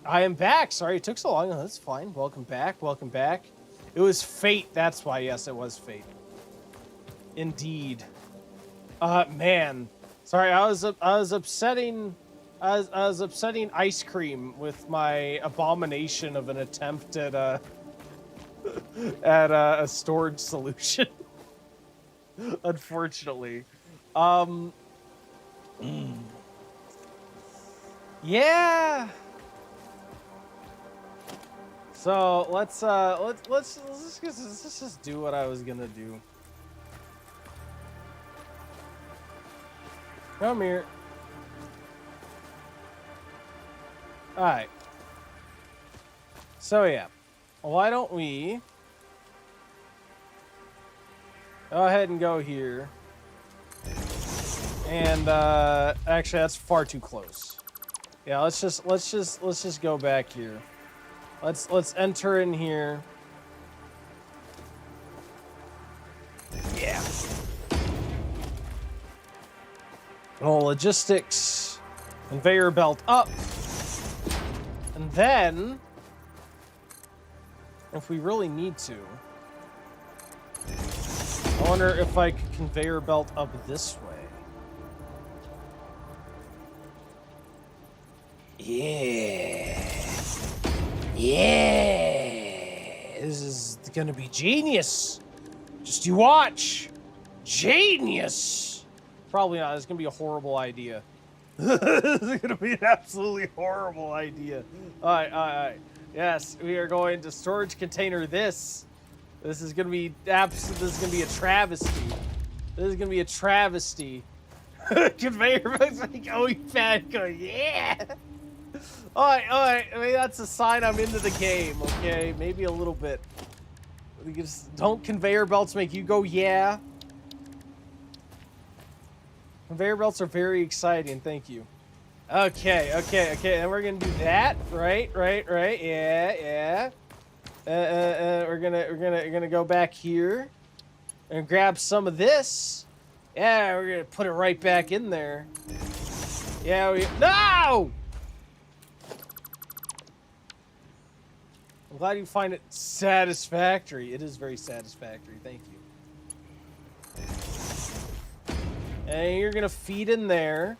I am back. Sorry it took so long. That's fine. Welcome back. Welcome back. It was fate. That's why. Yes, it was fate. Indeed. Man. Sorry, I was upsetting ice cream with my abomination of an attempt at a storage solution. Unfortunately. Yeah. So let's just do what I was gonna do. Come here. All right. So yeah, why don't we go ahead and go here? And actually, that's far too close. Yeah, let's just go back here. Let's enter in here. Yeah. Oh, logistics, conveyor belt up, and then if we really need to, I wonder if I could conveyor belt up this way. Yeah. Yeah, this is gonna be genius. Just you watch. Genius. Probably not. It's gonna be a horrible idea. This is gonna be an absolutely horrible idea. All right, all right, all right. Yes, we are going to storage container this. This is gonna be this is gonna be a travesty. This is gonna be a travesty. Conveyor belts like, oh, you fat go, yeah. All right, all right. I mean, that's a sign I'm into the game. Okay, maybe a little bit. Don't conveyor belts make you go, yeah? Conveyor belts are very exciting. Thank you. Okay, okay, okay. And we're gonna do that. Right, right, right. Yeah, yeah. We're gonna go back here and grab some of this. Yeah, we're gonna put it right back in there. Yeah, no! I'm glad you find it satisfactory. It is very satisfactory. Thank you. And you're gonna feed in there.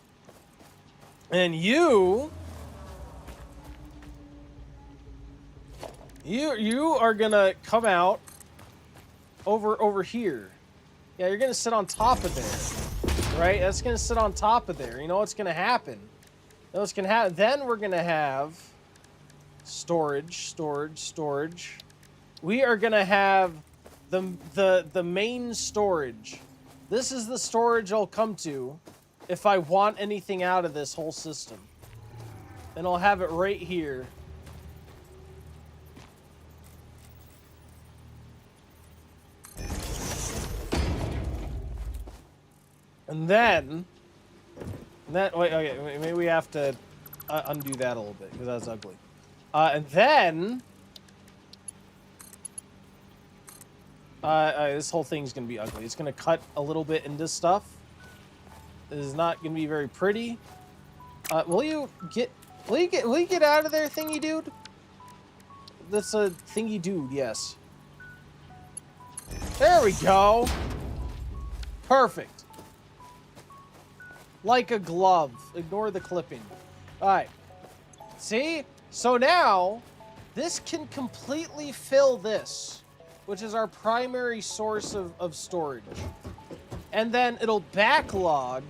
And you are gonna come out over here. Yeah, you're gonna sit on top of there. Right? That's gonna sit on top of there. You know what's gonna happen? You know what's gonna happen? Then we're gonna have storage. We are gonna have the main storage. This is the storage I'll come to if I want anything out of this whole system. And I'll have it right here. And then wait, okay, maybe we have to undo that a little bit because that's ugly. And then this whole thing's gonna be ugly. It's gonna cut a little bit into stuff. This is not gonna be very pretty. Will you get out of there, thingy dude? That's a thingy dude, yes. There we go. Perfect. Like a glove. Ignore the clipping. All right. See? So now, this can completely fill this, which is our primary source of storage. And then it'll backlog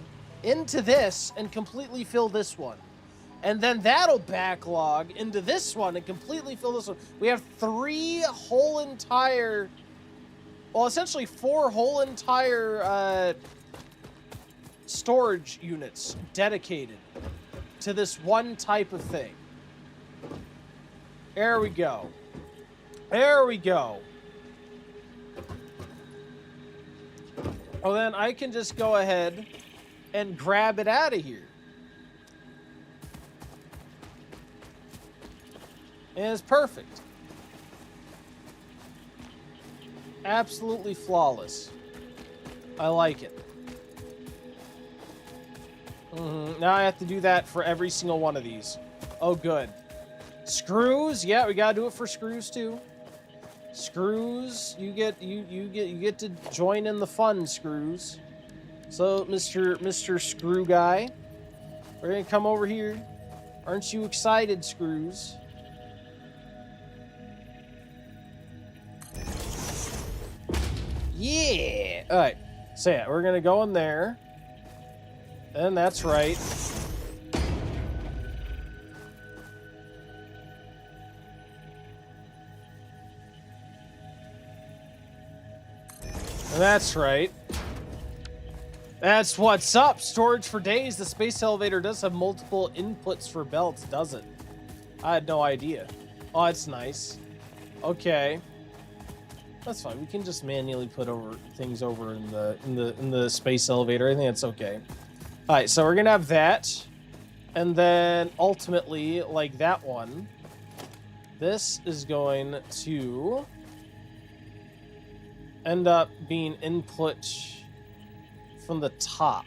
into this and completely fill this one. And then that'll backlog into this one and completely fill this one. We have 3 whole entire, well, essentially 4 whole entire storage units dedicated to this one type of thing. There we go. There we go. Oh, then I can just go ahead and grab it out of here. And it's perfect. Absolutely flawless. I like it. Now I have to do that for every single one of these. Oh, good. Screws, yeah, we gotta do it for screws too. Screws, you get to join in the fun, Screws. So, Mr. Screw guy, we're gonna come over here. Aren't you excited, Screws? Yeah. All right. So yeah, we're gonna go in there. And that's right. And that's right. That's what's up. Storage for days. The space elevator does have multiple inputs for belts, does it? I had no idea. Oh, it's nice. Okay. That's fine. We can just manually put things over in the space elevator. I think that's okay. All right, so we're gonna have that, and then ultimately, like that one, this is going to end up being input from the top.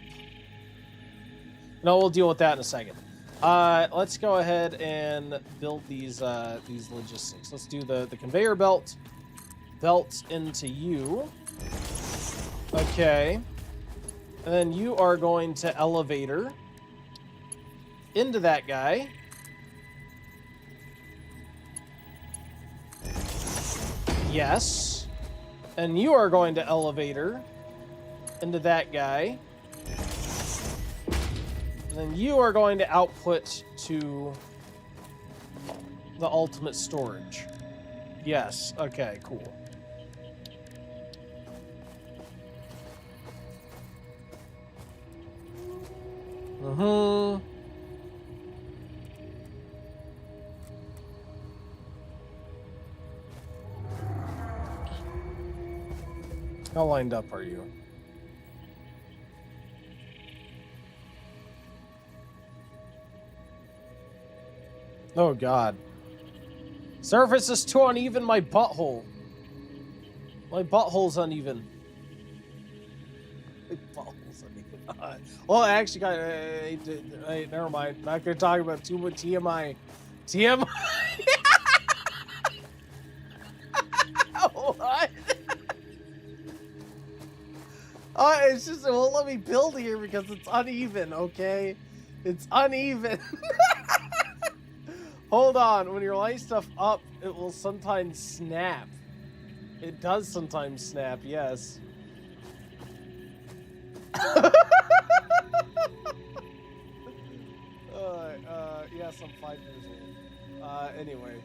No, we'll deal with that in a second. Let's go ahead and build these logistics. Let's do the conveyor belt into you. Okay. And then you are going to elevator into that guy. Yes. And you are going to elevator into that guy. And then you are going to output to the ultimate storage. Yes. Okay, cool. Mm-hmm. How lined up are you? Oh, God. Surface is too uneven, my butthole. My butthole's uneven. My butthole's uneven. Well, I actually got... Hey, never mind. Not going to talk about too much TMI. TMI? What? It's just, it won't let me build here because it's uneven, okay? It's uneven. Hold on, when you're lighting stuff up, it will sometimes snap. It does sometimes snap, yes. Yes, I'm 5 years old. Anyway,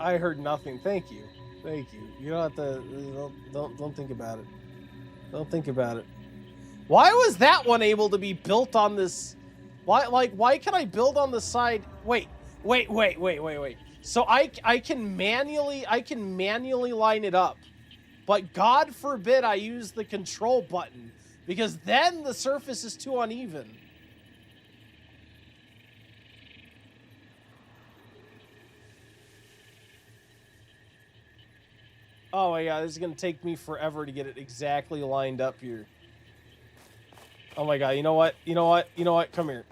I heard nothing. Thank you. Thank you. You don't have to, don't think about it. Don't think about it. Why was that one able to be built on this? Why can I build on the side? Wait. So I can manually line it up. But God forbid I use the control button because then the surface is too uneven. Oh my God, this is gonna take me forever to get it exactly lined up here. Oh my God, you know what? Come here.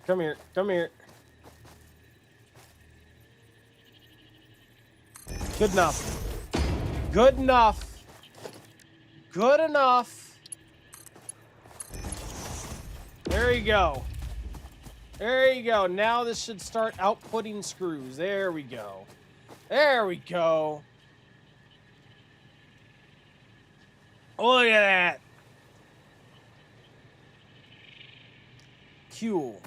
Good enough. Good enough. There you go. Now this should start outputting screws. There we go. Look at that. Cool.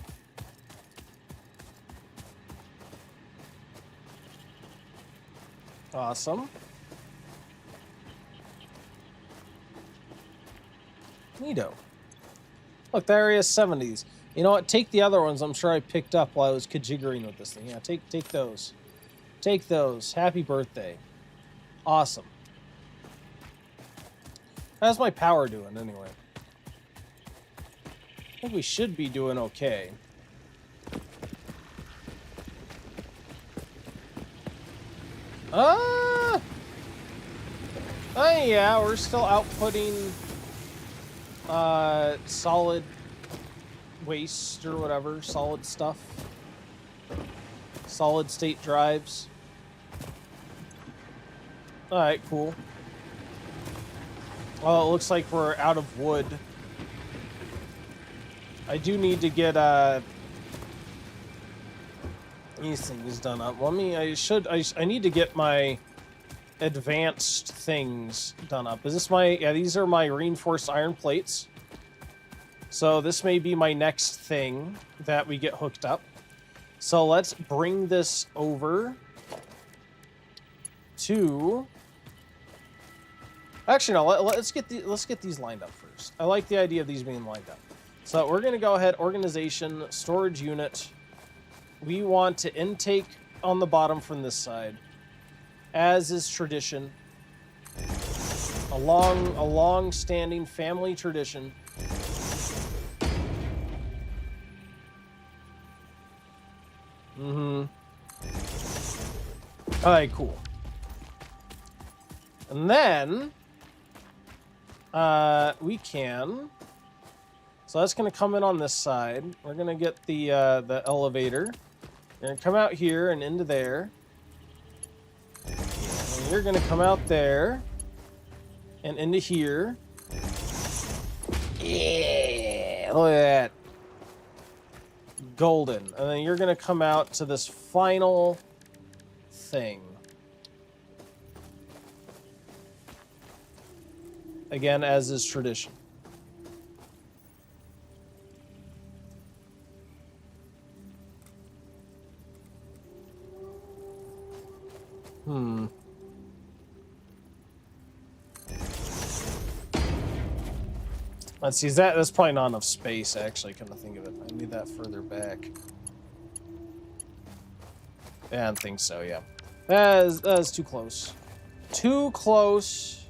Awesome. Neato. Look, there is 70s. You know what? Take the other ones I'm sure I picked up while I was kajiggering with this thing. Yeah, take those. Take those. Happy birthday. Awesome. How's my power doing, anyway? I think we should be doing okay. Oh, yeah, we're still outputting solid waste or whatever, solid stuff. Solid state drives. Alright, cool. Well, it looks like we're out of wood. I do need to get these things done up. I need to get my advanced things done up. Is this these are my reinforced iron plates. So this may be my next thing that we get hooked up. So let's bring this over to... Actually, no, let's get these lined up first. I like the idea of these being lined up. So we're going to go ahead, organization, storage unit. We want to intake on the bottom from this side, as is tradition. A long-standing family tradition. Mm-hmm. All right, cool. And then we can. So that's going to come in on this side. We're going to get the elevator. You're going to come out here and into there. And you're going to come out there and into here. Yeah, look at that. Golden. And then you're going to come out to this final thing. Again, as is tradition. Let's see, that's probably not enough space, actually, come to think of it. I need that further back. Yeah, I don't think so, yeah. That is too close. Too close.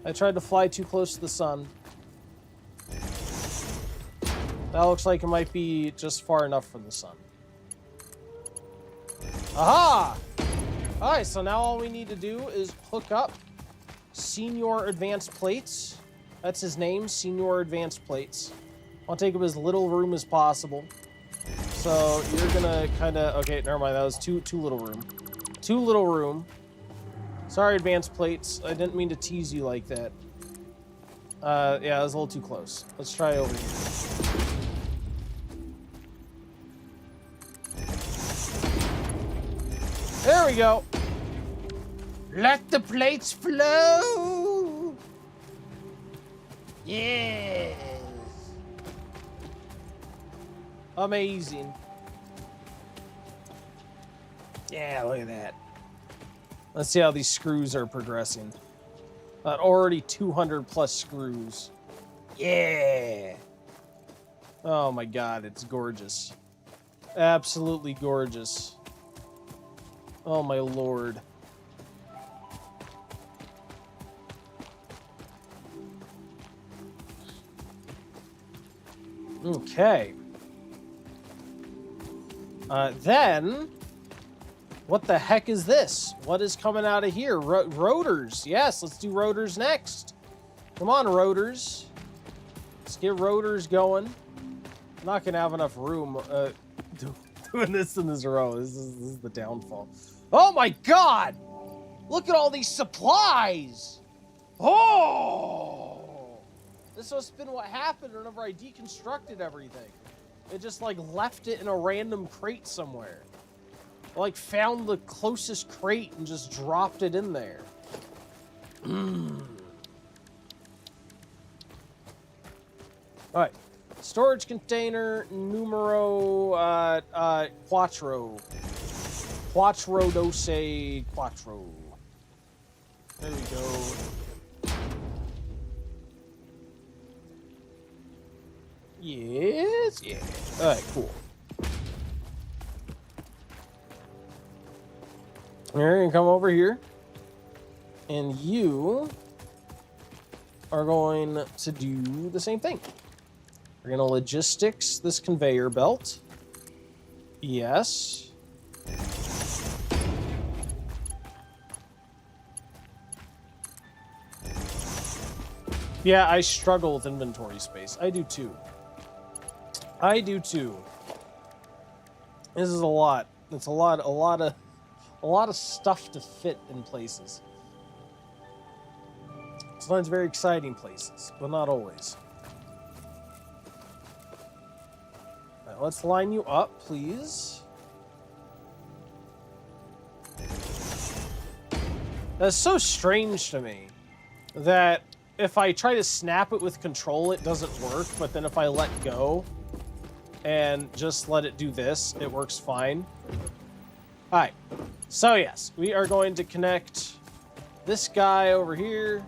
I tried to fly too close to the sun. That looks like it might be just far enough for the sun. Aha! Alright, so now all we need to do is hook up Senior Advanced Plates. That's his name, Senior Advanced Plates. I'll take up as little room as possible. So you're gonna kind of... Okay, never mind, that was too little room. Too little room. Sorry, Advanced Plates. I didn't mean to tease you like that. Yeah, it was a little too close. Let's try over here. There we go. Let the plates flow. Yes. Amazing. Yeah, look at that. Let's see how these screws are progressing. Already 200 plus screws. Yeah. Oh my god, it's gorgeous. Absolutely gorgeous. Oh my lord. Okay. Then, what the heck is this? What is coming out of here? Rotors. Yes, let's do rotors next. Come on, rotors. Let's get rotors going. I'm not gonna have enough room doing this in this row. This is the downfall. Oh my god! Look at all these supplies! Oh! This must have been what happened whenever I deconstructed everything. It just, like, left it in a random crate somewhere. I, like, found the closest crate and just dropped it in there. Alright. Storage container numero quattro. Quattro dose quattro. There we go. Yes, yeah. Alright, cool. You're gonna come over here. And you are going to do the same thing. We're gonna logistics this conveyor belt. Yes. Yeah, I struggle with inventory space. I do too. I do too. This is a lot. It's a lot of stuff to fit in places. Sometimes very exciting places, but not always. Right, let's line you up, please. That's so strange to me that if I try to snap it with control, it doesn't work, but then if I let go and just let it do this, it works fine. Alright, so yes, we are going to connect this guy over here.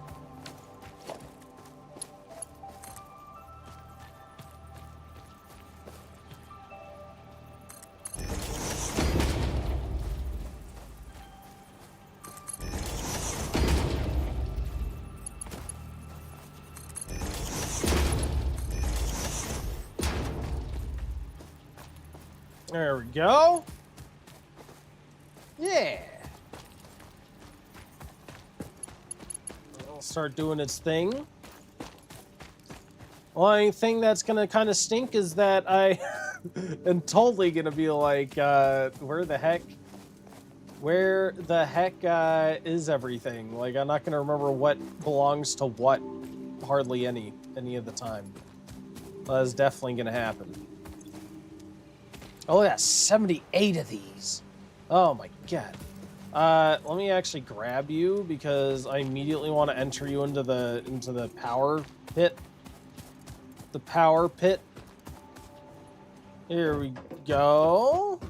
There we go. Yeah. It'll start doing its thing. Only thing that's gonna kind of stink is that I am totally gonna be like, where the heck is everything? Like, I'm not gonna remember what belongs to what hardly any of the time. That is definitely gonna happen. Oh, yeah, 78 of these. Oh my god. Let me actually grab you because I immediately want to enter you into the power pit. The power pit. Here we go.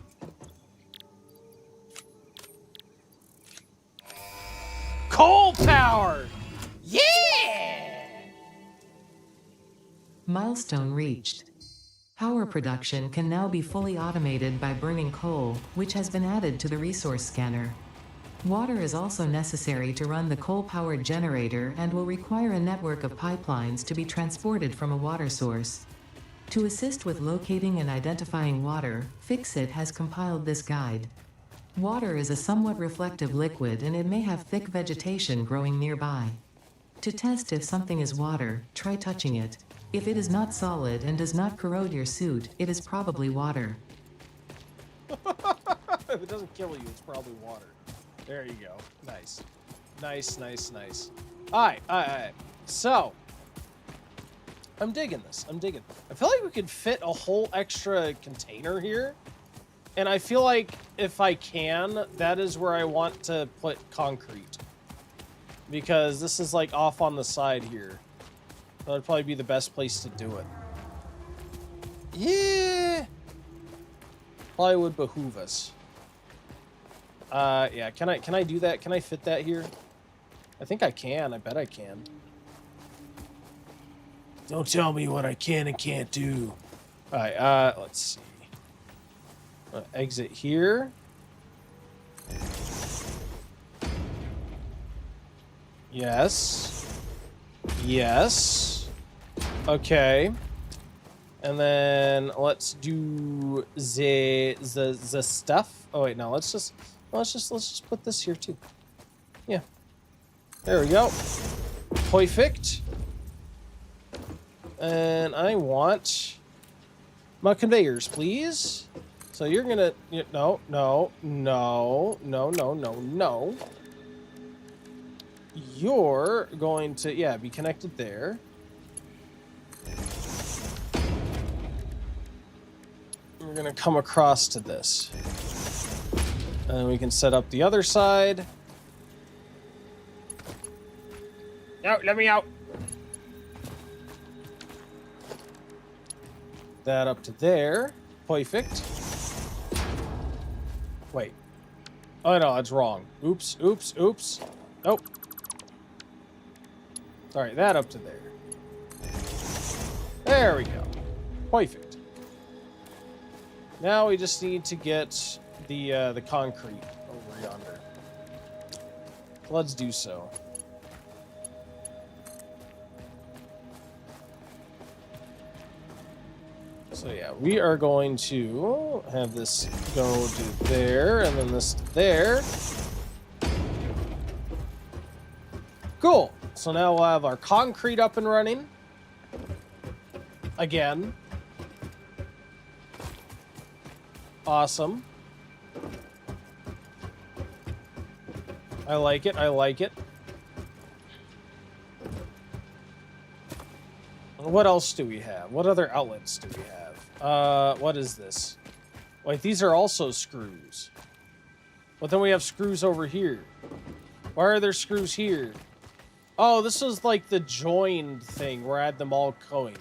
Coal power! Yeah! Milestone reached. Power production can now be fully automated by burning coal, which has been added to the resource scanner. Water is also necessary to run the coal-powered generator and will require a network of pipelines to be transported from a water source. To assist with locating and identifying water, Fixit has compiled this guide. Water is a somewhat reflective liquid and it may have thick vegetation growing nearby. To test if something is water, try touching it. If it is not solid and does not corrode your suit, it is probably water. If it doesn't kill you, it's probably water. There you go. Nice. Nice, nice, nice. Alright. So, I'm digging this. I feel like we could fit a whole extra container here. And I feel like if I can, that is where I want to put concrete. Because this is like off on the side here. That would probably be the best place to do it. Yeah. Probably would behoove us. Yeah, can I do that? Can I fit that here? I think I can. I bet I can. Don't tell me what I can and can't do. Alright, let's see. Exit here. Yes. Yes. Okay. And then let's do the stuff. Oh wait, no, let's just put this here too. Yeah. There we go. Perfect. And I want my conveyors, please. So you're gonna no. You're going to be connected there. We're gonna come across to this. And we can set up the other side. No, let me out. That up to there. Perfect. Wait. Oh no, that's wrong. Oops. Nope. Sorry, that up to there. There we go. Perfect. Now we just need to get the concrete over yonder. Let's do so. So yeah, we are going to have this go to there, and then this to there. Cool. So now we'll have our concrete up and running. Again. Awesome. I like it. What else do we have? What other outlets do we have? What is this? Wait, these are also screws. But then we have screws over here. Why are there screws here? Oh, this was like the joined thing where I had them all going.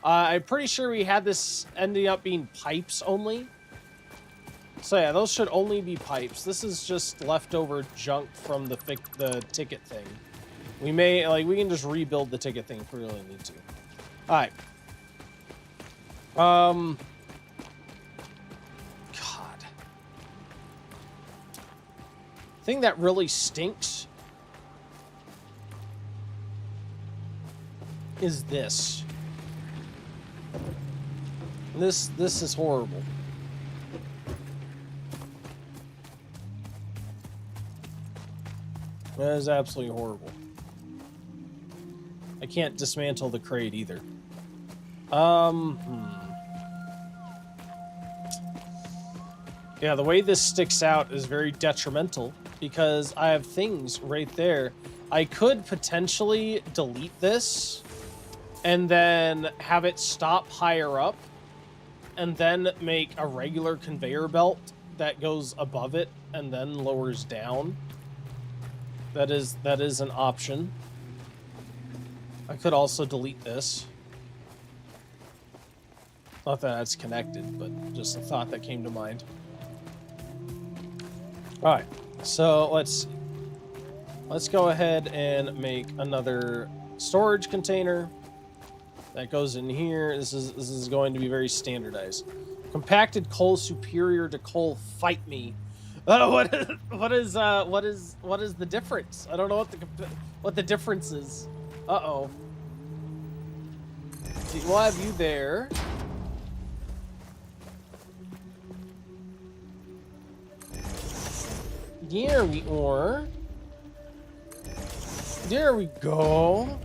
I'm pretty sure we had this ending up being pipes only. So yeah, those should only be pipes. This is just leftover junk from the ticket thing. We can just rebuild the ticket thing if we really need to. Alright. God. Thing that really stinks is this. This is horrible. That is absolutely horrible. I can't dismantle the crate either. Yeah, the way this sticks out is very detrimental because I have things right there. I could potentially delete this and then have it stop higher up and then make a regular conveyor belt that goes above it and then lowers down. That is an option. I could also delete this. Not that that's connected, but just a thought that came to mind. All right, so let's go ahead and make another storage container that goes in here. This is going to be very standardized. Compacted coal superior to coal. Fight me. What is the difference? I don't know what the difference is. Uh-oh. We'll have you there. There we are. There we go.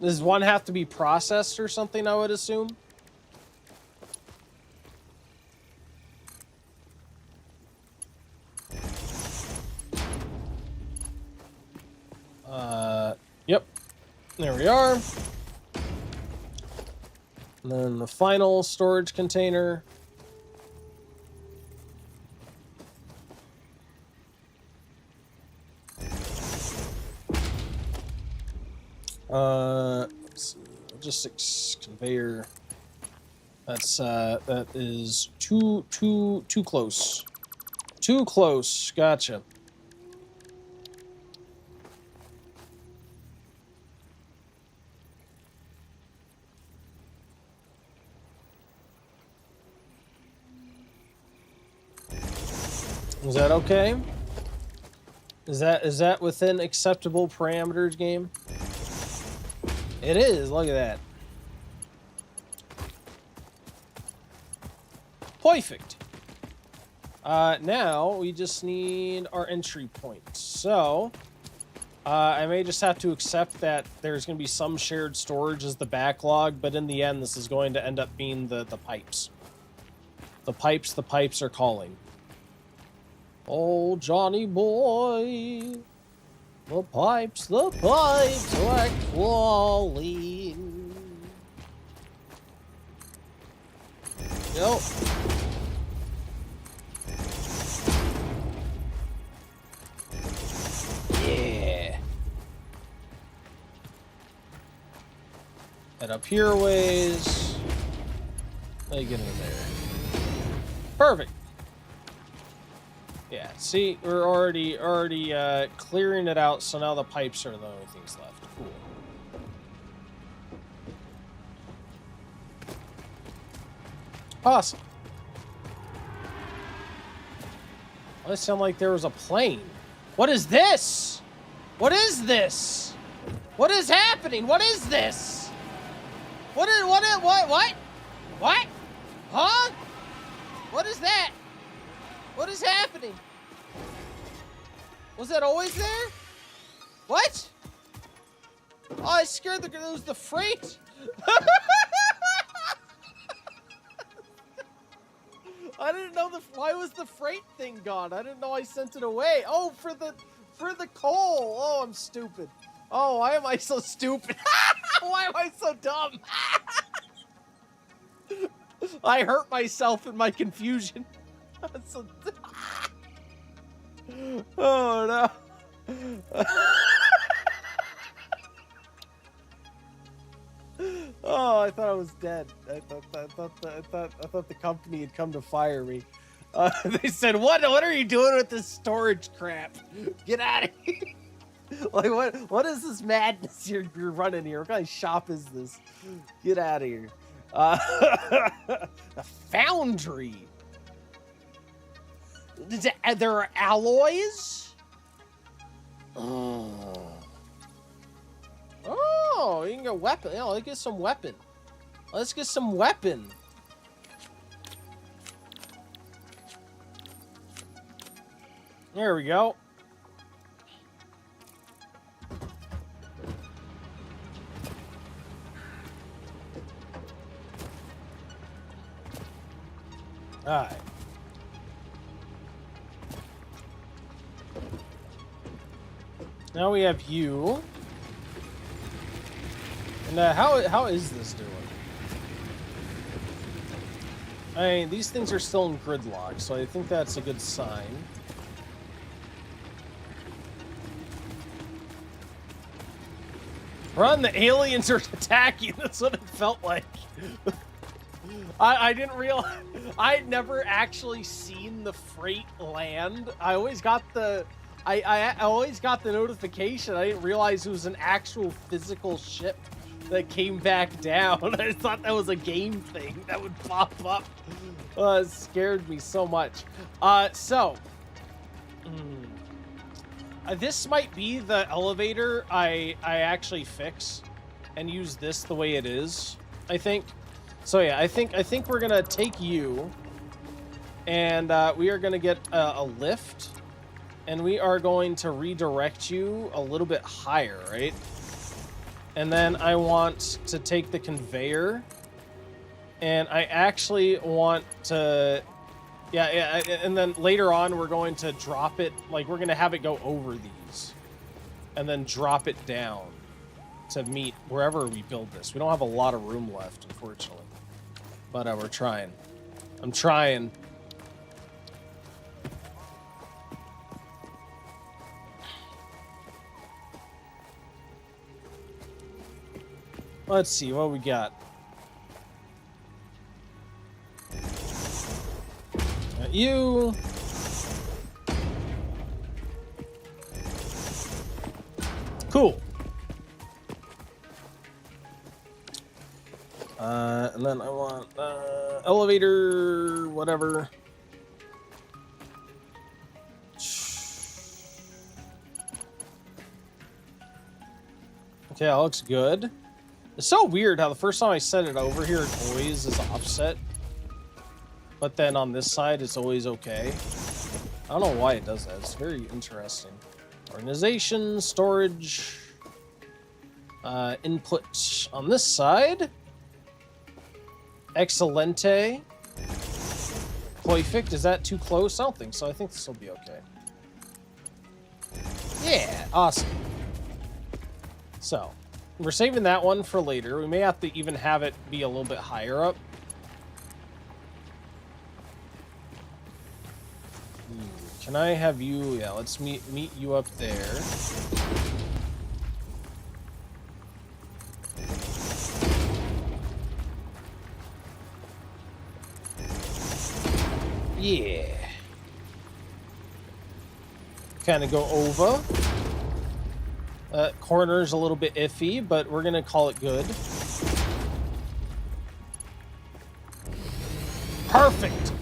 Does one have to be processed or something, I would assume? Yep. There we are. And then the final storage container. Let's see, logistics conveyor. That is too close. Too close. Gotcha. Is that okay? Is that within acceptable parameters, game? It is. Look at that. Perfect. Now we just need our entry point. So I may just have to accept that there's going to be some shared storage as the backlog, but in the end, this is going to end up being the pipes. The pipes are calling. Oh, Johnny boy. The pipes are calling. Nope. Yeah. Head up here ways. Let me get in there. Perfect. Yeah, see, we're already clearing it out, so now the pipes are the only things left. Cool. Awesome. Well, it sounded like there was a plane. What is this? What is this? What is happening? What is this? What? Huh? What is that? What is happening? Was that always there? What? Oh, I scared it was the freight. I didn't know why was the freight thing gone? I didn't know I sent it away. Oh, for the coal. Oh, I'm stupid. Oh, why am I so stupid? Why am I so dumb? I hurt myself in my confusion. So oh no. Oh, I thought I was dead. I thought the company had come to fire me. They said, "What are you doing with this storage crap? Get out of here!" Like, what is this madness you're running here? What kind of shop is this? Get out of here. A foundry. There are alloys? Oh, you can get weapon. Yeah, let's get some weapon. Let's get some weapon. There we go. All right. Now we have you. And how is this doing? I mean, these things are still in gridlock, so I think that's a good sign. Run, the aliens are attacking. That's what it felt like. I didn't realize. I had never actually seen the freight land. I always got the. I always got the notification. I didn't realize it was an actual physical ship that came back down. I thought that was a game thing that would pop up. It scared me so much. This might be the elevator I actually fix and use this the way it is, I think. So yeah, I think we're gonna take you and we are gonna get a lift and we are going to redirect you a little bit higher, right? And then I want to take the conveyor and I actually want to, yeah, and then later on we're going to drop it, like we're going to have it go over these and then drop it down to meet wherever we build this. We don't have a lot of room left, unfortunately, but we're trying. I'm trying. Let's see what we got. Got you. Cool. And then I want elevator, whatever. Okay, that looks good. It's so weird how the first time I set it over here, it always is offset. But then on this side, it's always okay. I don't know why it does that. It's very interesting. Organization, storage, input on this side. Excelente. Perfect. Is that too close? I don't think so. I think this will be okay. Yeah, awesome. So, we're saving that one for later. We may have to even have it be a little bit higher up. Can I have you? Yeah, let's meet you up there. Yeah. Kind of go over. Corner's a little bit iffy, but we're gonna call it good. Perfect.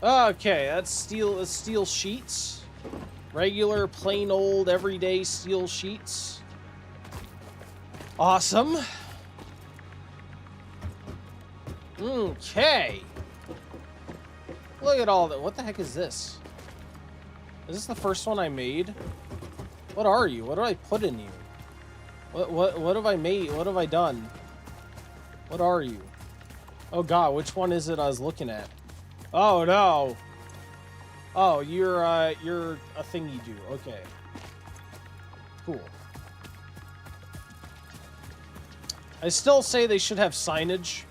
Okay, that's steel sheets. Regular, plain old, everyday steel sheets. Awesome. Okay. Look at all that. What the heck is this? Is this the first one I made? What are you? What did I put in you? What have I made? What have I done? What are you? Oh god, which one is it I was looking at? Oh no. Oh, you're a thingy-do. Okay. Cool. I still say they should have signage.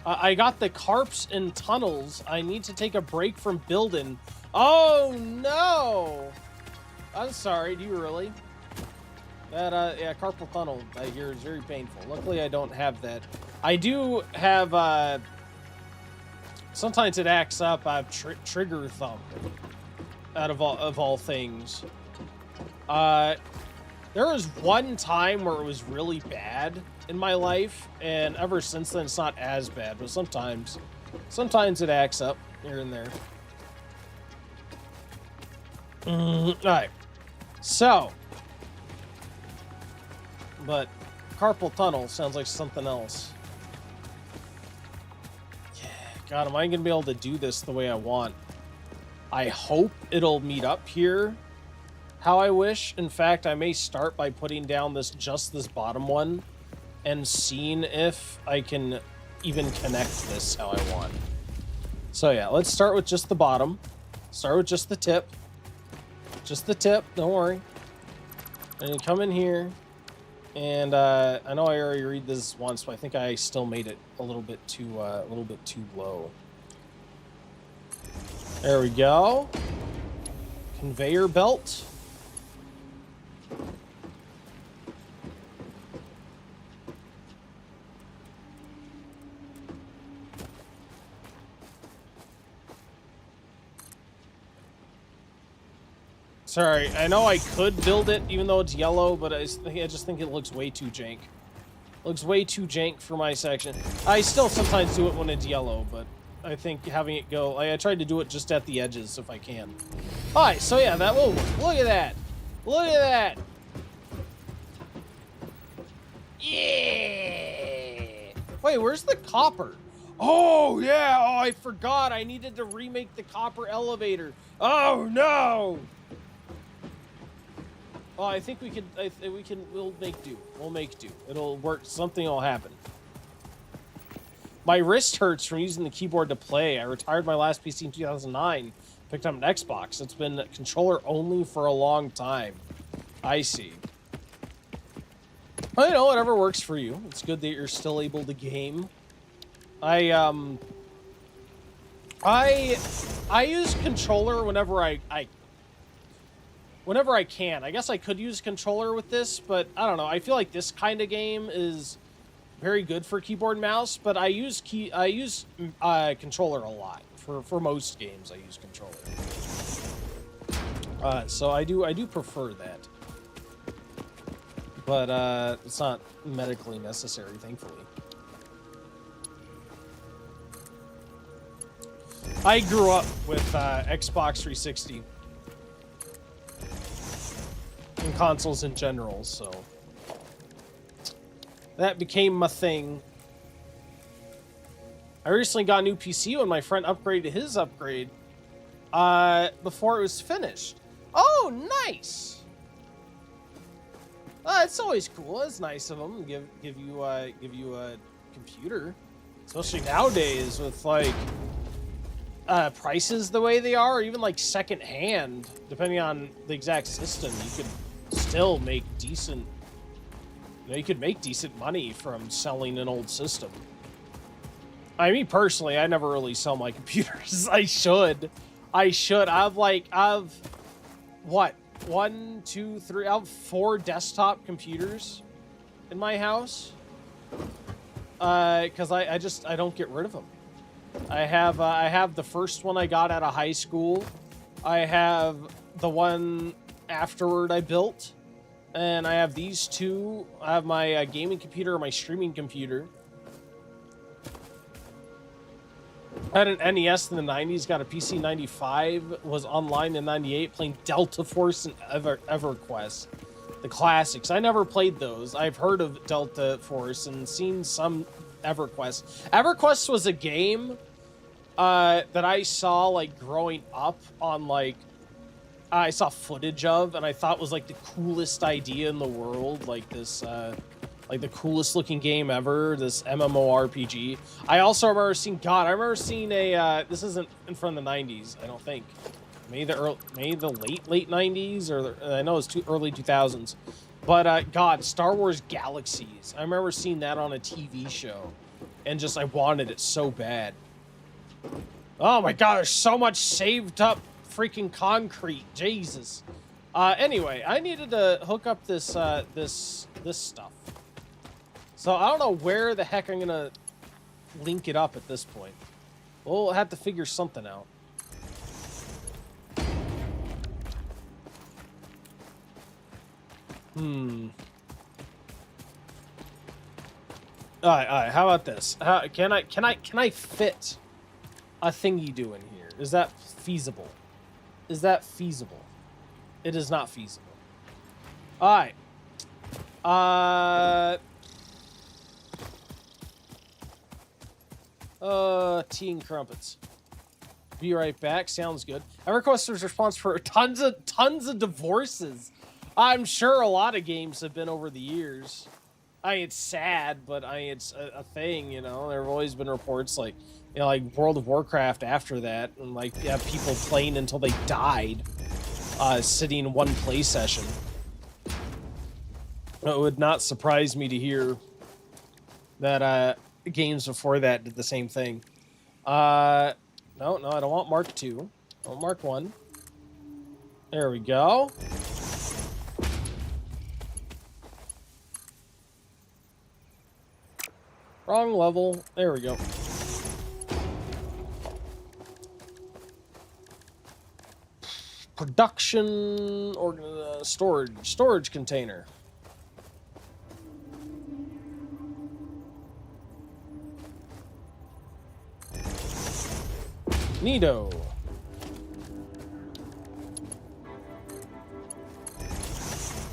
I got the carps and tunnels. I need to take a break from building. Oh no! I'm sorry, do you really? That, yeah, carpal tunnel, I hear, is very painful. Luckily, I don't have that. I do have, sometimes it acts up. I have trigger thumb, out of all things. There was one time where it was really bad in my life, and ever since then, it's not as bad, but sometimes it acts up here and there. Alright. So. But carpal tunnel sounds like something else. Yeah, God, am I going to be able to do this the way I want? I hope it'll meet up here how I wish. In fact, I may start by putting down just this bottom one and seeing if I can even connect this how I want. So yeah, let's start with just the bottom. Start with just the tip. Just the tip, don't worry. And you come in here. And I know I already read this once, but I think I still made it a little bit too low. There we go. Conveyor belt. Sorry, I know I could build it even though it's yellow, but I just think it looks way too jank. Looks way too jank for my section. I still sometimes do it when it's yellow, but I think having it go... I tried to do it just at the edges if I can. Alright, so yeah, that will work. Look at that. Look at that. Yeah! Wait, where's the copper? Oh, yeah! Oh, I forgot. I needed to remake the copper elevator. Oh, no! Oh, I think we can. We'll make do. We'll make do. It'll work. Something will happen. My wrist hurts from using the keyboard to play. I retired my last PC in 2009. Picked up an Xbox. It's been controller only for a long time. I see. Well, you know, whatever works for you. It's good that you're still able to game. I use controller whenever I can. I guess I could use controller with this, but I don't know. I feel like this kind of game is very good for keyboard and mouse, but I use controller a lot. For most games, I use controller. So I do prefer that. But it's not medically necessary, thankfully. I grew up with Xbox 360. And consoles in general, so that became my thing. I recently got a new PC when my friend upgraded his upgrade before it was finished. Oh, nice! It's always cool. It's nice of them to give you a computer, especially nowadays with like prices the way they are, or even like second hand, depending on the exact system. You could still make decent, you could make decent money from selling an old system. I mean, personally, I never really sell my computers. I should. I've what? 1, 2, 3. I have 4 desktop computers in my house. Because I don't get rid of them. I have the first one I got out of high school. I have the one afterward I built, and I have these 2. I have my gaming computer, my streaming computer. I had an NES in the 90s, got a PC in 95, was online in 98 playing Delta Force and EverQuest. The classics. I never played those. I've heard of Delta Force and seen some EverQuest. EverQuest was a game that I saw like growing up on like I saw footage of, and I thought was like the coolest idea in the world, like this like the coolest looking game ever, this MMORPG. I also remember seeing I remember seeing a this isn't in front of the 90s, I don't think. Maybe the late 90s, or I know it's early 2000s. But God, Star Wars Galaxies. I remember seeing that on a TV show, and just I wanted it so bad. Oh my God, there's so much saved up freaking concrete. Jesus. Anyway, I needed to hook up this this stuff. So I don't know where the heck I'm gonna link it up at this point. We'll have to figure something out. All right. How about this? Can I fit a thingy do in here? Is that feasible? Is that feasible? It is not feasible. All right. Tea and crumpets. Be right back. Sounds good. EverQuest's response for tons of divorces. I'm sure a lot of games have been over the years. It's sad, but it's a thing, you know. There have always been reports like, you know, like World of Warcraft after that, and like you have people playing until they died, sitting in one play session. It would not surprise me to hear that games before that did the same thing. No, I don't want Mark 2. I want Mark 1. There we go. Wrong level. There we go. Production or storage container. Neato.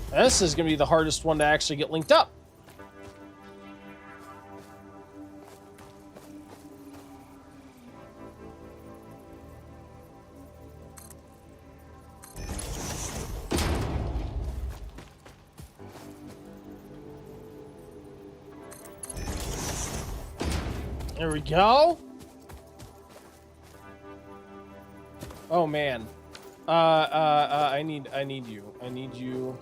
This is going to be the hardest one to actually get linked up. There we go. Oh man. I need you. I need you.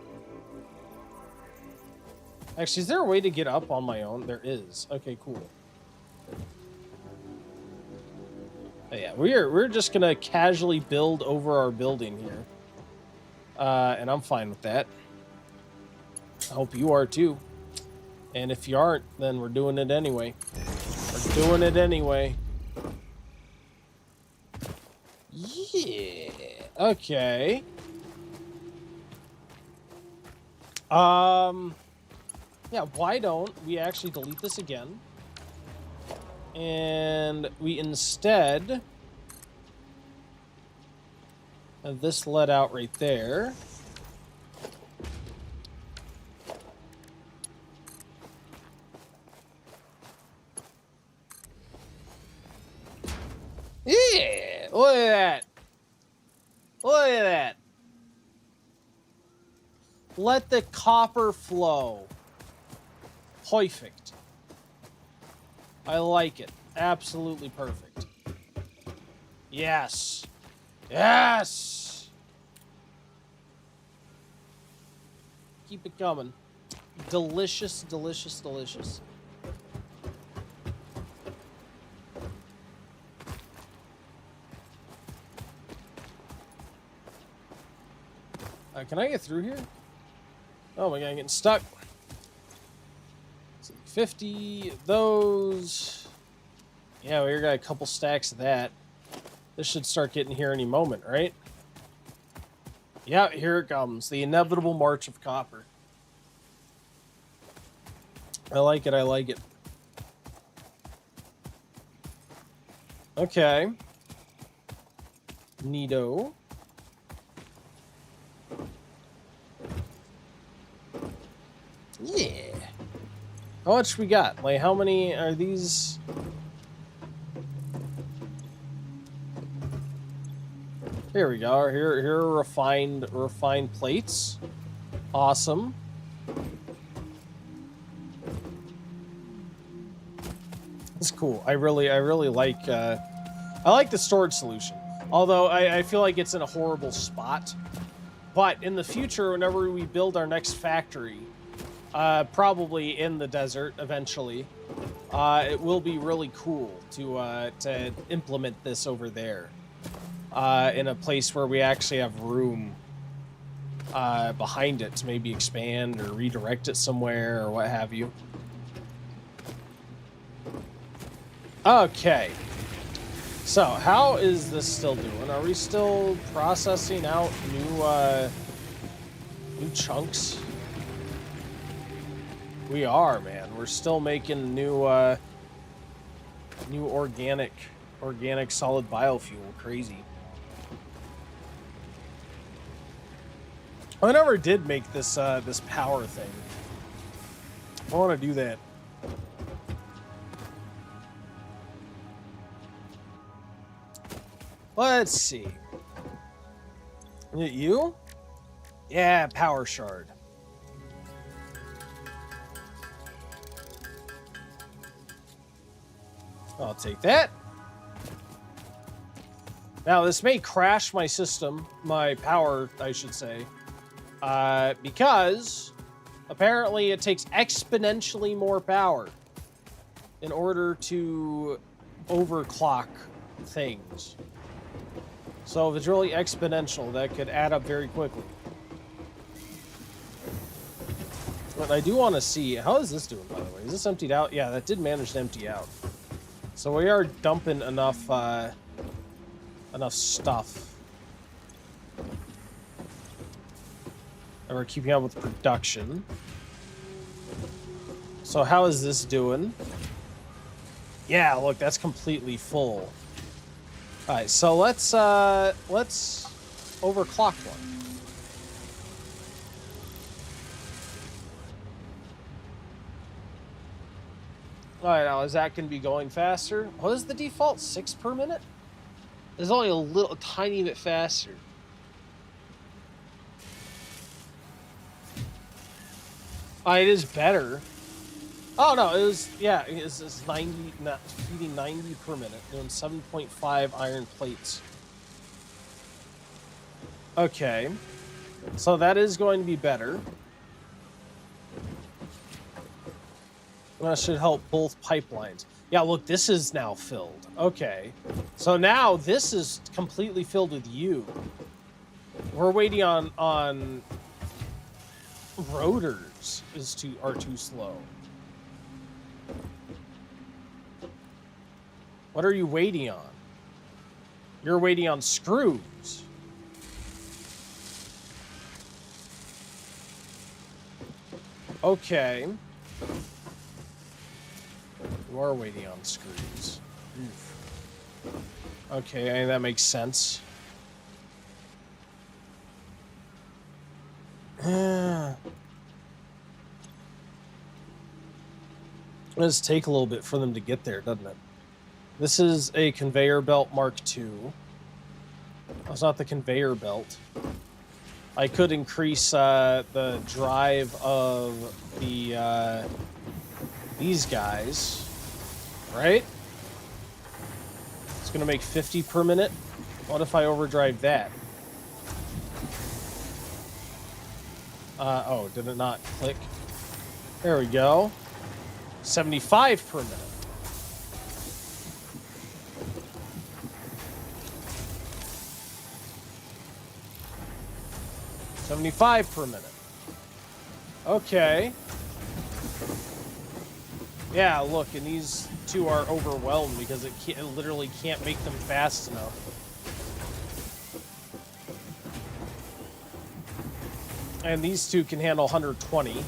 Actually, is there a way to get up on my own? There is. Okay, cool. Oh, yeah, we're just gonna casually build over our building here. And I'm fine with that. I hope you are too. And if you aren't, then we're doing it anyway. We're doing it anyway. Yeah. Okay. Yeah, why don't we actually delete this again? And we instead have this let out right there. Yeah, look at that. Look at that. Let the copper flow. Perfect. I like it. Absolutely perfect. Yes. Yes. Keep it coming. Delicious, delicious, delicious. Can I get through here? Oh my god, I'm getting stuck. 50 of those. Yeah, we got a couple stacks of that. This should start getting here any moment, right? Yeah, here it comes. The inevitable march of copper. I like it, I like it. Okay. Neato. Yeah. How much we got? Like, how many are these? Here we go. Here are refined plates. Awesome. It's cool. I really like I like the storage solution. Although I feel like it's in a horrible spot. But in the future, whenever we build our next factory, probably in the desert eventually, it will be really cool to implement this over there in a place where we actually have room behind it to maybe expand or redirect it somewhere or what have you. Okay. So, how is this still doing? Are we still processing out new chunks? We are, man. We're still making new organic solid biofuel. Crazy. I never did make this this power thing. I want to do that. Let's see. Is it you? Yeah, power shard. I'll take that. Now, this may crash my system, my power, I should say, because Apparently, it takes exponentially more power in order to overclock things. So if it's really exponential, that could add up very quickly. But I do want to see, how is this doing, by the way? Is this emptied out? Yeah, that did manage to empty out. So we are dumping enough stuff. And we're keeping up with production. So how is this doing? Yeah, look, that's completely full. All right, so let's overclock one. All right, now is that going to be going faster? What is the default? 6 per minute? It's only a tiny bit faster. It is better. Oh no, it was, yeah, it's 90, not feeding 90 per minute, doing 7.5 iron plates. Okay, so that is going to be better. That should help both pipelines. Yeah, look, this is now filled. Okay, so now this is completely filled with you. We're waiting on rotors are too slow. What are you waiting on? You're waiting on screws. Okay. You are waiting on screws. Oof. Okay, that makes sense. It does take a little bit for them to get there, doesn't it? This is a conveyor belt Mark II. That's not the conveyor belt. I could increase the drive of the these guys, right? It's gonna make 50 per minute. What if I overdrive that? Oh, did it not click? There we go. 75 per minute. $75 per minute. Okay. Yeah, look, and these two are overwhelmed because it literally can't make them fast enough. And these two can handle 120.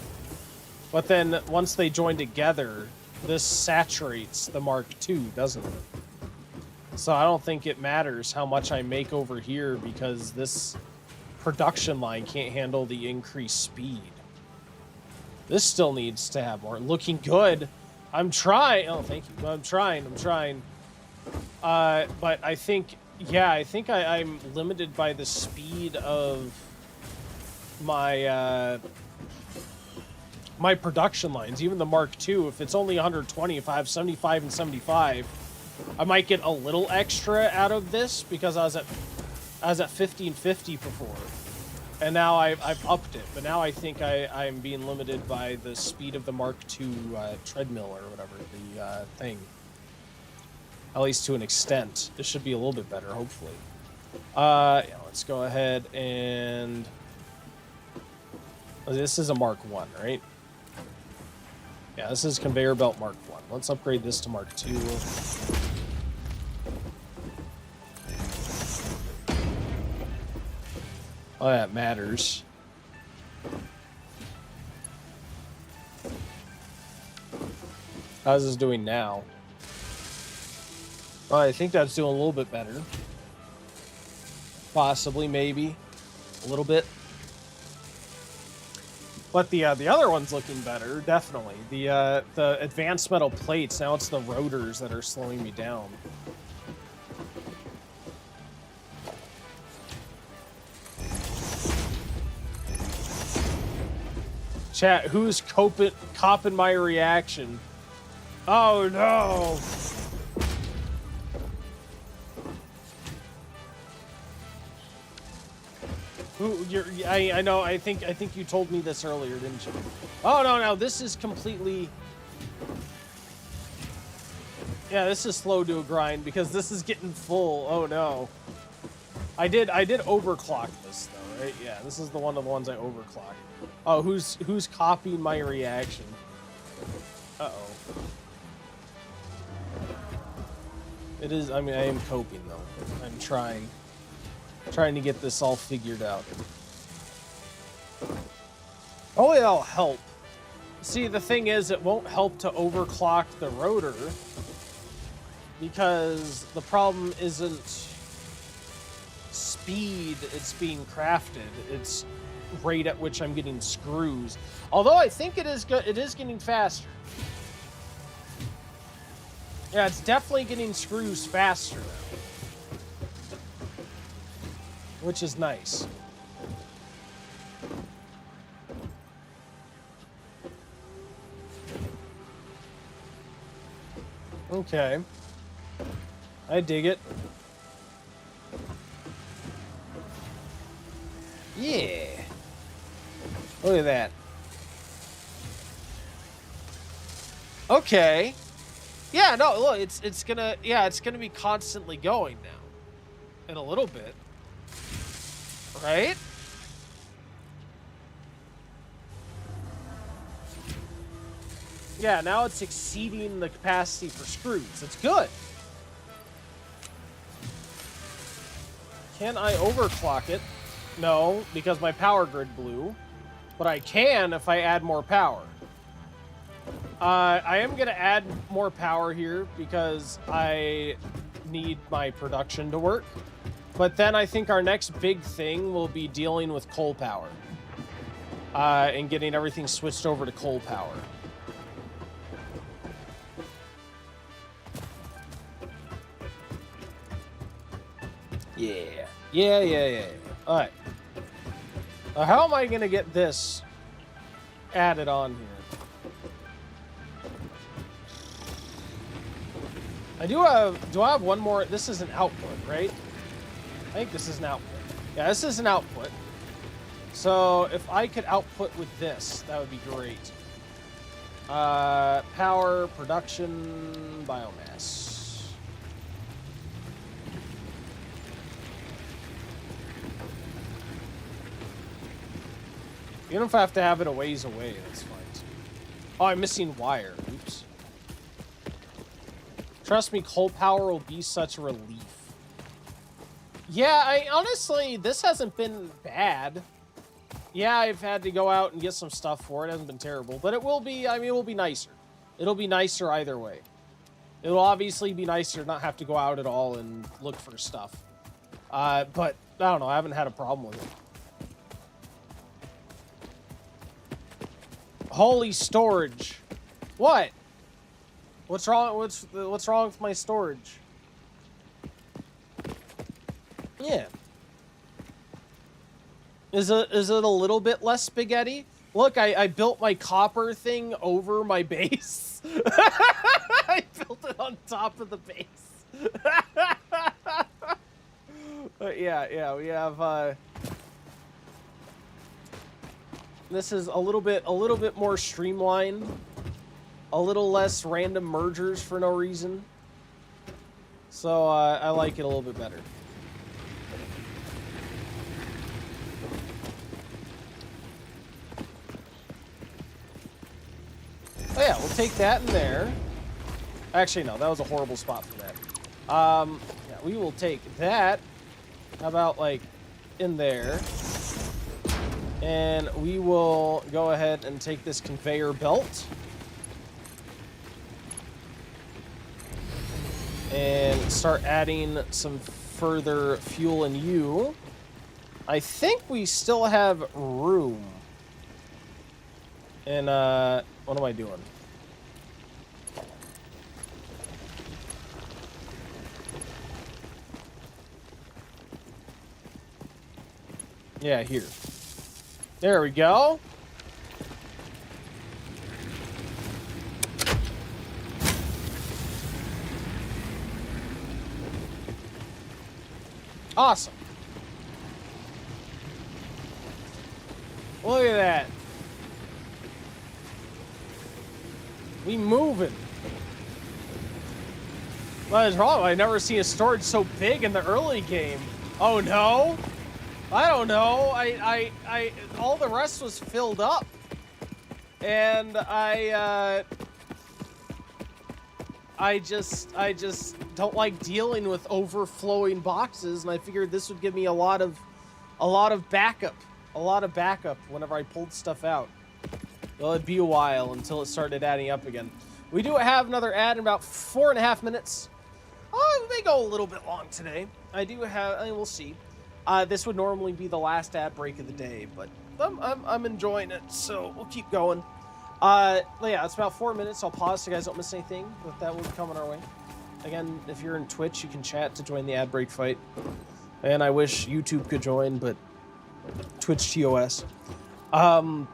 But then once they join together, this saturates the Mark II, doesn't it? So I don't think it matters how much I make over here because this production line can't handle the increased speed. This still needs to have more. Looking good. I'm trying. Oh, thank you. I'm trying. But I think, yeah, I think I'm limited by the speed of my my production lines. Even the Mark II, if it's only 120, if I have 75 and 75, I might get a little extra out of this because I was at 50 and 50 before. And now I've upped it, but now I think I'm being limited by the speed of the Mark II treadmill or whatever, the thing. At least to an extent. This should be a little bit better, hopefully. Yeah, let's go ahead and... This is a Mark I, right? Yeah, this is conveyor belt Mark I. Let's upgrade this to Mark II. Oh, that matters. How's this doing now? Oh, I think that's doing a little bit better. Possibly, maybe. A little bit. But the other one's looking better, definitely. The advanced metal plates, now it's the rotors that are slowing me down. Chat, who's copping my reaction? Oh no! I know. I think you told me this earlier, didn't you? Oh no, this is completely. Yeah, this is slow to a grind because this is getting full. Oh no. I did overclock this though, right? Yeah, this is one of the ones I overclocked. Oh, who's copying my reaction? Uh-oh. It is. I mean, I am coping though. I'm trying to get this all figured out. Oh, it'll help. See, the thing is, it won't help to overclock the rotor because the problem isn't speed it's being crafted. It's rate at which I'm getting screws. Although I think it is getting faster. Yeah, it's definitely getting screws faster now, which is nice. Okay. I dig it. Yeah. Look at that. Okay. Yeah, no, look, it's gonna be constantly going now. In a little bit. Right? Yeah, now it's exceeding the capacity for screws. It's good. Can I overclock it? No, because my power grid blew. But I can if I add more power. I am going to add more power here because I need my production to work. But then I think our next big thing will be dealing with coal power. And getting everything switched over to coal power. Yeah. All right. How am I going to get this added on here? Do I have one more? This is an output, right? I think this is an output. Yeah, this is an output. So if I could output with this, that would be great. Power, production, biomass. Even if I have to have it a ways away, that's fine too. Oh, I'm missing wire. Oops. Trust me, coal power will be such a relief. Yeah, honestly, this hasn't been bad. Yeah, I've had to go out and get some stuff for it. It hasn't been terrible, but it will be, I mean, it will be nicer. It'll be nicer either way. It'll obviously be nicer to not have to go out at all and look for stuff. But, I don't know, I haven't had a problem with it. Holy storage. What? What's wrong? What's wrong with my storage? Yeah. Is it a little bit less spaghetti? Look, I built my copper thing over my base. I built it on top of the base. But yeah, we have this is a little bit more streamlined, a little less random mergers for no reason. So I like it a little bit better. Oh yeah, we'll take that in there. Actually, no, that was a horrible spot for that. Yeah, we will take that. How about like in there? And we will go ahead and take this conveyor belt. And start adding some further fuel and U. I think we still have room. And, what am I doing? Yeah, here. There we go. Awesome. Look at that. We moving. Well, it's wrong. I never seen a storage so big in the early game. Oh no. I don't know. I all the rest was filled up. And I just don't like dealing with overflowing boxes, and I figured this would give me a lot of backup whenever I pulled stuff out. Well, it'd be a while until it started adding up again. We do have another ad in about 4.5 minutes. Oh, we may go a little bit long today. I do have, we'll see. This would normally be the last ad break of the day, but I'm enjoying it, so we'll keep going. Yeah, it's about 4 minutes. I'll pause so you guys don't miss anything, but that will be coming our way. Again, if you're in Twitch, you can chat to join the ad break fight. And I wish YouTube could join, but Twitch TOS. Yeah,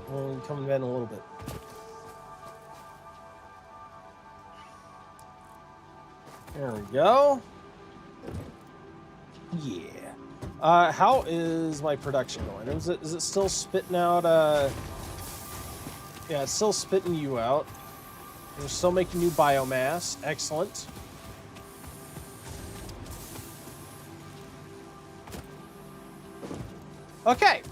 we'll be coming in a little bit. There we go. Yeah. How is my production going? Is it still spitting out, yeah, it's still spitting you out. We're still making new biomass. Excellent. Okay.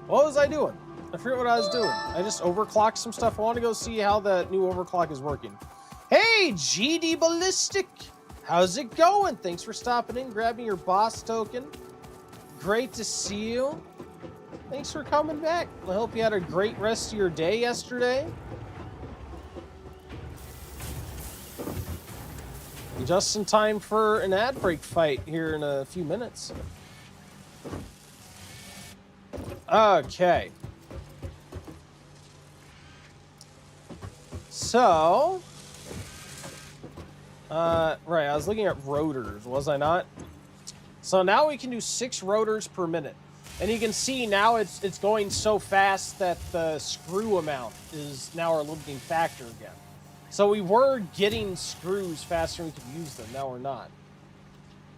What was I doing? I forget what I was doing. I just overclocked some stuff. I want to go see how the new overclock is working. Hey, GD Ballistic! How's it going? Thanks for stopping in, grabbing your boss token. Great to see you. Thanks for coming back. I hope you had a great rest of your day yesterday. Just in time for an ad break fight here in a few minutes. Okay. So... right, I was looking at rotors, was I not? So now we can do 6 rotors per minute. And you can see now it's going so fast that the screw amount is now our limiting factor again. So we were getting screws faster than we could use them, now we're not.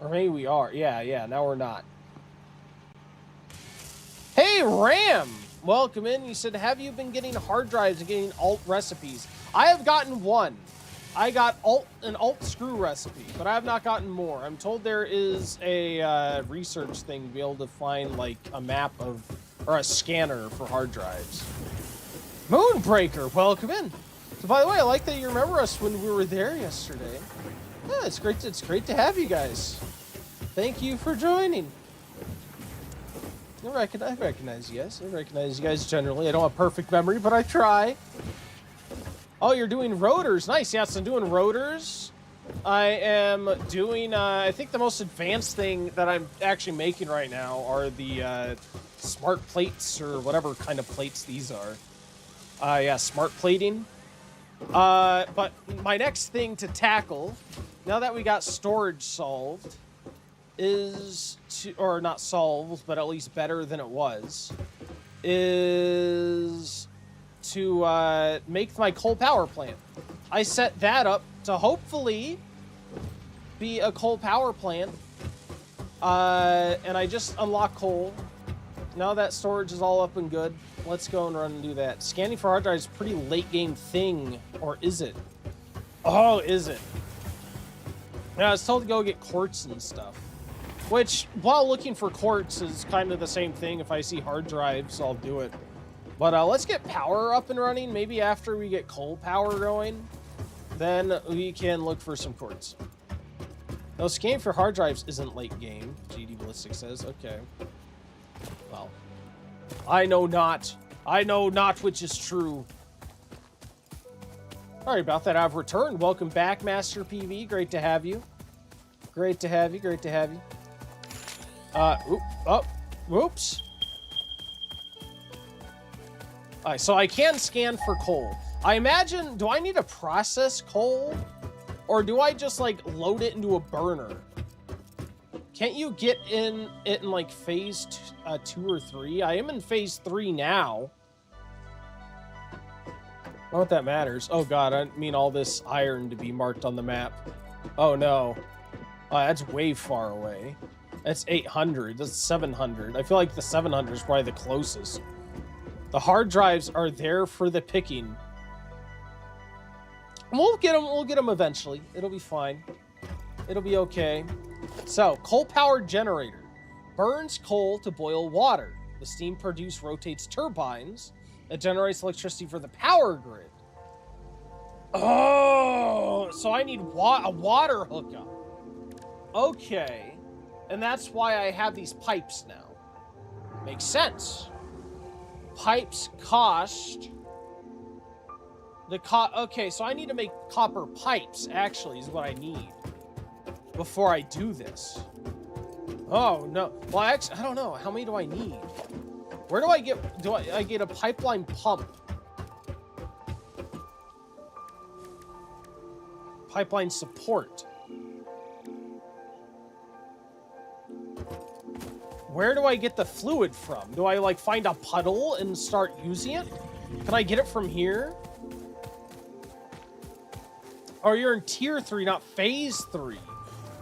Or maybe we are. Yeah, now we're not. Hey, Ram! Welcome in. You said, have you been getting hard drives and getting alt recipes? I have gotten one. I got an alt screw recipe, but I have not gotten more. I'm told there is a research thing to be able to find like a map of, or a scanner for hard drives. Moonbreaker, welcome in. So by the way, I like that you remember us when we were there yesterday. Yeah, it's great to have you guys. Thank you for joining. I recognize you guys. I recognize you guys generally. I don't have perfect memory, but I try. Oh, you're doing rotors. Nice. Yes, I'm doing rotors. I am doing, I think the most advanced thing that I'm actually making right now are the smart plates, or whatever kind of plates these are. Yeah, smart plating. But my next thing to tackle, now that we got storage solved, is to, or not solved, but at least better than it was, is to make my coal power plant. I set that up to hopefully be a coal power plant, and I just unlocked coal. Now that storage is all up and good, let's go and run and do that. Scanning for hard drives is a pretty late game thing, or is it? Oh, is it? Yeah, I was told to go get quartz and stuff, which, while looking for quartz, is kind of the same thing. If I see hard drives, I'll do it. But let's get power up and running. Maybe after we get coal power going, then we can look for some quartz. No, scanning for hard drives isn't late game, GD Ballistic says. Okay. Well, I know not which is true. Sorry about that. I've returned. Welcome back, Master PV. Great to have you. Great to have you. Great to have you. Whoops. All right, so I can scan for coal. I imagine, do I need to process coal? Or do I just, like, load it into a burner? Can't you get it in like, phase 2 or 3? I am in phase 3 now. Not that matters. Oh, God, I mean all this iron to be marked on the map. Oh, no. That's way far away. That's 800. That's 700. I feel like the 700 is probably the closest. The hard drives are there for the picking. We'll get them. We'll get them eventually. It'll be fine. It'll be okay. So, coal-powered generator burns coal to boil water. The steam produced rotates turbines that generates electricity for the power grid. Oh, so I need a water hookup. Okay. And that's why I have these pipes now. Makes sense. Pipes cost... Okay, so I need to make copper pipes, actually, is what I need. Before I do this. Oh, no. Well, actually, I don't know. How many do I need? Where do I get... I get a pipeline pump? Pipeline support. Where do I get the fluid from? Do I, like, find a puddle and start using it? Can I get it from here? Oh, you're in tier 3, not phase 3.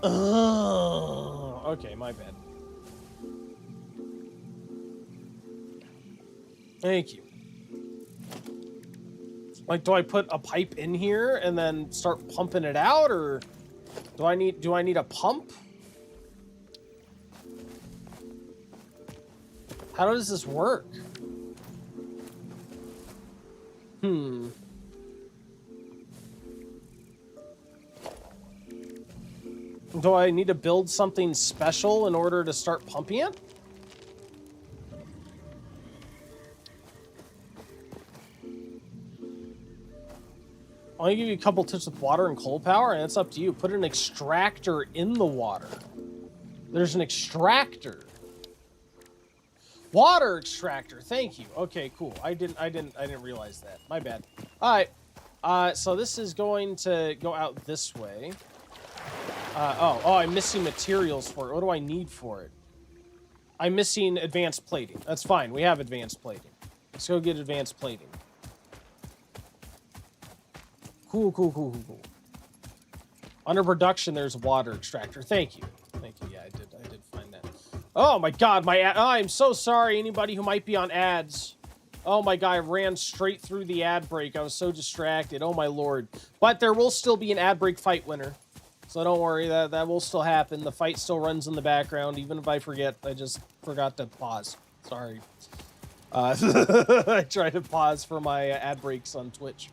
Oh, okay, my bad. Thank you. Like, do I put a pipe in here and then start pumping it out, or do I need a pump? How does this work? Do I need to build something special in order to start pumping it? I'll give you a couple tips with water and coal power, and it's up to you. Put an extractor in the water. There's an extractor. Water extractor. Thank you. Okay, cool. I didn't realize that. My bad. All right. So this is going to go out this way. I'm missing materials for it. What do I need for it? I'm missing advanced plating. That's fine. We have advanced plating. Let's go get advanced plating. Cool. Under production, there's a water extractor. Thank you. Yeah, I did find that. Oh my God, I'm so sorry. Anybody who might be on ads. Oh my God, I ran straight through the ad break. I was so distracted. Oh my Lord. But there will still be an ad break fight winner. So don't worry, that will still happen. The fight still runs in the background, even if I forget. I just forgot to pause. Sorry. I try to pause for my ad breaks on Twitch.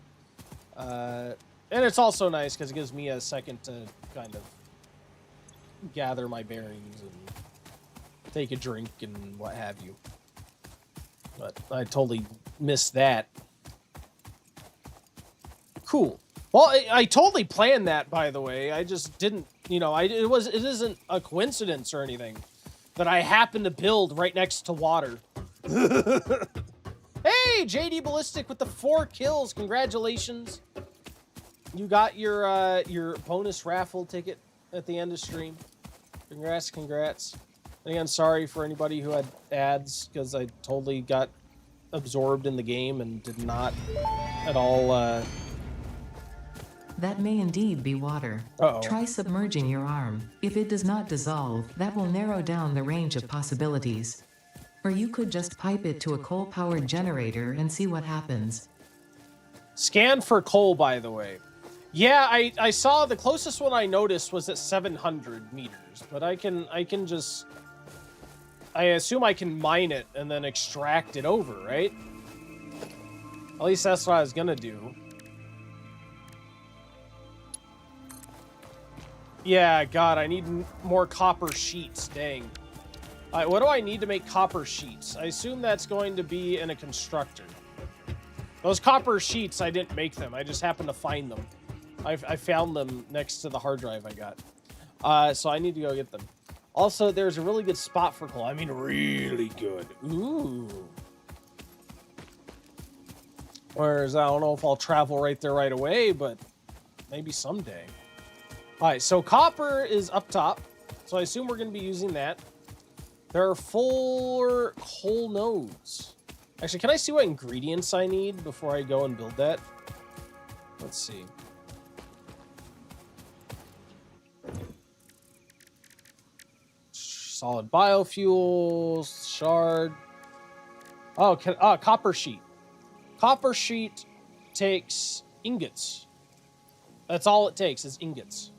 And it's also nice because it gives me a second to kind of gather my bearings and take a drink and what have you. But I totally missed that. Cool. Well, I totally planned that, by the way. I just didn't, it isn't a coincidence or anything that I happened to build right next to water. Hey, JD Ballistic with the 4 kills. Congratulations. You got your bonus raffle ticket at the end of stream. Congrats. And again, sorry for anybody who had ads, because I totally got absorbed in the game and did not at all... That may indeed be water. Uh-oh. Try submerging your arm. If it does not dissolve, that will narrow down the range of possibilities. Or you could just pipe it to a coal-powered generator and see what happens. Scan for coal, by the way. Yeah, I saw the closest one I noticed was at 700 meters, but I assume I can mine it and then extract it over, right? At least that's what I was gonna do. Yeah, God, I need more copper sheets, dang. Alright, what do I need to make copper sheets? I assume that's going to be in a constructor. Those copper sheets, I didn't make them. I just happened to find them. I found them next to the hard drive I got. So I need to go get them. Also, there's a really good spot for coal. I mean, really good. Ooh. Whereas, I don't know if I'll travel right there right away, but maybe someday. Alright, so copper is up top. So I assume we're going to be using that. There are 4 coal nodes. Actually, can I see what ingredients I need before I go and build that? Let's see. Solid biofuels, shard. Oh, copper sheet. Copper sheet takes ingots. That's all it takes is ingots.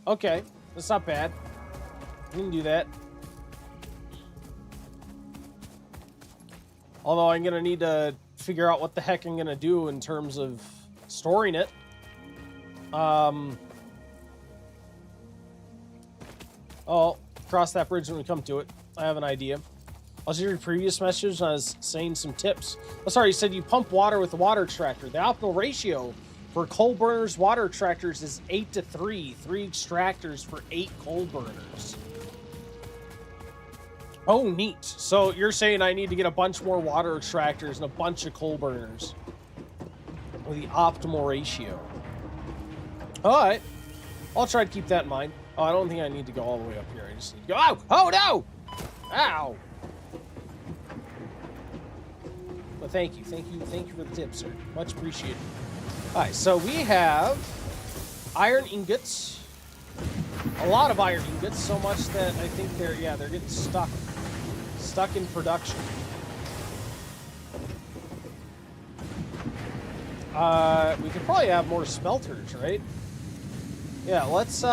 Okay, that's not bad. We can do that. Although I'm going to need to figure out what the heck I'm going to do in terms of storing it. Oh, cross that bridge when we come to it. I have an idea. I was your previous message and I was saying some tips. Oh, sorry, you said you pump water with the water extractor. The optimal ratio for coal burners water extractors is 8-to-3. 3 extractors for 8 coal burners. Oh, neat. So you're saying I need to get a bunch more water extractors and a bunch of coal burners with the optimal ratio. All right. I'll try to keep that in mind. Oh, I don't think I need to go all the way up here. I just need to go. Ow! Oh, no! Ow! But thank you for the tip, sir. Much appreciated. All right, so we have iron ingots. A lot of iron ingots, so much that I think they're getting stuck in production. We could probably have more smelters, right? Yeah, let's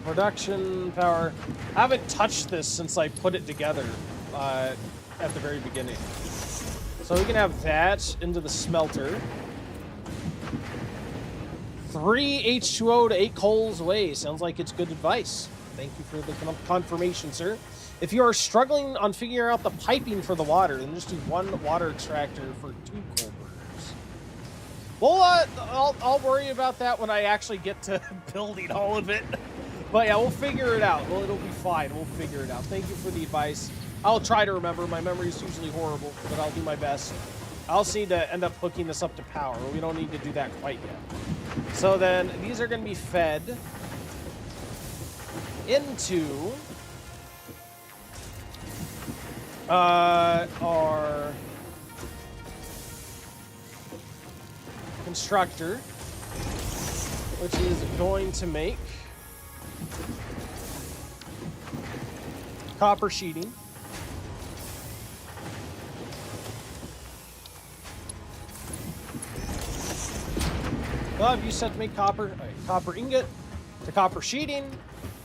production power. I haven't touched this since I put it together at the very beginning. So we can have that into the smelter. 3 H2O to 8 coals away. Sounds like it's good advice. Thank you for the confirmation, sir. If you are struggling on figuring out the piping for the water, then just do 1 water extractor for 2 coal burners. Well, I'll worry about that when I actually get to building all of it. But yeah, we'll figure it out. Well, it'll be fine. We'll figure it out. Thank you for the advice. I'll try to remember. My memory is usually horrible, but I'll do my best. I also need to end up hooking this up to power. We don't need to do that quite yet. So then these are going to be fed into our constructor, which is going to make copper sheeting. Well, you said to make copper, copper ingot to copper sheeting,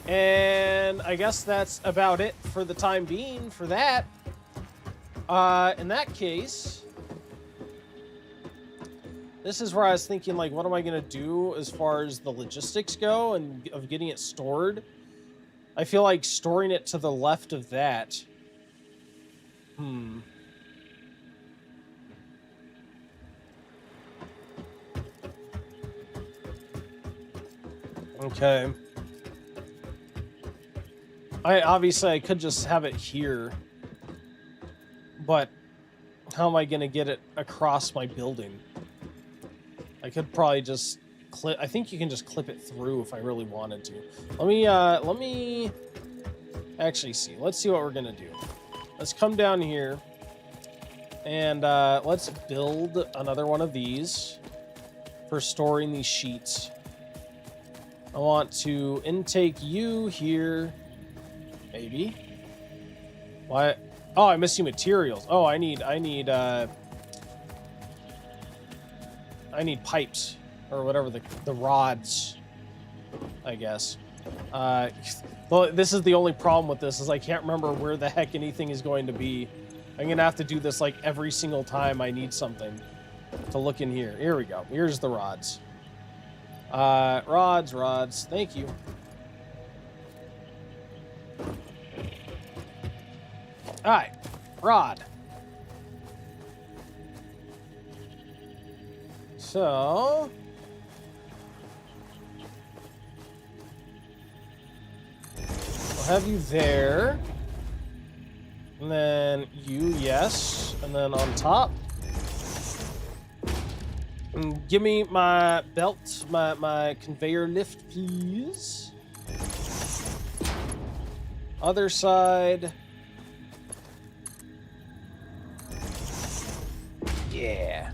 and I guess that's about it for the time being for that. In that case, this is where I was thinking, like, what am I going to do as far as the logistics go and of getting it stored? I feel like storing it to the left of that. Okay. Obviously I could just have it here, but how am I gonna get it across my building? I could probably just clip. I think you can just clip it through if I really wanted to. Let me actually see. Let's see what we're gonna do. Let's come down here and let's build another one of these for storing these sheets. I want to intake you here. Maybe. What? Oh, I'm missing materials. Oh, I need pipes or whatever, the rods, I guess. Well, this is the only problem with this is I can't remember where the heck anything is going to be. I'm gonna have to do this like every single time I need something to look in here. Here we go. Here's the rods. Rods. Thank you. All right, rod. So we'll have you there, and then you, yes, and then on top. And give me my belt, my conveyor lift, please. Other side. Yeah.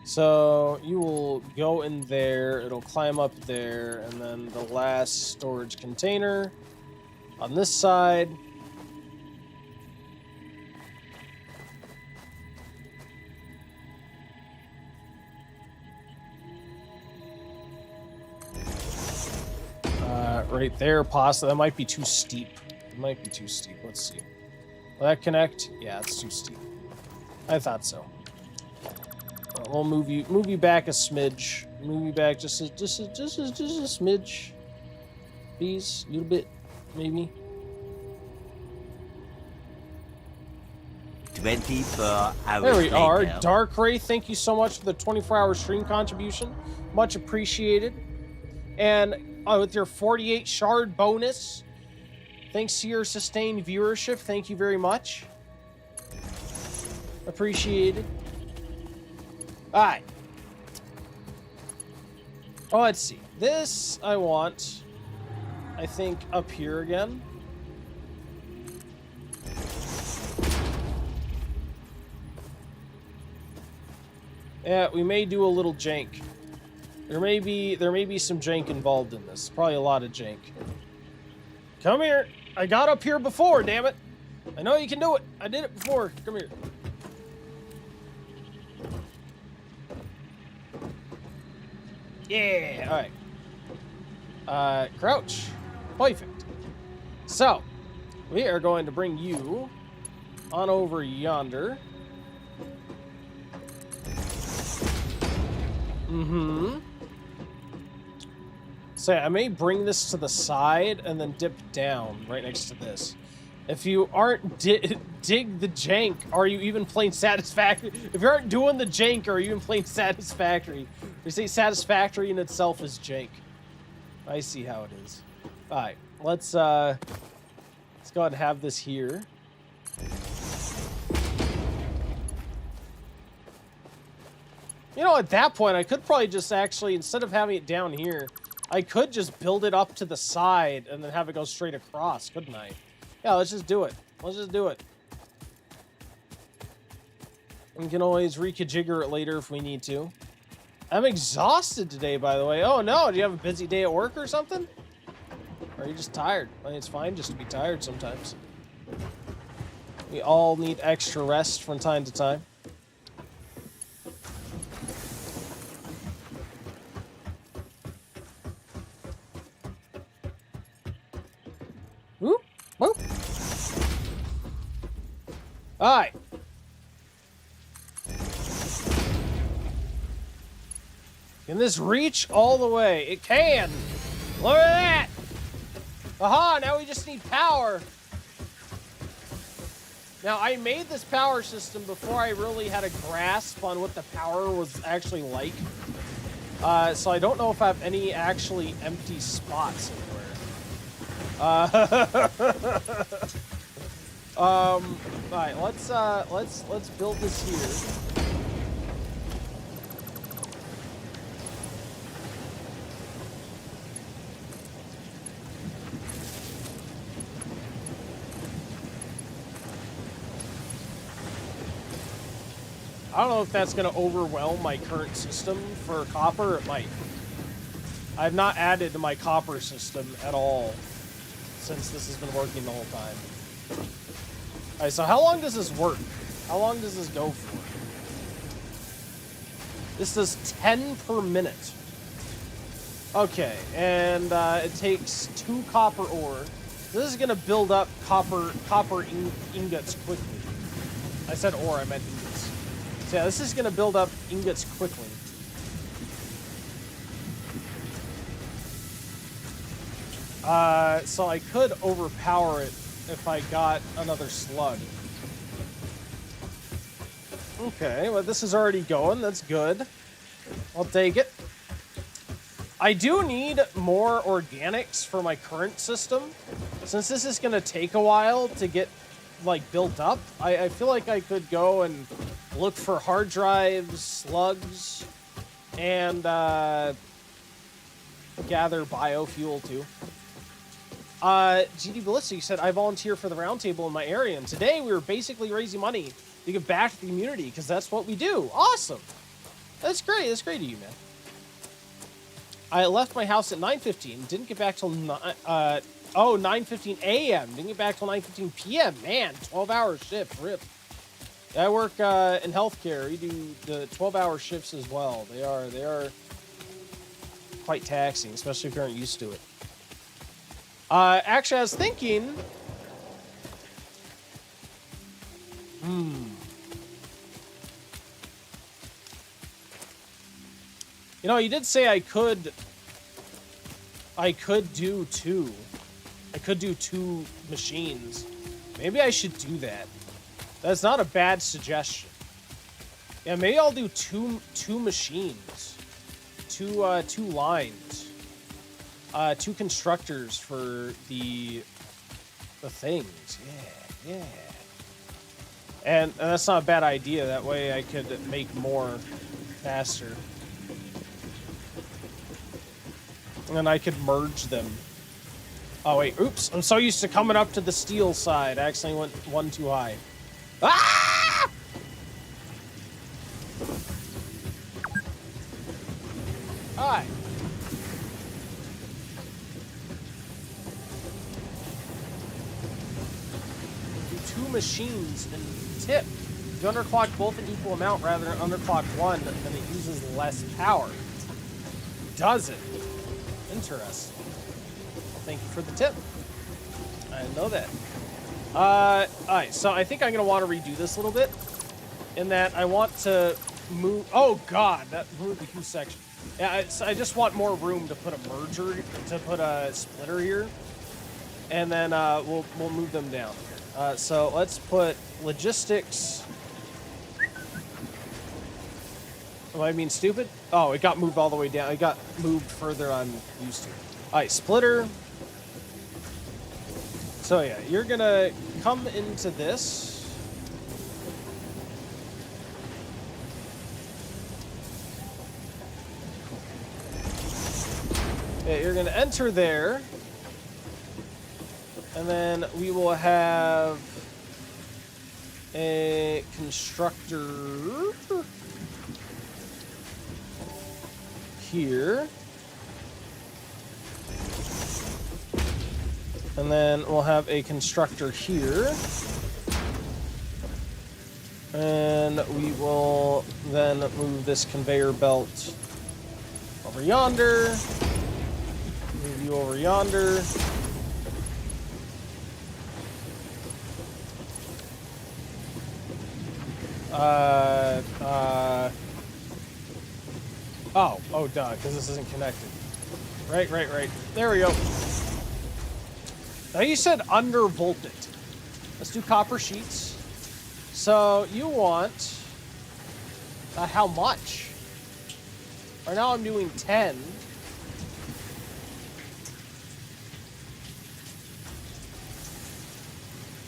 So you will go in there, it'll climb up there, and then the last storage container on this side. Right there, possibly. That might be too steep. It might be too steep. Let's see. Will that connect? Yeah, it's too steep. I thought so. We'll move you back a smidge. Move you back just a smidge. Please, a little bit, maybe. 24 hours There we are. later. Dark Ray, thank you so much for the 24-hour stream contribution. Much appreciated. And with your 48 shard bonus, thanks to your sustained viewership, thank you very much. Appreciated. Alright. Oh, let's see. This I want, I think, up here again. Yeah, we may do a little jank. There may be some jank involved in this. Probably a lot of jank. Come here. I got up here before, damn it. I know you can do it. I did it before. Come here. Yeah, all right. Crouch. Perfect. So, we are going to bring you on over yonder. Mm-hmm. So I may bring this to the side and then dip down right next to this. If you aren't dig the jank, are you even playing Satisfactory? If you aren't doing the jank, are you even playing Satisfactory? We say Satisfactory in itself is jank. I see how it is. All right, let's go ahead and have this here. You know, at that point, I could probably just actually, instead of having it down here, I could just build it up to the side and then have it go straight across, couldn't I? Yeah, let's just do it. Let's just do it. We can always rekajigger it later if we need to. I'm exhausted today, by the way. Oh, no. Do you have a busy day at work or something? Or are you just tired? I mean, it's fine just to be tired sometimes. We all need extra rest from time to time. Whoop, whoop. All right. Can this reach all the way? It can. Look at that. Aha, now we just need power. Now, I made this power system before I really had a grasp on what the power was actually like. So I don't know if I have any actually empty spots anywhere. All right, let's build this here. I don't know if that's going to overwhelm my current system for copper. It might. I've not added to my copper system at all since this has been working the whole time. All right, so how long does this work? How long does this go for? This does 10 per minute. Okay, and it takes 2 copper ore. This is going to build up copper ingots quickly. I said ore, I meant ingots. So yeah, this is going to build up ingots quickly. So I could overpower it if I got another slug. Okay, well this is already going. That's good. I'll take it. I do need more organics for my current system. Since this is going to take a while to get like built up, I feel like I could go and look for hard drives, slugs, and gather biofuel too. GD Ballistic said, I volunteer for the roundtable in my area, and today we were basically raising money to give back to the community, because that's what we do. Awesome. That's great. That's great of you, man. I left my house at 9:15. Didn't get back till 9:15 a.m. Didn't get back till 9:15 p.m. Man, 12-hour shift. Rip. I work in healthcare. We do the 12-hour shifts as well. They are quite taxing, especially if you aren't used to it. Actually, I was thinking. You know, you did say I could do two. I could do two machines. Maybe I should do that. That's not a bad suggestion. Yeah, maybe I'll do two machines. Two lines. Two constructors for the things. Yeah. And that's not a bad idea. That way I could make more faster. And then I could merge them. Oh, wait. Oops. I'm so used to coming up to the steel side. I accidentally went one too high. Ah! Hi. Do two machines and tip. If you underclock both an equal amount rather than underclock one, then it uses less power. Does it? Interesting. Well, thank you for the tip. I didn't know that. Alright, so I think I'm going to want to redo this a little bit. In that I want to move... Oh, God, that moved a huge section. Yeah, I just want more room to put a merger, to put a splitter here. And then we'll move them down. So let's put logistics... Am I being stupid? Oh, it got moved all the way down. It got moved further I'm used to. Alright, splitter. So yeah, you're gonna come into this. Yeah, you're gonna enter there. And then we will have a constructor here. And then we'll have a constructor here. And we will then move this conveyor belt over yonder. Move you over yonder. Oh, duh, because this isn't connected. Right. There we go. Now you said undervolted. Let's do copper sheets. So you want how much? Right now I'm doing 10.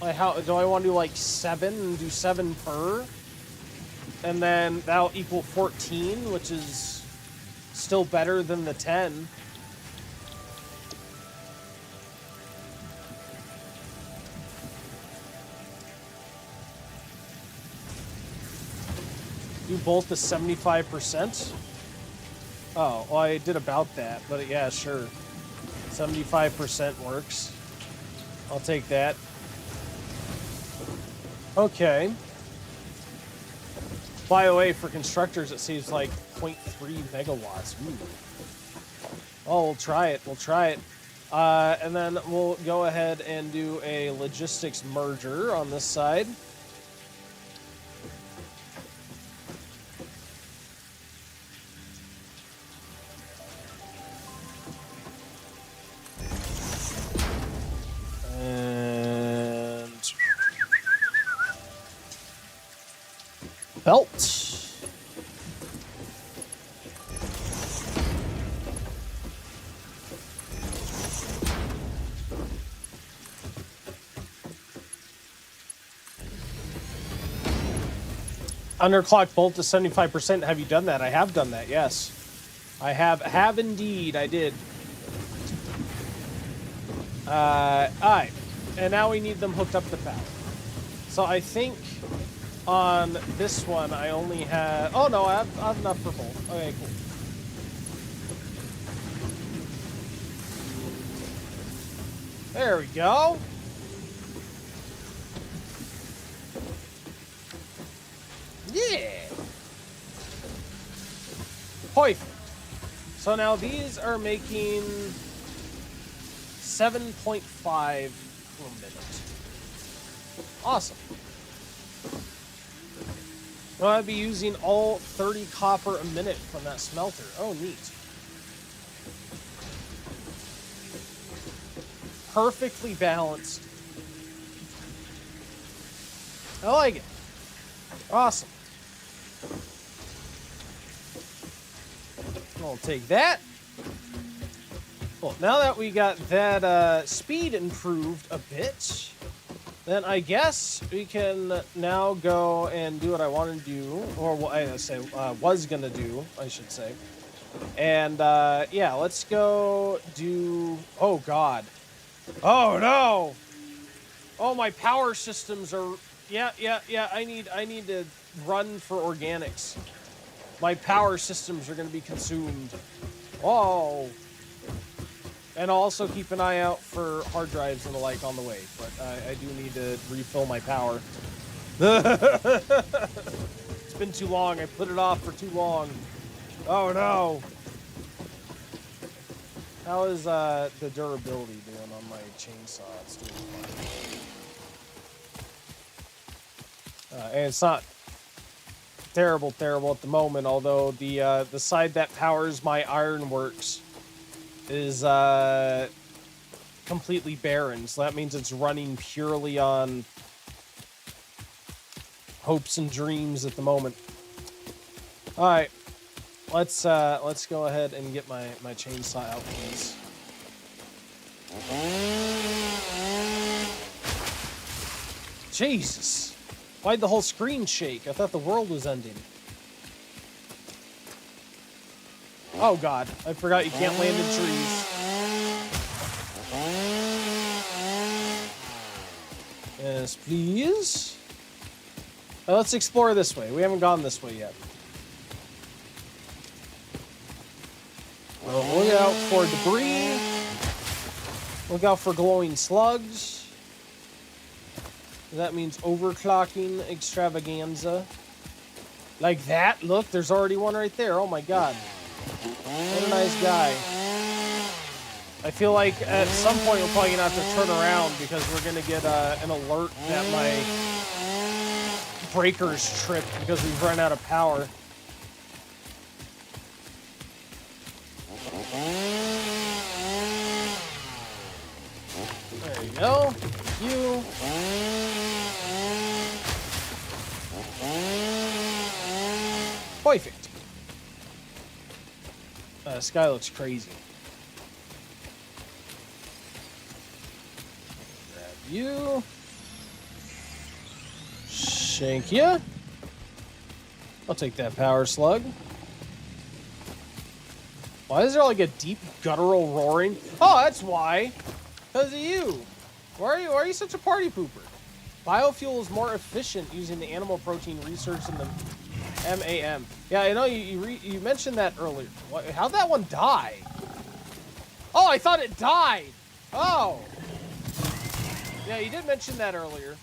Like how do I want to do like 7 and do 7 per? And then that'll equal 14, which is still better than the 10. Do both the 75%? Oh, well, I did about that, but yeah, sure. 75% works. I'll take that. Okay. By the way, for constructors, it seems like 0.3 megawatts. Ooh. Oh, we'll try it. And then we'll go ahead and do a logistics merger on this side. And belt. Underclock bolt to 75%. Have you done that? I have done that, yes. I have indeed. I did. Alright. And now we need them hooked up to power. So I think On this one, I only had... Oh, no, I have enough for both. Okay, cool. There we go. Yeah. Perfect. So now these are making 7.5 per minute. Awesome. Well, I'd be using all 30 copper a minute from that smelter. Oh, neat. Perfectly balanced. I like it. Awesome. I'll take that. Well, now that we got that speed improved a bit, then I guess we can now go and do what I want to do, or what I say was gonna do, I should say. And yeah, let's go do. Oh God. Oh no. Oh, my power systems are. Yeah. I need to run for organics. My power systems are gonna be consumed. Oh. And also keep an eye out for hard drives and the like on the way. But I do need to refill my power. It's been too long. I put it off for too long. Oh, no. How is the durability doing on my chainsaw? It's doing fine. And it's not terrible at the moment, although the side that powers my ironworks is completely barren, so that means it's running purely on hopes and dreams at the moment. All right, let's go ahead and get my chainsaw out, please. Jesus, why'd the whole screen shake? I thought the world was ending. Oh God, I forgot you can't land in trees. Yes, please. Now let's explore this way. We haven't gone this way yet. Well, look out for debris. Look out for glowing slugs. That means overclocking extravaganza. Like that? Look, there's already one right there. Oh my God. What a nice guy. I feel like at some point we're probably gonna have to turn around because we're gonna get an alert that my breaker's tripped because we've run out of power. There you go. You. Perfect. This guy looks crazy. Grab you. Shank ya. I'll take that power slug. Why is there like a deep guttural roaring? Oh, that's why. Because of you. Why are you such a party pooper? Biofuel is more efficient using the animal protein research in the MAM. Yeah, I know you mentioned that earlier. How'd that one die? Oh, I thought it died. Oh. Yeah, you did mention that earlier.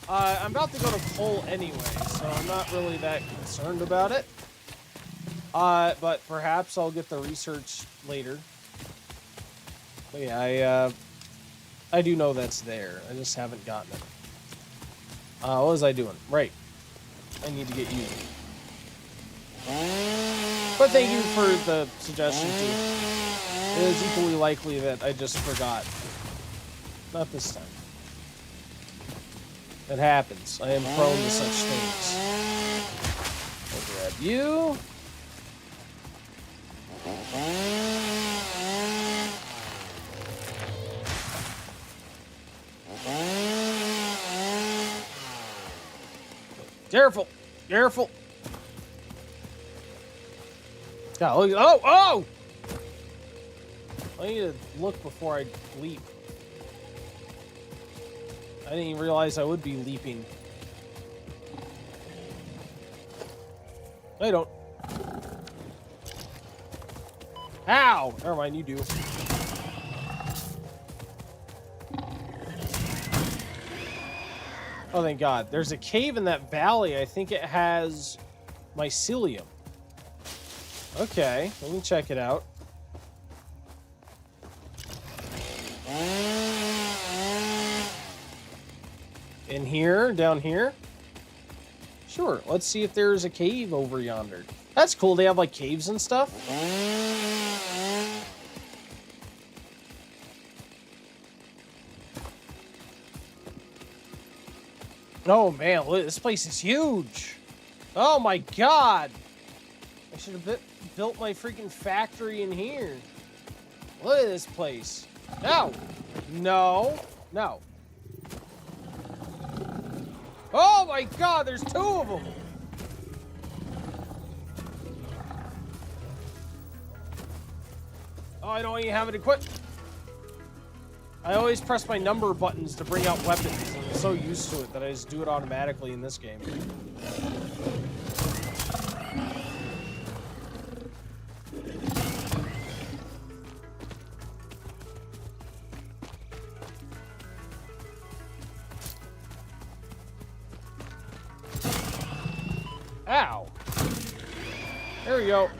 I'm about to go to coal anyway, so I'm not really that concerned about it. But perhaps I'll get the research later. But yeah, I do know that's there. I just haven't gotten it. What was I doing? Right. I need to get you. But thank you for the suggestion, too. It is equally likely that I just forgot. Not this time. It happens. I am prone to such things. I'll grab you. Careful! Careful! God, look, oh! I need to look before I leap. I didn't even realize I would be leaping. I don't. Ow! Never mind, you do. Oh, thank God. There's a cave in that valley. I think it has mycelium. Okay, let me check it out. In here, down here. Sure, let's see if there's a cave over yonder. That's cool. They have like caves and stuff. Oh man, look, this place is huge. Oh my God. I should have built my freaking factory in here. Look at this place. No. No. No. Oh my God, there's 2 of them. Oh, I don't even have it equipped. I always press my number buttons to bring out weapons. I'm so used to it that I just do it automatically in this game. Ow. There we go.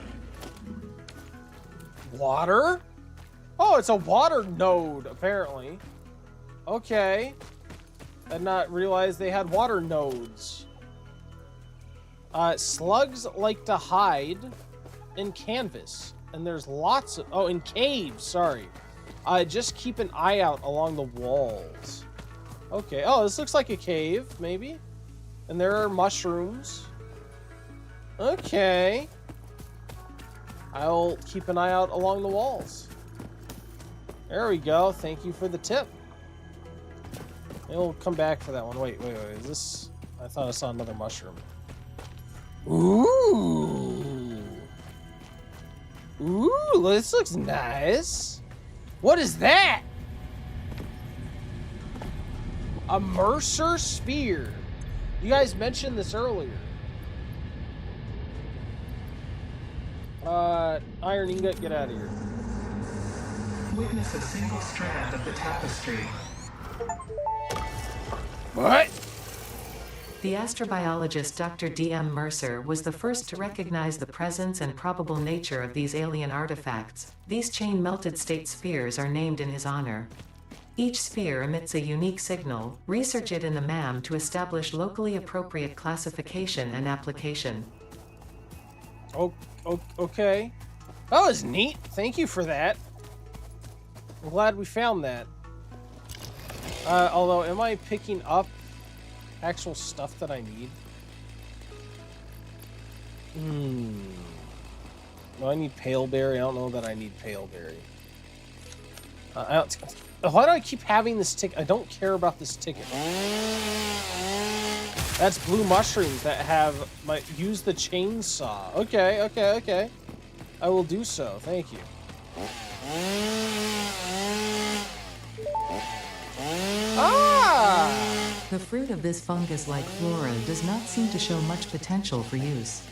Water? Oh, it's a water node, apparently. Okay. I did not realize they had water nodes. Slugs like to hide in canvas. And there's lots of... Oh, in caves, sorry. Just keep an eye out along the walls. Okay. Oh, this looks like a cave, maybe. And there are mushrooms. Okay. I'll keep an eye out along the walls. There we go. Thank you for the tip. We'll come back for that one. Wait. Is this... I thought I saw another mushroom. Ooh. Ooh, this looks nice. What is that? A Mercer Spear. You guys mentioned this earlier. Iron Ingot, get out of here. Witness a single strand of the tapestry. What? The astrobiologist Dr. D.M. Mercer was the first to recognize the presence and probable nature of these alien artifacts. These chain-melted state spheres are named in his honor. Each sphere emits a unique signal. Research it in the MAM to establish locally appropriate classification and application. Oh, okay. That was neat. Thank you for that. I'm glad we found that. Although, am I picking up actual stuff that I need? No, I need paleberry. I don't know that I need paleberry. Why do I keep having this ticket? I don't care about this ticket. That's blue mushrooms that have use the chainsaw. Okay. I will do so. Thank you. Ah! The fruit of this fungus-like flora does not seem to show much potential for use.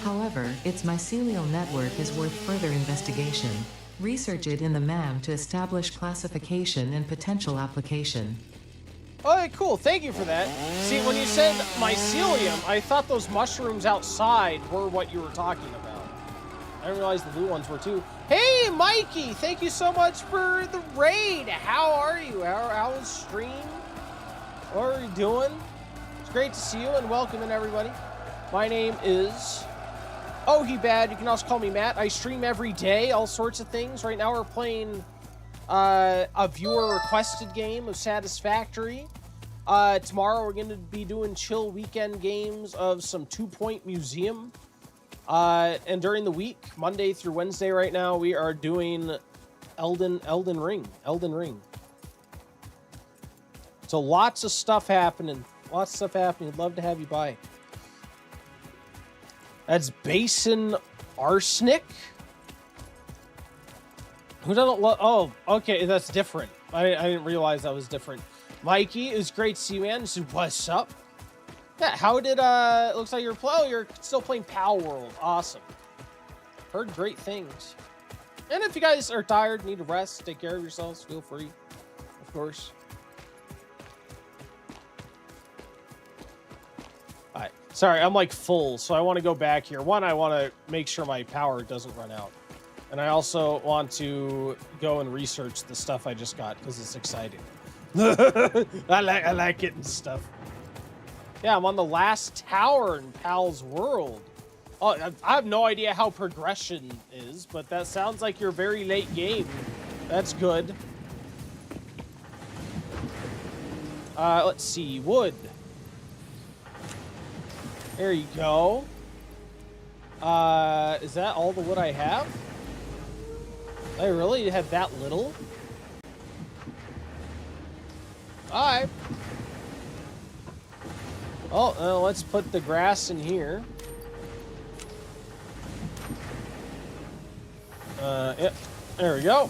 However, its mycelial network is worth further investigation. Research it in the MAM to establish classification and potential application. Okay, cool. Thank you for that. See, when you said mycelium, I thought those mushrooms outside were what you were talking about. I didn't realize the blue ones were too. Hey, Mikey! Thank you so much for the raid. How are you? How was stream? What are you doing? It's great to see you and welcome in, everybody. My name is Bad. You can also call me Matt. I stream every day, all sorts of things. Right now we're playing a viewer-requested game of Satisfactory. Tomorrow we're going to be doing chill weekend games of some 2 Point Museum. And during the week, Monday through Wednesday right now, we are doing Elden Ring. So lots of stuff happening. I'd love to have you by. That's Basin Arsenic. Who doesn't love... Oh, okay, that's different. I didn't realize that was different. Mikey, it was great to see you, man. This is what's up. Yeah, how did, it looks like you're still playing Pal World. Awesome. Heard great things. And if you guys are tired, need to rest, take care of yourselves, feel free, of course. All right, sorry, I'm like full, so I want to go back here. One, I want to make sure my power doesn't run out. And I also want to go and research the stuff I just got because it's exciting. I like getting stuff. Yeah, I'm on the last tower in Pal's World. Oh, I have no idea how progression is, but that sounds like you're very late game. That's good. Let's see, wood. There you go. Is that all the wood I have? I really had that little? Alright. Oh, let's put the grass in here. Yep. There we go.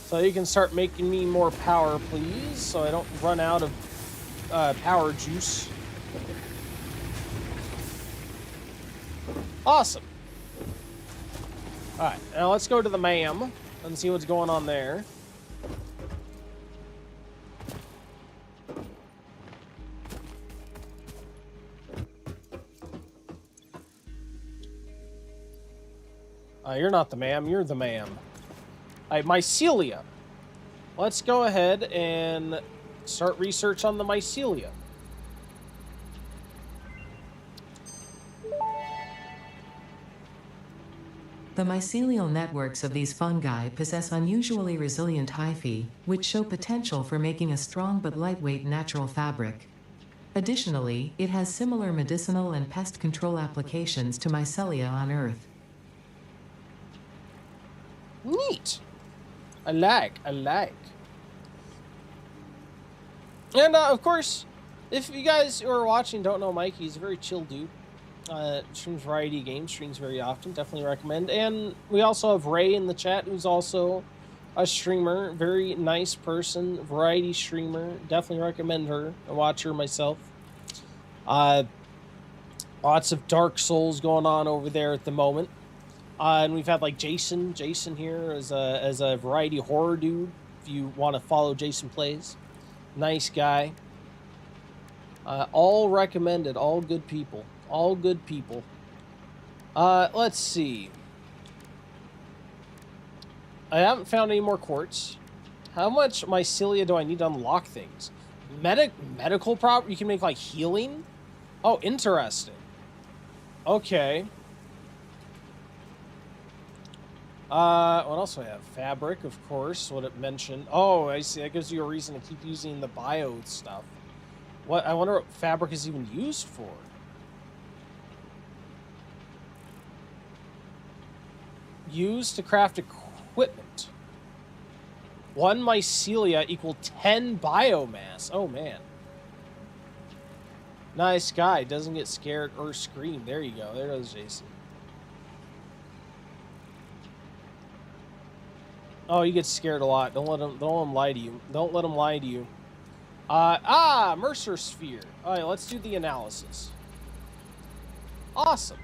So you can start making me more power, please, so I don't run out of power juice. Awesome. Alright, now let's go to the MAM and see what's going on there. You're not the MAM, you're the MAM. Alright, mycelia. Let's go ahead and start research on the mycelia. The mycelial networks of these fungi possess unusually resilient hyphae, which show potential for making a strong but lightweight natural fabric. Additionally, it has similar medicinal and pest control applications to mycelia on Earth. Neat. I like. And, of course, if you guys who are watching don't know Mike, he's a very chill dude. Streams variety games, streams very often. Definitely recommend. And we also have Ray in the chat, who's also a streamer. Very nice person. Variety streamer. Definitely recommend her. I watch her myself. Lots of Dark Souls going on over there at the moment. And we've had like Jason here as a variety horror dude. If you want to follow Jason Plays, nice guy. All recommended. All good people. All good people. Let's see. I haven't found any more quartz. How much mycelia do I need to unlock things? Medical prop. You can make like healing. Oh, interesting. Okay. What else do I have? Fabric, of course, what it mentioned. Oh, I see. That gives you a reason to keep using the bio stuff. What? I wonder what fabric is even used for. Used to craft equipment. 1 mycelia equal 10 biomass. Oh, man. Nice guy. Doesn't get scared or scream. There you go. There goes Jason. Oh, he gets scared a lot. Don't let him lie to you. Don't let him lie to you. Mercer sphere. All right, let's do the analysis. Awesome.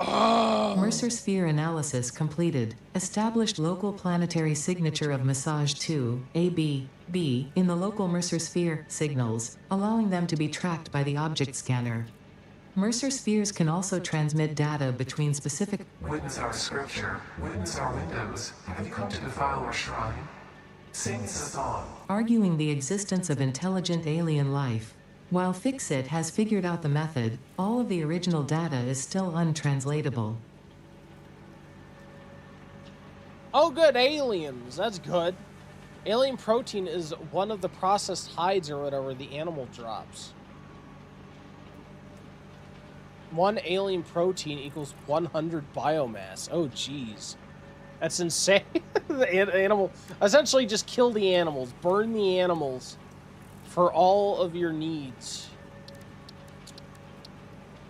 Mercer sphere analysis completed. Established local planetary signature of massage 2, AB, B, in the local Mercer sphere signals, allowing them to be tracked by the object scanner. Mercer spheres can also transmit data between specific. Witness our scripture, witness our windows. Have you come to defile our shrine? Sing us a song. Arguing the existence of intelligent alien life. While Fixit has figured out the method, all of the original data is still untranslatable. Oh, good. Aliens. That's good. Alien protein is one of the processed hides or whatever the animal drops. 1 alien protein equals 100 biomass. Oh, jeez. That's insane. The animal... Essentially, just kill the animals. Burn the animals for all of your needs.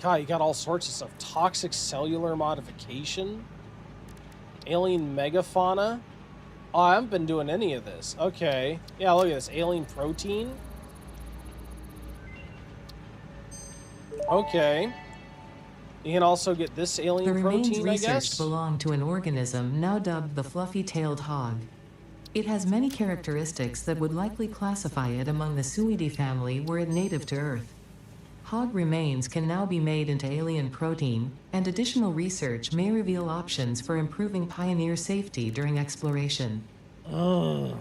God, you got all sorts of stuff. Toxic cellular modification. Alien megafauna. Oh, I haven't been doing any of this. Okay. Yeah, look at this. Alien protein. Okay. You can also get this The alien remains protein, I researched guess. belong to an organism now dubbed the fluffy-tailed hog. It has many characteristics that would likely classify it among the Suidae family were it native to Earth. Hog remains can now be made into alien protein, and additional research may reveal options for improving pioneer safety during exploration. Oh.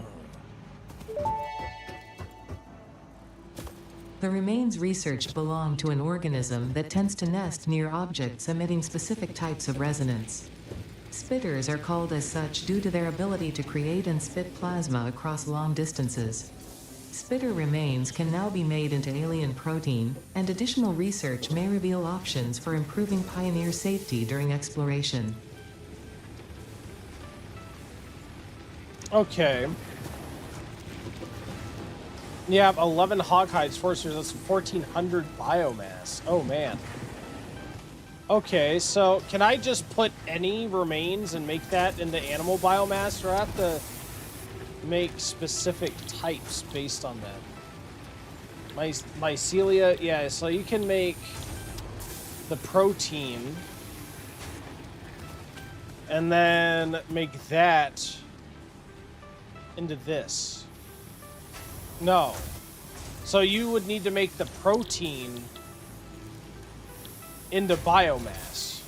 The remains researched belong to an organism that tends to nest near objects emitting specific types of resonance. Spitters are called as such due to their ability to create and spit plasma across long distances. Spitter remains can now be made into alien protein, and additional research may reveal options for improving pioneer safety during exploration. Okay. You have 11 hog hides, foresters, that's 1,400 biomass. Oh, man. Okay, so can I just put any remains and make that into animal biomass, or I have to make specific types based on that? Mycelia, yeah, so you can make the protein and then make that into this. No. So you would need to make the protein into biomass.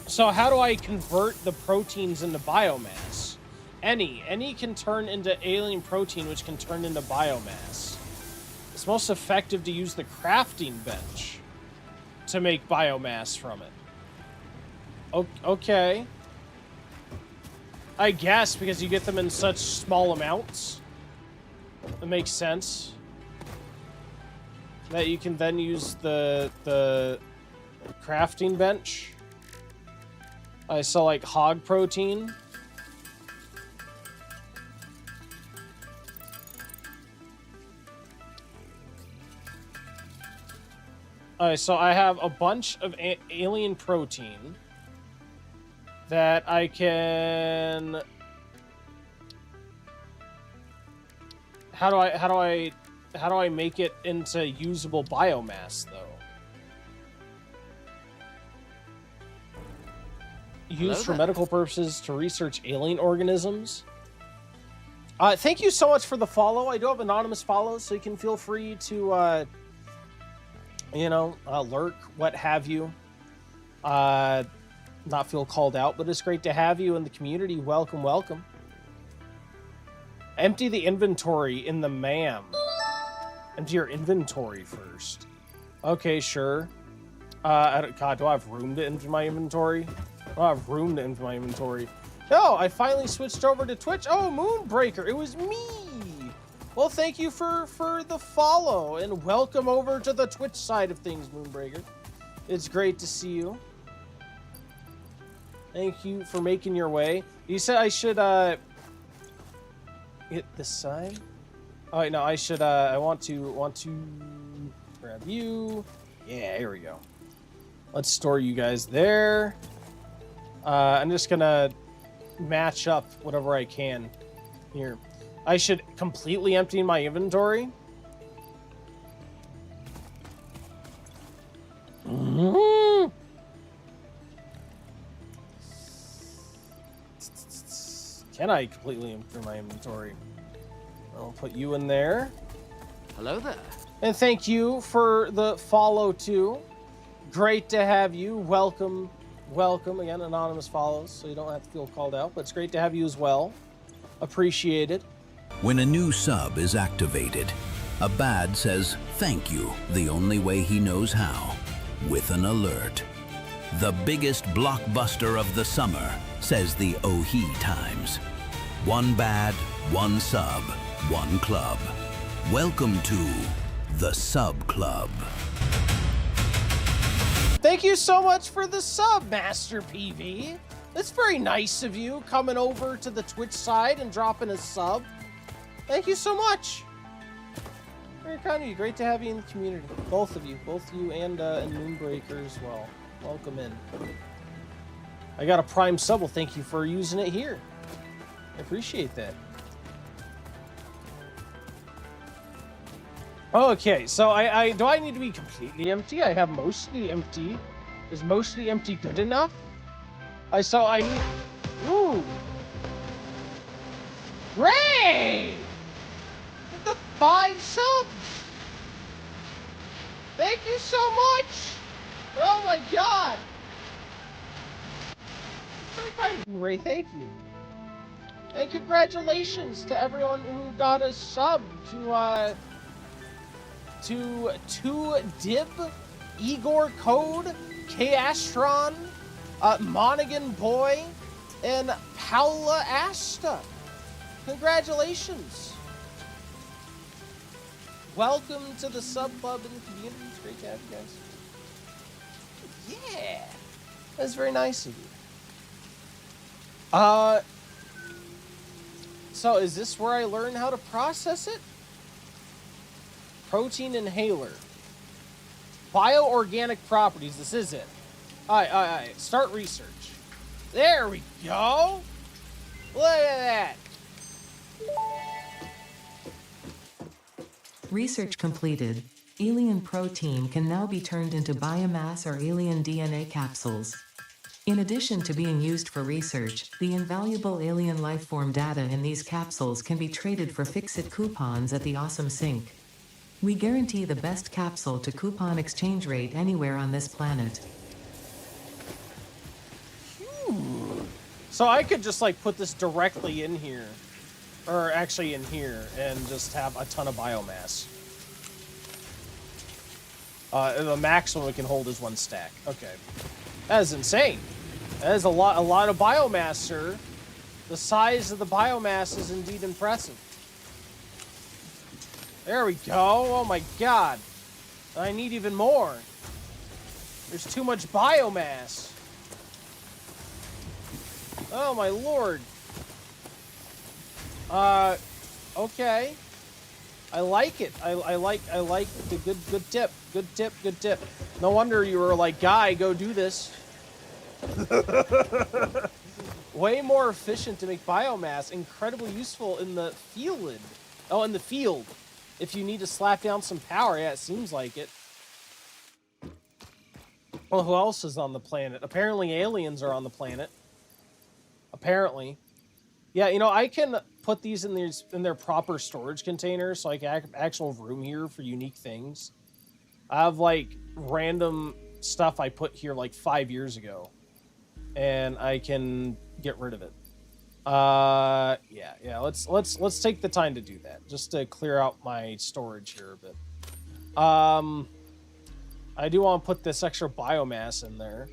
So how do I convert the proteins into biomass? Any can turn into alien protein, which can turn into biomass. It's most effective to use the crafting bench to make biomass from it. Okay. I guess because you get them in such small amounts. It makes sense. That you can then use the crafting bench. I saw like hog protein. Alright, so I have a bunch of alien protein that I can... How do I make it into usable biomass though? Used for medical purposes to research alien organisms. Thank you so much for the follow. I do have anonymous follows, so you can feel free to, lurk, what have you. Not feel called out, but it's great to have you in the community. Welcome, welcome. Empty the inventory in the MAM. Empty your inventory first. Okay, sure. God, do I have room to empty my inventory? I don't have room to empty my inventory. Oh, I finally switched over to Twitch. Oh, Moonbreaker, it was me. Well, thank you for the follow, and welcome over to the Twitch side of things, Moonbreaker. It's great to see you. Thank you for making your way. You said I should, hit this side? Oh, wait, no, I should, I want to grab you. Yeah, here we go. Let's store you guys there. I'm just gonna match up whatever I can here. I should completely empty my inventory. Mm-hmm. Can I completely empty my inventory? I'll put you in there. Hello there. And thank you for the follow too. Great to have you. Welcome. Welcome. Again, anonymous follows, so you don't have to feel called out, but it's great to have you as well. Appreciate it. When a new sub is activated, a bad says thank you the only way he knows how, with an alert. The biggest blockbuster of the summer, says the Ohi Times. One bad, one sub, one club. Welcome to the Sub Club. Thank you so much for the sub, Master PV. That's very nice of you, coming over to the Twitch side and dropping a sub. Thank you so much. Very kind of you. Great to have you in the community. Both of you and Moonbreaker as well. Welcome in. I got a Prime sub. Well, thank you for using it here. I appreciate that. Okay, so do I need to be completely empty? I have mostly empty. Is mostly empty good enough? I need... Ooh! Ray! The 5 subs! Thank you so much! Oh my god! Ray, thank you. And congratulations to everyone who got a sub to 2Dib, Igor Code, K-Astron, Monaghan Boy, and Paula Asta. Congratulations. Welcome to the sub club and the community. It's great to have you guys. Yeah. That's very nice of you. So is this where I learn how to process it? Protein inhaler. Bioorganic properties. This is it. All right. Start research. There we go. Look at that. Research completed. Alien protein can now be turned into biomass or alien DNA capsules. In addition to being used for research, the invaluable alien lifeform data in these capsules can be traded for fix-it coupons at the Awesome Sync. We guarantee the best capsule to coupon exchange rate anywhere on this planet. So I could just like put this directly in here, or actually in here, and just have a ton of biomass. The maximum it can hold is 1 stack. Okay, that is insane. That is a lot of biomass, sir. The size of the biomass is indeed impressive. There we go. Oh my god. I need even more. There's too much biomass. Oh my lord. Okay. I like it. I like the good tip. Good tip. No wonder you were like, guy, go do this. Way more efficient to make biomass. Incredibly useful in the field. Oh, in the field. If you need to slap down some power, yeah, it seems like it. Well, who else is on the planet? Apparently aliens are on the planet. Apparently. Yeah, you know, I can put these in their proper storage containers, so I can have actual room here for unique things. I have like random stuff I put here like 5 years ago, and I can get rid of it. Yeah. Let's take the time to do that, just to clear out my storage here a bit. I do want to put this extra biomass in there,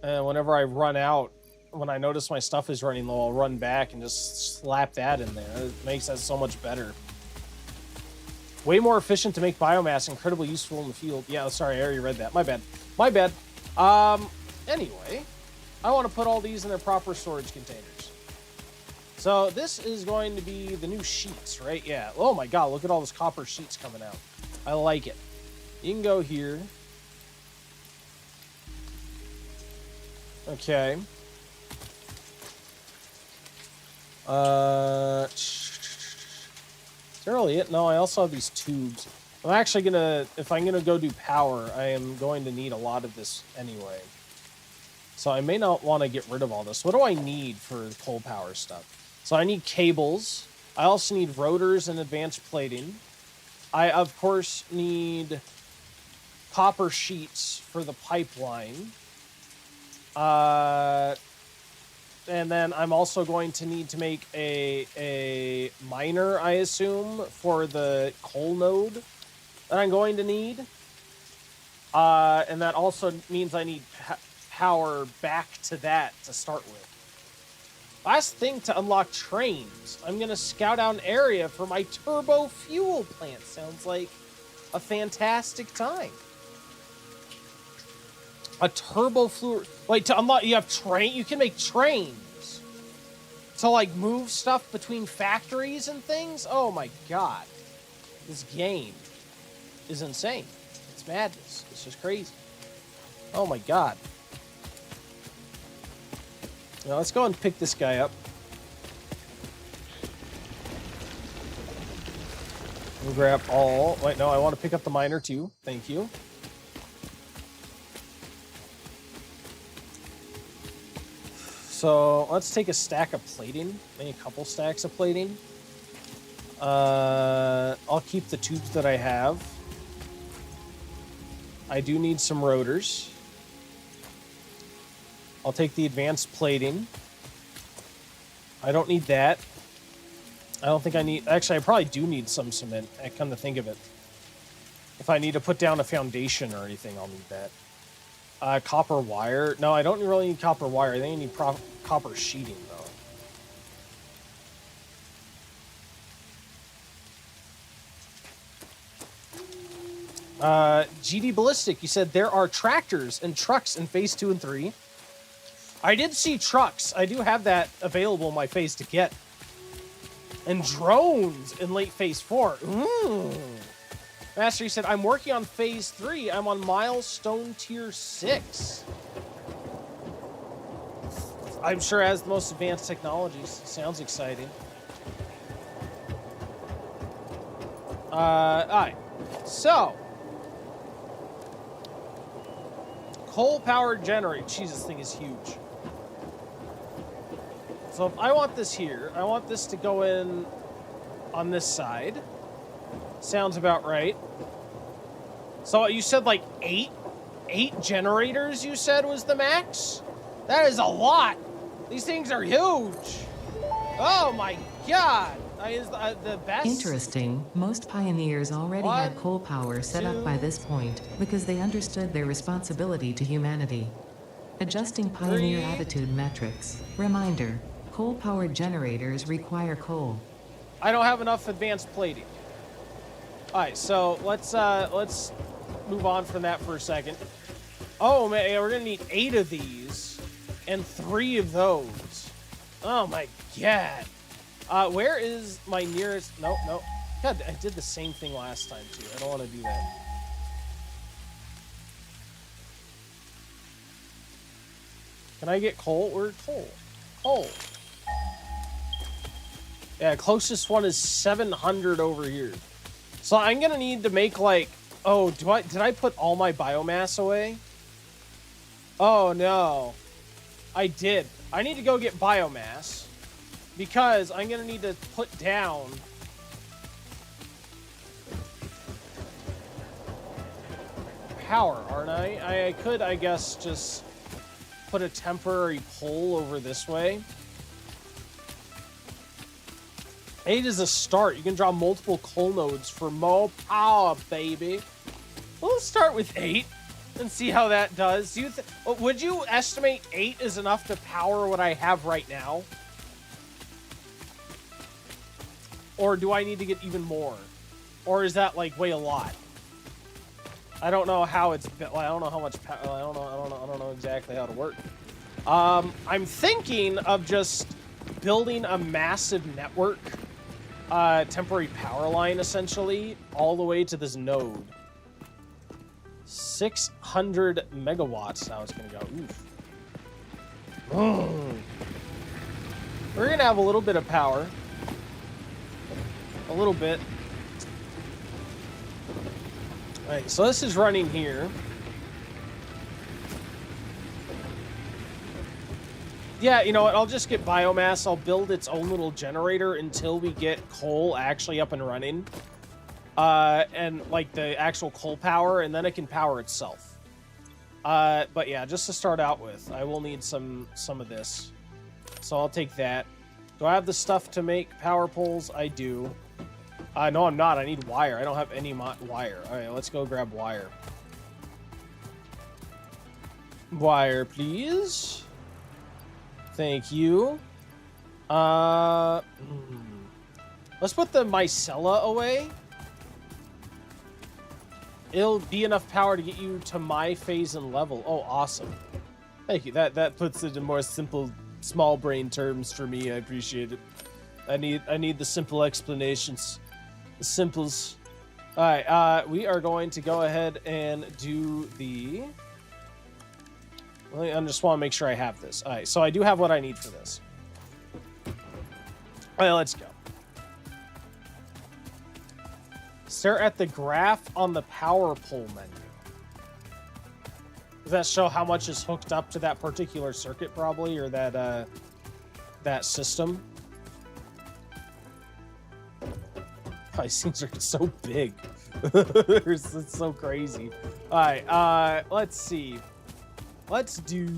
and whenever I run out, when I notice my stuff is running low, I'll run back and just slap that in there. It makes that so much better. Way more efficient to make biomass, incredibly useful in the field. Yeah, sorry, I already read that. My bad. Anyway, I want to put all these in their proper storage containers. So this is going to be the new sheets, right? Yeah. Oh my god, look at all those copper sheets coming out. I like it. You can go here. Okay. Is that really it? No, I also have these tubes. I'm actually gonna, if I'm gonna go do power, I am going to need a lot of this anyway. So I may not want to get rid of all this. What do I need for coal power stuff? So I need cables. I also need rotors and advanced plating. I, of course, need copper sheets for the pipeline. And then I'm also going to need to make a miner, I assume, for the coal node that I'm going to need. And that also means I need power back to that to start with. Last thing to unlock trains. I'm going to scout out an area for my turbo fuel plant. Sounds like a fantastic time. A turbo fuel... Wait, to unlock... You have train... You can make trains. To, like, move stuff between factories and things? Oh, my God. This game is insane. It's madness. It's just crazy. Oh, my God. Now let's go and pick this guy up. We'll grab all... Wait, no, I want to pick up the miner too. Thank you. So let's take a stack of plating. Maybe a couple stacks of plating. I'll keep the tubes that I have. I do need some rotors. I'll take the advanced plating. I don't need that. I don't think I need... Actually, I probably do need some cement, I come to think of it. If I need to put down a foundation or anything, I'll need that. Copper wire. No, I don't really need copper wire. I think I need copper sheeting, though. GD Ballistic, you said there are tractors and trucks in Phase 2 and 3. I did see trucks. I do have that available in my phase to get. And drones in late Phase 4. Ooh. Master, you said, I'm working on Phase 3. I'm on Milestone Tier 6. I'm sure it has the most advanced technologies. Sounds exciting. Alright. So. Coal-powered generator. Jeez, this thing is huge. So if I want this here, I want this to go in on this side. Sounds about right. So you said like eight generators, you said was the max? That is a lot. These things are huge. Oh my god. That is the best. Interesting. Most pioneers already had coal power set up by this point because they understood their responsibility to humanity. Adjusting pioneer attitude metrics. Reminder. Coal-powered generators require coal. I don't have enough advanced plating. All right, so let's move on from that for a second. Oh man, we're gonna need 8 of these and 3 of those. Oh my god. Where is my nearest? No. God, I did the same thing last time too. I don't want to do that. Can I get coal? Where's coal? Coal. Yeah, closest one is 700 over here. So I'm gonna need to make like... Oh, did I put all my biomass away? Oh no. I did. I need to go get biomass because I'm gonna need to put down power, aren't I? I could, I guess, just put a temporary pole over this way. 8 is a start. You can draw multiple coal nodes for more power, baby. Well, let's start with 8 and see how that does. Would you estimate 8 is enough to power what I have right now? Or do I need to get even more? Or is that like way a lot? I don't know how it's built. I don't know how much power. I don't know exactly how to work. I'm thinking of just building a massive network, temporary power line, essentially, all the way to this node. 600 megawatts. Now it's gonna go. Oof. We're gonna have a little bit of power. A little bit. All right, so this is running here. Yeah, you know what? I'll just get biomass. I'll build its own little generator until we get coal actually up and running. And like the actual coal power, and then it can power itself. But yeah, just to start out with, I will need some of this. So I'll take that. Do I have the stuff to make power poles? I do. No, I'm not. I need wire. I don't have any wire. All right, let's go grab wire. Wire, please. Thank you. Let's put the micella away. It'll be enough power to get you to my phase and level. Oh, awesome. Thank you. That puts it in more simple, small brain terms for me. I appreciate it. I need the simple explanations. The simples. All right, we are going to go ahead and do the I just want to make sure I have this. All right, so I do have what I need for this. All right, let's go. Stare at the graph on the power pole menu. Does that show how much is hooked up to that particular circuit, probably, or that that system? Oh, these things are so big. It's so crazy. All right, let's see. Let's do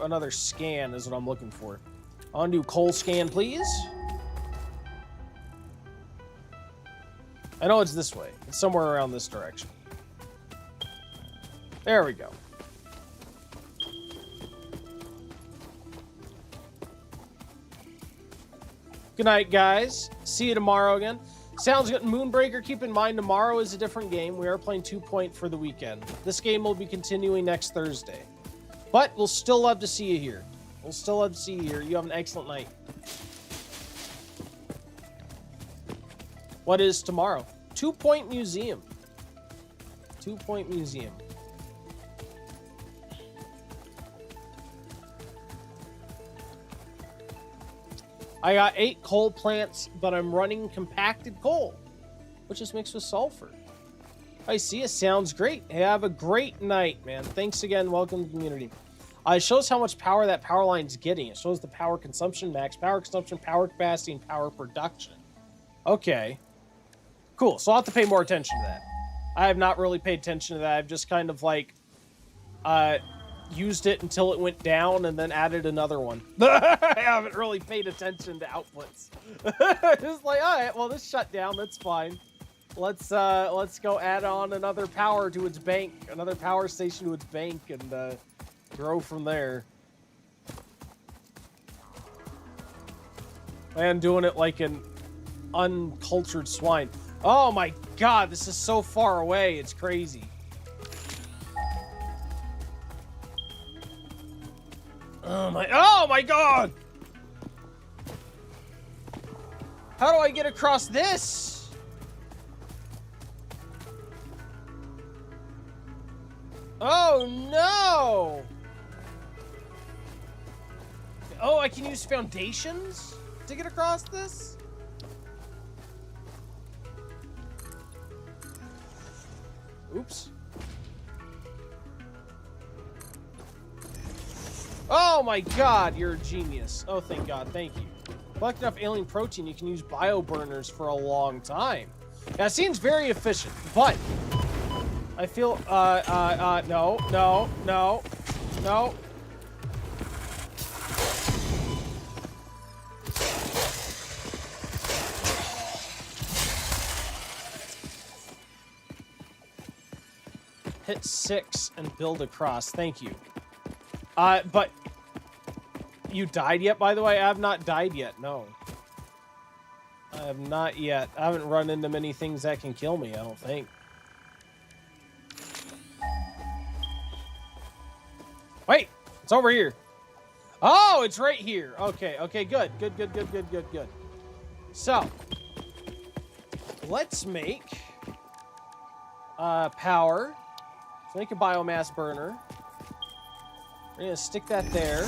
another scan is what I'm looking for. I want to do coal scan, please. I know it's this way. It's somewhere around this direction. There we go. Good night, guys. See you tomorrow again. Sounds good. Moonbreaker, keep in mind, tomorrow is a different game. We are playing 2 Point for the weekend. This game will be continuing next Thursday. But we'll still love to see you here. We'll still love to see you here. You have an excellent night. What is tomorrow? 2 Point Museum. 2 Point Museum. I got 8 coal plants, but I'm running compacted coal, which is mixed with sulfur. I see it. Sounds great. Hey, have a great night, man. Thanks again. Welcome to the community. It shows how much power that power line's getting. It shows the power consumption, max power consumption, power capacity, and power production. Okay. Cool. So I'll have to pay more attention to that. I have not really paid attention to that. I've just kind of like used it until it went down and then added another one. I haven't really paid attention to outputs. Just like, all right, well, this shut down. That's fine. Let's go add on another power to its bank, another power station to its bank, and grow from there. And doing it like an uncultured swine. Oh my god, this is so far away. It's crazy. Oh my god! How do I get across this? Oh no! Oh, I can use foundations to get across this? Oops. Oh my god, you're a genius. Oh, thank god, thank you. Collect enough alien protein, you can use bioburners for a long time. That seems very efficient, but I feel, no. Hit 6 and build across. Thank you. But you died yet, by the way? I have not died yet, no. I have not yet. I haven't run into many things that can kill me, I don't think. Wait, it's over here. Oh, it's right here. Okay, good. Good. So, let's make power. Let's make a biomass burner. We're gonna stick that there.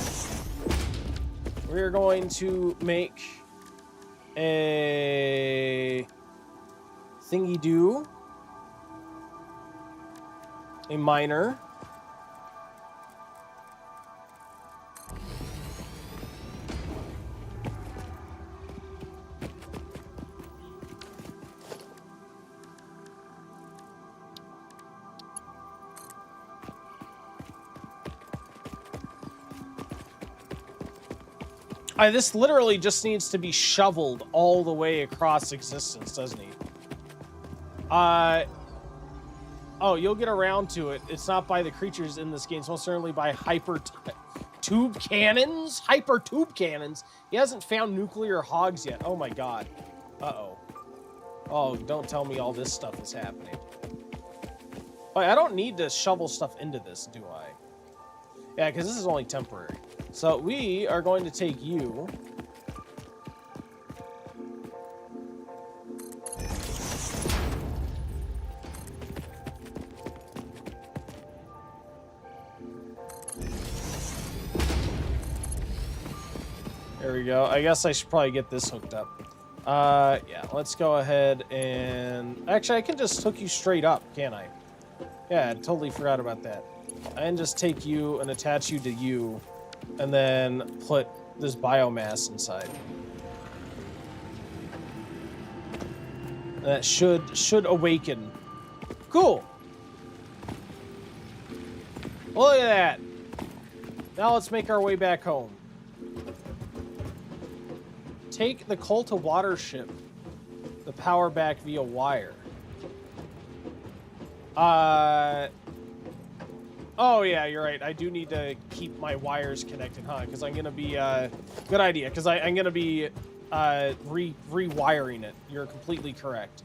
We're going to make a thingy-do. A miner. This literally just needs to be shoveled all the way across existence, doesn't he? Oh, you'll get around to it. It's not by the creatures in this game. It's most certainly by hyper tube cannons. Hyper tube cannons. He hasn't found nuclear hogs yet. Oh my god. Uh-oh. Oh, don't tell me all this stuff is happening. Oh, I don't need to shovel stuff into this, do I? Yeah, because this is only temporary. So we are going to take you. There we go. I guess I should probably get this hooked up. Yeah, let's go ahead and... Actually, I can just hook you straight up, can't I? Yeah, I totally forgot about that. I can just take you and attach you to you, and then put this biomass inside. That should awaken. Cool. Look at that. Now let's make our way back home. Take the coal to water ship. The power back via wire. Oh yeah, you're right. I do need to keep my wires connected, huh? Because I'm gonna be good idea. Because I'm gonna be rewiring it. You're completely correct.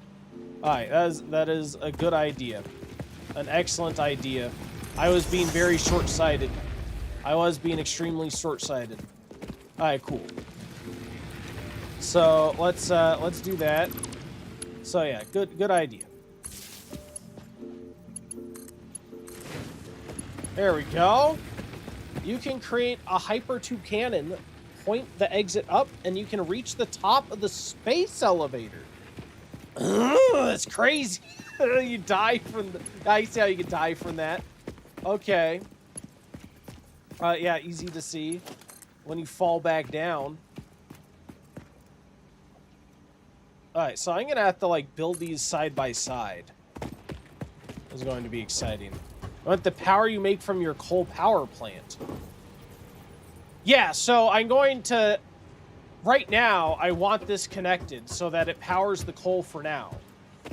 All right, that is a good idea, an excellent idea. I was being very short-sighted. I was being extremely short-sighted. All right, cool. So let's do that. So yeah, good idea. There we go. You can create a hyper tube cannon, point the exit up, and you can reach the top of the space elevator. That's crazy. You die from the... I see how you can die from that. Okay. Yeah, easy to see when you fall back down. Alright, so I'm gonna have to, like, build these side by side. This is going to be exciting. I want the power you make from your coal power plant. Yeah, so I'm going to... Right now, I want this connected so that it powers the coal for now.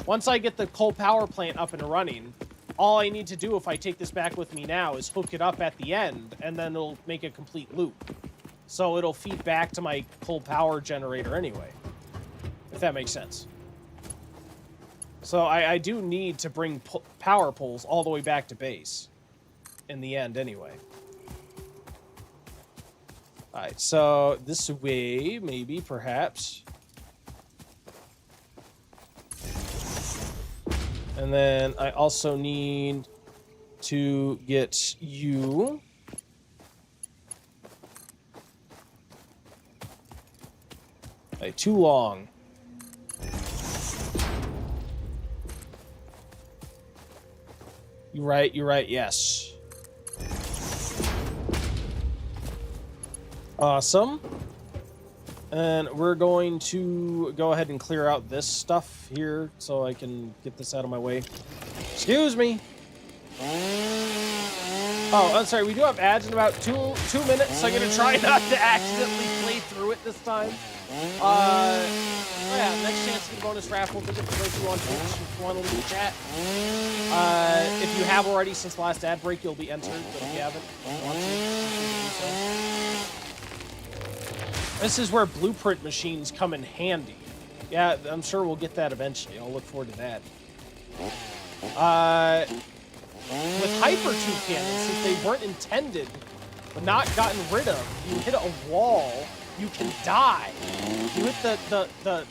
Once I get the coal power plant up and running, all I need to do if I take this back with me now is hook it up at the end, and then it'll make a complete loop. So it'll feed back to my coal power generator anyway. If that makes sense. So I do need to bring power poles all the way back to base. In the end, anyway. Alright, so this way, maybe, perhaps. And then I also need to get you. Alright, too long. You're right, yes. Awesome. And we're going to go ahead and clear out this stuff here so I can get this out of my way. Excuse me. Oh, I'm sorry. We do have ads in about two minutes, so I'm going to try not to accidentally play through it this time. Yeah, next chance to get a bonus raffle ticket for those who want to, if you want to leave a chat. If you have already since the last ad break, you'll be entered, but if you haven't, want to. This is where blueprint machines come in handy. Yeah, I'm sure we'll get that eventually. I'll look forward to that. With hyper tube cannons, since they weren't intended, but not gotten rid of, you hit a wall, you can die. If you hit the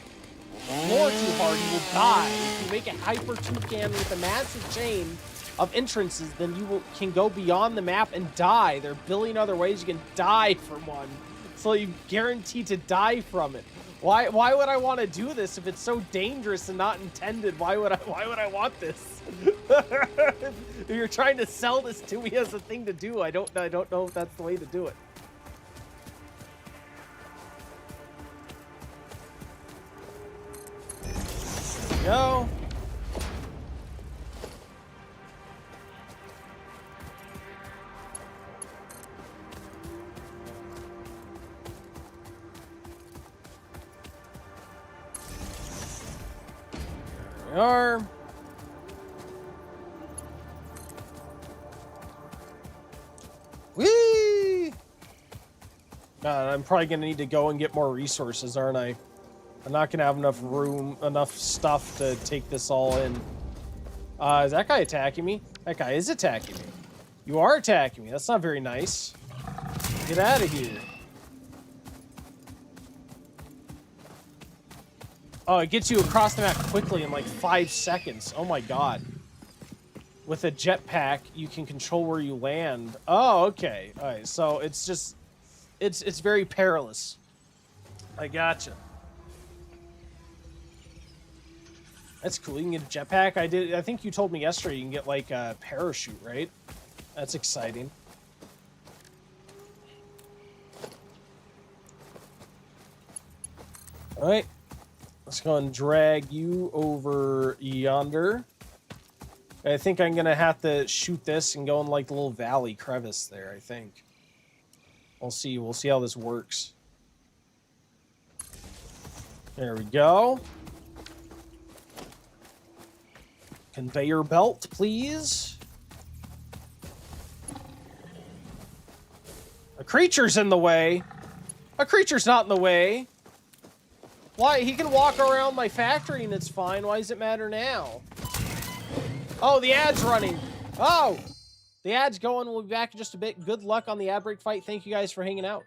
floor too hard, you will die. If you make a hyper tube cannon with a massive chain of entrances, then you can go beyond the map and die. There are a billion other ways you can die from one. So you guarantee to die from it. Why would I want to do this if it's so dangerous and not intended? Why would I want this? If you're trying to sell this to me as a thing to do, I don't know if that's the way to do it. There we go. There we are. Whee! God, I'm probably gonna need to go and get more resources, aren't I? I'm not gonna have enough room, enough stuff to take this all in. Is that guy attacking me? That guy is attacking me. You are attacking me. That's not very nice. Get out of here. Oh, it gets you across the map quickly in like 5 seconds. Oh my god. With a jetpack, you can control where you land. Oh, okay. All right, so it's just... It's very perilous. I gotcha. That's cool. You can get a jetpack. I think you told me yesterday you can get like a parachute, right? That's exciting. All right. Let's go and drag you over yonder. I think I'm gonna have to shoot this and go in like the little valley crevice there, I think. We'll see. We'll see how this works. There we go. Conveyor belt, please. A creature's in the way. A creature's not in the way. Why? He can walk around my factory and it's fine. Why does it matter now? Oh, the ad's running. Oh! The ad's going. We'll be back in just a bit. Good luck on the ad break fight. Thank you guys for hanging out.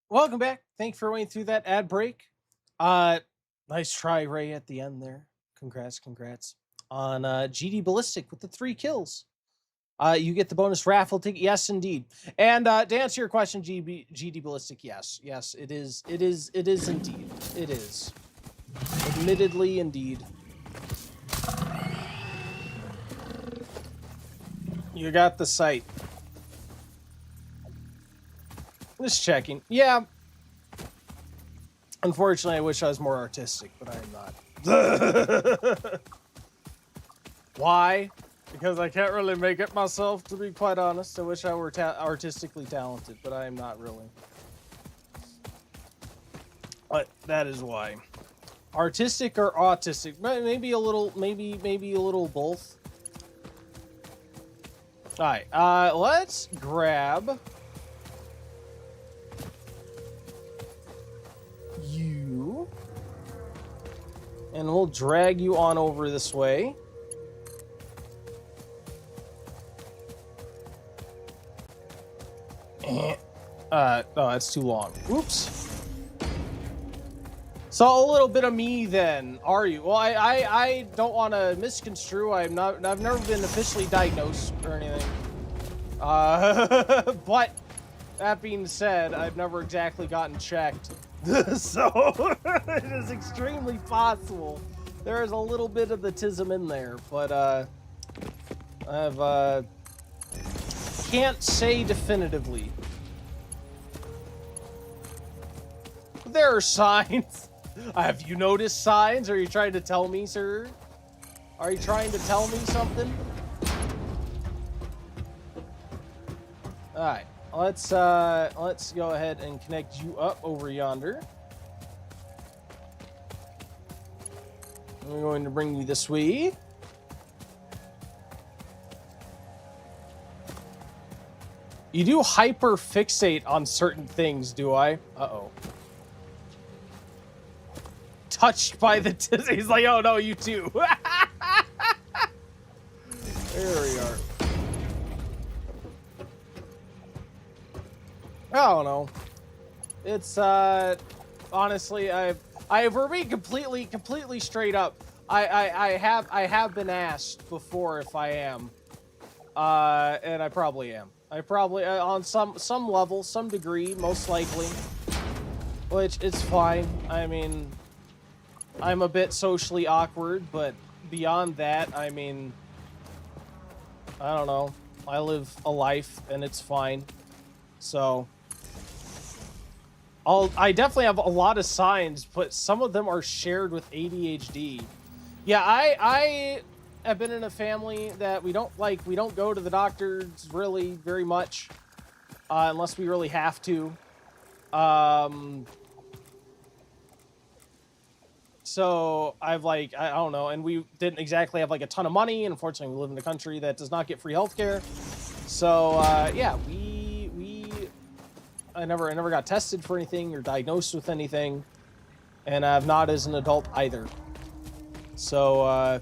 Welcome back. Thank you for waiting through that ad break. Nice try, Ray, at the end there. Congrats on GD Ballistic with the 3 kills. You get the bonus raffle ticket. Yes, indeed. And to answer your question, GD Ballistic, yes, it is indeed. It is. Admittedly, indeed. You got the site. Just checking. Yeah. Unfortunately, I wish I was more artistic, but I am not. Why? Because I can't really make it myself, to be quite honest. I wish I were artistically talented, but I am not really. But that is why. Artistic or autistic? Maybe a little, maybe a little both. All right, let's grab you, and we'll drag you on over this way. Oh, that's too long. Oops. So a little bit of me then, are you? Well, I don't want to misconstrue. I've never been officially diagnosed or anything. But that being said, I've never exactly gotten checked. So it is extremely possible there is a little bit of the tism in there, but I've can't say definitively. There are signs. Have you noticed signs? Are you trying to tell me, sir? Are you trying to tell me something? All right, let's go ahead and connect you up over yonder. We're going to bring you this way. You do hyper fixate on certain things, do I? Uh-oh. Touched by the tism. He's like, oh no, you too. There we are. I don't know. It's honestly, we're being completely straight up. I have been asked before if I am, and I probably am. I probably on some level, some degree, most likely. Which it's fine. I mean, I'm a bit socially awkward, but beyond that, I mean, I don't know. I live a life, and it's fine. So, I definitely have a lot of signs, but some of them are shared with ADHD. Yeah, I have been in a family that we don't go to the doctors really very much, unless we really have to. So I've I don't know, and we didn't exactly have a ton of money, and unfortunately we live in a country that does not get free healthcare. So yeah, I never got tested for anything or diagnosed with anything, and I've not as an adult either. So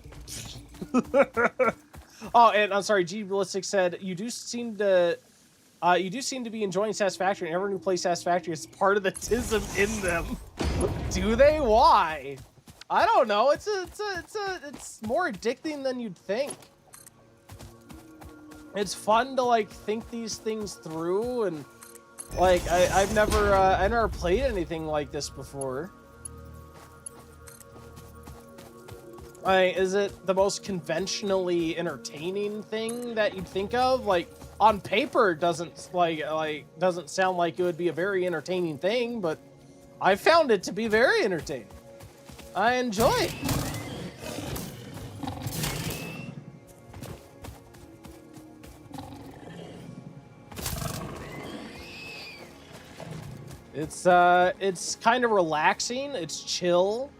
oh, and I'm sorry, G Ballistic said you do seem to be enjoying Satisfactory, and everyone who plays Satisfactory is part of the tism in them. Do they? Why? I don't know. It's more addicting than you'd think. It's fun to think these things through, and I've never played anything like this before. Is it the most conventionally entertaining thing that you'd think of? On paper, it doesn't sound like it would be a very entertaining thing, but I found it to be very entertaining. I enjoy it. It's kind of relaxing. It's chill.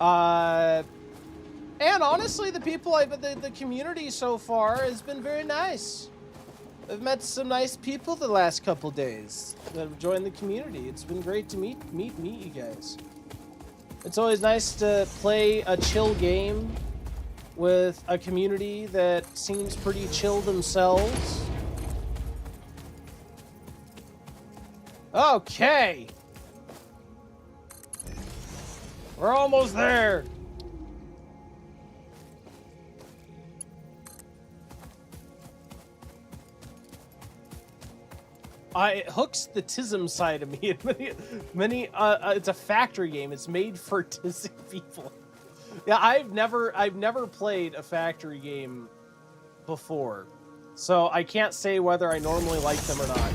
And honestly, the community so far has been very nice. I've met some nice people the last couple days that have joined the community. It's been great to meet you guys. It's always nice to play a chill game with a community that seems pretty chill themselves. Okay. We're almost there. It hooks the tism side of me. It's a factory game. It's made for tism people. Yeah, I've never played a factory game before, so I can't say whether I normally like them or not.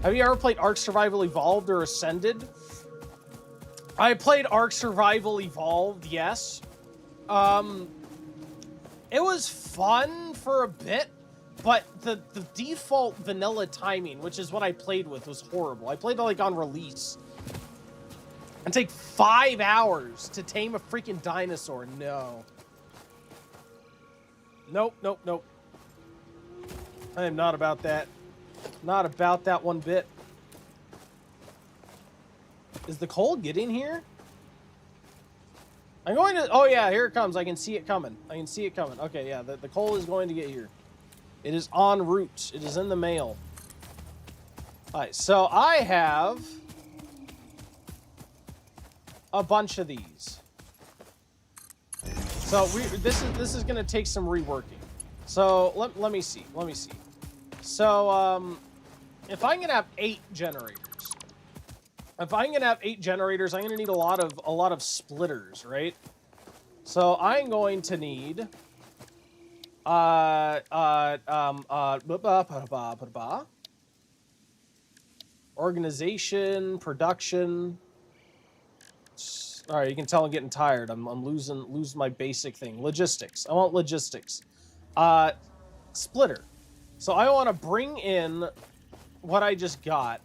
Have you ever played Ark Survival Evolved or Ascended? I played Ark Survival Evolved, yes. It was fun for a bit. But the default vanilla timing, which is what I played with, was horrible. I played it on release. It'd take 5 hours to tame a freaking dinosaur. No. Nope. I am not about that. Not about that one bit. Is the coal getting here? I'm going to... Oh, yeah, here it comes. I can see it coming. Okay, yeah, the coal is going to get here. It is en route. It is in the mail. All right, so I have a bunch of these. So this is going to take some reworking. So let me see. So if I'm going to have 8 generators, if I'm gonna have 8 generators, I'm gonna need a lot of splitters, right? So I'm going to need organization, production. All right, you can tell I'm getting tired. I'm losing my basic thing. Logistics. I want logistics. Splitter. So I want to bring in what I just got.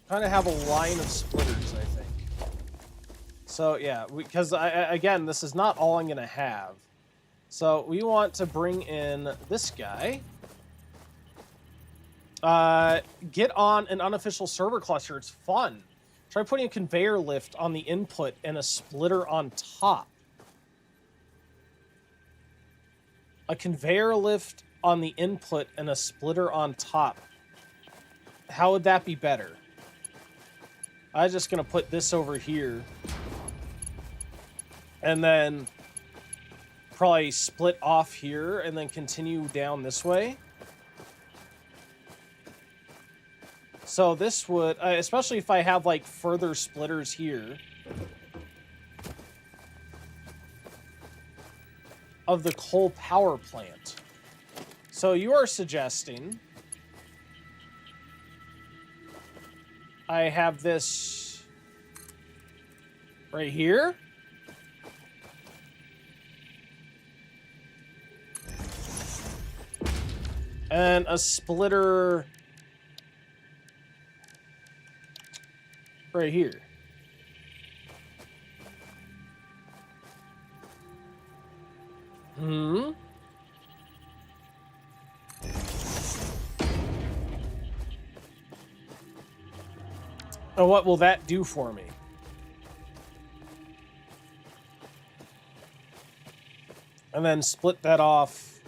Kind of have a line of splitters, I think. So yeah, because again, this is not all I'm gonna have. So we want to bring in this guy. Get on an unofficial server cluster. It's fun. Try putting a conveyor lift on the input and a splitter on top. A conveyor lift on the input and a splitter on top. How would that be better? I'm just going to put this over here. And then probably split off here and then continue down this way. So this would, especially if I have like further splitters here of the coal power plant. So you are suggesting I have this right here. And a splitter right here. And what will that do for me? And then split that off.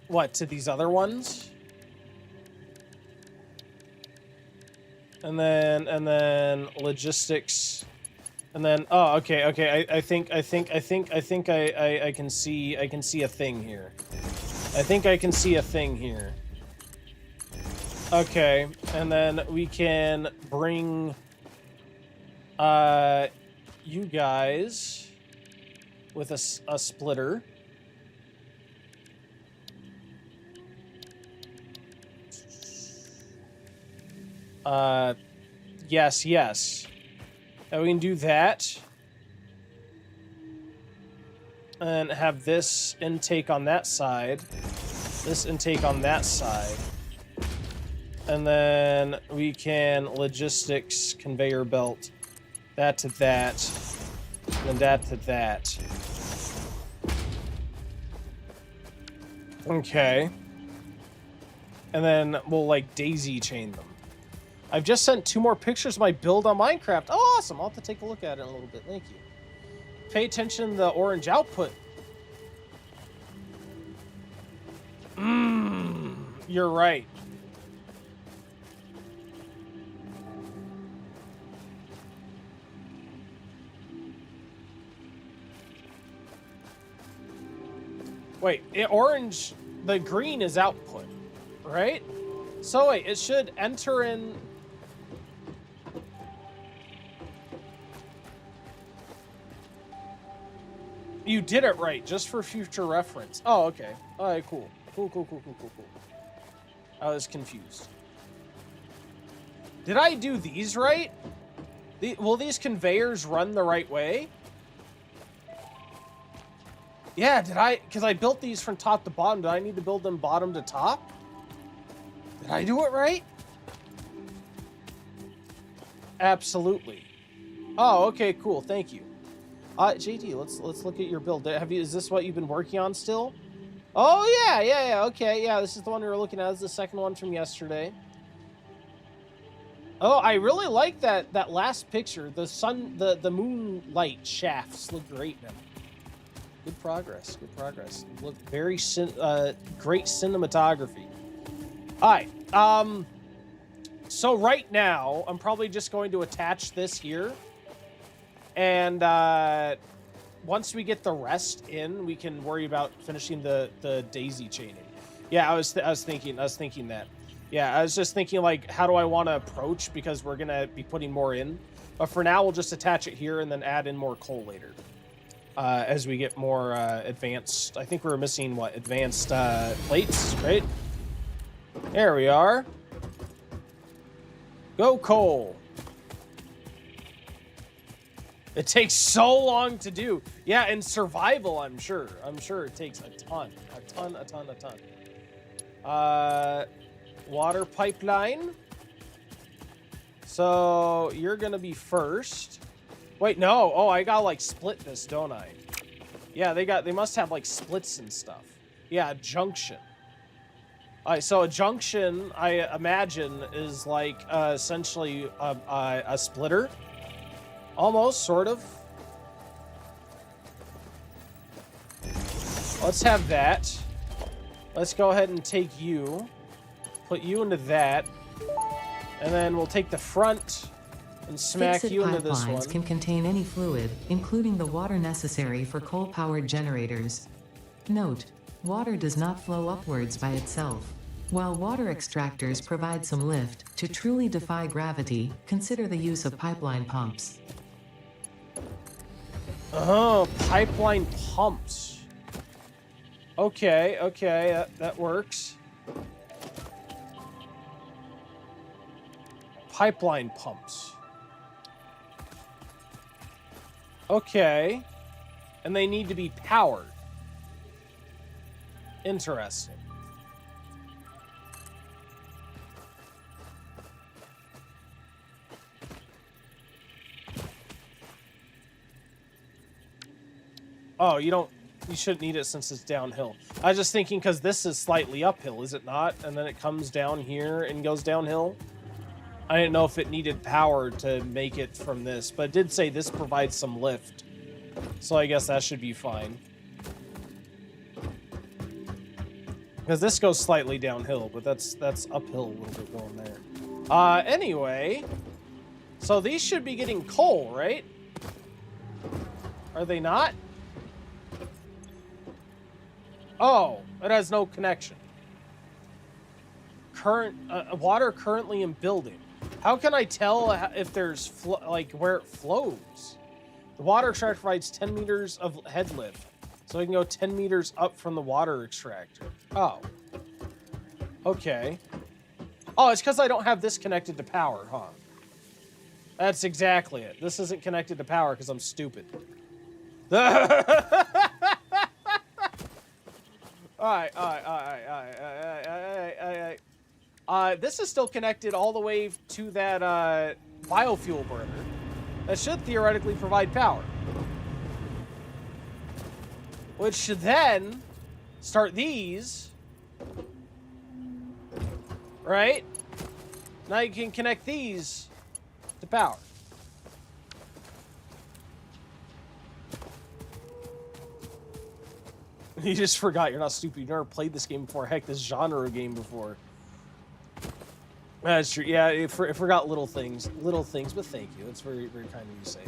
What, to these other ones? And then logistics. And then okay. I think I can see a thing here. I think I can see a thing here. Okay, and then we can bring you guys with a splitter. Yes. And we can do that. And have this intake on that side. This intake on that side. And then we can logistics conveyor belt that to that. And that to that. Okay. And then we'll like daisy chain them. I've just sent 2 more pictures of my build on Minecraft. Oh, awesome. I'll have to take a look at it in a little bit. Thank you. Pay attention to the orange output. You're right. Wait, orange, the green is output, right? So wait, it should enter in... You did it right, just for future reference. Oh, okay. All right, cool. Cool. I was confused. Did I do these right? Will these conveyors run the right way? Yeah, did I? Because I built these from top to bottom. Do I need to build them bottom to top? Did I do it right? Absolutely. Oh, okay, cool. Thank you. JD, let's look at your build. Is this what you've been working on still? Oh yeah. Okay, yeah. This is the one we were looking at. This is the second one from yesterday. Oh, I really like that last picture. The sun, the moonlight shafts look great now. Good progress. Look very great cinematography. All right. So right now, I'm probably just going to attach this here. And once we get the rest in, we can worry about finishing the daisy chaining. Yeah, I was thinking that. Yeah, I was just thinking, like, how do I want to approach, because we're gonna be putting more in. But for now, we'll just attach it here and then add in more coal later. As we get more advanced. I think we're missing, what, advanced plates, right? There we are. Go coal. It takes so long to do. Yeah, in survival, I'm sure. I'm sure it takes a ton. Water pipeline. So you're gonna be first. Wait, no. Oh, I gotta like split this, don't I? Yeah, they must have like splits and stuff. Yeah, a junction. All right, so a junction, I imagine, is like essentially a splitter. Almost, sort of. Let's have that. Let's go ahead and take you. Put you into that. And then we'll take the front and smack Fixed you into this pipelines one. can contain any fluid, including the water necessary for coal-powered generators. Note, water does not flow upwards by itself. While water extractors provide some lift, to truly defy gravity, consider the use of pipeline pumps. Oh, pipeline pumps. Okay, that works. Pipeline pumps. Okay. And they need to be powered. Interesting. Oh, you shouldn't need it since it's downhill. I was just thinking because this is slightly uphill, is it not? And then it comes down here and goes downhill. I didn't know if it needed power to make it from this, but it did say this provides some lift. So I guess that should be fine. Because this goes slightly downhill, but that's uphill a little bit going there. Anyway, so these should be getting coal, right? Are they not? Oh, it has no connection. Water currently in building. How can I tell if there's like where it flows? The water extractor provides 10 meters of head lift, so I can go 10 meters up from the water extractor. Oh. Okay. Oh, it's because I don't have this connected to power, huh? That's exactly it. This isn't connected to power because I'm stupid. Alright. This is still connected all the way to that biofuel burner. That should theoretically provide power. Which should then start these. Right? Now you can connect these to power. You just forgot you're not stupid. You never played this game before. Heck, this genre of game before. That's true. Yeah, I forgot little things. Little things, but thank you. It's very, very kind of you to say.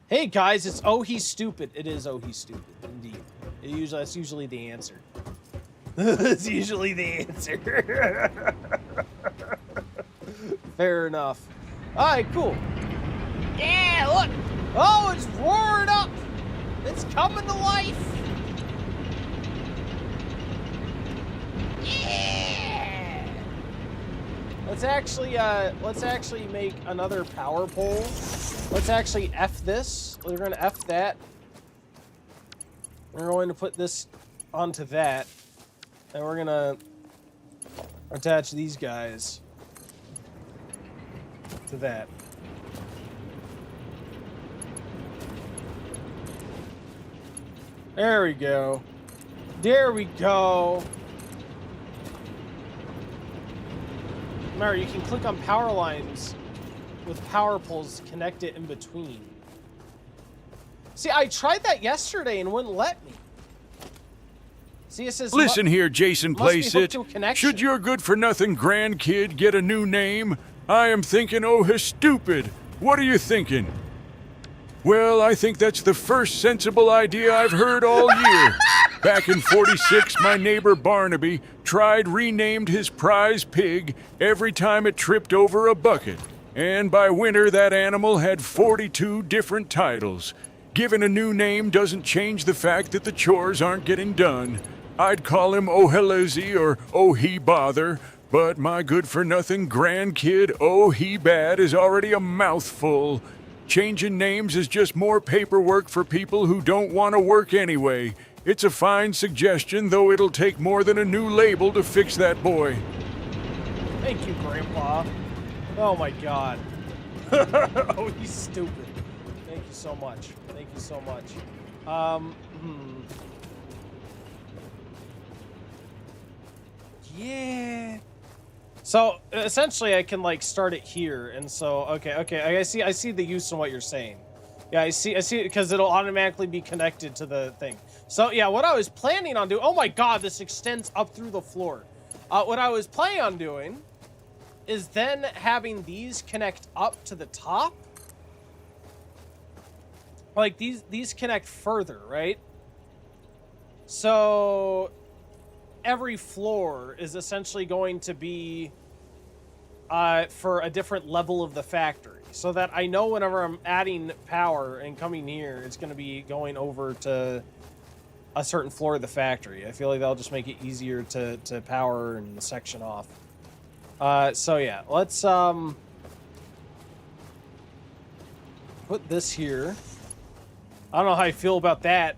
Hey, guys, it's oh, he's stupid. It is oh, he's stupid. Indeed. That's usually the answer. That's usually the answer. Fair enough. All right, cool. Yeah, look. Oh, it's roaring up. It's coming to life. Yeah. Let's actually make another power pole. Let's actually F this. We're going to F that. We're going to put this onto that. And we're going to attach these guys to that. There we go. There we go. Remember, you can click on power lines with power poles to connect it in between. See, I tried that yesterday and wouldn't let me. See, it says... Listen here, Jason Playsit. Should Should your good-for-nothing grandkid get a new name? I am thinking, oh, he's stupid. What are you thinking? Well, I think that's the first sensible idea I've heard all year. Back in 46, my neighbor Barnaby renamed his prize pig every time it tripped over a bucket. And by winter, that animal had 42 different titles. Giving a new name doesn't change the fact that the chores aren't getting done. I'd call him Oh Hellozy or Oh He Bother, but my good-for-nothing grandkid Oh He Bad is already a mouthful. Changing names is just more paperwork for people who don't want to work anyway. It's a fine suggestion, though it'll take more than a new label to fix that boy. Thank you, Grandpa. Oh my god. Oh, he's stupid. Thank you so much. Thank you so much. Yeah. So essentially, I can like start it here, and so okay. I see the use in what you're saying. Yeah, I see it because it'll automatically be connected to the thing. So yeah, what I was planning on doing. Oh my god, this extends up through the floor. What I was planning on doing is then having these connect up to the top. Like these connect further, right? So every floor is essentially going to be for a different level of the factory, so that I know whenever I'm adding power and coming here, it's going to be going over to a certain floor of the factory. I feel like that'll just make it easier to power and section off. So yeah, let's put this here. I don't know how I feel about that,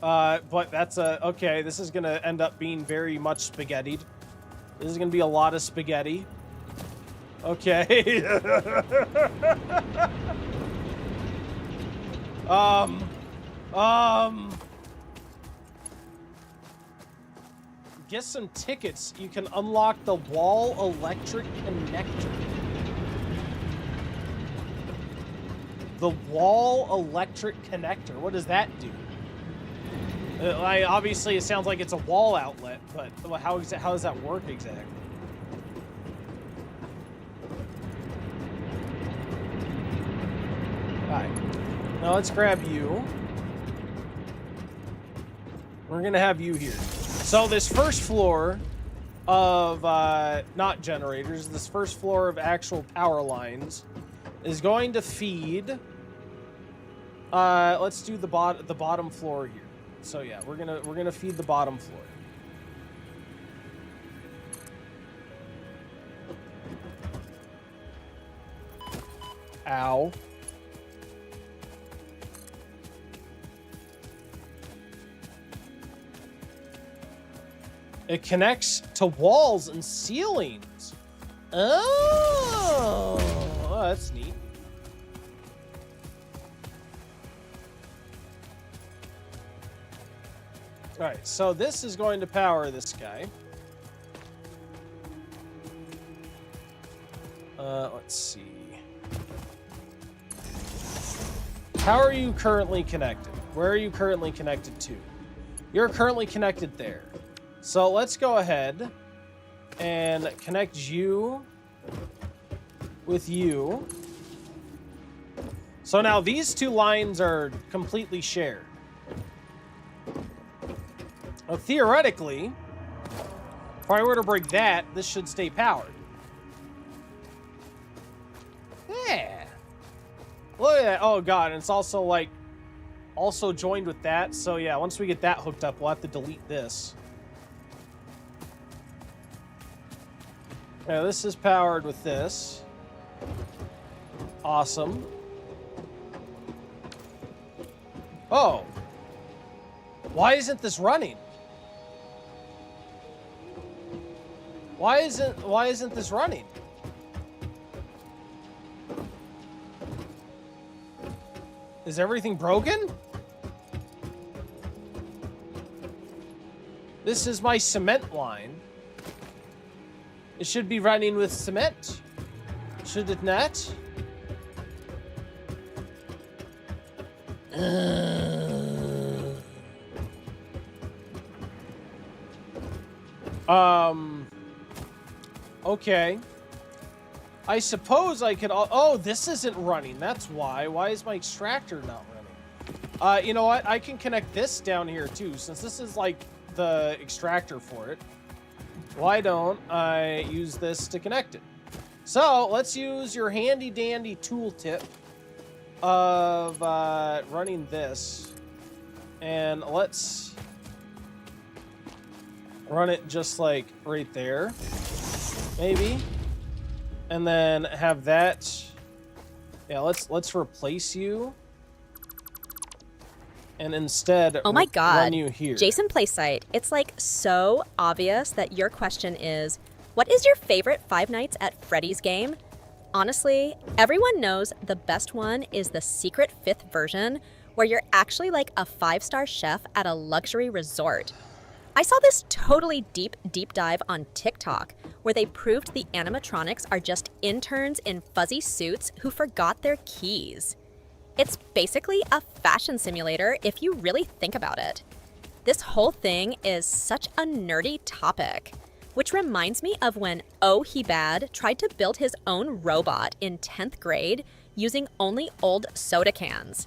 but that's okay. This is gonna end up being very much spaghettied. This is gonna be a lot of spaghetti. Okay. Get some tickets. You can unlock the wall electric connector. The wall electric connector. What does that do? Obviously, it sounds like it's a wall outlet, but how does that work exactly? Alright. Now let's grab you. We're gonna have you here. So this first floor of, not generators, this first floor of actual power lines is going to feed, let's do the bottom floor here. So yeah, we're gonna feed the bottom floor. Ow. It connects to walls and ceilings. Oh, that's neat. All right, so this is going to power this guy. Let's see. How are you currently connected? Where are you currently connected to? You're currently connected there. So let's go ahead and connect you with you. So now these two lines are completely shared. Well, theoretically, if I were to break that, this should stay powered. Yeah. Look at that. Oh god, and it's also like also joined with that. So yeah, once we get that hooked up, we'll have to delete this. Yeah, this is powered with this. Awesome. Oh. Why isn't this running? Why isn't this running? Is everything broken? This is my cement line. It should be running with cement. Should it not? Okay. I suppose I could... Oh, this isn't running. That's why. Why is my extractor not running? You know what? I can connect this down here too, since this is like the extractor for it. Why don't I use this to connect it? So let's use your handy dandy tooltip of running this, and let's run it just like right there, maybe, and then have that. Yeah, let's replace you, and instead oh my god, run you here. Jason Playsite, it's like so obvious that your question is, what is your favorite Five Nights at Freddy's game? Honestly, everyone knows the best one is the secret 5th version, where you're actually like a 5-star chef at a luxury resort. I saw this totally deep dive on TikTok, where they proved the animatronics are just interns in fuzzy suits who forgot their keys. It's basically a fashion simulator if you really think about it. This whole thing is such a nerdy topic, which reminds me of when Oh He Bad tried to build his own robot in 10th grade using only old soda cans.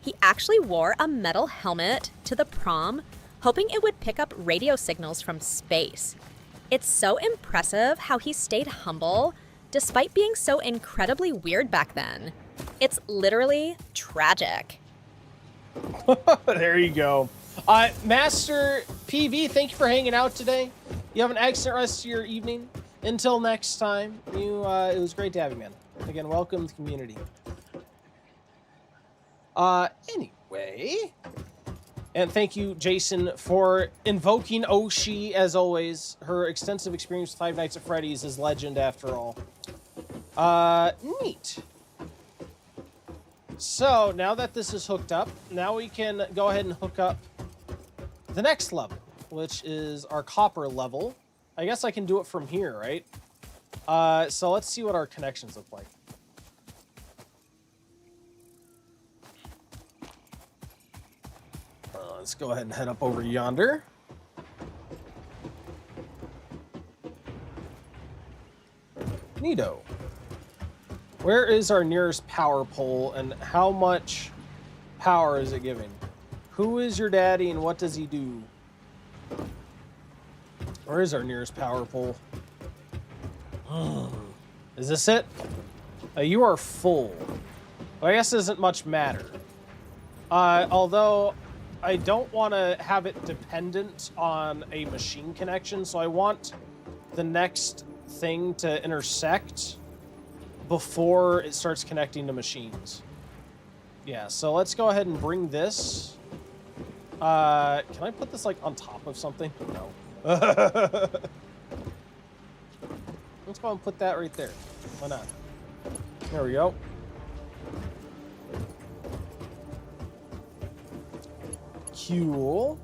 He actually wore a metal helmet to the prom, hoping it would pick up radio signals from space. It's so impressive how he stayed humble despite being so incredibly weird back then. It's literally tragic. There you go. Master PV, thank you for hanging out today. You have an excellent rest of your evening. Until next time, it was great to have you, man. Again, welcome to the community. Anyway, and thank you, Jason, for invoking Oshi as always. Her extensive experience with Five Nights at Freddy's is legend after all. Neat. So now that this is hooked up, now we can go ahead and hook up the next level, which is our copper level. I guess I can do it from here, right? So let's see what our connections look like. Let's go ahead and head up over yonder. Neato. Where is our nearest power pole, and how much power is it giving? Who is your daddy, and what does he do? Where is our nearest power pole? Is this it? You are full. Well, I guess it doesn't much matter. Although I don't want to have it dependent on a machine connection, so I want the next thing to intersect before it starts connecting to machines. Yeah, so let's go ahead and bring this. Can I put this like on top of something? No. Let's go and put that right there. Why not? There we go. Cool.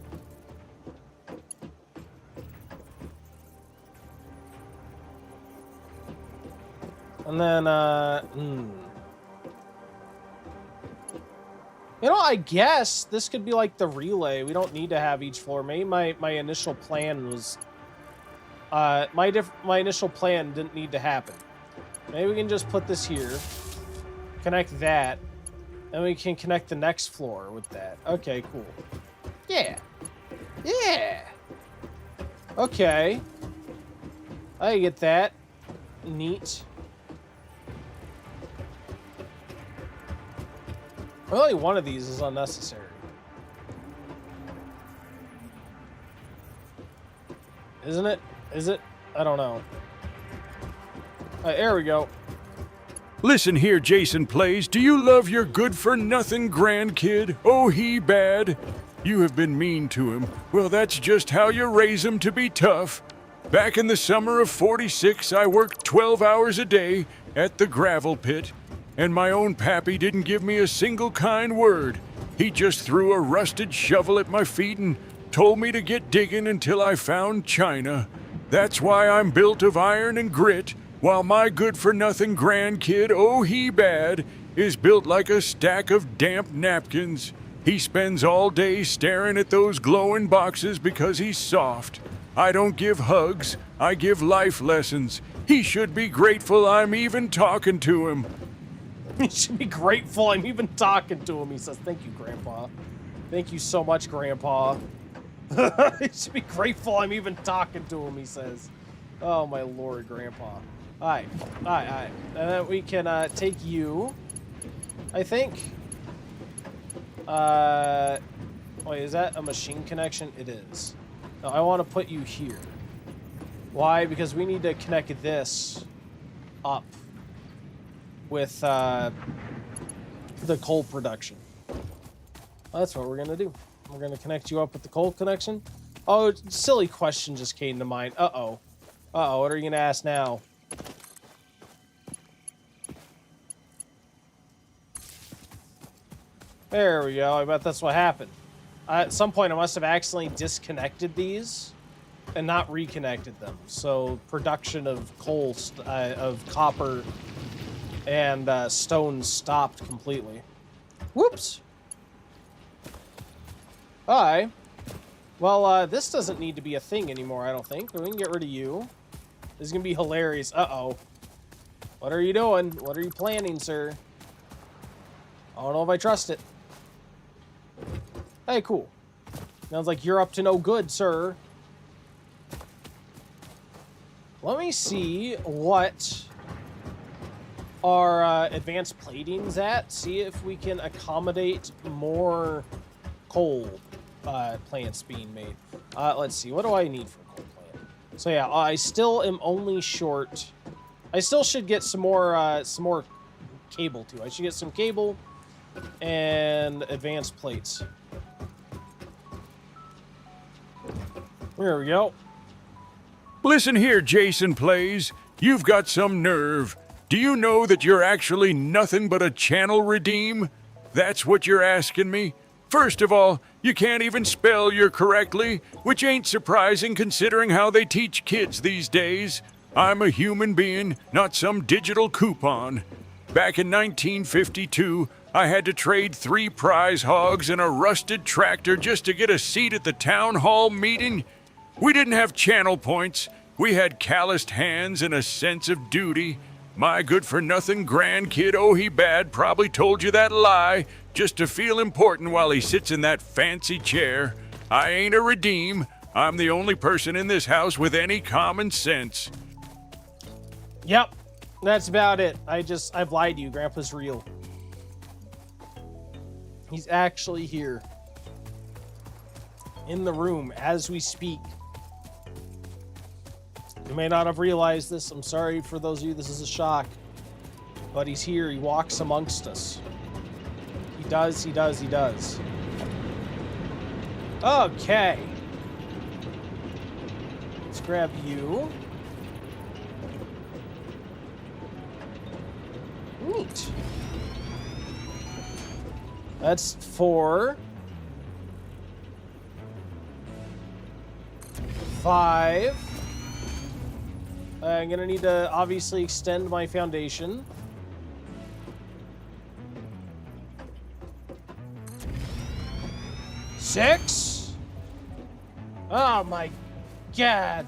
And then, you know, I guess this could be like the relay. We don't need to have each floor. Maybe my initial plan was, my initial plan didn't need to happen. Maybe we can just put this here, connect that, and we can connect the next floor with that. Okay, cool. Yeah. Yeah. Okay. I get that. Neat. Only one of these is unnecessary. Isn't it? Is it? I don't know. There we go. Listen here, Jason Plays. Do you love your good-for-nothing grandkid? Oh, he bad. You have been mean to him. Well, that's just how you raise him to be tough. Back in the summer of '46, I worked 12 hours a day at the gravel pit, and my own pappy didn't give me a single kind word. He just threw a rusted shovel at my feet and told me to get digging until I found China. That's why I'm built of iron and grit, while my good-for-nothing grandkid, oh he bad, is built like a stack of damp napkins. He spends all day staring at those glowing boxes because he's soft. I don't give hugs, I give life lessons. He should be grateful I'm even talking to him. He should be grateful I'm even talking to him. He says, thank you, Grandpa. Thank you so much, Grandpa. He should be grateful I'm even talking to him, he says. Oh, my Lord, Grandpa. All right. And then we can take you, I think. Wait, is that a machine connection? It is. No, I want to put you here. Why? Because we need to connect this up with the coal production. That's what we're going to do. We're going to connect you up with the coal connection. Oh, silly question just came to mind. Uh-oh. Uh-oh, what are you going to ask now? There we go. I bet that's what happened. At some point, I must have accidentally disconnected these and not reconnected them. So production of coal, of copper and stone stopped completely. Whoops. Alright. Well, this doesn't need to be a thing anymore, I don't think. We can get rid of you. This is going to be hilarious. Uh-oh. What are you doing? What are you planning, sir? I don't know if I trust it. Hey, cool. Sounds like you're up to no good, sir. Let me see what our advanced plating's at. See if we can accommodate more coal plants being made. Let's see. What do I need for a coal plant? So yeah, I still am only short. I still should get some more cable too. I should get some cable and advanced plates. There we go. Listen here, Jason Plays. You've got some nerve. Do you know that you're actually nothing but a channel redeem? That's what you're asking me? First of all, you can't even spell your correctly, which ain't surprising considering how they teach kids these days. I'm a human being, not some digital coupon. Back in 1952, I had to trade 3 prize hogs and a rusted tractor just to get a seat at the town hall meeting. We didn't have channel points. We had calloused hands and a sense of duty. My good-for-nothing grandkid Ohibad probably told you that lie just to feel important while he sits in that fancy chair. I ain't a redeem. I'm the only person in this house with any common sense. Yep, that's about it. I've lied to you. Grandpa's real. He's actually here. In the room as we speak. You may not have realized this. I'm sorry for those of you, this is a shock. But he's here. He walks amongst us. He does. Okay. Let's grab you. Neat. That's 4. 5. I'm gonna need to obviously extend my foundation. 6. Oh my god.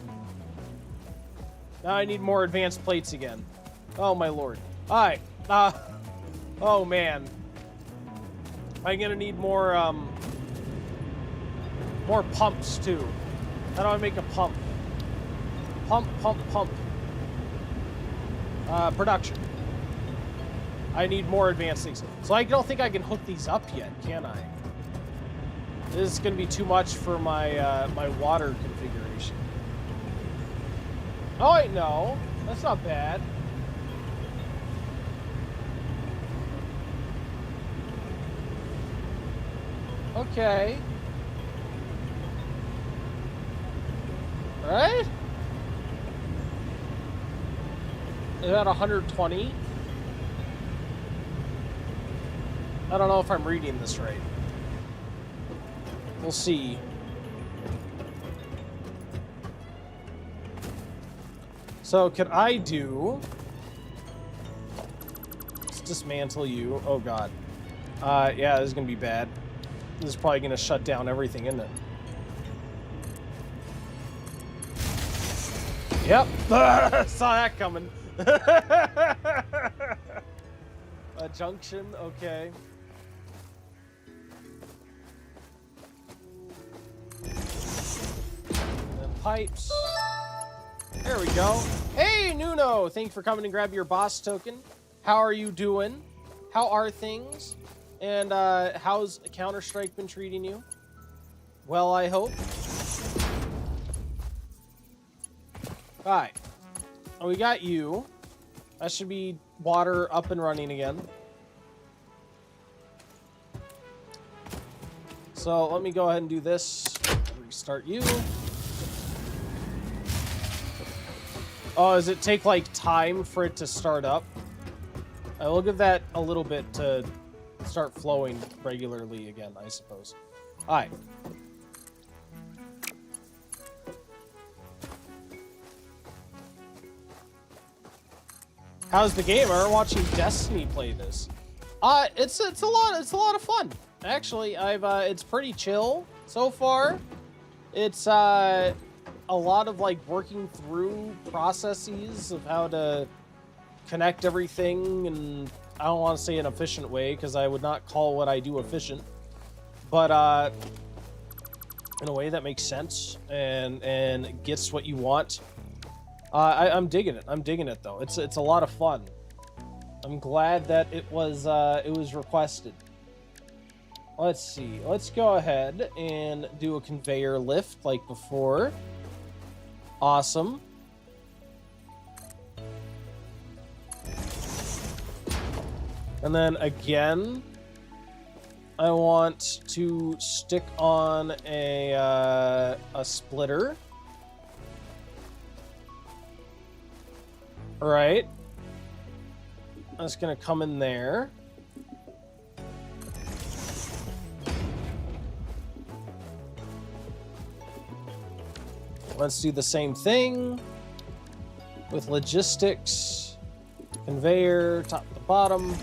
Now I need more advanced plates again. Oh my lord. Alright. Oh man. I'm gonna need more pumps too. How do I make a pump? Pump. Production. I need more advanced things. So I don't think I can hook these up yet, can I? This is going to be too much for my my water configuration. Oh wait, no. That's not bad. Okay. Right? Is that 120? I don't know if I'm reading this right. We'll see. So, could I do... Let's dismantle you. Oh, God. Yeah, this is going to be bad. This is probably going to shut down everything, isn't it? Yep. Saw that coming. A junction, okay. And pipes. There we go. Hey, Nuno! Thank you for coming and grab your boss token. How are you doing? How are things? And how's Counter-Strike been treating you? Well, I hope. Alright. Oh, we got you. That should be water up and running again. So let me go ahead and do this. Restart you. Oh, does it take like time for it to start up? We'll give that a little bit to start flowing regularly again, I suppose. Alright. How's the game? I'm watching Destiny play this. It's a lot of fun. Actually, it's pretty chill so far. It's a lot of like working through processes of how to connect everything, and I don't want to say an efficient way because I would not call what I do efficient, but in a way that makes sense and gets what you want. I'm digging it. I'm digging it though. It's a lot of fun. I'm glad that it was requested. Let's see. Let's go ahead and do a conveyor lift like before. Awesome. And then again, I want to stick on a splitter. All right. That's gonna come in there. Let's do the same thing with logistics, conveyor, top to bottom,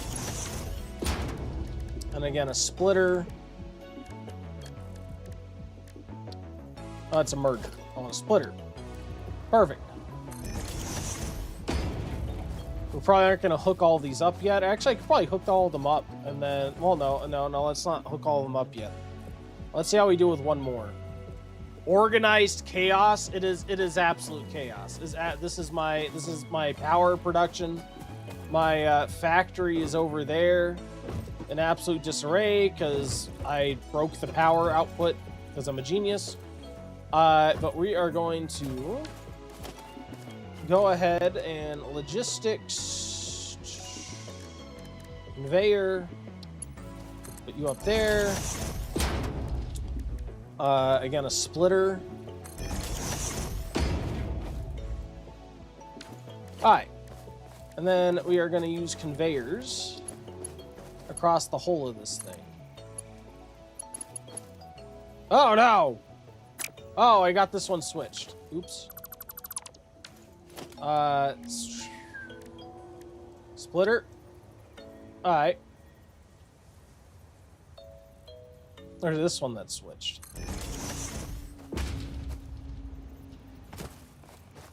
and again a splitter. Oh, that's a merger. I want a splitter. Perfect. We probably aren't going to hook all these up yet. Actually, I could probably hook all of them up, and then... Well, no, let's not hook all of them up yet. Let's see how we do with one more. Organized chaos. It is absolute chaos. This is my power production. My factory is over there in absolute disarray because I broke the power output because I'm a genius. But we are going to go ahead and logistics, conveyor, put you up there. Again, a splitter. All right, and then we are going to use conveyors across the whole of this thing. Oh no! Oh, I got this one switched. Oops. Splitter. All right. There's this one that switched.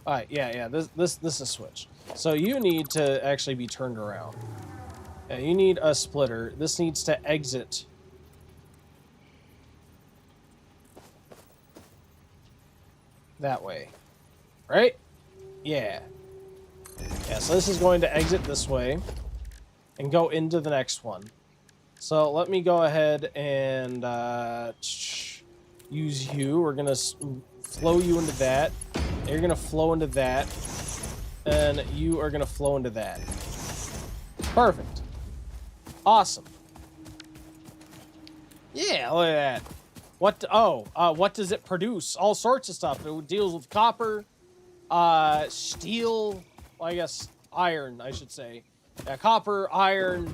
All right, yeah. This is switched. So you need to actually be turned around. Yeah, you need a splitter. This needs to exit. That way, right? Yeah. Yeah, so this is going to exit this way and go into the next one. So let me go ahead and use you. We're going to flow you into that. You're going to flow into that. And you are going to flow into that. Perfect. Awesome. Yeah, look at that. What does it produce? All sorts of stuff. It deals with copper, steel, well, I guess iron, I should say. Yeah, copper, iron,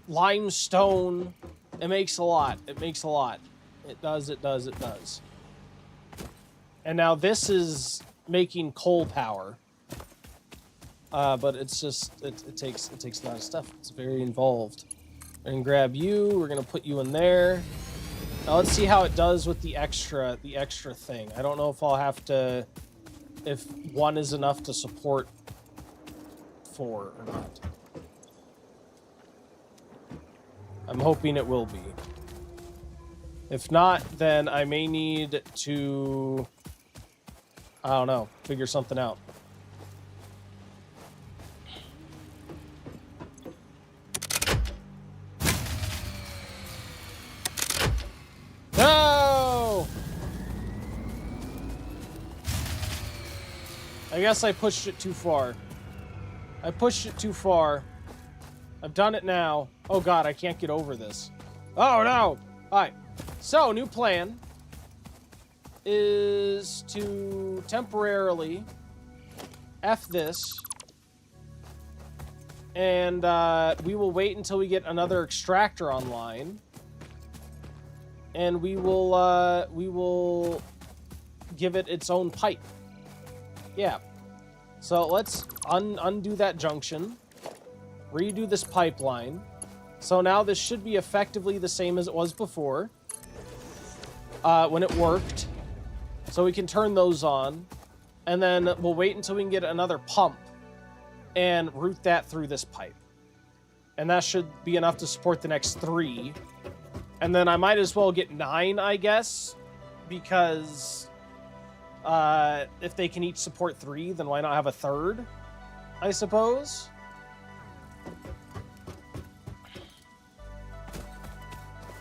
limestone. It makes a lot. It makes a lot. It does. And now this is making coal power. But it's just it takes a lot of stuff. It's very involved. We're gonna grab you. We're gonna put you in there. Now let's see how it does with the extra thing. I don't know if I'll have to, if one is enough to support before or not. I'm hoping it will be. If not, then I may need to, I don't know, figure something out. No! I guess I pushed it too far. I pushed it too far. I've done it now. Oh god, I can't get over this. Oh no! Alright. So, new plan is to temporarily F this. And we will wait until we get another extractor online. And we will give it its own pipe. Yeah. So let's undo that junction. Redo this pipeline. So now this should be effectively the same as it was before. When it worked. So we can turn those on. And then we'll wait until we can get another pump. And route that through this pipe. And that should be enough to support the next 3. And then I might as well get 9, I guess. Because if they can each support 3, then why not have a 3rd? I suppose.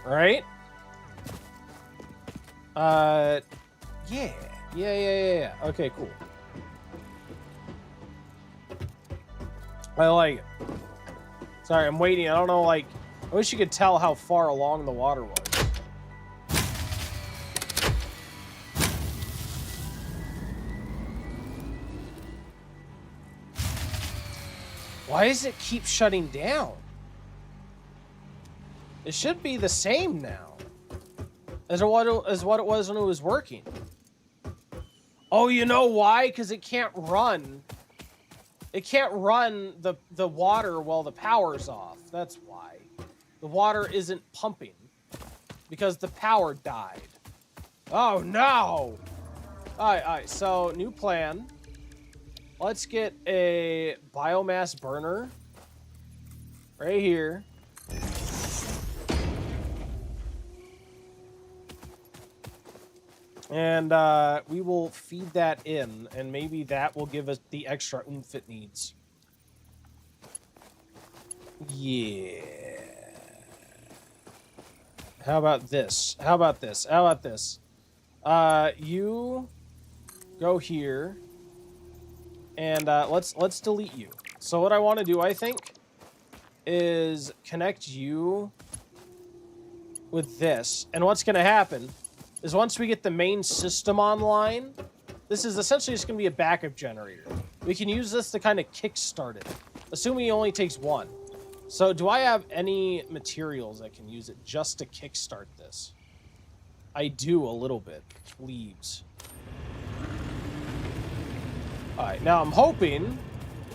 Right? Yeah. Okay, cool. I like it. Sorry, I'm waiting. I don't know, like, I wish you could tell how far along the water was. Why does it keep shutting down? It should be the same now as what it was when it was working. Oh, you know why? Because it can't run. It can't run the water while the power's off. That's why. The water isn't pumping. Because the power died. Oh, no! Alright, so new plan. Let's get a biomass burner. Right here. And we will feed that in, and maybe that will give us the extra oomph it needs. Yeah. How about this? How about this? How about this? You go here, and let's delete you. So what I want to do, I think, is connect you with this, and what's going to happen is once we get the main system online, this is essentially just going to be a backup generator. We can use this to kind of kickstart it, assuming it only takes 1. So do I have any materials that can use it just to kickstart this? I do a little bit. Leaves. Alright, now I'm hoping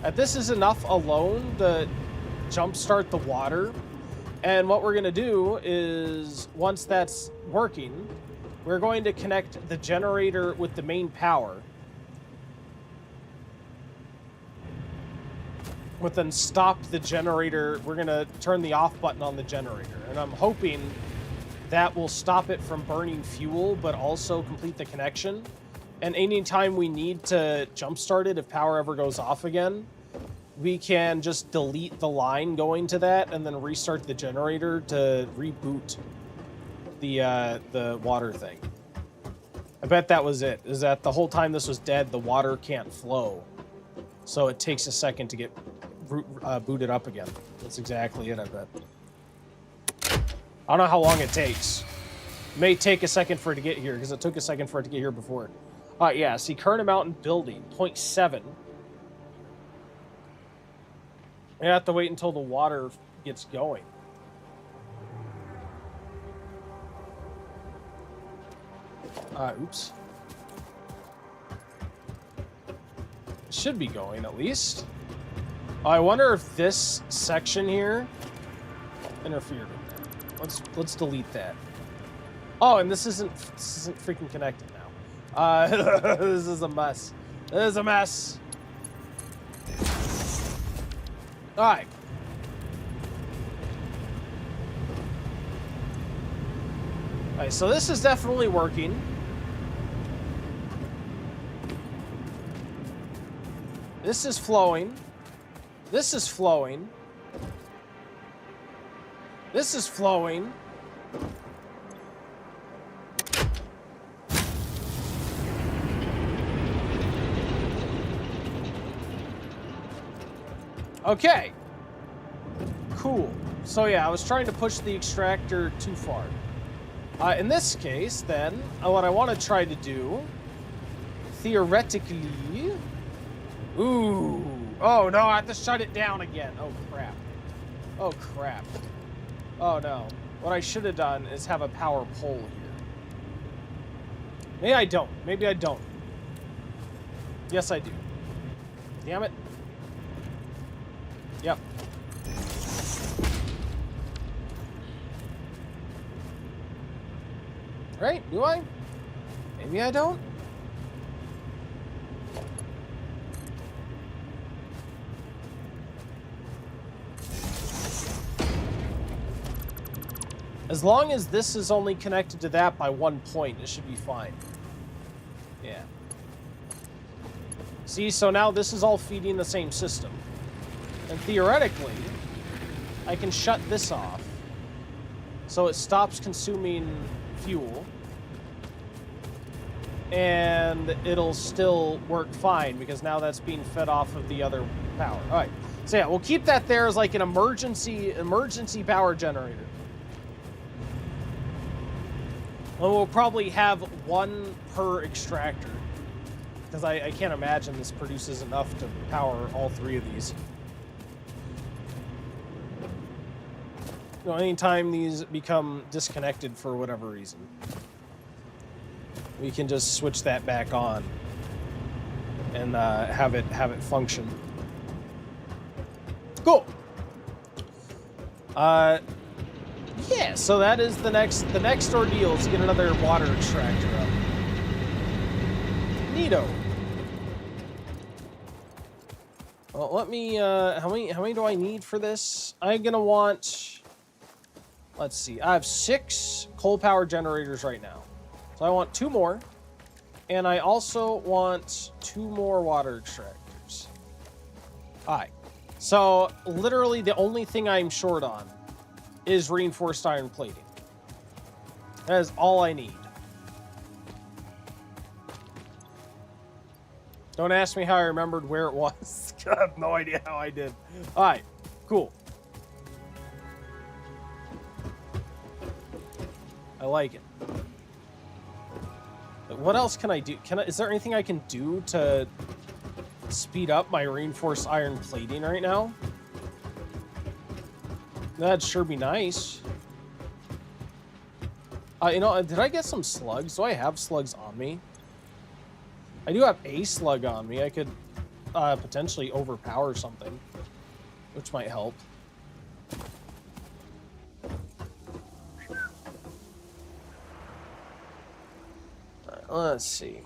that this is enough alone to jumpstart the water. And what we're going to do is, once that's working, we're going to connect the generator with the main power. But then stop the generator. We're going to turn the off button on the generator. And I'm hoping that will stop it from burning fuel, but also complete the connection. And anytime we need to jumpstart it, if power ever goes off again, we can just delete the line going to that and then restart the generator to reboot the water thing. I bet that was it, is that the whole time this was dead, the water can't flow. So it takes a second to get booted up again. That's exactly it, I bet. I don't know how long it takes. It may take a second for it to get here, because it took a second for it to get here before. Yeah, see, current amount in building, 0.7. I have to wait until the water gets going. Oops. It should be going, at least. I wonder if this section here interfered with that. Let's delete that. Oh, and this isn't freaking connected now. This is a mess. This is a mess. All right. All right, so this is definitely working. This is flowing. This is flowing. This is flowing. Okay. Cool. So yeah, I was trying to push the extractor too far. In this case, then, what I want to try to do, theoretically... Ooh. Oh, no, I have to shut it down again. Oh, crap. Oh, crap. Oh, no. What I should have done is have a power pole here. Maybe I don't. Maybe I don't. Yes, I do. Damn it. Yep. Right? Do I? Maybe I don't. As long as this is only connected to that by 1 point, it should be fine. Yeah. See, so now this is all feeding the same system. And theoretically, I can shut this off so it stops consuming fuel. And it'll still work fine because now that's being fed off of the other power. All right. So yeah, we'll keep that there as like an emergency power generator. And we'll probably have one per extractor because I can't imagine this produces enough to power all three of these. You know, anytime these become disconnected for whatever reason, we can just switch that back on and have it function. Cool. Yeah, so that is the next ordeal is to get another water extractor up. Neato. Well, let me how many do I need for this? I'm gonna want, let's see, I have 6 coal power generators right now. So I want 2 more. And I also want 2 more water extractors. Alright. So literally the only thing I'm short on is reinforced iron plating. That is all I need. Don't ask me how I remembered where it was. I have no idea how I did. Alright, cool. I like it. What else can I do? Is there anything I can do to speed up my reinforced iron plating right now? That'd sure be nice. You know, did I get some slugs? Do I have slugs on me? I do have a slug on me. I could potentially overpower something, which might help. Let's see.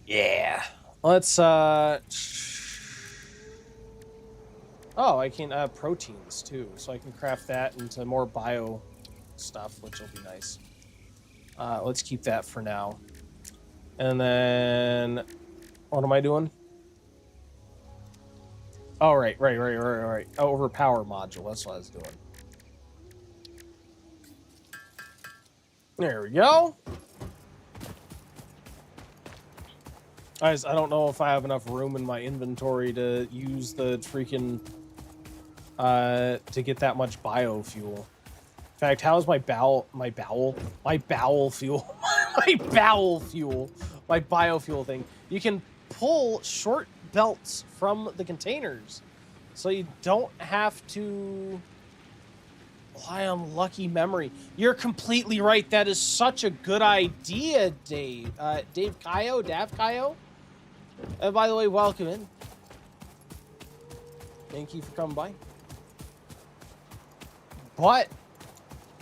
Yeah. Let's, oh, I can have proteins, too. So I can craft that into more bio stuff, which will be nice. Let's keep that for now. And then... What am I doing? Oh, right. Oh, overpower module. That's what I was doing. There we go. Guys, I don't know if I have enough room in my inventory to use the freaking... to get that much biofuel. In fact, how's my bowel fuel? My biofuel thing. You can pull short belts from the containers. So you don't have to rely on lucky memory. You're completely right. That is such a good idea, Dave. Dav Kayo? And by the way, welcome in. Thank you for coming by. But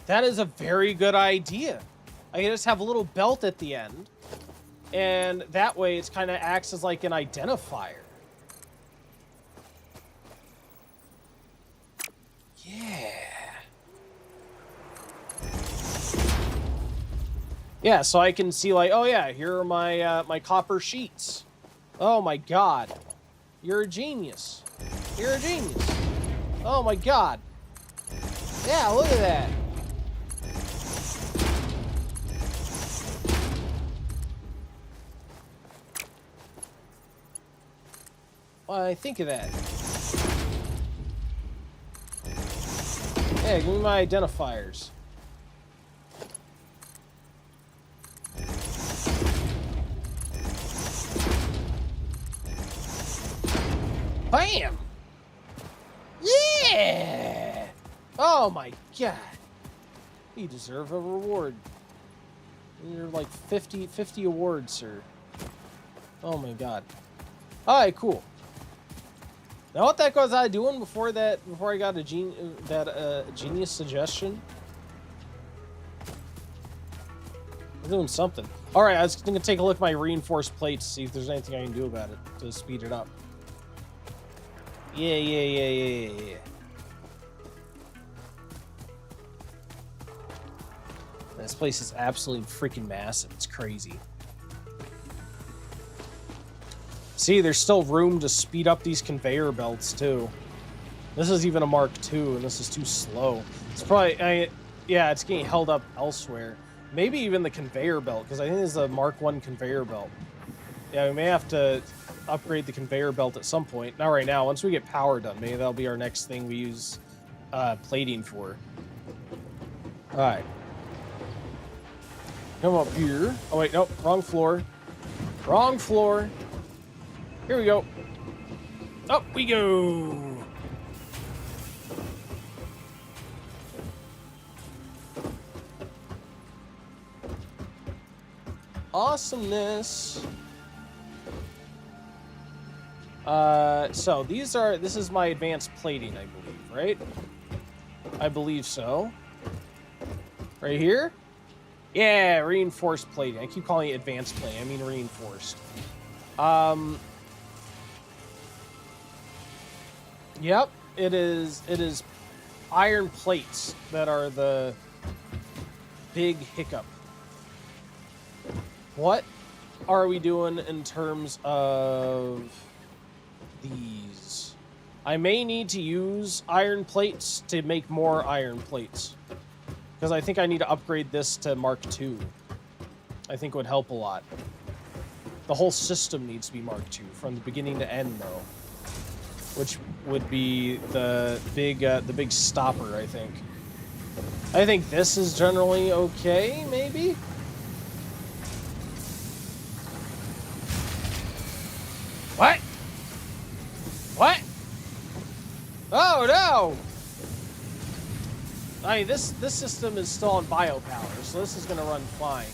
that is a very good idea. I can just have a little belt at the end. And that way it kind of acts as like an identifier. Yeah, so I can see like, oh yeah, here are my my copper sheets. Oh my god. You're a genius. You're a genius. Oh my god. Yeah, look at that. I think of that. Yeah, give me my identifiers. Bam! Yeah! Oh my god. You deserve a reward. You're like 50 awards, sir. Oh my god. Alright, cool. Now what the heck was I doing before I got a genius suggestion? I'm doing something. Alright, I was gonna take a look at my reinforced plates, see if there's anything I can do about it to speed it up. Yeah. This place is absolutely freaking massive. It's crazy. See, there's still room to speed up these conveyor belts, too. This is even a Mark II, and this is too slow. It's probably... yeah, it's getting held up elsewhere. Maybe even the conveyor belt, because I think this is a Mark I conveyor belt. Yeah, we may have to upgrade the conveyor belt at some point. Not right now. Once we get power done, maybe that'll be our next thing we use plating for. Alright. Come up here. Oh, wait, nope. Wrong floor. Wrong floor. Here we go. Up we go. Awesomeness. So this is my advanced plating, I believe, right? I believe so. Right here? Yeah, reinforced plating. I keep calling it advanced plating. I mean reinforced. Yep, it is iron plates that are the big hiccup. What are we doing in terms of these? I may need to use iron plates to make more iron plates. Because I think I need to upgrade this to Mark II. I think it would help a lot. The whole system needs to be Mark II, from the beginning to end, though. Which would be the big stopper, I think. I think this is generally okay, maybe? What? What? Oh, no! I mean, this system is still on biopower, so this is gonna run fine.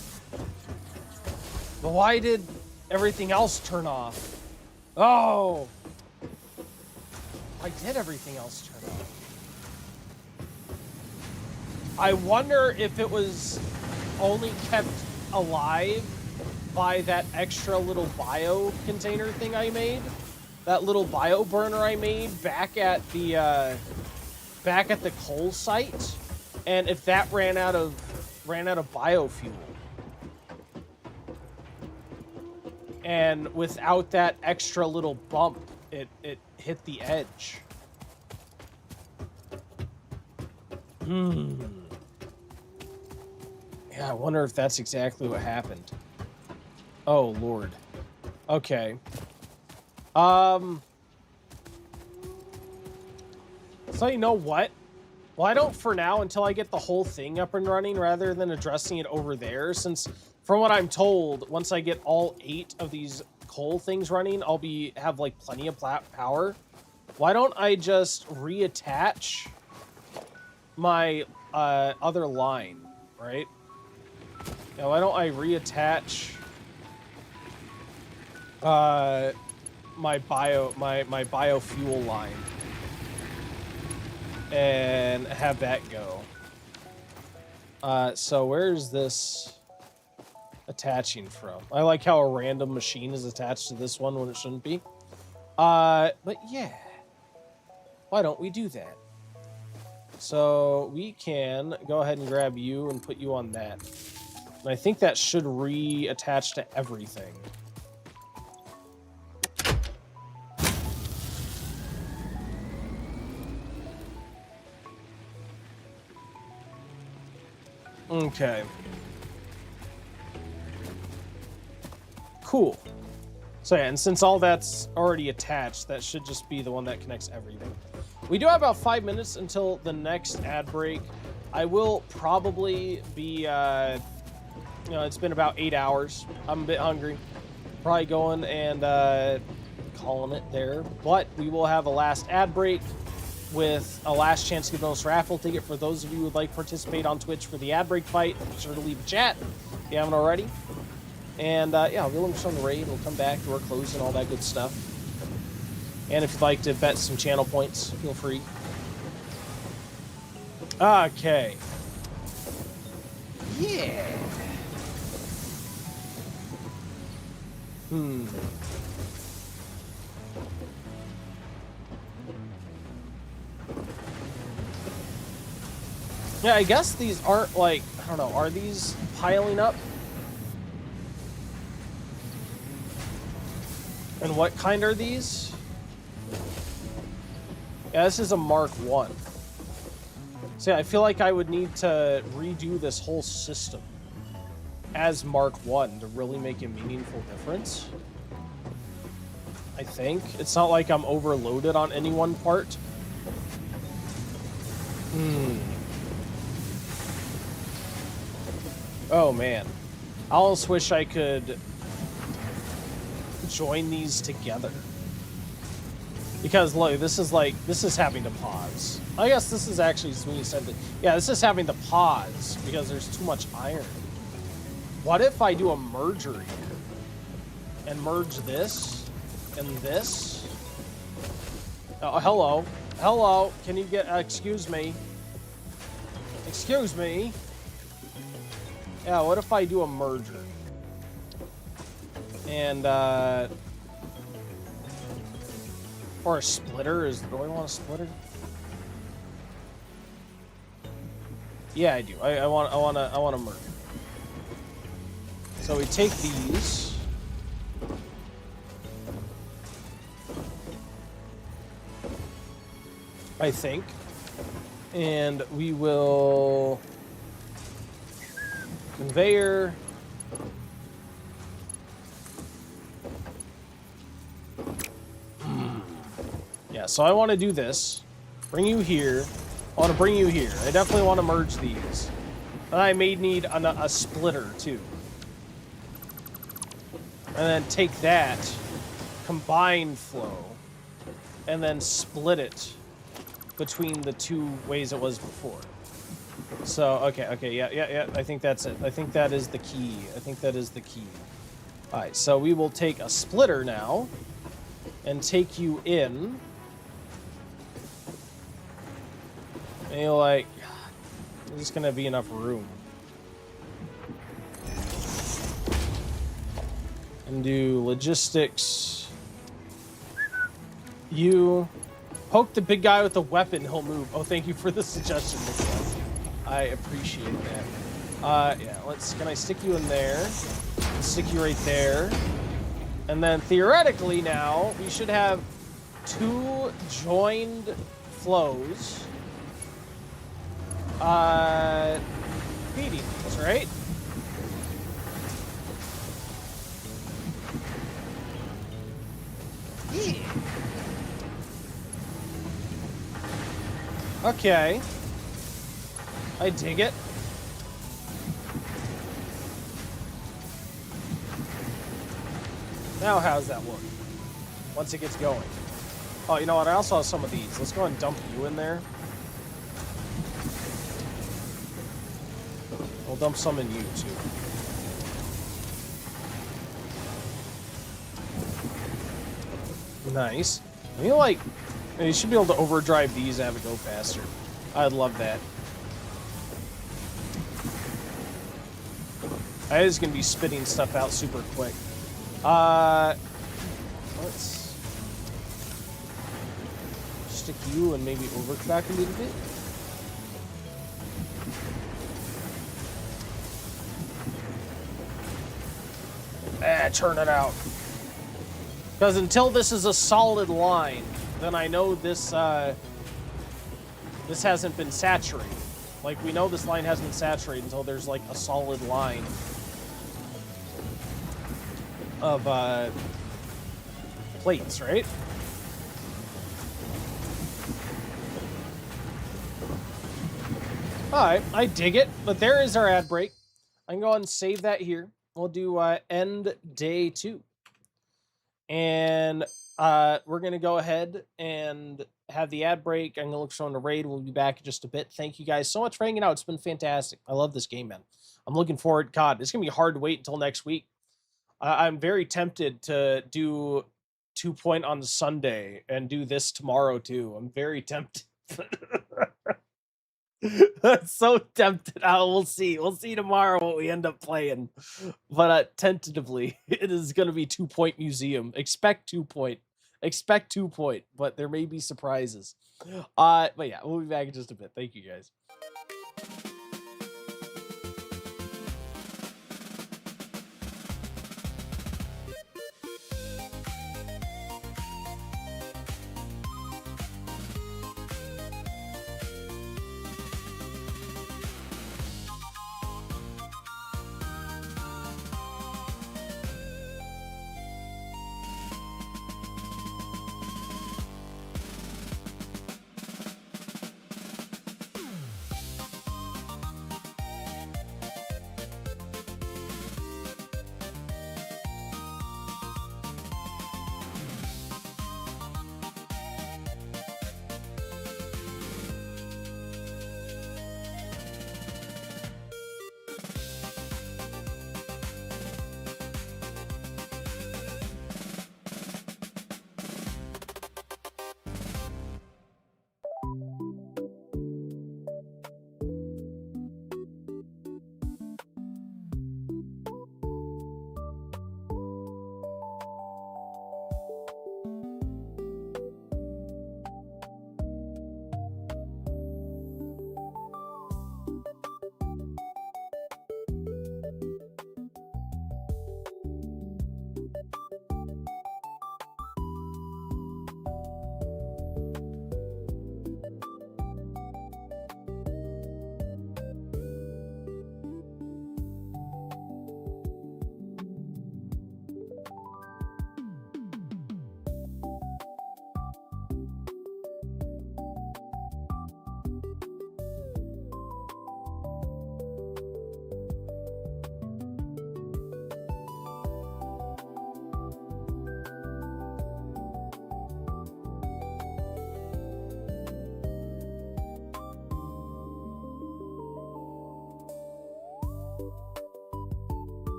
But why did everything else turn off? Oh! Why did everything else turn off? I wonder if it was only kept alive by that extra little bio container thing I made. That little bio burner I made back at the coal site. And if that ran out of biofuel. And without that extra little bump, it hit the edge. Yeah, I wonder if that's exactly what happened. Oh, Lord. Okay. So you know what? Why don't, for now, until I get the whole thing up and running, rather than addressing it over there, since, from what I'm told, once I get all 8 of these coal things running, I'll have, like, plenty of power. Why don't I just reattach my other line, right? Yeah, why don't I reattach my biofuel line and have that go. So where's this attaching from? I like how a random machine is attached to this one when it shouldn't be. But yeah, why don't we do that? So we can go ahead and grab you and put you on that. And I think that should reattach to everything. Okay. Cool. So yeah, and since all that's already attached, that should just be the one that connects everything. We do have about 5 minutes until the next ad break. I will probably be, it's been about 8 hours. I'm a bit hungry. Probably going and calling it there. But we will have a last ad break with a last chance to get bonus raffle ticket for those of you who would like to participate on Twitch for the ad break fight. Be sure to leave a chat if you haven't already. And yeah, we'll link on the raid. We'll come back to our close and all that good stuff. And if you'd like to bet some channel points, feel free. Okay. Yeah. Yeah, I guess these aren't like, I don't know, are these piling up? And what kind are these? Yeah, this is a Mark 1. So yeah, I feel like I would need to redo this whole system as Mark 1 to really make a meaningful difference. I think. It's not like I'm overloaded on any one part. Oh man. I almost wish I could join these together. Because look, this is having to pause. I guess this is actually Sweeney said that. Yeah, this is having to pause because there's too much iron. What if I do a merger here and merge this and this? Oh, hello. Hello. Can you get, excuse me. Excuse me. Yeah, what if I do a merger? And, or a splitter? Do I want a splitter? Yeah, I do. I want a merger. So we take these. I think. And we will conveyor. Yeah, so I want to do this. Bring you here. I want to bring you here. I definitely want to merge these. And I may need a splitter too. And then take that, combine flow, and then split it between the two ways it was before. So, okay, yeah, I think that's it. I think that is the key. All right, so we will take a splitter now and take you in. And you're like, there's just gonna be enough room. And do logistics. You poke the big guy with the weapon, he'll move. Oh, thank you for the suggestion, Nicholas. I appreciate that. Yeah, can I stick you in there? Stick you right there. And then theoretically now, we should have 2 joined flows. Feeding these, right? Yeah. Okay. I dig it. Now how's that work? Once it gets going. Oh, you know what? I also have some of these. Let's go and dump you in there. We'll dump some in you, too. Nice. I feel like you should be able to overdrive these and have it go faster. I'd love that. I is going to be spitting stuff out super quick. Let's stick you and maybe overclock a little bit. turn it out. Because until this is a solid line, then I know this this hasn't been saturated. Like, we know this line hasn't been saturated until there's like a solid line of plates, right? Alright, I dig it. But there is our ad break. I can go ahead and save that here. We'll do end day 2. And we're going to go ahead and have the ad break. I'm going to look for on the raid. We'll be back in just a bit. Thank you guys so much for hanging out. It's been fantastic. I love this game, man. I'm looking forward. God, it's going to be hard to wait until next week. I'm very tempted to do 2 Point on Sunday and do this tomorrow, too. I'm very tempted. I'm so tempted. We'll see. We'll see tomorrow what we end up playing. But tentatively, it is going to be 2 Point Museum. Expect 2 Point. Expect 2 Point. But there may be surprises. But yeah, we'll be back in just a bit. Thank you, guys.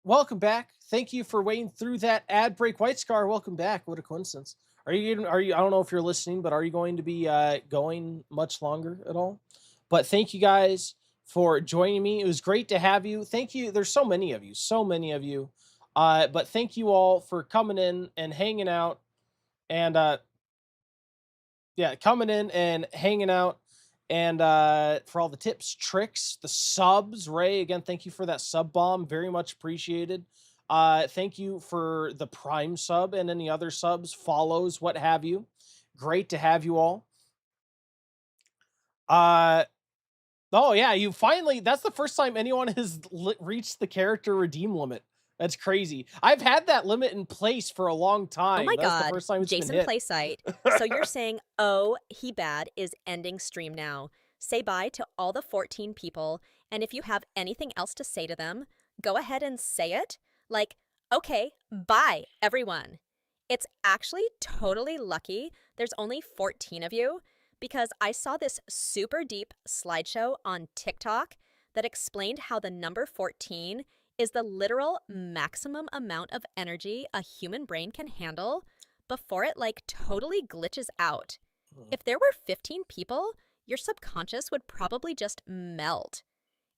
Welcome back. Thank you for waiting through that ad break. White Scar, welcome back. What a coincidence. Are you I don't know if you're listening, but are you going to be going much longer at all? But thank you guys for joining me. It was great to have you. Thank you. There's so many of you. But thank you all for coming in and hanging out and coming in and hanging out. And for all the tips, tricks, the subs, Ray, again, thank you for that sub bomb. Very much appreciated. Thank you for the Prime sub and any other subs, follows, what have you. Great to have you all. Oh, yeah, you finally, that's the first time anyone has reached the character redeem limit. That's crazy. I've had that limit in place for a long time. Oh my That's God, the first time it's Jason been hit. Playsite. So you're saying, oh, he bad is ending stream now. Say bye to all the 14 people, and if you have anything else to say to them, go ahead and say it. Like, okay, bye, everyone. It's actually totally lucky there's only 14 of you, because I saw this super deep slideshow on TikTok that explained how the number 14 is the literal maximum amount of energy a human brain can handle before it like totally glitches out. If there were 15 people, your subconscious would probably just melt.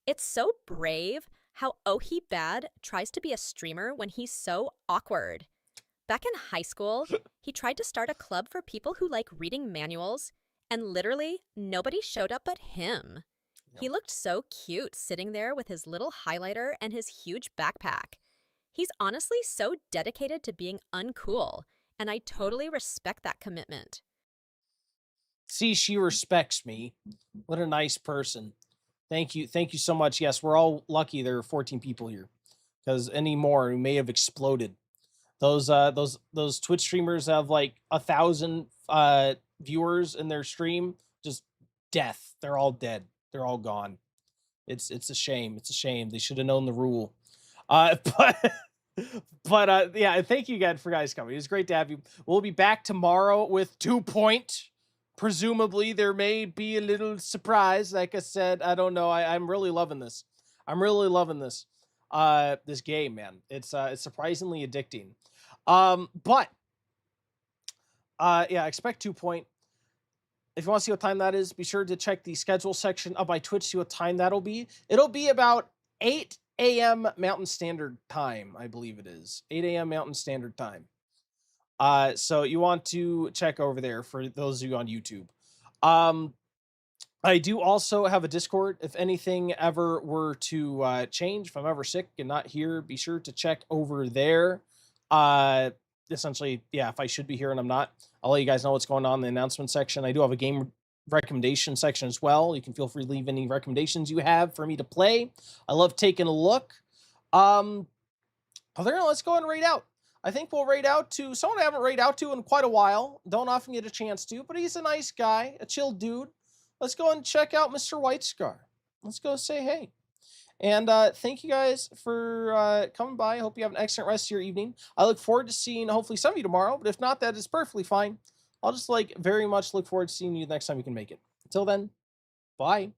It's so brave how Oh He Bad tries to be a streamer when he's so awkward. Back in high school, he tried to start a club for people who like reading manuals, and literally nobody showed up but him. He looked so cute sitting there with his little highlighter and his huge backpack. He's honestly so dedicated to being uncool, and I totally respect that commitment. See, she respects me. What a nice person. Thank you so much. Yes, we're all lucky there are 14 people here, because any more we may have exploded. Those Twitch streamers have like 1,000 viewers in their stream, just death. They're all dead. They're all gone. It's a shame. It's a shame. They should have known the rule. But yeah, thank you again for guys coming. It was great to have you. We'll be back tomorrow with 2 Point. Presumably there may be a little surprise. Like I said, I don't know. I'm really loving this. I'm really loving this. This game, man. It's surprisingly addicting. But yeah, expect 2 Point. If you want to see what time that is, be sure to check the schedule section of my Twitch, see what time that'll be. It'll be about 8 a.m. Mountain Standard Time, I believe it is. 8 a.m. Mountain Standard Time. So you want to check over there for those of you on YouTube. I do also have a Discord. If anything ever were to change, if I'm ever sick and not here, be sure to check over there. Essentially, yeah, if I should be here and I'm not, I'll let you guys know what's going on in the announcement section. I do have a game recommendation section as well. You can feel free to leave any recommendations you have for me to play. I love taking a look. Other than that, let's go and raid out. I think we'll raid out to someone I haven't raid out to in quite a while. Don't often get a chance to, but he's a nice guy, a chill dude. Let's go and check out Mr. White Scar. Let's go say hey. And thank you guys for coming by. I hope you have an excellent rest of your evening. I look forward to seeing hopefully some of you tomorrow, but if not, that is perfectly fine. I'll just very much look forward to seeing you the next time you can make it. Until then, bye.